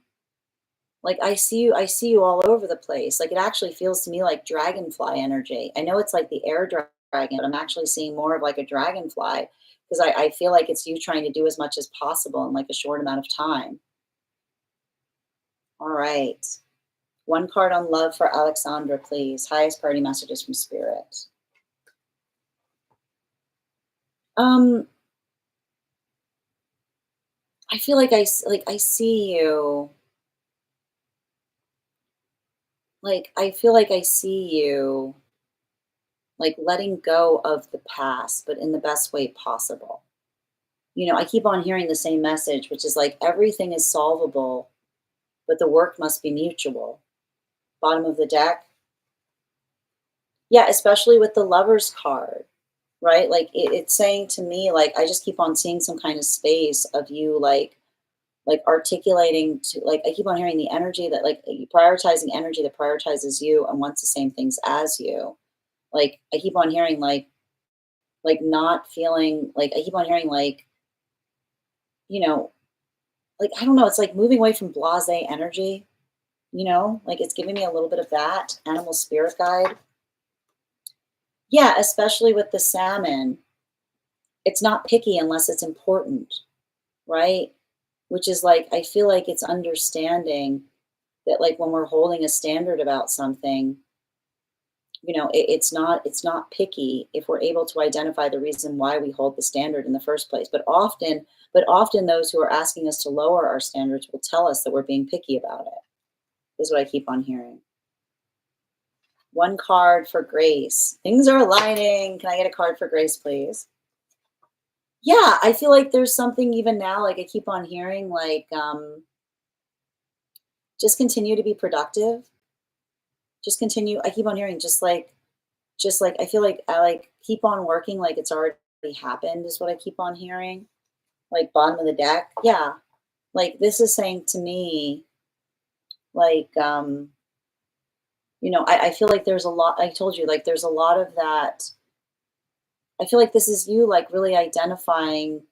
like I see you all over the place. Like it actually feels to me like dragonfly energy. I know it's like the air dragon, but I'm actually seeing more of like a dragonfly, because I feel like it's you trying to do as much as possible in like a short amount of time. All right. 1 card on love for Alexandra, please. Highest priority messages from spirit. I feel like I see you. Like I feel like I see you like letting go of the past, but in the best way possible. you know, I keep on hearing the same message, which is like everything is solvable, but the work must be mutual. Bottom of the deck. Yeah, especially with the Lover's card, right? Like it's saying to me, like I just keep on seeing some kind of space of you, like articulating to, like I keep on hearing the energy that like you prioritizing energy that prioritizes you and wants the same things as you. Like I keep on hearing like not feeling like I keep on hearing like, you know, like I don't know, it's like moving away from blasé energy, you know, like it's giving me a little bit of that animal spirit guide. Yeah, especially with the salmon. It's not picky unless it's important, right? Which is like, I feel like it's understanding that like when we're holding a standard about something, you know, it's not picky if we're able to identify the reason why we hold the standard in the first place. But often those who are asking us to lower our standards will tell us that we're being picky about it, is what I keep on hearing. One card for grace. Things are aligning. Can I get a card for grace, please? Yeah, I feel like there's something even now, like I keep on hearing, like just continue to be productive. Just continue. I keep on hearing, just like I feel like I like keep on working like it's already happened, is what I keep on hearing. Like bottom of the deck. Yeah. Like this is saying to me, like you know, I feel like there's a lot, I told you, like there's a lot of that. I feel like this is you like really identifying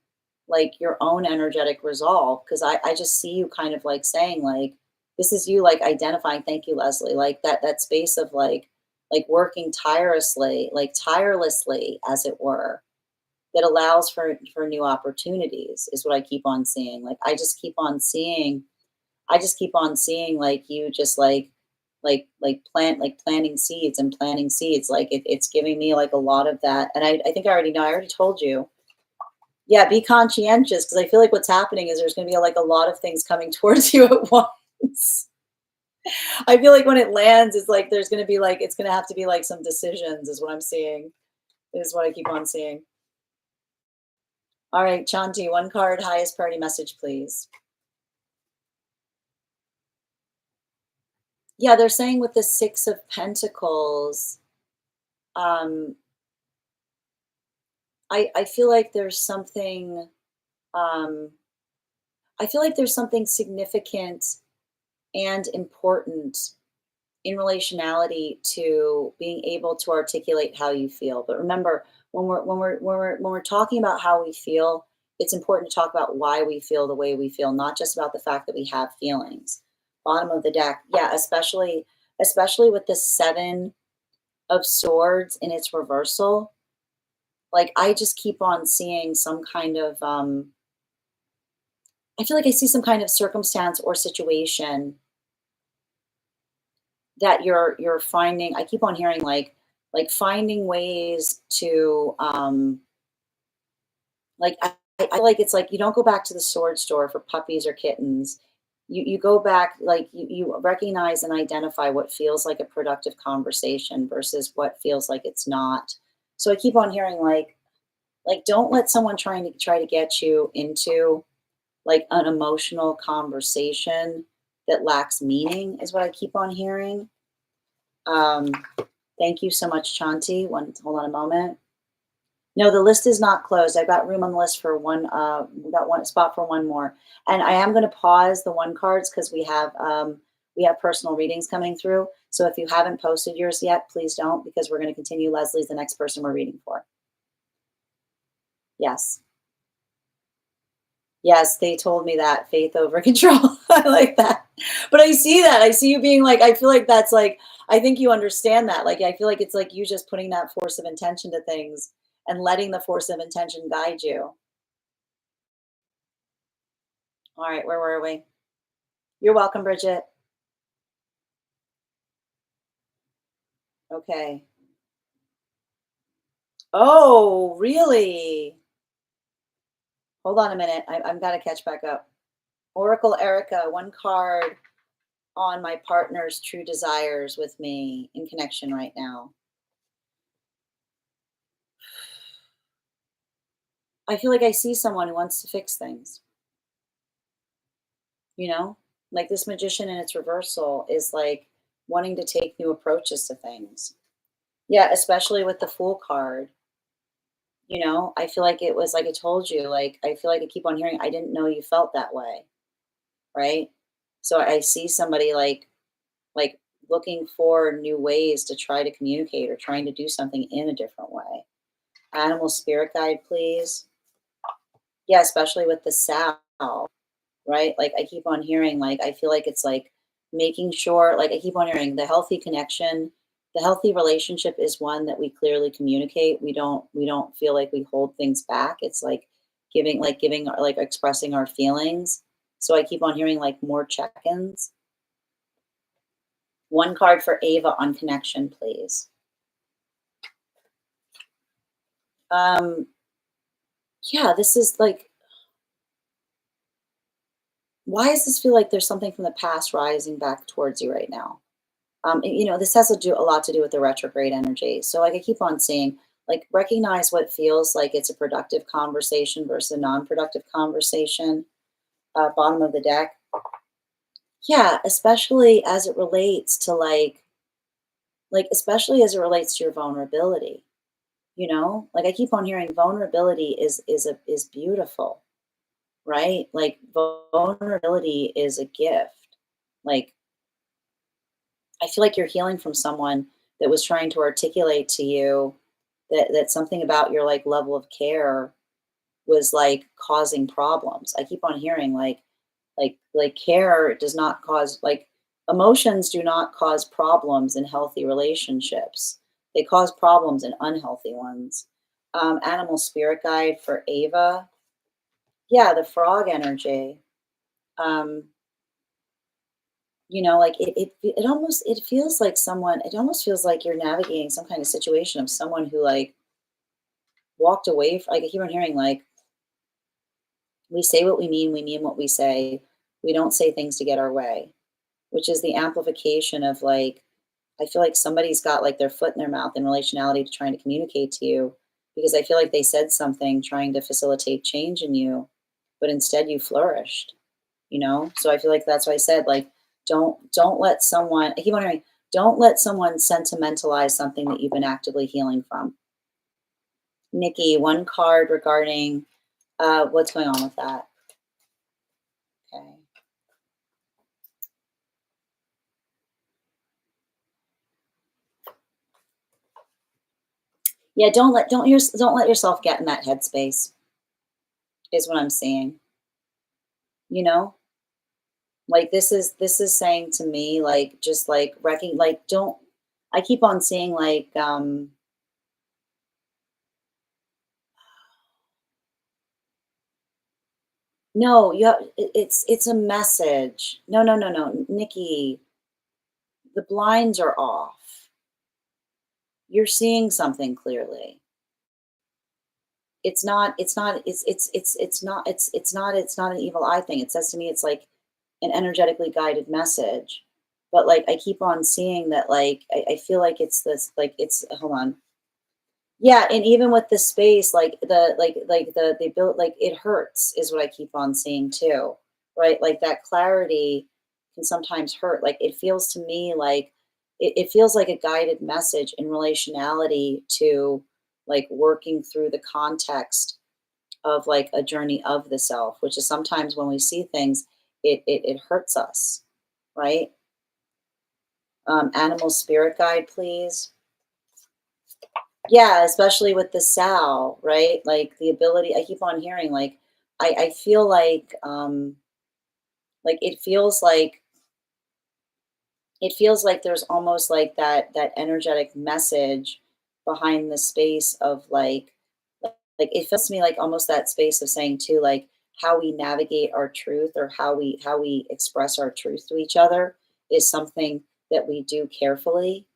like your own energetic resolve, because I just see you kind of like saying like this is you like identifying, thank you Leslie, like that space of like working tirelessly as it were, that allows for new opportunities, is what I keep on seeing. Like I just keep on seeing like you just like planting seeds and planting seeds, like it's giving me like a lot of that. And I think I already know, I already told you. Yeah, be conscientious, because I feel like what's happening is there's going to be like a lot of things coming towards you at once. I feel like when it lands, it's like there's going to be like it's going to have to be like some decisions, is what I'm seeing. Is what I keep on seeing. All right, Chanti, one card, highest priority message, please. Yeah, they're saying with the Six of Pentacles, um, I feel like there's something. Um, I feel like there's something significant and important in relationality to being able to articulate how you feel. But remember, when we're talking about how we feel, it's important to talk about why we feel the way we feel, not just about the fact that we have feelings. Bottom of the deck, yeah, especially with the Seven of Swords in its reversal. Like I just keep on seeing some kind of I feel like I see some kind of circumstance or situation that you're finding. I keep on hearing like finding ways to like I feel like it's like you don't go back to the sword store for puppies or kittens. You go back, like you recognize and identify what feels like a productive conversation versus what feels like it's not. So I keep on hearing like don't let someone try to get you into like an emotional conversation that lacks meaning, is what I keep on hearing. Um, Thank you so much, Chanti. Hold on a moment. No, the list is not closed. I've got room on the list for one. We got one spot for one more, and I am going to pause the one cards because we have personal readings coming through. So if you haven't posted yours yet, please don't, because we're going to continue. Leslie's the next person we're reading for. Yes. Yes, they told me that, faith over control. I like that. But I see that. I see you being like, I feel like that's like, I think you understand that. Like, I feel like it's like you just putting that force of intention to things and letting the force of intention guide you. All right, where were we? You're welcome, Bridget. Okay. Oh, really? Hold on a minute. I've got to catch back up. Oracle Erica, one card on my partner's true desires with me in connection right now. I feel like I see someone who wants to fix things, you know? Like this magician in its reversal is like wanting to take new approaches to things. Yeah, especially with the Fool card. You know, I feel like it was like I told you, like I feel like I keep on hearing, I didn't know you felt that way, right? So I see somebody like looking for new ways to try to communicate or trying to do something in a different way. Animal spirit guide, please. Yeah, especially with the sow, right? Like I keep on hearing, like I feel like it's like making sure, like I keep on hearing the healthy connection, the healthy relationship is one that we clearly communicate. We don't feel like we hold things back. It's like giving like expressing our feelings. So I keep on hearing like more check-ins. One card for Ava on connection, please. Um, yeah, this is like, why does this feel like there's something from the past rising back towards you right now? You know, this has to do a lot to do with the retrograde energy. So, like, I keep on saying, like, recognize what feels like it's a productive conversation versus a non-productive conversation. Bottom of the deck. Yeah, especially as it relates to especially as it relates to your vulnerability. You know, like I keep on hearing, vulnerability is beautiful, right? Like vulnerability is a gift. Like I feel like you're healing from someone that was trying to articulate to you that something about your like level of care was like causing problems. I keep on hearing like care does not cause like emotions do not cause problems in healthy relationships. They cause problems in unhealthy ones. Animal spirit guide for Ava. Yeah, the frog energy. Um, you know, like it almost it feels like someone. It almost feels like you're navigating some kind of situation of someone who like walked away. Like I keep on hearing like we say what we mean what we say. We don't say things to get our way, which is the amplification of like I feel like somebody's got like their foot in their mouth in relationality to trying to communicate to you because I feel like they said something trying to facilitate change in you, but instead you flourished, you know? So I feel like that's why I said like don't let someone I keep wondering, don't let someone sentimentalize something that you've been actively healing from. Nikki, one card regarding what's going on with that. Okay. Yeah, don't let yourself get in that headspace is what I'm seeing. You know? Like this is saying to me like just like wrecking like don't I keep on seeing like no, it's a message. No, no, no, no. Nikki, the blinds are off. You're seeing something clearly. It's not an evil eye thing. It says to me it's like an energetically guided message. But like I keep on seeing that like I feel like it's this like it's hold on. Yeah, and even with the space, like they built like it hurts is what I keep on seeing too. Right? Like that clarity can sometimes hurt. Like it feels to me like it feels like a guided message in relationality to like working through the context of like a journey of the self, which is sometimes when we see things, it hurts us, right? Animal spirit guide, please. Yeah, especially with the sow, right? Like the ability, I keep on hearing, I feel like it feels like there's almost like that energetic message behind the space of like it feels to me like almost that space of saying too like how we navigate our truth or how we express our truth to each other is something that we do carefully,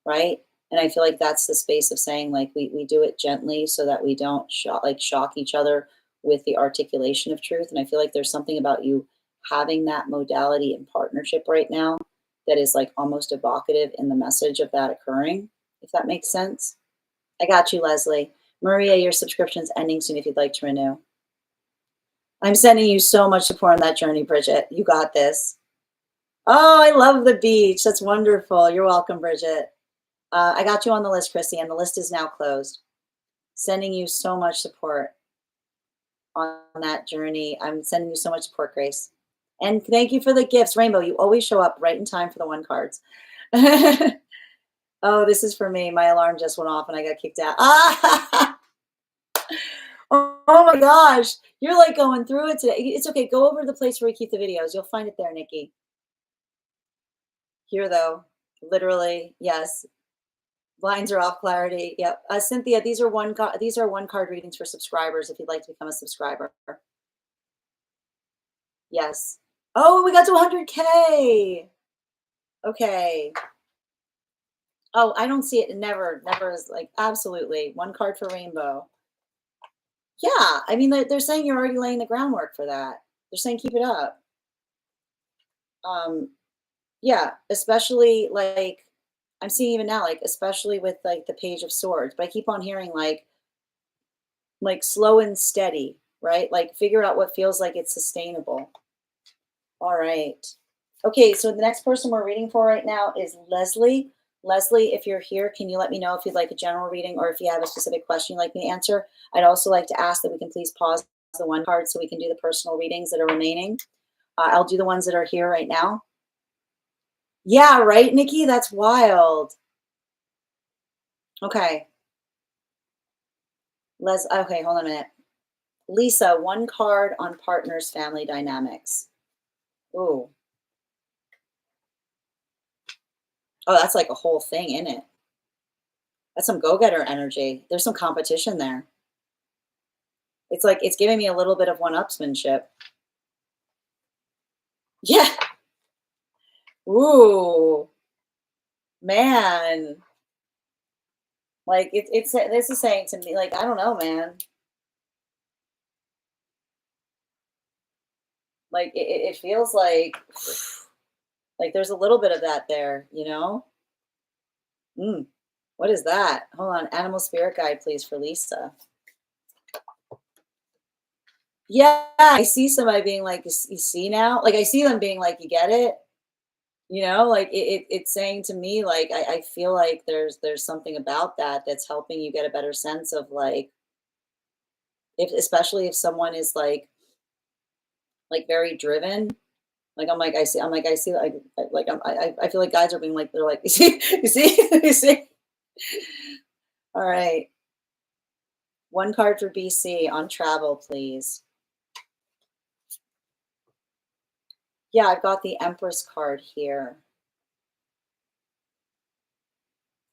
right? And I feel like that's the space of saying like we do it gently so that we don't shock each other with the articulation of truth. And I feel like there's something about you having that modality in partnership right now that is like almost evocative in the message of that occurring, if that makes sense. I got you, Leslie. Maria, your subscription's ending soon if you'd like to renew. I'm sending you so much support on that journey, Bridget. You got this. Oh, I love the beach. That's wonderful. You're welcome, Bridget. I got you on the list, Chrissy, and the list is now closed. Sending you so much support on that journey. I'm sending you so much support, Grace. And thank you for the gifts. Rainbow, you always show up right in time for the 1 cards. Oh, this is for me. My alarm just went off and I got kicked out. Ah! Oh my gosh. You're like going through it today. It's okay. Go over to the place where we keep the videos. You'll find it there, Nikki. Here, though. Literally, yes. Blinds are off, clarity. Yep. Cynthia, these are one card readings for subscribers if you'd like to become a subscriber. Yes. Oh, we got to 100K. Okay. Oh, I don't see it. Never is like absolutely 1 card for rainbow. Yeah, I mean they're saying you're already laying the groundwork for that. They're saying keep it up. Yeah, especially like I'm seeing even now, like especially with like the Page of Swords. But I keep on hearing like slow and steady, right? Like figure out what feels like it's sustainable. All right. Okay, so the next person we're reading for right now is Leslie. Leslie, if you're here, can you let me know if you'd like a general reading or if you have a specific question you'd like me to answer? I'd also like to ask that we can please pause the 1 card so we can do the personal readings that are remaining. I'll do the ones that are here right now. Yeah, right, Nikki? That's wild. Okay. Okay, hold on a minute. Lisa, 1 card on partners, family dynamics. Ooh. Oh, that's like a whole thing, isn't it? That's some go-getter energy. There's some competition there. It's like it's giving me a little bit of one-upsmanship. Yeah. Ooh. Man. Like this is saying to me, like, I don't know, man. Like it feels like there's a little bit of that there, you know? What is that? Hold on. Animal spirit guide, please, for Lisa. Yeah, I see somebody being like, you see now? Like I see them being like, you get it? You know, like it's saying to me, like, I feel like there's something about that that's helping you get a better sense of like, if especially if someone is like very driven. Like I see I feel like guys are being like they're like you see you see. All right, 1 card for BC on travel, please. Yeah, I've got the Empress card here.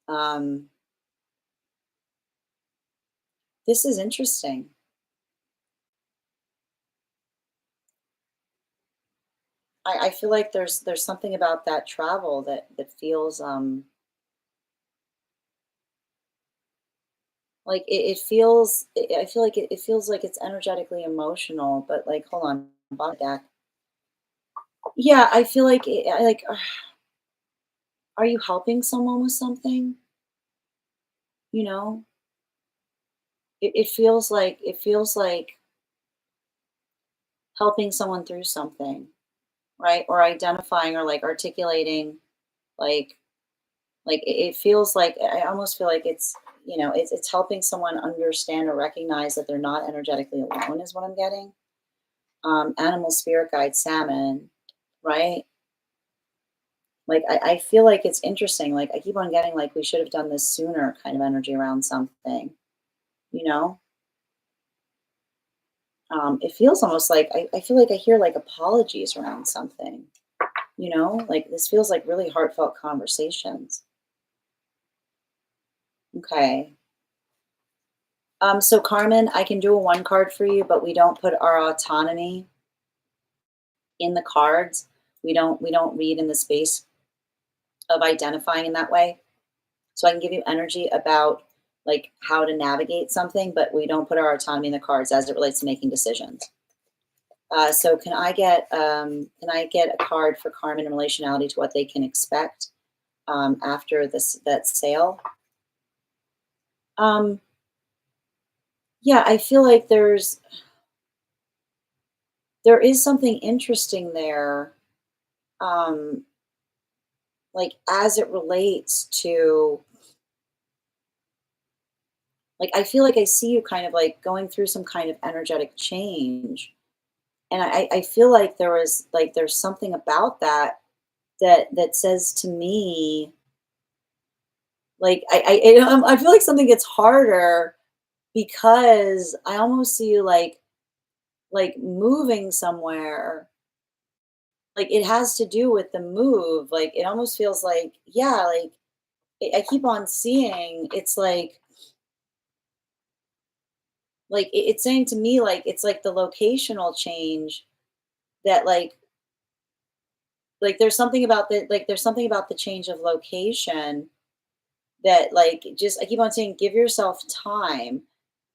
Um, this is interesting. I feel like there's something about that travel that feels like it feels I feel like it feels like it's energetically emotional, but like hold on, bottom deck. Yeah, I feel like are you helping someone with something? You know, it feels like helping someone through something, right? Or identifying or like articulating, like it feels like I almost feel like it's it's helping someone understand or recognize that they're not energetically alone is what I'm getting. Animal spirit guide salmon, right? Like I feel like it's interesting. Like I keep on getting like we should have done this sooner kind of energy around something, you know? It feels almost like I feel like I hear like apologies around something, you know? Like this feels like really heartfelt conversations. Okay. So Carmen, I can do a 1 card for you, but we don't put our autonomy in the cards. We don't read in the space of identifying in that way. So I can give you energy about like how to navigate something, but we don't put our autonomy in the cards as it relates to making decisions. So can I get a card for Carmen in relationality to what they can expect after that sale? Um, yeah, I feel like there is something interesting there, um, like as it relates to like I feel like I see you kind of like going through some kind of energetic change. And I feel like there's something about that that says to me, like I feel like something gets harder because I almost see you like moving somewhere. Like it has to do with the move. Like it almost feels like, yeah, like I keep on seeing it's like it's saying to me like it's like the locational change that like there's something about the change of location that like just I keep on saying give yourself time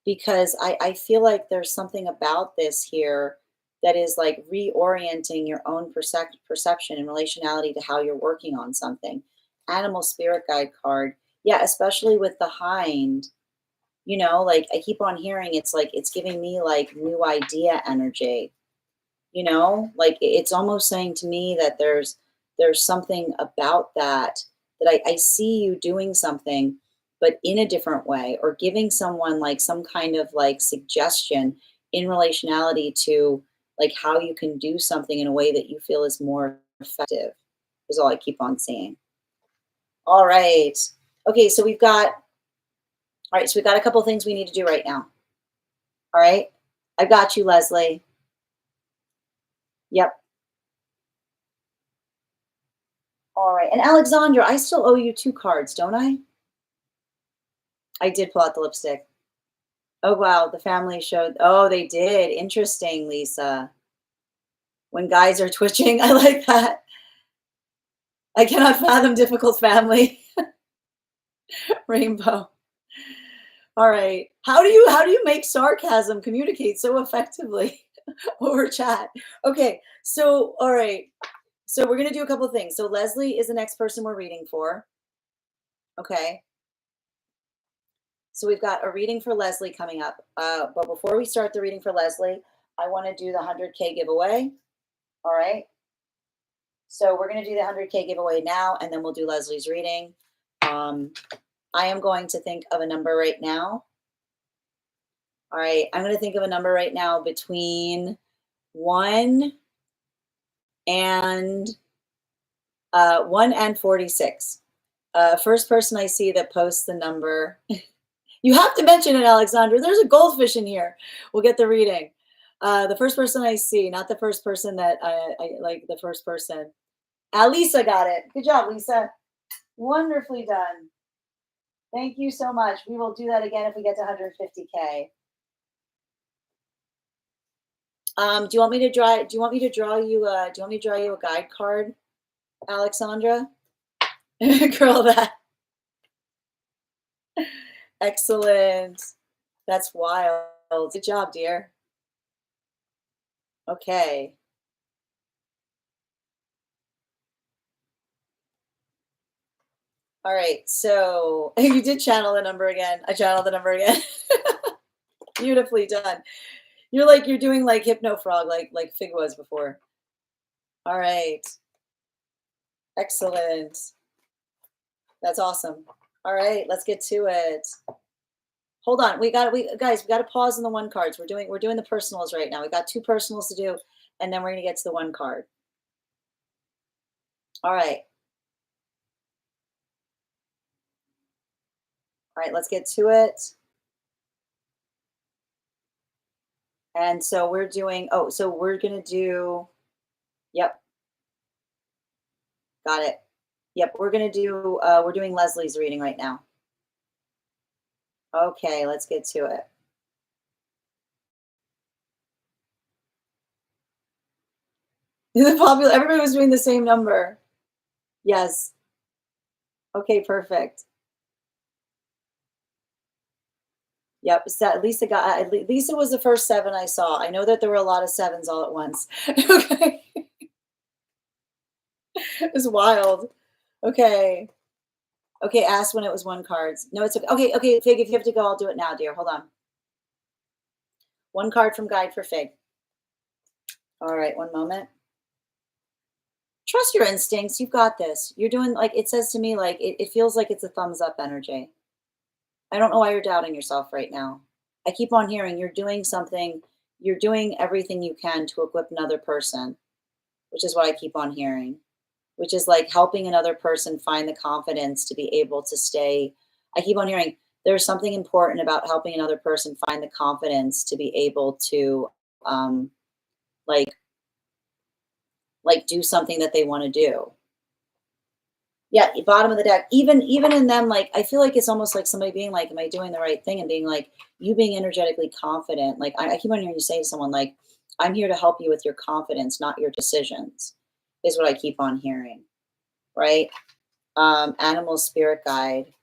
because I feel like there's something about this here that is like reorienting your own perception in relationality to how you're working on something. Animal spirit guide card. Yeah, especially with the hind, like I keep on hearing it's like it's giving me like new idea energy. Like it's almost saying to me that there's something about that I see you doing something but in a different way or giving someone like some kind of like suggestion in relationality to like how you can do something in a way that you feel is more effective is all I keep on seeing. All right. Okay, so we've got a couple things we need to do right now. All right. I've got you, Leslie. Yep. All right. And Alexandra, I still owe you 2 cards, don't I? I did pull out the lipstick. Oh, wow. The family showed. Oh, they did. Interesting, Lisa. When guys are twitching, I like that. I cannot fathom difficult family. Rainbow. All right. How do you make sarcasm communicate so effectively over chat? Okay. So, all right. So we're gonna do a couple of things. So Leslie is the next person we're reading for. Okay. So we've got a reading for Leslie coming up. But before we start the reading for Leslie, I want to do the 100K giveaway. All right. So we're going to do the 100K giveaway now, and then we'll do Leslie's reading. Um, I am going to think of a number right now. All right. I'm going to think of a number right now between 1 and 1 and 46. First person I see that posts the number. You have to mention it, Alexandra. There's a goldfish in here. We'll get the reading. The first person I see, not the first person that I like, the first person. Lisa got it. Good job, Lisa. Wonderfully done. Thank you so much. We will do that again if we get to 150K. Do you want me to draw? Do you want me to draw you? Do you want me to draw you a guide card, Alexandra? Girl, that excellent. That's wild. Good job, dear. Okay. All right. So you did channel the number again. I channeled the number again. Beautifully done. You're doing like hypno frog, like Fig was before. All right. Excellent. That's awesome. All right, let's get to it. Hold on. We guys, we got to pause on the one cards. We're doing the personals right now. We got 2 personals to do, and then we're gonna get to the one card. All right. All right, let's get to it. And so we're doing, so we're gonna do, yep, got it. Yep, we're doing Leslie's reading right now. Okay, let's get to it. Everybody was doing the same number. Yes. Okay, perfect. Yep. Lisa was the first 7 I saw. I know that there were a lot of 7s all at once. Okay. It was wild. Okay. Okay, ask when it was 1 cards. No, it's okay. Okay, Fig, if you have to go, I'll do it now, dear. Hold on. One card from Guide for Fig. All right, one moment. Trust your instincts. You've got this. You're doing, like it says to me, like it feels like it's a thumbs up energy. I don't know why you're doubting yourself right now. I keep on hearing you're doing something, you're doing everything you can to equip another person, which is what I keep on hearing, which is like helping another person find the confidence to be able to stay. I keep on hearing there's something important about helping another person find the confidence to be able to um, like do something that they want to do. Yeah, bottom of the deck. Even in them, like I feel like it's almost like somebody being like, "Am I doing the right thing?" And being like, you being energetically confident. Like I keep on hearing you say to someone, like, "I'm here to help you with your confidence, not your decisions," is what I keep on hearing. Right? Animal spirit guide.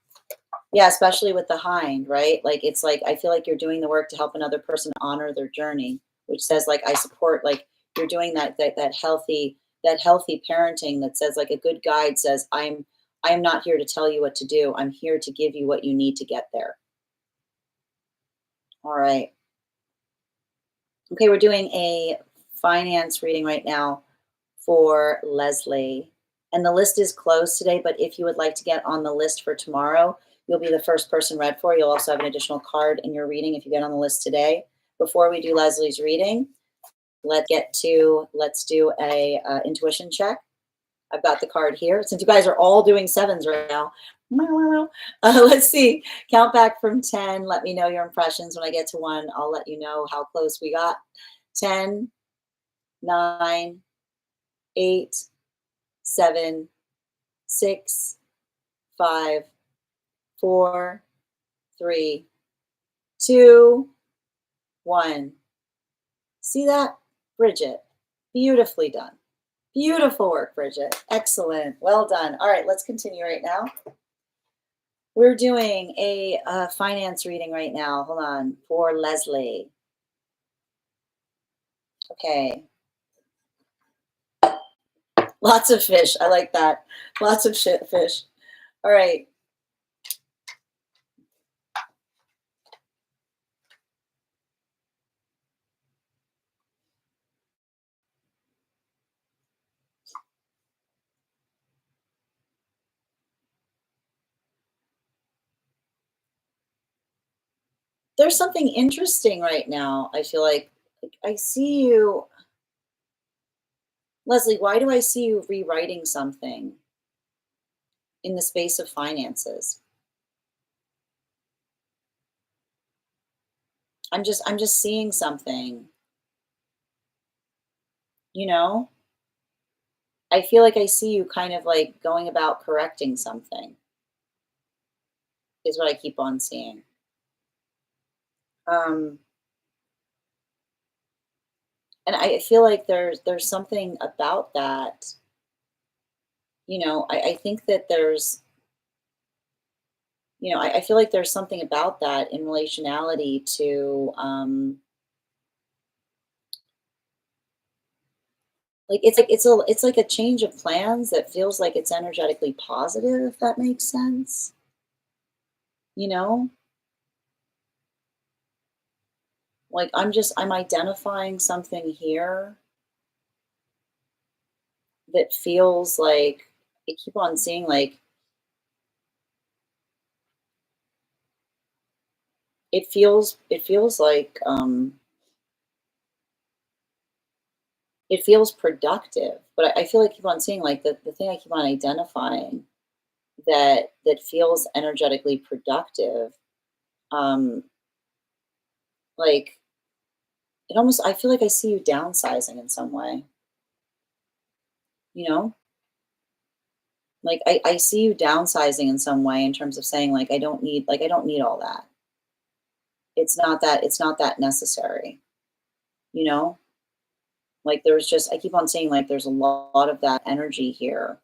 Yeah, especially with the hind, right? Like it's like I feel like you're doing the work to help another person honor their journey, which says like I support, like you're doing that healthy parenting that says like a good guide says I'm not here to tell you what to do. I'm here to give you what you need to get there. All right. Okay, we're doing a finance reading right now for Leslie. And the list is closed today, but if you would like to get on the list for tomorrow, you'll be the first person read for. You'll also have an additional card in your reading if you get on the list today. Before we do Leslie's reading, let's do a intuition check. I've got the card here. Since you guys are all doing sevens right now, let's see. Count back from 10. Let me know your impressions. When I get to 1, I'll let you know how close we got. 10, 9, 8, 7, 6, 5, 4, 3, 2, 1. See that? Bridget. Beautifully done. Beautiful work, Bridget. Excellent. Well done. All right, let's continue right now. We're doing a finance reading right now. Hold on. For Leslie. Okay. Lots of fish. I like that. Lots of fish. All right. There's something interesting right now. I feel like I see you. Leslie, why do I see you rewriting something in the space of finances? I'm just seeing something, you know? I feel like I see you kind of like going about correcting something is what I keep on seeing. Um, and I feel like there's something about that. I think that I feel like there's something about that in relationality to like it's like a change of plans that feels like it's energetically positive, if that makes sense. You know, like I'm identifying something here that feels like I keep on seeing like it feels like it feels productive, but I feel like I keep on seeing like the thing I keep on identifying that feels energetically productive. Um, like it almost I feel like I see you downsizing in some way, you know? Like I see you downsizing in some way in terms of saying like I don't need all that. It's not that necessary, you know? Like there's just I keep on saying like there's a lot of that energy here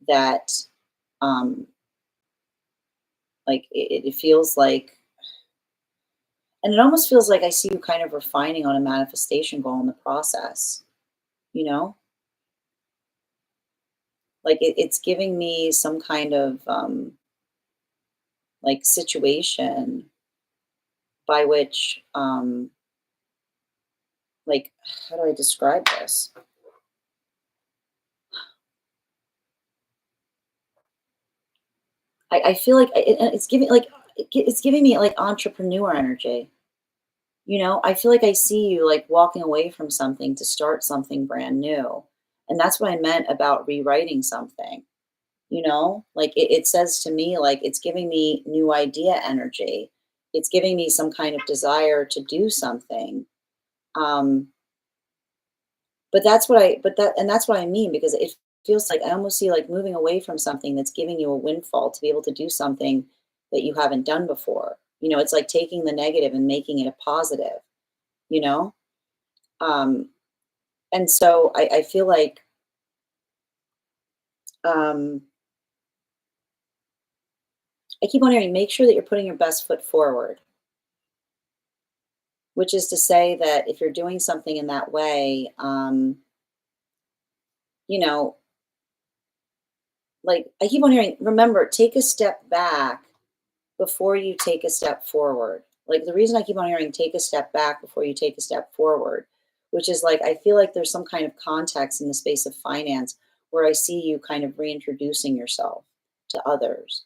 that um like it feels like and it almost feels like I see you kind of refining on a manifestation goal in the process, you know? Like it's giving me some kind of like situation by which like, how do I describe this? I feel like it's giving like it's giving me like entrepreneur energy. You know, I feel like I see you like walking away from something to start something brand new. And that's what I meant about rewriting something. You know, like it says to me, like it's giving me new idea energy. It's giving me some kind of desire to do something. Um, but that's what I, but that, and that's what I mean, because it feels like I almost see like moving away from something that's giving you a windfall to be able to do something that you haven't done before. You know, it's like taking the negative and making it a positive, you know? Um, and so I feel like, um, I keep on hearing, make sure that you're putting your best foot forward, which is to say that if you're doing something in that way, you know, like I keep on hearing, remember, take a step back before you take a step forward. Like the reason I keep on hearing take a step back before you take a step forward, which is like I feel like there's some kind of context in the space of finance where I see you kind of reintroducing yourself to others,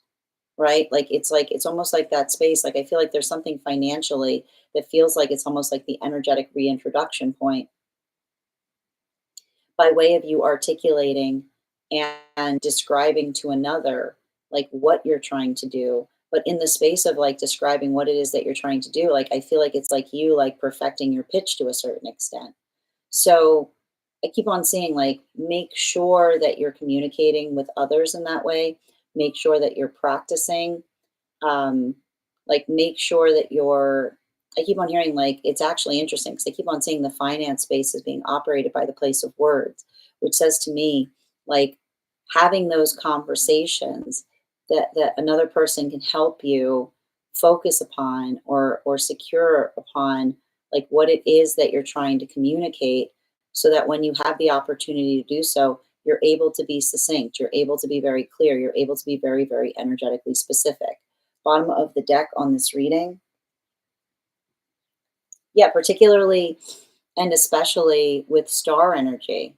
right? Like it's almost like that space. Like I feel like there's something financially that feels like it's almost like the energetic reintroduction point by way of you articulating and describing to another like what you're trying to do, but in the space of like describing what it is that you're trying to do, like I feel like it's like you like perfecting your pitch to a certain extent. So I keep on saying like make sure that you're communicating with others in that way, make sure that you're practicing, um, like make sure that you're, I keep on hearing like it's actually interesting because I keep on seeing the finance space as being operated by the place of words, which says to me like having those conversations that another person can help you focus upon or secure upon like what it is that you're trying to communicate, so that when you have the opportunity to do so, you're able to be succinct, you're able to be very clear, you're able to be very, very energetically specific. Bottom of the deck on this reading, yeah, particularly and especially with star energy,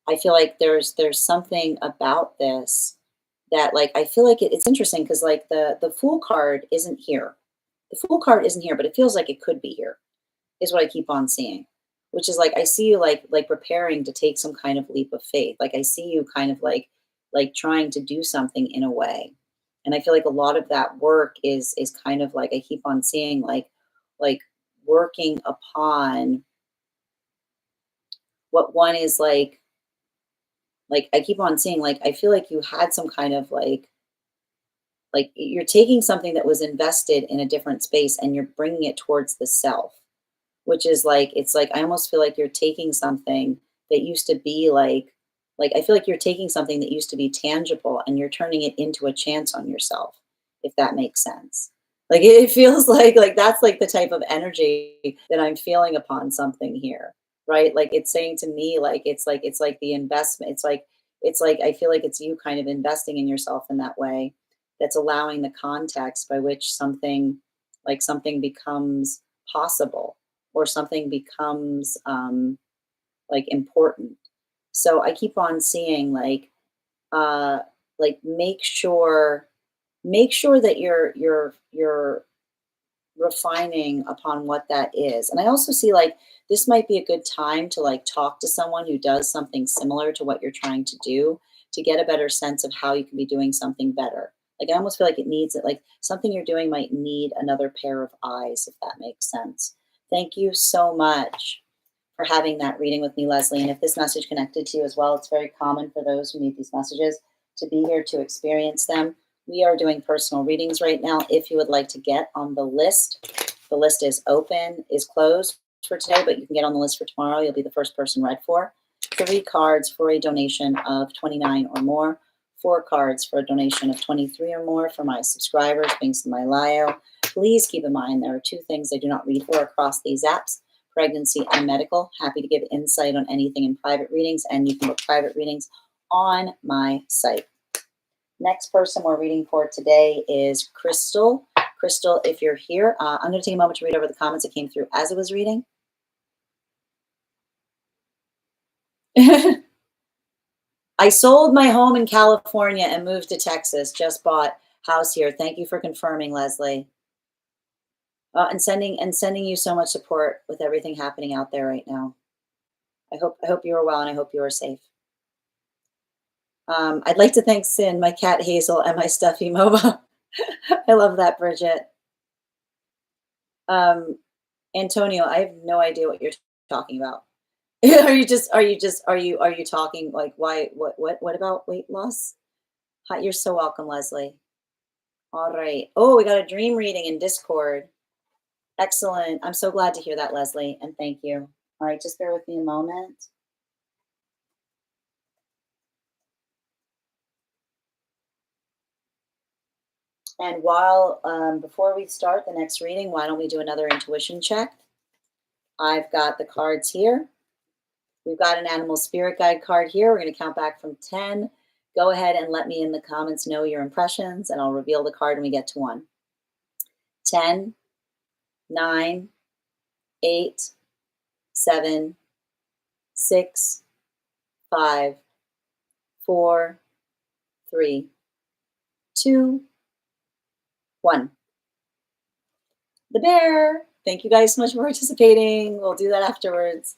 I feel like there's something about this that like I feel like it's interesting because like the fool card isn't here. The fool card isn't here, but it feels like it could be here, is what I keep on seeing. Which is like I see you like preparing to take some kind of leap of faith. Like I see you kind of like trying to do something in a way. And I feel like a lot of that work is kind of like I keep on seeing like working upon what one is like I keep on seeing like I feel like you had some kind of like you're taking something that was invested in a different space and you're bringing it towards the self, which is like it's like I almost feel like you're taking something that used to be like I feel like you're taking something that used to be tangible and you're turning it into a chance on yourself, if that makes sense. Like it feels like that's like the type of energy that I'm feeling upon something here, right? Like it's saying to me like it's like the investment. It's like I feel like it's you kind of investing in yourself in that way that's allowing the context by which something becomes possible or something becomes like important. So I keep on seeing uh like make sure that you're refining upon what that is. And I also see like this might be a good time to like talk to someone who does something similar to what you're trying to do to get a better sense of how you can be doing something better. Like I almost feel like it needs it, like something you're doing might need another pair of eyes, if that makes sense. Thank you so much for having that reading with me, Leslie. And if this message connected to you as well, it's very common for those who need these messages to be here to experience them. We are doing personal readings right now. If you would like to get on the list is open, is closed for today, but you can get on the list for tomorrow. You'll be the first person read for. 3 cards for a donation of 29 or more. 4 cards for a donation of 23 or more for my subscribers, Binks and my Lio. Please keep in mind there are 2 things I do not read for across these apps: pregnancy and medical. Happy to give insight on anything in private readings, and you can book private readings on my site. Next person we're reading for today is Crystal. Crystal, if you're here, I'm going to take a moment to read over the comments that came through as it was reading. I sold my home in California and moved to Texas. Just bought house here. Thank you for confirming, Leslie. And sending you so much support with everything happening out there right now. I hope you are well, and I hope you are safe. I'd like to thank Sin, my cat Hazel, and my stuffy Momo. I love that, Bridget. Antonio, I have no idea what you're talking about. Are you talking like why what about weight loss? Hi, you're so welcome, Leslie. All right. Oh, we got a dream reading in Discord. Excellent. I'm so glad to hear that, Leslie, and thank you. All right, just bear with me a moment. And while before we start the next reading, why don't we do another intuition check? I've got the cards here. We've got an animal spirit guide card here. We're going to count back from 10. Go ahead and let me in the comments know your impressions, and I'll reveal the card when we get to 1. 10, 9, 8, 7, 6, 5, 4, 3, 2, 1. The bear. Thank you guys so much for participating. We'll do that afterwards.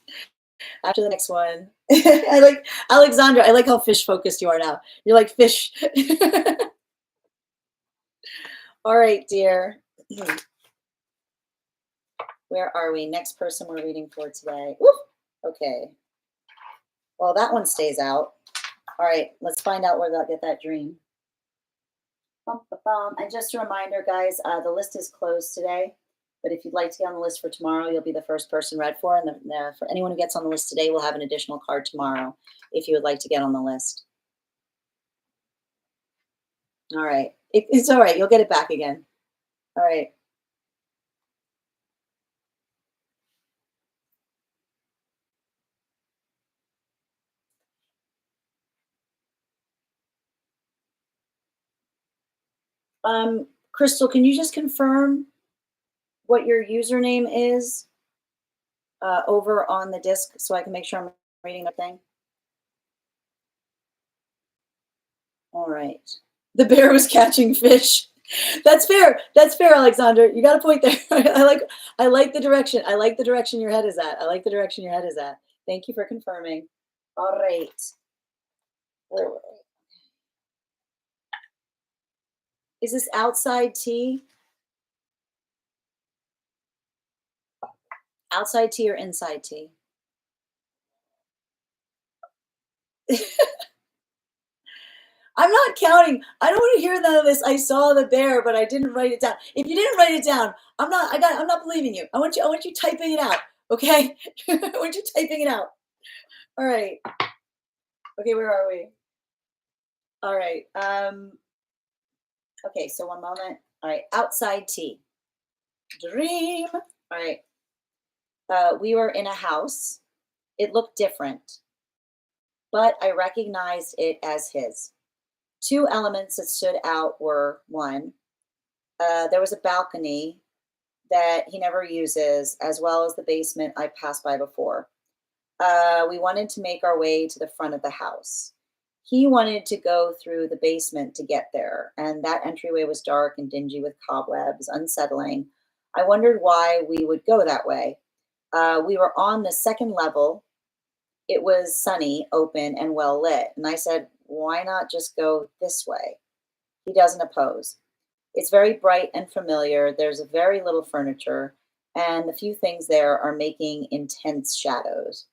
After the next one. I like Alexandra. I like how fish focused you are now. You're like fish. All right, dear. Where are we? Next person we're reading for today. Woo! Okay. Well, that one stays out. All right, let's find out where they'll get that dream. And just a reminder, guys, the list is closed today. But if you'd like to get on the list for tomorrow, you'll be the first person read for. And for anyone who gets on the list today, we'll have an additional card tomorrow if you would like to get on the list. All right. It's all right. You'll get it back again. All right. Crystal, can you just confirm what your username is over on the disc so I can make sure I'm reading the thing? All right. The bear was catching fish. That's fair. That's fair, Alexander. You got a point there. I like the direction. I like the direction your head is at. I like the direction your head is at. Thank you for confirming. All right. Where were we? Is this outside tea? Outside tea or inside tea? I'm not counting. I don't want to hear none of this. I saw the bear, but I didn't write it down. If you didn't write it down, I'm not believing you. I want you typing it out. Okay? I want you typing it out. All right. Okay, where are we? All right. Okay, so one moment. All right, outside tea. Dream. All right. We were in a house. It looked different, but I recognized it as his. 2 elements that stood out were, 1, there was a balcony that he never uses, as well as the basement I passed by before. We wanted to make our way to the front of the house. He wanted to go through the basement to get there, and that entryway was dark and dingy with cobwebs, unsettling. I wondered why we would go that way. We were on the 2nd level. It was sunny, open, and well lit. And I said, why not just go this way? He doesn't oppose. It's very bright and familiar. There's very little furniture, and the few things there are making intense shadows.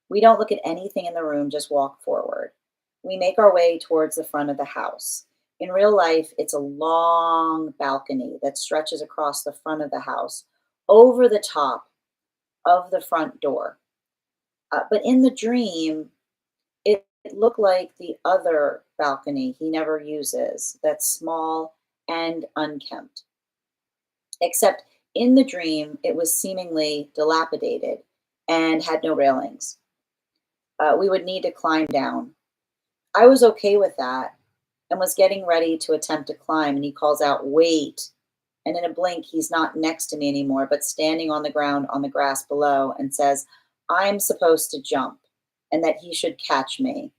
We don't look at anything in the room, just walk forward. We make our way towards the front of the house. In real life, it's a long balcony that stretches across the front of the house, over the top of the front door. But in the dream, it looked like the other balcony he never uses, that's small and unkempt. Except in the dream, it was seemingly dilapidated and had no railings. We would need to climb down. I was okay with that and was getting ready to attempt to climb, and he calls out, wait. And in a blink, he's not next to me anymore, but standing on the ground on the grass below and says, I'm supposed to jump. and that he should catch me.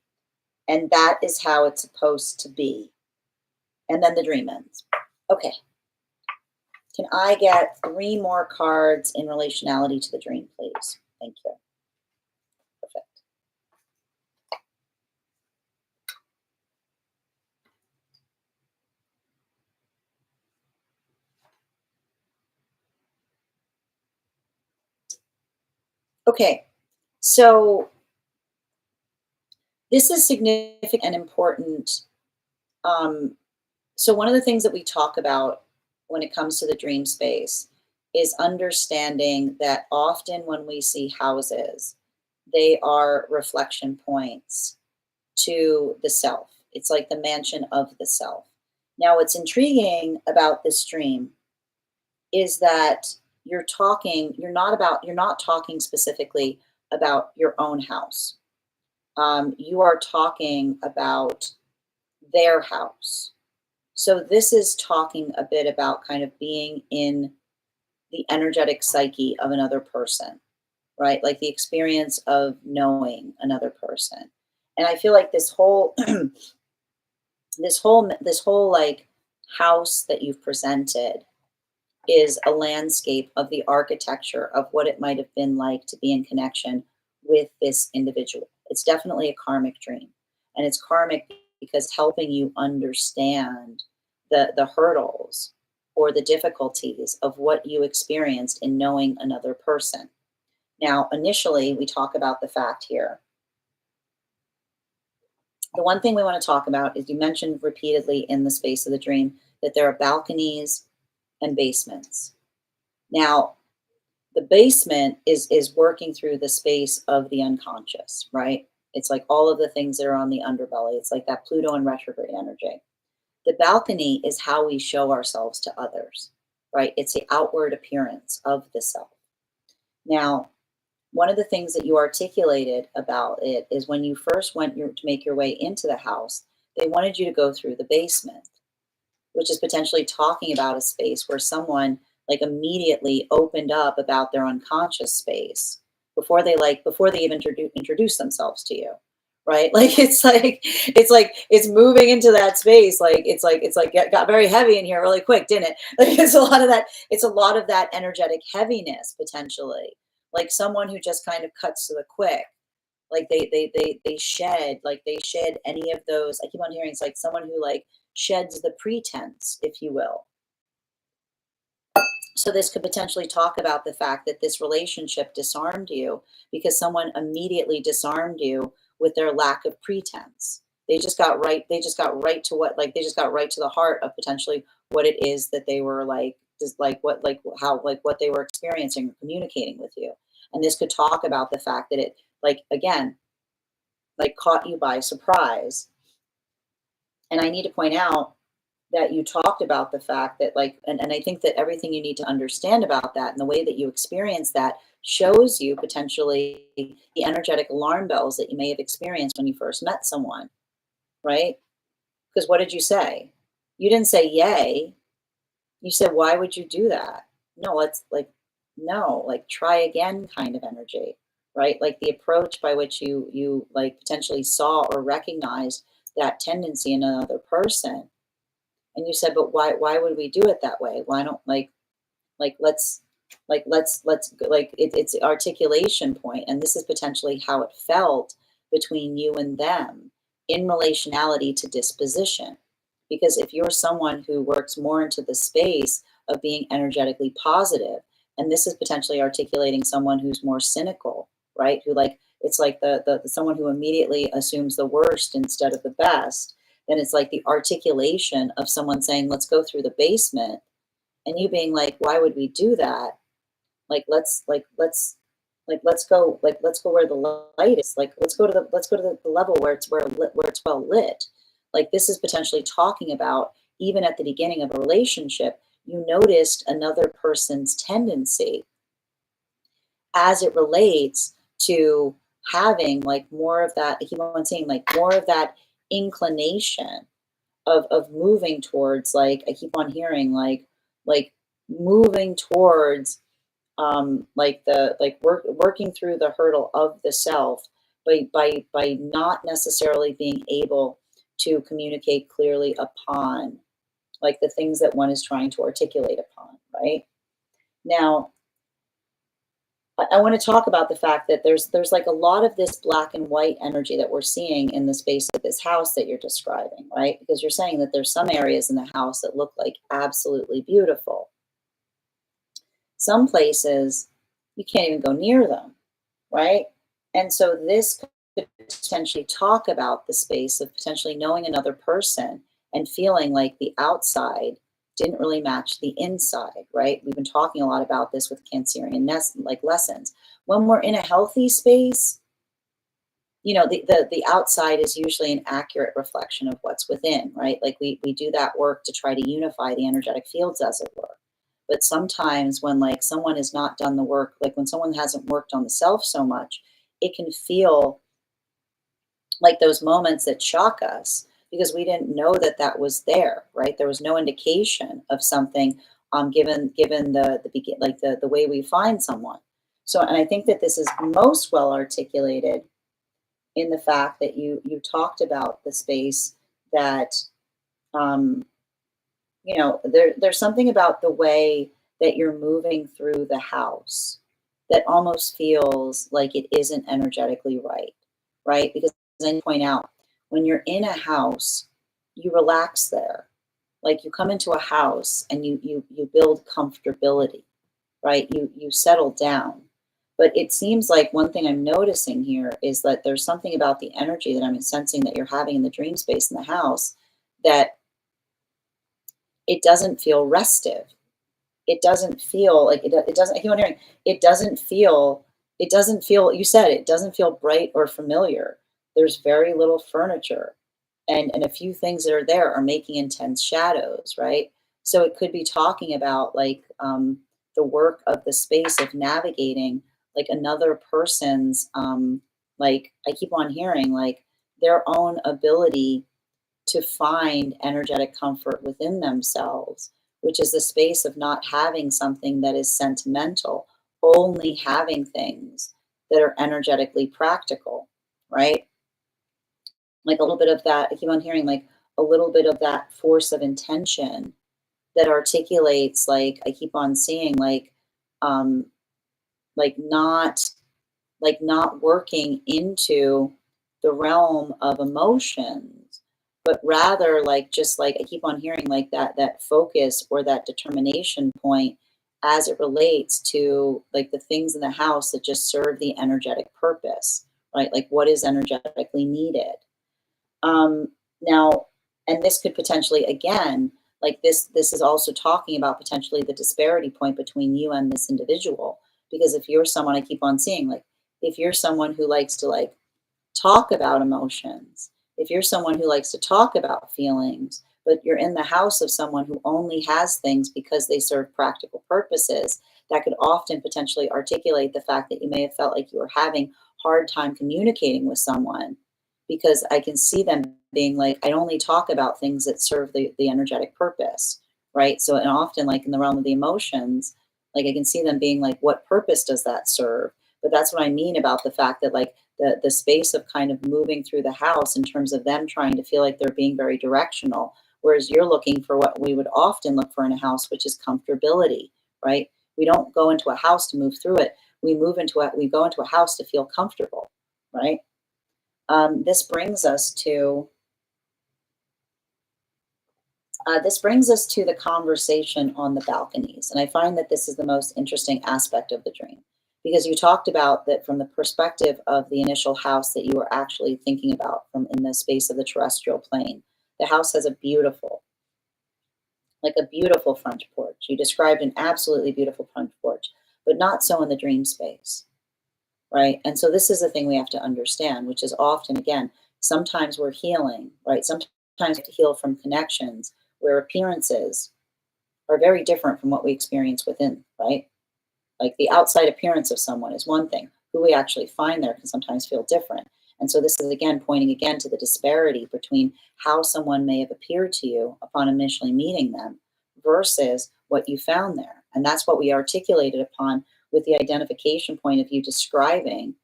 And that is how it's supposed to be. And then the dream ends. Okay. Can I get 3 more cards in relationality to the dream, please? Thank you. Perfect. Okay, so this is significant and important. So one of the things that we talk about when it comes to the dream space is understanding that often when we see houses, they are reflection points to the self. It's like the mansion of the self. Now, what's intriguing about this dream is that you're not talking specifically about your own house. You are talking about their house. So this is talking a bit about kind of being in the energetic psyche of another person, right? Like the experience of knowing another person. And I feel like this whole this whole like house that you've presented is a landscape of the architecture of what it might have been like to be in connection with this individual. It's definitely a karmic dream. And it's karmic because helping you understand the hurdles or the difficulties of what you experienced in knowing another person. Now, initially, we talk about the fact here. The one thing we want to talk about is you mentioned repeatedly in the space of the dream that there are balconies and basements. Now, the basement is working through the space of the unconscious, right? It's like all of the things that are on the underbelly. It's like that Pluto and retrograde energy. The balcony is how we show ourselves to others, right? It's the outward appearance of the self. Now, one of the things that you articulated about it is when you first went to make your way into the house, they wanted you to go through the basement, which is potentially talking about a space where someone like immediately opened up about their unconscious space before they even introduce themselves to you, right? Like it's moving into that space. Like it got very heavy in here really quick, didn't it? Like it's a lot of that energetic heaviness potentially, like someone who just kind of cuts to the quick. Like they shed any of those. I keep on hearing it's like someone who like sheds the pretense, if you will. So this could potentially talk about the fact that this relationship disarmed you because someone immediately disarmed you with their lack of pretense. They just got right to what, like they just got right to the heart of potentially what it is that they were like, just like what, like how, like what they were experiencing or communicating with you. And this could talk about the fact that it, like, again, like caught you by surprise. And I need to point out that you talked about the fact that like, and I think that everything you need to understand about that and the way that you experience that shows you potentially the energetic alarm bells that you may have experienced when you first met someone, right? Because what did you say? You didn't say yay. You said, why would you do that? No, let's like, no, like try again kind of energy, right? Like the approach by which you like potentially saw or recognized that tendency in another person. And you said, but why would we do it that way? Why don't let's it's articulation point, and this is potentially how it felt between you and them in relationality to disposition. Because if you're someone who works more into the space of being energetically positive, and this is potentially articulating someone who's more cynical, right? Who like it's like the someone who immediately assumes the worst instead of the best, then it's like the articulation of someone saying, let's go through the basement, and you being like, why would we do that? Like let's go where the light is. Like let's go to the level where it's well lit. Like this is potentially talking about even at the beginning of a relationship, you noticed another person's tendency as it relates to having like more of that. I keep on saying like more of that inclination of moving towards, like I keep on hearing like moving towards like the like working through the hurdle of the self by not necessarily being able to communicate clearly upon like the things that one is trying to articulate upon, right? Now, I want to talk about the fact that there's like a lot of this black and white energy that we're seeing in the space of this house that you're describing, right? Because you're saying that there's some areas in the house that look like absolutely beautiful. Some places you can't even go near them, right? And so this could potentially talk about the space of potentially knowing another person and feeling like the outside didn't really match the inside, right? We've been talking a lot about this with Cancerian like lessons. When we're in a healthy space, you know, the outside is usually an accurate reflection of what's within, right? Like we do that work to try to unify the energetic fields, as it were. But sometimes when like someone has not done the work, like when someone hasn't worked on the self so much, it can feel like those moments that shock us because we didn't know that that was there, right? There was no indication of something, given the begin like the way we find someone. So, and I think that this is most well articulated in the fact that you talked about the space that, um, you know, there's something about the way that you're moving through the house that almost feels like it isn't energetically right, right? Because as I point out, when you're in a house, you relax there. Like you come into a house and you build comfortability, right? You settle down. But it seems like one thing I'm noticing here is that there's something about the energy that I'm sensing that you're having in the dream space in the house that it doesn't feel restive. It doesn't feel like it doesn't. I keep on hearing it doesn't feel. It doesn't feel. You said it doesn't feel bright or familiar. There's very little furniture, and a few things that are there are making intense shadows, right? So it could be talking about like the work of the space of navigating like another person's like I keep on hearing like their own ability to find energetic comfort within themselves, which is the space of not having something that is sentimental, only having things that are energetically practical, right? Like a little bit of that, I keep on hearing like a little bit of that force of intention that articulates, like, I keep on seeing um, like not not working into the realm of emotions, but rather like just like I keep on hearing like that focus or that determination point as it relates to like the things in the house that just serve the energetic purpose, right? Like what is energetically needed. Um, Now, and this could potentially, again, like this is also talking about potentially the disparity point between you and this individual. Because if you're someone I keep on seeing, like if you're someone who likes to like talk about emotions, if you're someone who likes to talk about feelings, but you're in the house of someone who only has things because they serve practical purposes, that could often potentially articulate the fact that you may have felt like you were having hard time communicating with someone because I can see them being like, I only talk about things that serve the energetic purpose, right? So, and often, like in the realm of the emotions, like I can see them being like, what purpose does that serve? But that's what I mean about the fact that, like, the space of kind of moving through the house in terms of them trying to feel like they're being very directional, whereas you're looking for what we would often look for in a house, which is comfortability, right? We don't go into a house to move through it. We go into a house to feel comfortable, right? This brings us to the conversation on the balconies, and I find that this is the most interesting aspect of the dream because you talked about that from the perspective of the initial house that you were actually thinking about from in the space of the terrestrial plane. The house has a beautiful front porch. You described an absolutely beautiful front porch, but not so in the dream space, right? And so this is the thing we have to understand, which is often, again, sometimes we're healing, right? Sometimes we have to heal from connections where appearances are very different from what we experience within, right? Like the outside appearance of someone is one thing. Who we actually find there can sometimes feel different. And so this is again pointing again to the disparity between how someone may have appeared to you upon initially meeting them versus what you found there. And that's what we articulated upon with the identification point of you describing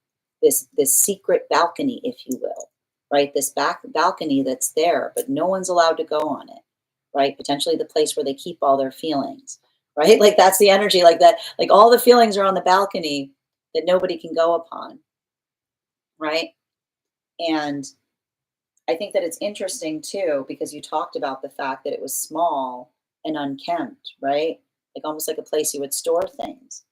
this secret balcony, if you will, right? This back balcony that's there, but no one's allowed to go on it, right? Potentially the place where they keep all their feelings, right? Like that's the energy, like that, like all the feelings are on the balcony that nobody can go upon, right? And I think that it's interesting too, because you talked about the fact that it was small and unkempt, right? Like almost like a place you would store things,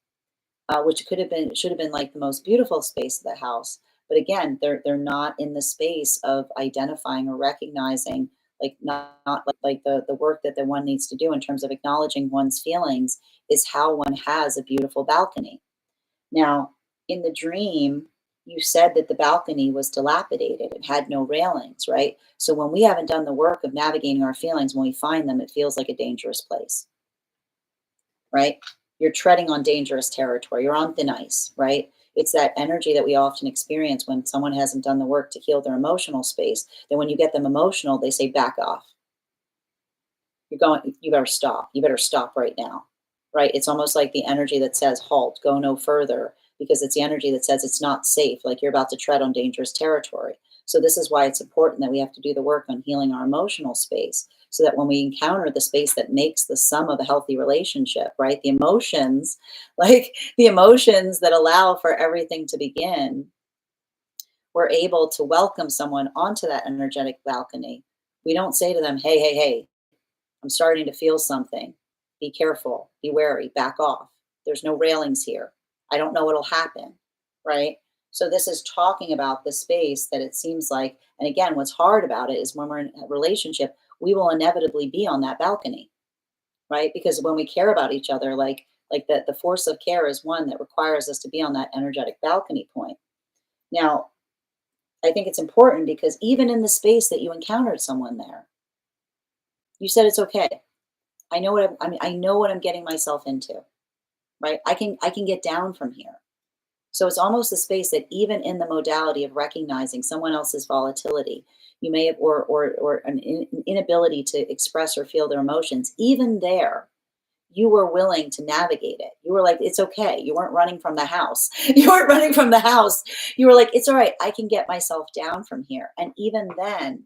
which could have been, should have been like the most beautiful space of the house. But again, they're not in the space of identifying or recognizing, like not like the work that the one needs to do in terms of acknowledging one's feelings is how one has a beautiful balcony. Now, in the dream, you said that the balcony was dilapidated. It had no railings, right? So when we haven't done the work of navigating our feelings, when we find them, it feels like a dangerous place, right? You're treading on dangerous territory. You're on thin ice, right? It's that energy that we often experience when someone hasn't done the work to heal their emotional space. Then when you get them emotional, they say, back off. You're going, you better stop. You better stop right now, right? It's almost like the energy that says, halt, go no further, because it's the energy that says it's not safe, like you're about to tread on dangerous territory. So this is why it's important that we have to do the work on healing our emotional space, so that when we encounter the space that makes the sum of a healthy relationship, right? The emotions, like the emotions that allow for everything to begin, we're able to welcome someone onto that energetic balcony. We don't say to them, hey, hey, hey, I'm starting to feel something. Be careful, be wary, back off. There's no railings here. I don't know what'll happen, right? So this is talking about the space that it seems like, and again, what's hard about it is when we're in a relationship, we will inevitably be on that balcony, right? Because when we care about each other, like that, the force of care is one that requires us to be on that energetic balcony point. Now, I think it's important because even in the space that you encountered someone there, you said it's okay. I know what I mean, I know what I'm getting myself into, right? I can get down from here. So it's almost a space that even in the modality of recognizing someone else's volatility, you may have, or an inability to express or feel their emotions, even there, you were willing to navigate it. You were like, it's okay. You weren't running from the house. You weren't running from the house. You were like, it's all right. I can get myself down from here. And even then,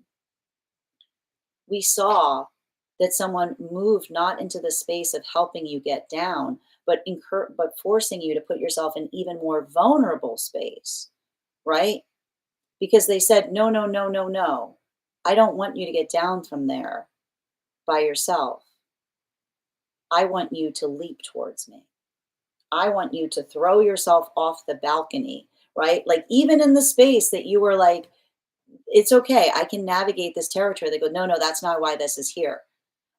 we saw that someone moved not into the space of helping you get down, but forcing you to put yourself in even more vulnerable space, right? Because they said, no, no, no, no, no. I don't want you to get down from there by yourself. I want you to leap towards me. I want you to throw yourself off the balcony, right? Like even in the space that you were like, it's okay. I can navigate this territory. They go, no, no, that's not why this is here.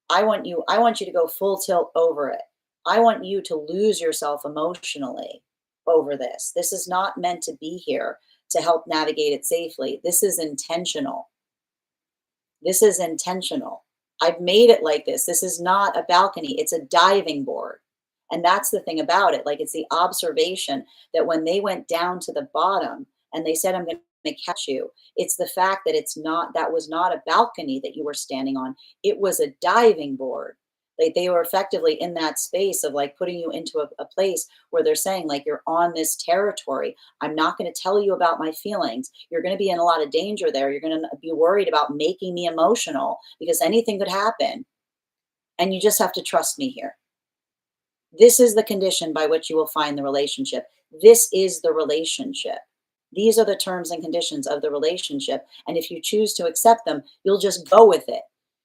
I want you to go full tilt over it. I want you to lose yourself emotionally over this. This is not meant to be here to help navigate it safely. This is intentional. This is intentional. I've made it like this. This is not a balcony, it's a diving board. And that's the thing about it. Like it's the observation that when they went down to the bottom and they said, I'm going to catch you, it's the fact that it's not, that was not a balcony that you were standing on. It was a diving board. Like they were effectively in that space of like putting you into a place where they're saying, like, you're on this territory. I'm not going to tell you about my feelings. You're going to be in a lot of danger there. You're going to be worried about making me emotional because anything could happen. And you just have to trust me here. This is the condition by which you will find the relationship. This is the relationship. These are the terms and conditions of the relationship. And if you choose to accept them, you'll just go with it.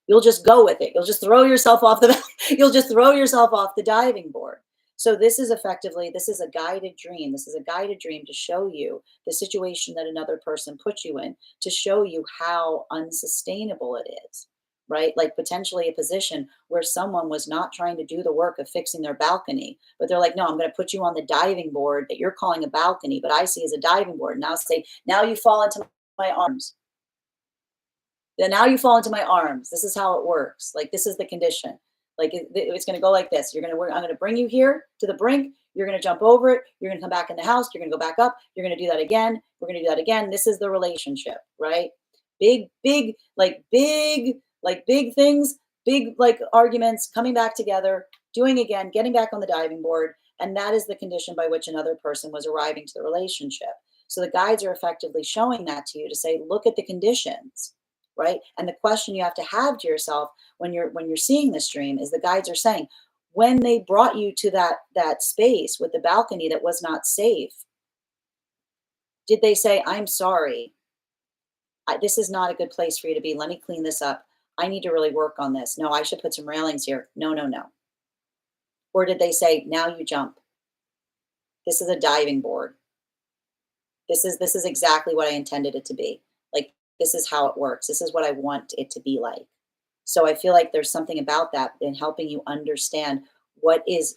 You'll just go with it. You'll just throw yourself off the you'll just throw yourself off the diving board. So this is effectively, this is a guided dream. This is a guided dream to show you the situation that another person put you in, to show you how unsustainable it is, right? Like potentially a position where someone was not trying to do the work of fixing their balcony, but they're like, no, I'm going to put you on the diving board that you're calling a balcony, but I see as a diving board. Now say, now you fall into my arms. Then now you fall into my arms. This is how it works. Like this is the condition. Like it's going to go like this. I'm going to bring you here to the brink. You're going to jump over it. You're going to come back in the house. You're going to go back up. You're going to do that again. We're going to do that again. This is the relationship, right? Big, big, like big things, big like arguments, coming back together, doing again, getting back on the diving board. And that is the condition by which another person was arriving to the relationship. So the guides are effectively showing that to you to say, look at the conditions, right? And the question you have to have to yourself when you're seeing this dream is the guides are saying, when they brought you to that space with the balcony that was not safe, did they say, I'm sorry, this is not a good place for you to be. Let me clean this up. I need to really work on this. No, I should put some railings here. No, no, no. Or did they say, now you jump? This is a diving board. This is exactly what I intended it to be. Like, this is how it works. This is what I want it to be like. So I feel like there's something about that in helping you understand what is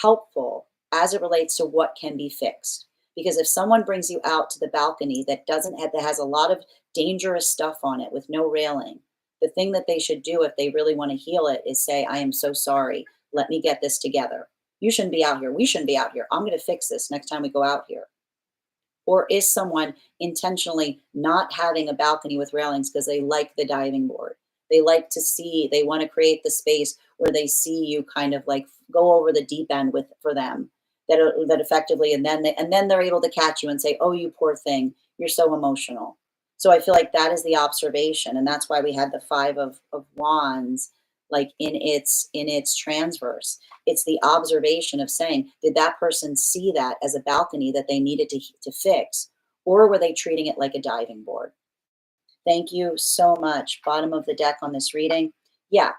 helpful as it relates to what can be fixed. Because if someone brings you out to the balcony that has a lot of dangerous stuff on it with no railing, the thing that they should do if they really want to heal it is say, I am so sorry. Let me get this together. You shouldn't be out here. We shouldn't be out here. I'm going to fix this next time we go out here. Or is someone intentionally not having a balcony with railings because they like the diving board? They like to see, they want to create the space where they see you kind of like go over the deep end with for them that effectively, and then they're able to catch you and say, oh, you poor thing, you're so emotional. So I feel like that is the observation. And that's why we had the five of wands like in its transverse. It's the observation of saying, did that person see that as a balcony that they needed to fix? Or were they treating it like a diving board? Thank you so much. Bottom of the deck on this reading. Yeah,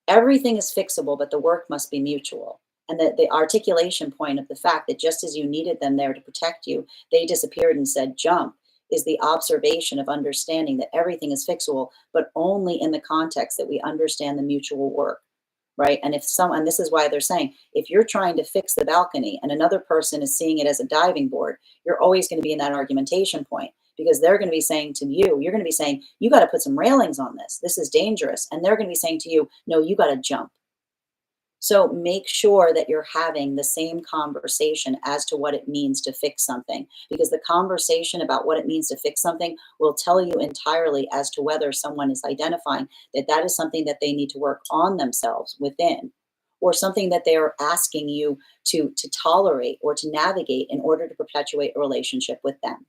everything is fixable, but the work must be mutual. And the articulation point of the fact that just as you needed them there to protect you, they disappeared and said, jump, is the observation of understanding that everything is fixable, but only in the context that we understand the mutual work, right? And and this is why they're saying, if you're trying to fix the balcony and another person is seeing it as a diving board, you're always going to be in that argumentation point because they're going to be saying to you, you're going to be saying, you got to put some railings on this. This is dangerous. And they're going to be saying to you, no, you got to jump. So make sure that you're having the same conversation as to what it means to fix something, because the conversation about what it means to fix something will tell you entirely as to whether someone is identifying that that is something that they need to work on themselves within, or something that they are asking you to tolerate or to navigate in order to perpetuate a relationship with them.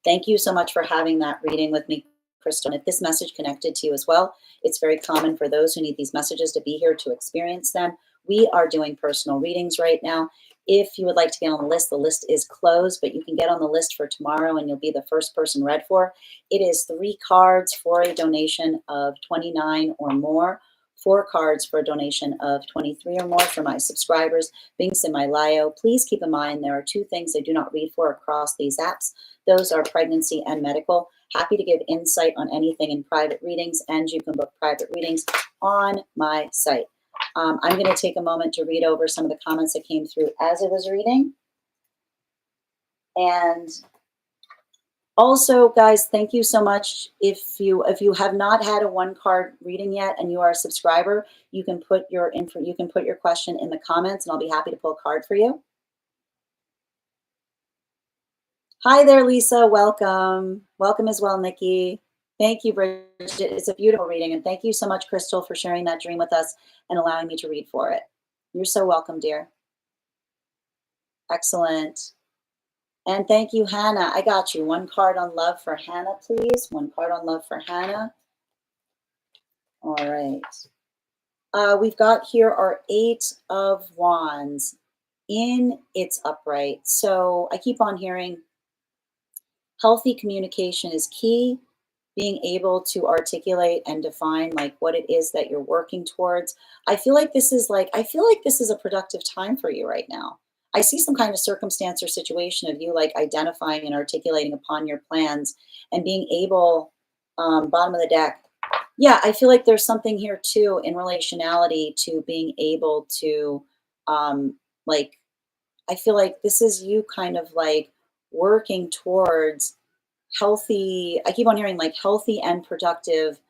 Thank you so much for having that reading with me, Crystal. And if this message connected to you as well, it's very common for those who need these messages to be here to experience them. We are doing personal readings right now. If you would like to get on the list is closed, but you can get on the list for tomorrow and you'll be the first person read for. It is 3 cards for a donation of $29 or more. 4 cards for a donation of $23 or more for my subscribers. Links in my bio. Please keep in mind there are 2 things I do not read for across these apps. Those are pregnancy and medical. Happy to give insight on anything in private readings, and you can book private readings on my site. I'm going to take a moment to read over some of the comments that came through as I was reading. And also, guys, thank you so much. If you have not had a 1-card reading yet and you are a subscriber, you can put your question in the comments and I'll be happy to pull a card for you. Hi there, Lisa. Welcome. Welcome as well, Nikki. Thank you, Bridget. It's a beautiful reading. And thank you so much, Crystal, for sharing that dream with us and allowing me to read for it. You're so welcome, dear. Excellent. And thank you, Hannah. I got you. 1 card on love for Hannah, please. 1 card on love for Hannah. All right. We've got here our 8 of Wands in its upright. So I keep on hearing healthy communication is key. Being able to articulate and define like what it is that you're working towards. I feel like this is a productive time for you right now. I see some kind of circumstance or situation of you like identifying and articulating upon your plans and being able, bottom of the deck. Yeah, I feel like there's something here too in relationality to being able to, I feel like this is you kind of like working towards healthy, I keep on hearing like healthy and productive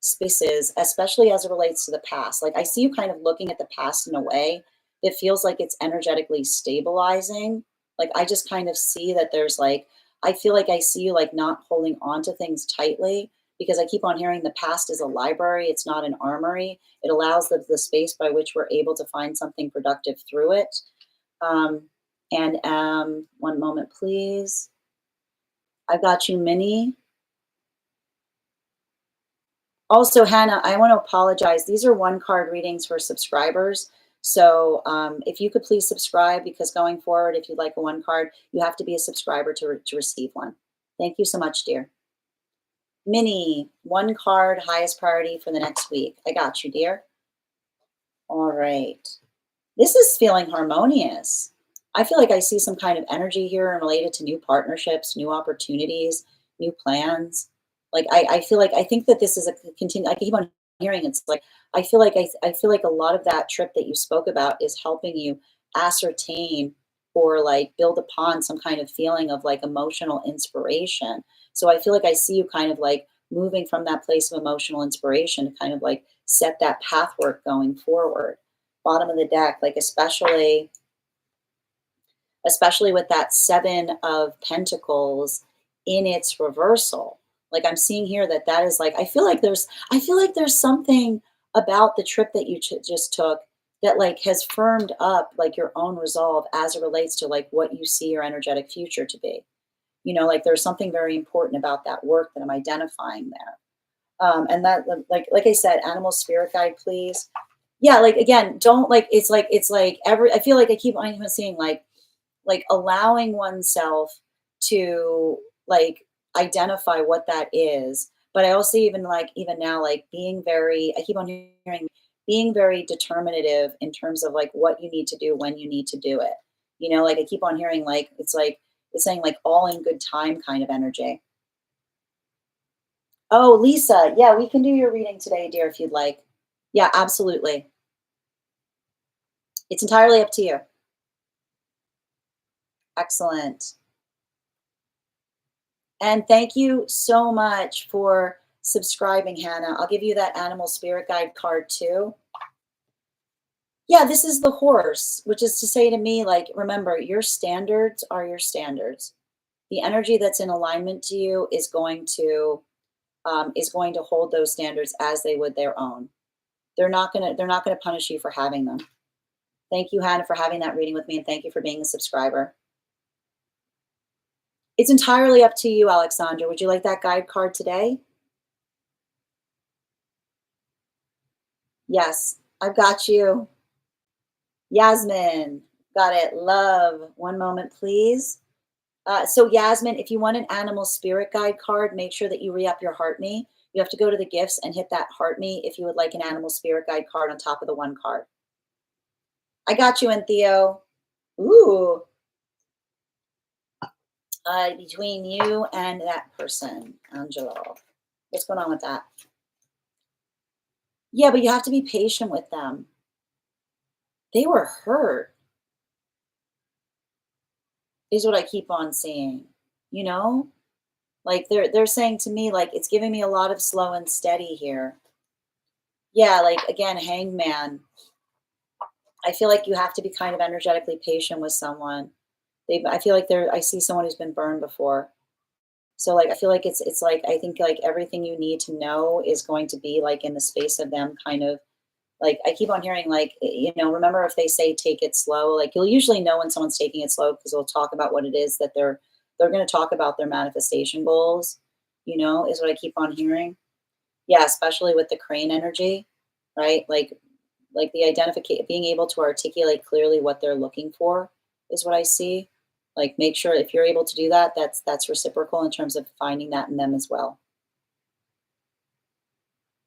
spaces, especially as it relates to the past. Like I see you kind of looking at the past in a way that feels like it's energetically stabilizing. Like I just kind of see that there's like, I feel like I see you like not holding on to things tightly because I keep on hearing the past is a library. It's not an armory. It allows the space by which we're able to find something productive through it. And one moment, please. I've got you, Minnie. Also, Hannah, I want to apologize. These are one card readings for subscribers. So if you could please subscribe, because going forward, if you'd like a one card, you have to be a subscriber to receive one. Thank you so much, dear. Minnie, one card, highest priority for the next week. I got you, dear. All right. This is feeling harmonious. I feel like I see some kind of energy here related to new partnerships, new opportunities, new plans. Like I feel like I think that this is a continue. I keep on hearing it's like I feel like I feel like a lot of that trip that you spoke about is helping you ascertain or like build upon some kind of feeling of like emotional inspiration. So I feel like I see you kind of like moving from that place of emotional inspiration to kind of like set that pathwork going forward. Bottom of the deck, like especially with that seven of pentacles in its reversal. Like I'm seeing here that that is like I feel like there's something about the trip that you just took that like has firmed up like your own resolve as it relates to like what you see your energetic future to be. You know, like there's something very important about that work that I'm identifying there. And that like I said, animal spirit guide, please. Yeah, like again, don't like it's like every I feel like I keep on even seeing like allowing oneself to like identify what that is. But I also even like even now like being very I keep on hearing being very determinative in terms of like what you need to do when you need to do it. You know, like I keep on hearing like it's saying like all in good time kind of energy. Oh, Lisa, yeah, we can do your reading today, dear, if you'd like. Yeah, absolutely. It's entirely up to you. Excellent. And thank you so much for subscribing, Hannah. I'll give you that animal spirit guide card too. Yeah, this is the horse, which is to say to me, like, remember, your standards are your standards. The energy that's in alignment to you is going to hold those standards as they would their own. They're not gonna punish you for having them. Thank you, Hannah, for having that reading with me, and thank you for being a subscriber. It's entirely up to you, Alexandra. Would you like that guide card today? Yes, I've got you. Yasmin, got it. Love. One moment, please. So Yasmin, if you want an animal spirit guide card, make sure that you re-up your heart me. You have to go to the gifts and hit that heart me if you would like an animal spirit guide card on top of the one card. I got you, and Theo. Ooh, between you and that person, Angelo. What's going on with that? Yeah, but you have to be patient with them. They were hurt, is what I keep on seeing. You know? Like they're saying to me, like, it's giving me a lot of slow and steady here. Yeah, like again, hangman. I feel like you have to be kind of energetically patient with someone. I feel like I see someone who's been burned before. So like I feel like it's like I think like everything you need to know is going to be like in the space of them kind of like I keep on hearing like remember if they say take it slow, like you'll usually know when someone's taking it slow because they'll talk about what it is that they're going to talk about their manifestation goals, is what I keep on hearing. Yeah, especially with the crane energy, right? Like the identification, being able to articulate clearly what they're looking for is what I see. Like make sure if you're able to do that, that's reciprocal in terms of finding that in them as well.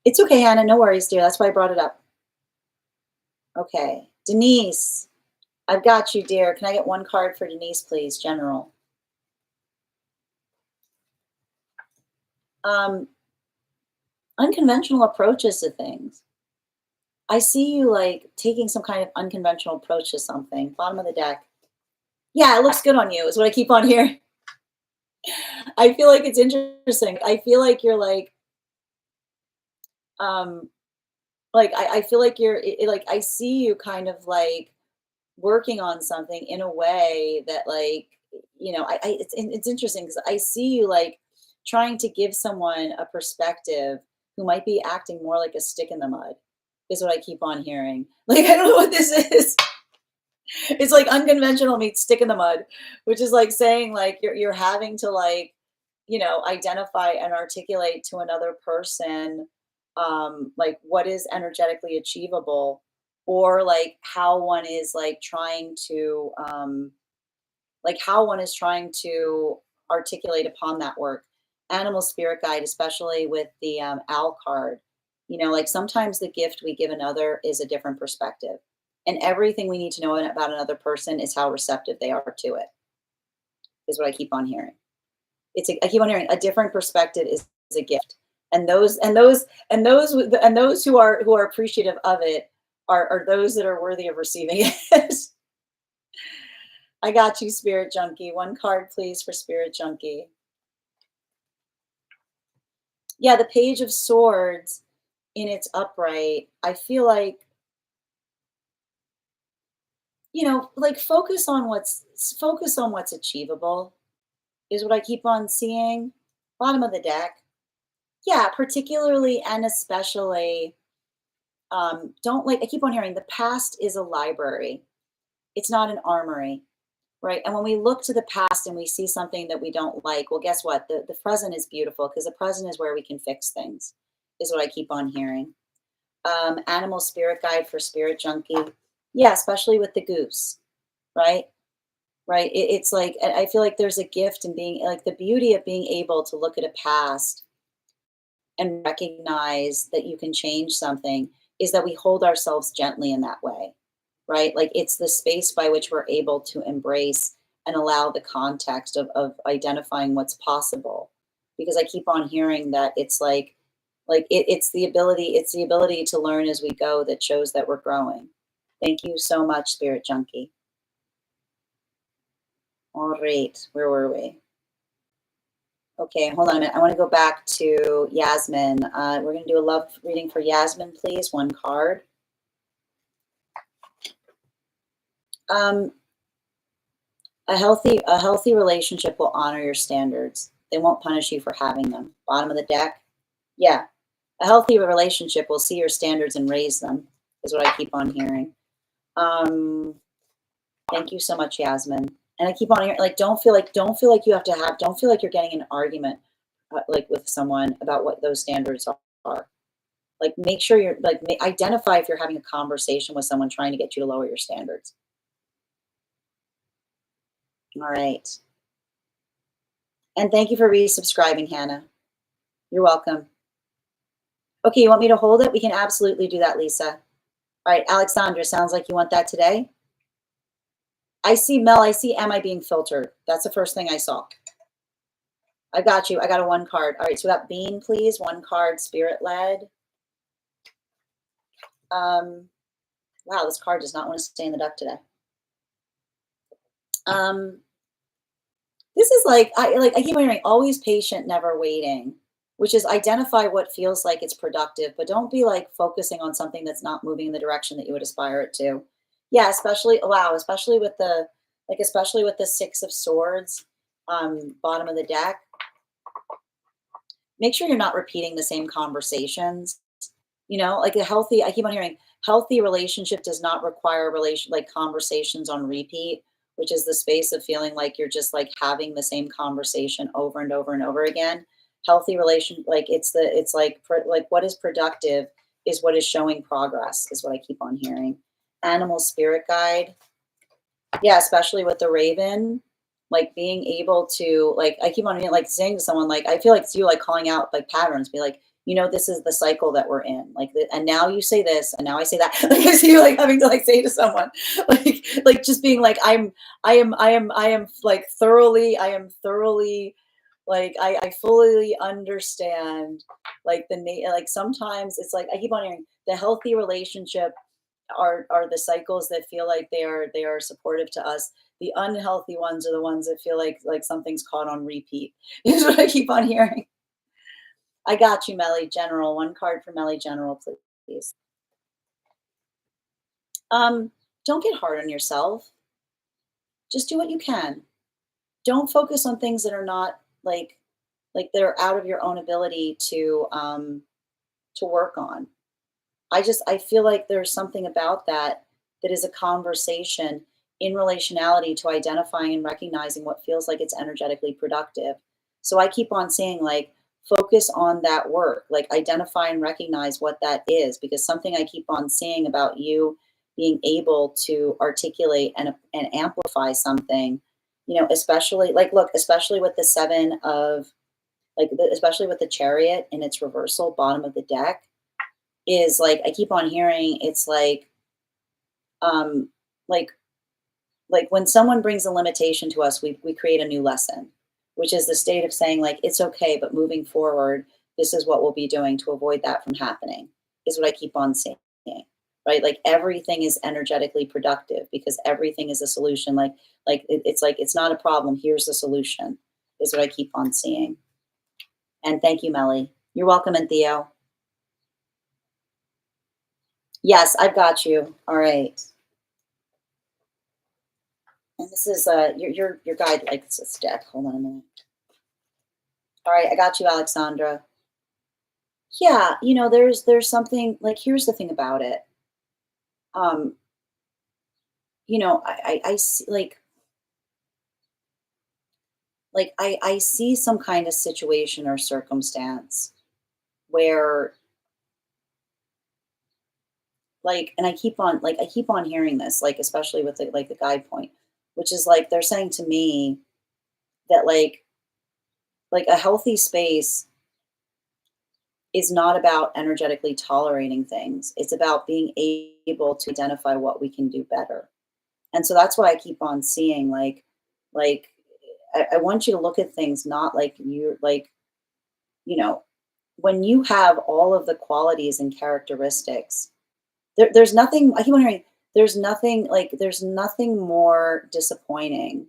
It's okay, Hannah, no worries, dear. That's why I brought it up. Okay, Denise, I've got you, dear. Can I get one card for Denise, please? General. Unconventional approaches to things. I see you like taking some kind of unconventional approach to something. Bottom of the deck. Yeah, it looks good on you, is what I keep on hearing. I feel like it's interesting. I feel like you're um, I feel like like, I see you kind of like working on something in a way that like, it's interesting because I see you like trying to give someone a perspective who might be acting more like a stick in the mud is what I keep on hearing. Like, I don't know what this is. It's like unconventional meets stick in the mud, which is like saying like you're having to like, identify and articulate to another person like what is energetically achievable, or like how one is like trying to articulate upon that work. Animal spirit guide, especially with the owl card, like sometimes the gift we give another is a different perspective. And everything we need to know about another person is how receptive they are to it, is what I keep on hearing. I keep on hearing a different perspective is a gift. And those who are appreciative of it are those that are worthy of receiving it. I got you, Spirit Junkie. One card, please, for Spirit Junkie. Yeah, the Page of Swords in its upright. I feel like, like focus on what's achievable is what I keep on seeing. Bottom of the deck. Yeah, particularly and especially, don't like, I keep on hearing the past is a library. It's not an armory. Right. And when we look to the past and we see something that we don't like, well, guess what? The present is beautiful because the present is where we can fix things, is what I keep on hearing. Animal spirit guide for Spirit Junkie. Yeah, especially with the goose. Right. Right. It's like, I feel like there's a gift in being like the beauty of being able to look at a past and recognize that you can change something is that we hold ourselves gently in that way, right? Like it's the space by which we're able to embrace and allow the context of identifying what's possible. Because I keep on hearing that it's it's the ability to learn as we go that shows that we're growing. Thank you so much, Spirit Junkie. All right, where were we? Okay, hold on a minute. I want to go back to Yasmin. We're going to do a love reading for Yasmin, please. One card. A healthy relationship will honor your standards. They won't punish you for having them. Bottom of the deck. Yeah. A healthy relationship will see your standards and raise them, is what I keep on hearing. Thank you so much, Yasmin. And I keep on hearing, like, don't feel like don't feel like you're getting in an argument like with someone about what those standards are. Like, make sure you're like identify if you're having a conversation with someone trying to get you to lower your standards. All right. And thank you for resubscribing, Hannah. You're welcome. Okay, you want me to hold it? We can absolutely do that, Lisa. All right, Alexandra, sounds like you want that today. I see Mel, I see am I being filtered? That's the first thing I saw. I got you. I got a one card. All right, so we got Bean, please. One card, spirit led. Wow, this card does not want to stay in the deck today. This is like I keep hearing always patient, never waiting, which is identify what feels like it's productive, but don't be like focusing on something that's not moving in the direction that you would aspire it to. Yeah, especially especially with the Six of Swords, bottom of the deck. Make sure you're not repeating the same conversations. Like I keep on hearing healthy relationship does not require conversations on repeat, which is the space of feeling like you're just like having the same conversation over and over and over again. Healthy relation, like what is productive is what is showing progress, is what I keep on hearing. Animal spirit guide. Yeah, especially with the raven, like being able to I keep on like saying to someone, like, I feel like it's you like calling out like patterns, be like, this is the cycle that we're in. And now you say this, and now I say that. Like I see you like having to like say to someone, like just being like, I am like thoroughly, like I fully understand like like sometimes it's like I keep on hearing the healthy relationship are the cycles that feel like they are supportive to us. The unhealthy ones are the ones that feel like something's caught on repeat. Is what I keep on hearing. I got you, Melly General. One card for Melly General, please. Don't get hard on yourself. Just do what you can. Don't focus on things that are not like that are out of your own ability to work on. I feel like there's something about that is a conversation in relationality to identifying and recognizing what feels like it's energetically productive. So I keep on saying, like, focus on that work, like identify and recognize what that is, because something I keep on seeing about you being able to articulate and amplify something, especially like, look, especially with the seven of, like, especially with the chariot in its reversal, bottom of the deck, is like, I keep on hearing it's um, like, like when someone brings a limitation to us, we create a new lesson, which is the state of saying, like, it's okay, but moving forward, this is what we'll be doing to avoid that from happening, is what I keep on saying, right? Like everything is energetically productive because everything is a solution. It's like, it's not a problem. Here's the solution, is what I keep on seeing. And thank you, Melly. You're welcome, and Theo. Yes, I've got you. All right. And this is your guide likes this deck. Hold on a minute. All right, I got you, Alexandra. Yeah, there's something, like, here's the thing about it. Um, I see, I see some kind of situation or circumstance where, like, and I keep on hearing this, like, especially with the guide point, which is like they're saying to me that, like a healthy space is not about energetically tolerating things. It's about being able to identify what we can do better. And so that's why I keep on seeing, like I want you to look at things not like you're like, you know, when you have all of the qualities and characteristics, there's nothing, I keep on hearing, there's nothing more disappointing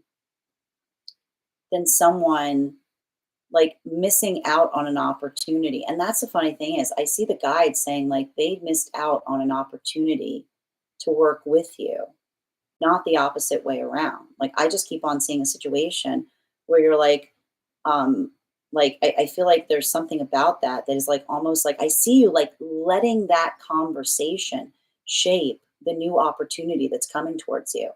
than someone like missing out on an opportunity. And that's the funny thing is I see the guide saying, like, they missed out on an opportunity to work with you, not the opposite way around. Like, I just keep on seeing a situation where you're um I feel like there's something about that that is like almost like I see you like letting that conversation shape the new opportunity that's coming towards you.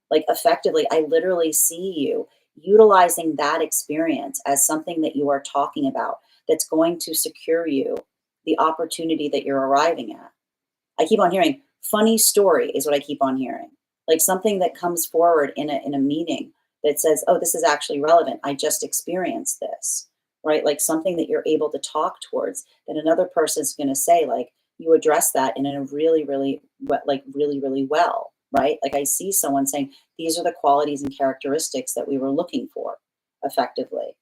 Like, effectively, I literally see you utilizing that experience as something that you are talking about that's going to secure you the opportunity that you're arriving at. I keep on hearing funny story is what I keep on hearing. Like something that comes forward in a meeting that says, "Oh, this is actually relevant. I just experienced this." Right? Like something that you're able to talk towards that another person's going to say, like, you address that in a really really really really well, right? Like I see someone saying these are the qualities and characteristics that we were looking for effectively.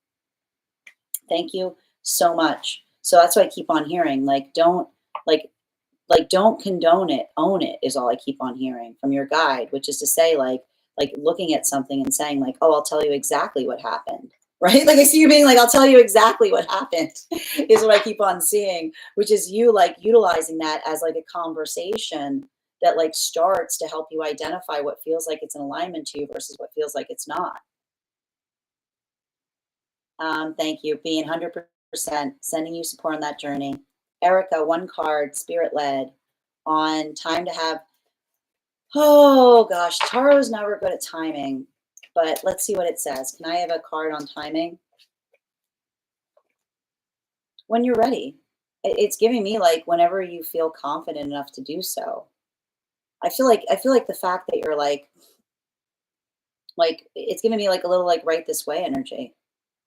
Thank you so much. So that's what I keep on hearing, like, don't like don't condone it, own it, is all I keep on hearing from your guide, which is to say, like looking at something and saying, like, oh, I'll tell you exactly what happened. Right? Like I see you being like, I'll tell you exactly what happened, is what I keep on seeing, which is you like utilizing that as like a conversation that like starts to help you identify what feels like it's in alignment to you versus what feels like it's not. Thank you. Being 100%, sending you support on that journey. Erica, one card, spirit led, on time to have. Oh gosh, Taro's never good at timing, but let's see what it says. Can I have a card on timing? When you're ready. It's giving me like whenever you feel confident enough to do so. I feel like the fact that you're like it's giving me like a little like right this way energy.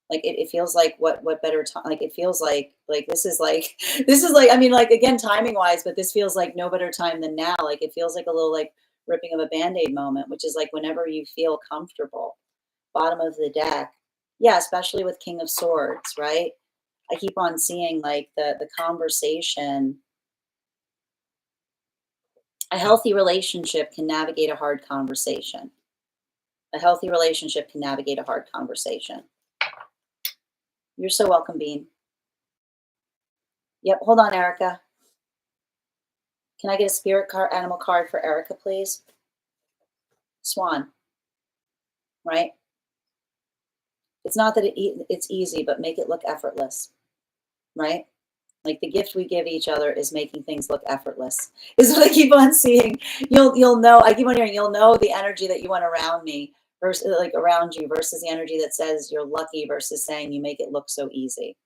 Like it feels like what better time, like it feels like this is like this is like, I mean, like, again, timing wise, but this feels like no better time than now. Like it feels like a little like ripping of a band-aid moment, which is like whenever you feel comfortable. Bottom of the deck. Yeah, especially with King of Swords, right? I keep on seeing like the conversation. A healthy relationship can navigate a hard conversation. A healthy relationship can navigate a hard conversation. You're so welcome, Bean. Yep, hold on, Erica. Can I get a spirit card, animal card for Erica, please? Swan, right? It's not that it's easy, but make it look effortless, right? Like the gift we give each other is making things look effortless. Is what I keep on seeing. You'll know. I keep on hearing. You'll know the energy that you want around me versus like around you versus the energy that says you're lucky versus saying you make it look so easy,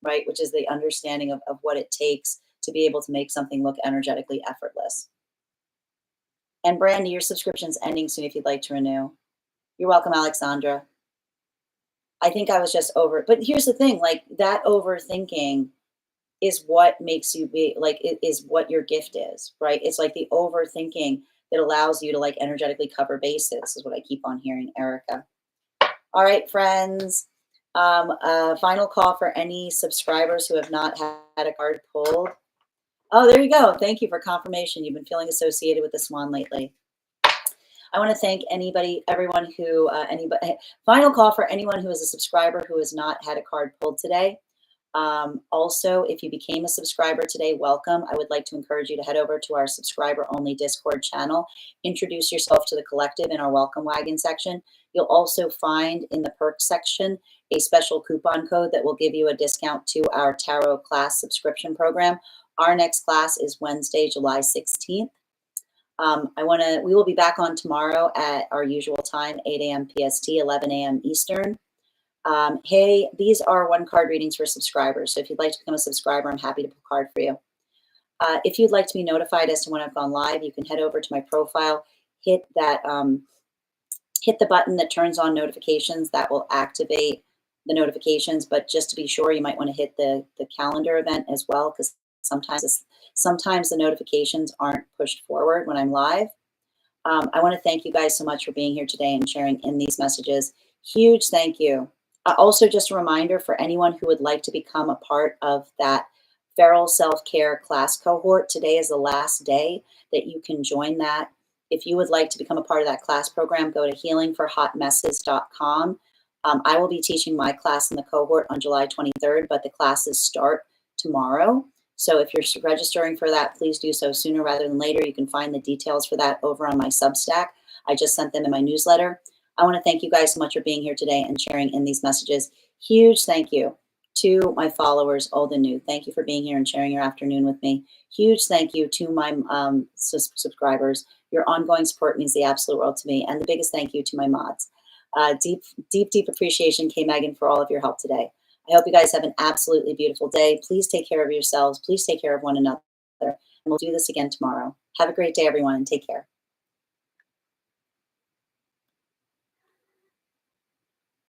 right? Which is the understanding of what it takes to be able to make something look energetically effortless. And Brandy, your subscription's ending soon if you'd like to renew. You're welcome, Alexandra. I think I was just over, but here's the thing, like that overthinking is what makes you be like, it is what your gift is, right? It's like the overthinking that allows you to like energetically cover bases is what I keep on hearing, Erica. All right, friends. Final call for any subscribers who have not had a card pulled. Oh, there you go. Thank you for confirmation. You've been feeling associated with the swan lately. I want to thank everyone who, final call for anyone who is a subscriber who has not had a card pulled today. Also, if you became a subscriber today, welcome. I would like to encourage you to head over to our subscriber only Discord channel, introduce yourself to the collective in our welcome wagon section. You'll also find in the perks section a special coupon code that will give you a discount to our tarot class subscription program. Our next class is Wednesday, July 16th. We will be back on tomorrow at our usual time, 8 a.m. PST, 11 a.m. Eastern. Hey, these are one card readings for subscribers. So if you'd like to become a subscriber, I'm happy to pull a card for you. If you'd like to be notified as to when I've gone live, you can head over to my profile, hit that, hit the button that turns on notifications. That will activate the notifications. But just to be sure, you might want to hit the calendar event as well, because sometimes the notifications aren't pushed forward when I'm live. I want to thank you guys so much for being here today and sharing in these messages. Huge thank you. Also, just a reminder for anyone who would like to become a part of that Feral Self-Care class cohort, today is the last day that you can join that. If you would like to become a part of that class program, go to healingforhotmesses.com. I will be teaching my class in the cohort on July 23rd, but the classes start tomorrow. So if you're registering for that, please do so sooner rather than later. You can find the details for that over on my Substack. I just sent them in my newsletter. I want to thank you guys so much for being here today and sharing in these messages. Huge thank you to my followers, old and new. Thank you for being here and sharing your afternoon with me. Huge thank you to my subscribers. Your ongoing support means the absolute world to me. And the biggest thank you to my mods. Deep appreciation, K. Megan, for all of your help today. I hope you guys have an absolutely beautiful day. Please take care of yourselves. Please take care of one another. And we'll do this again tomorrow. Have a great day, everyone, and take care.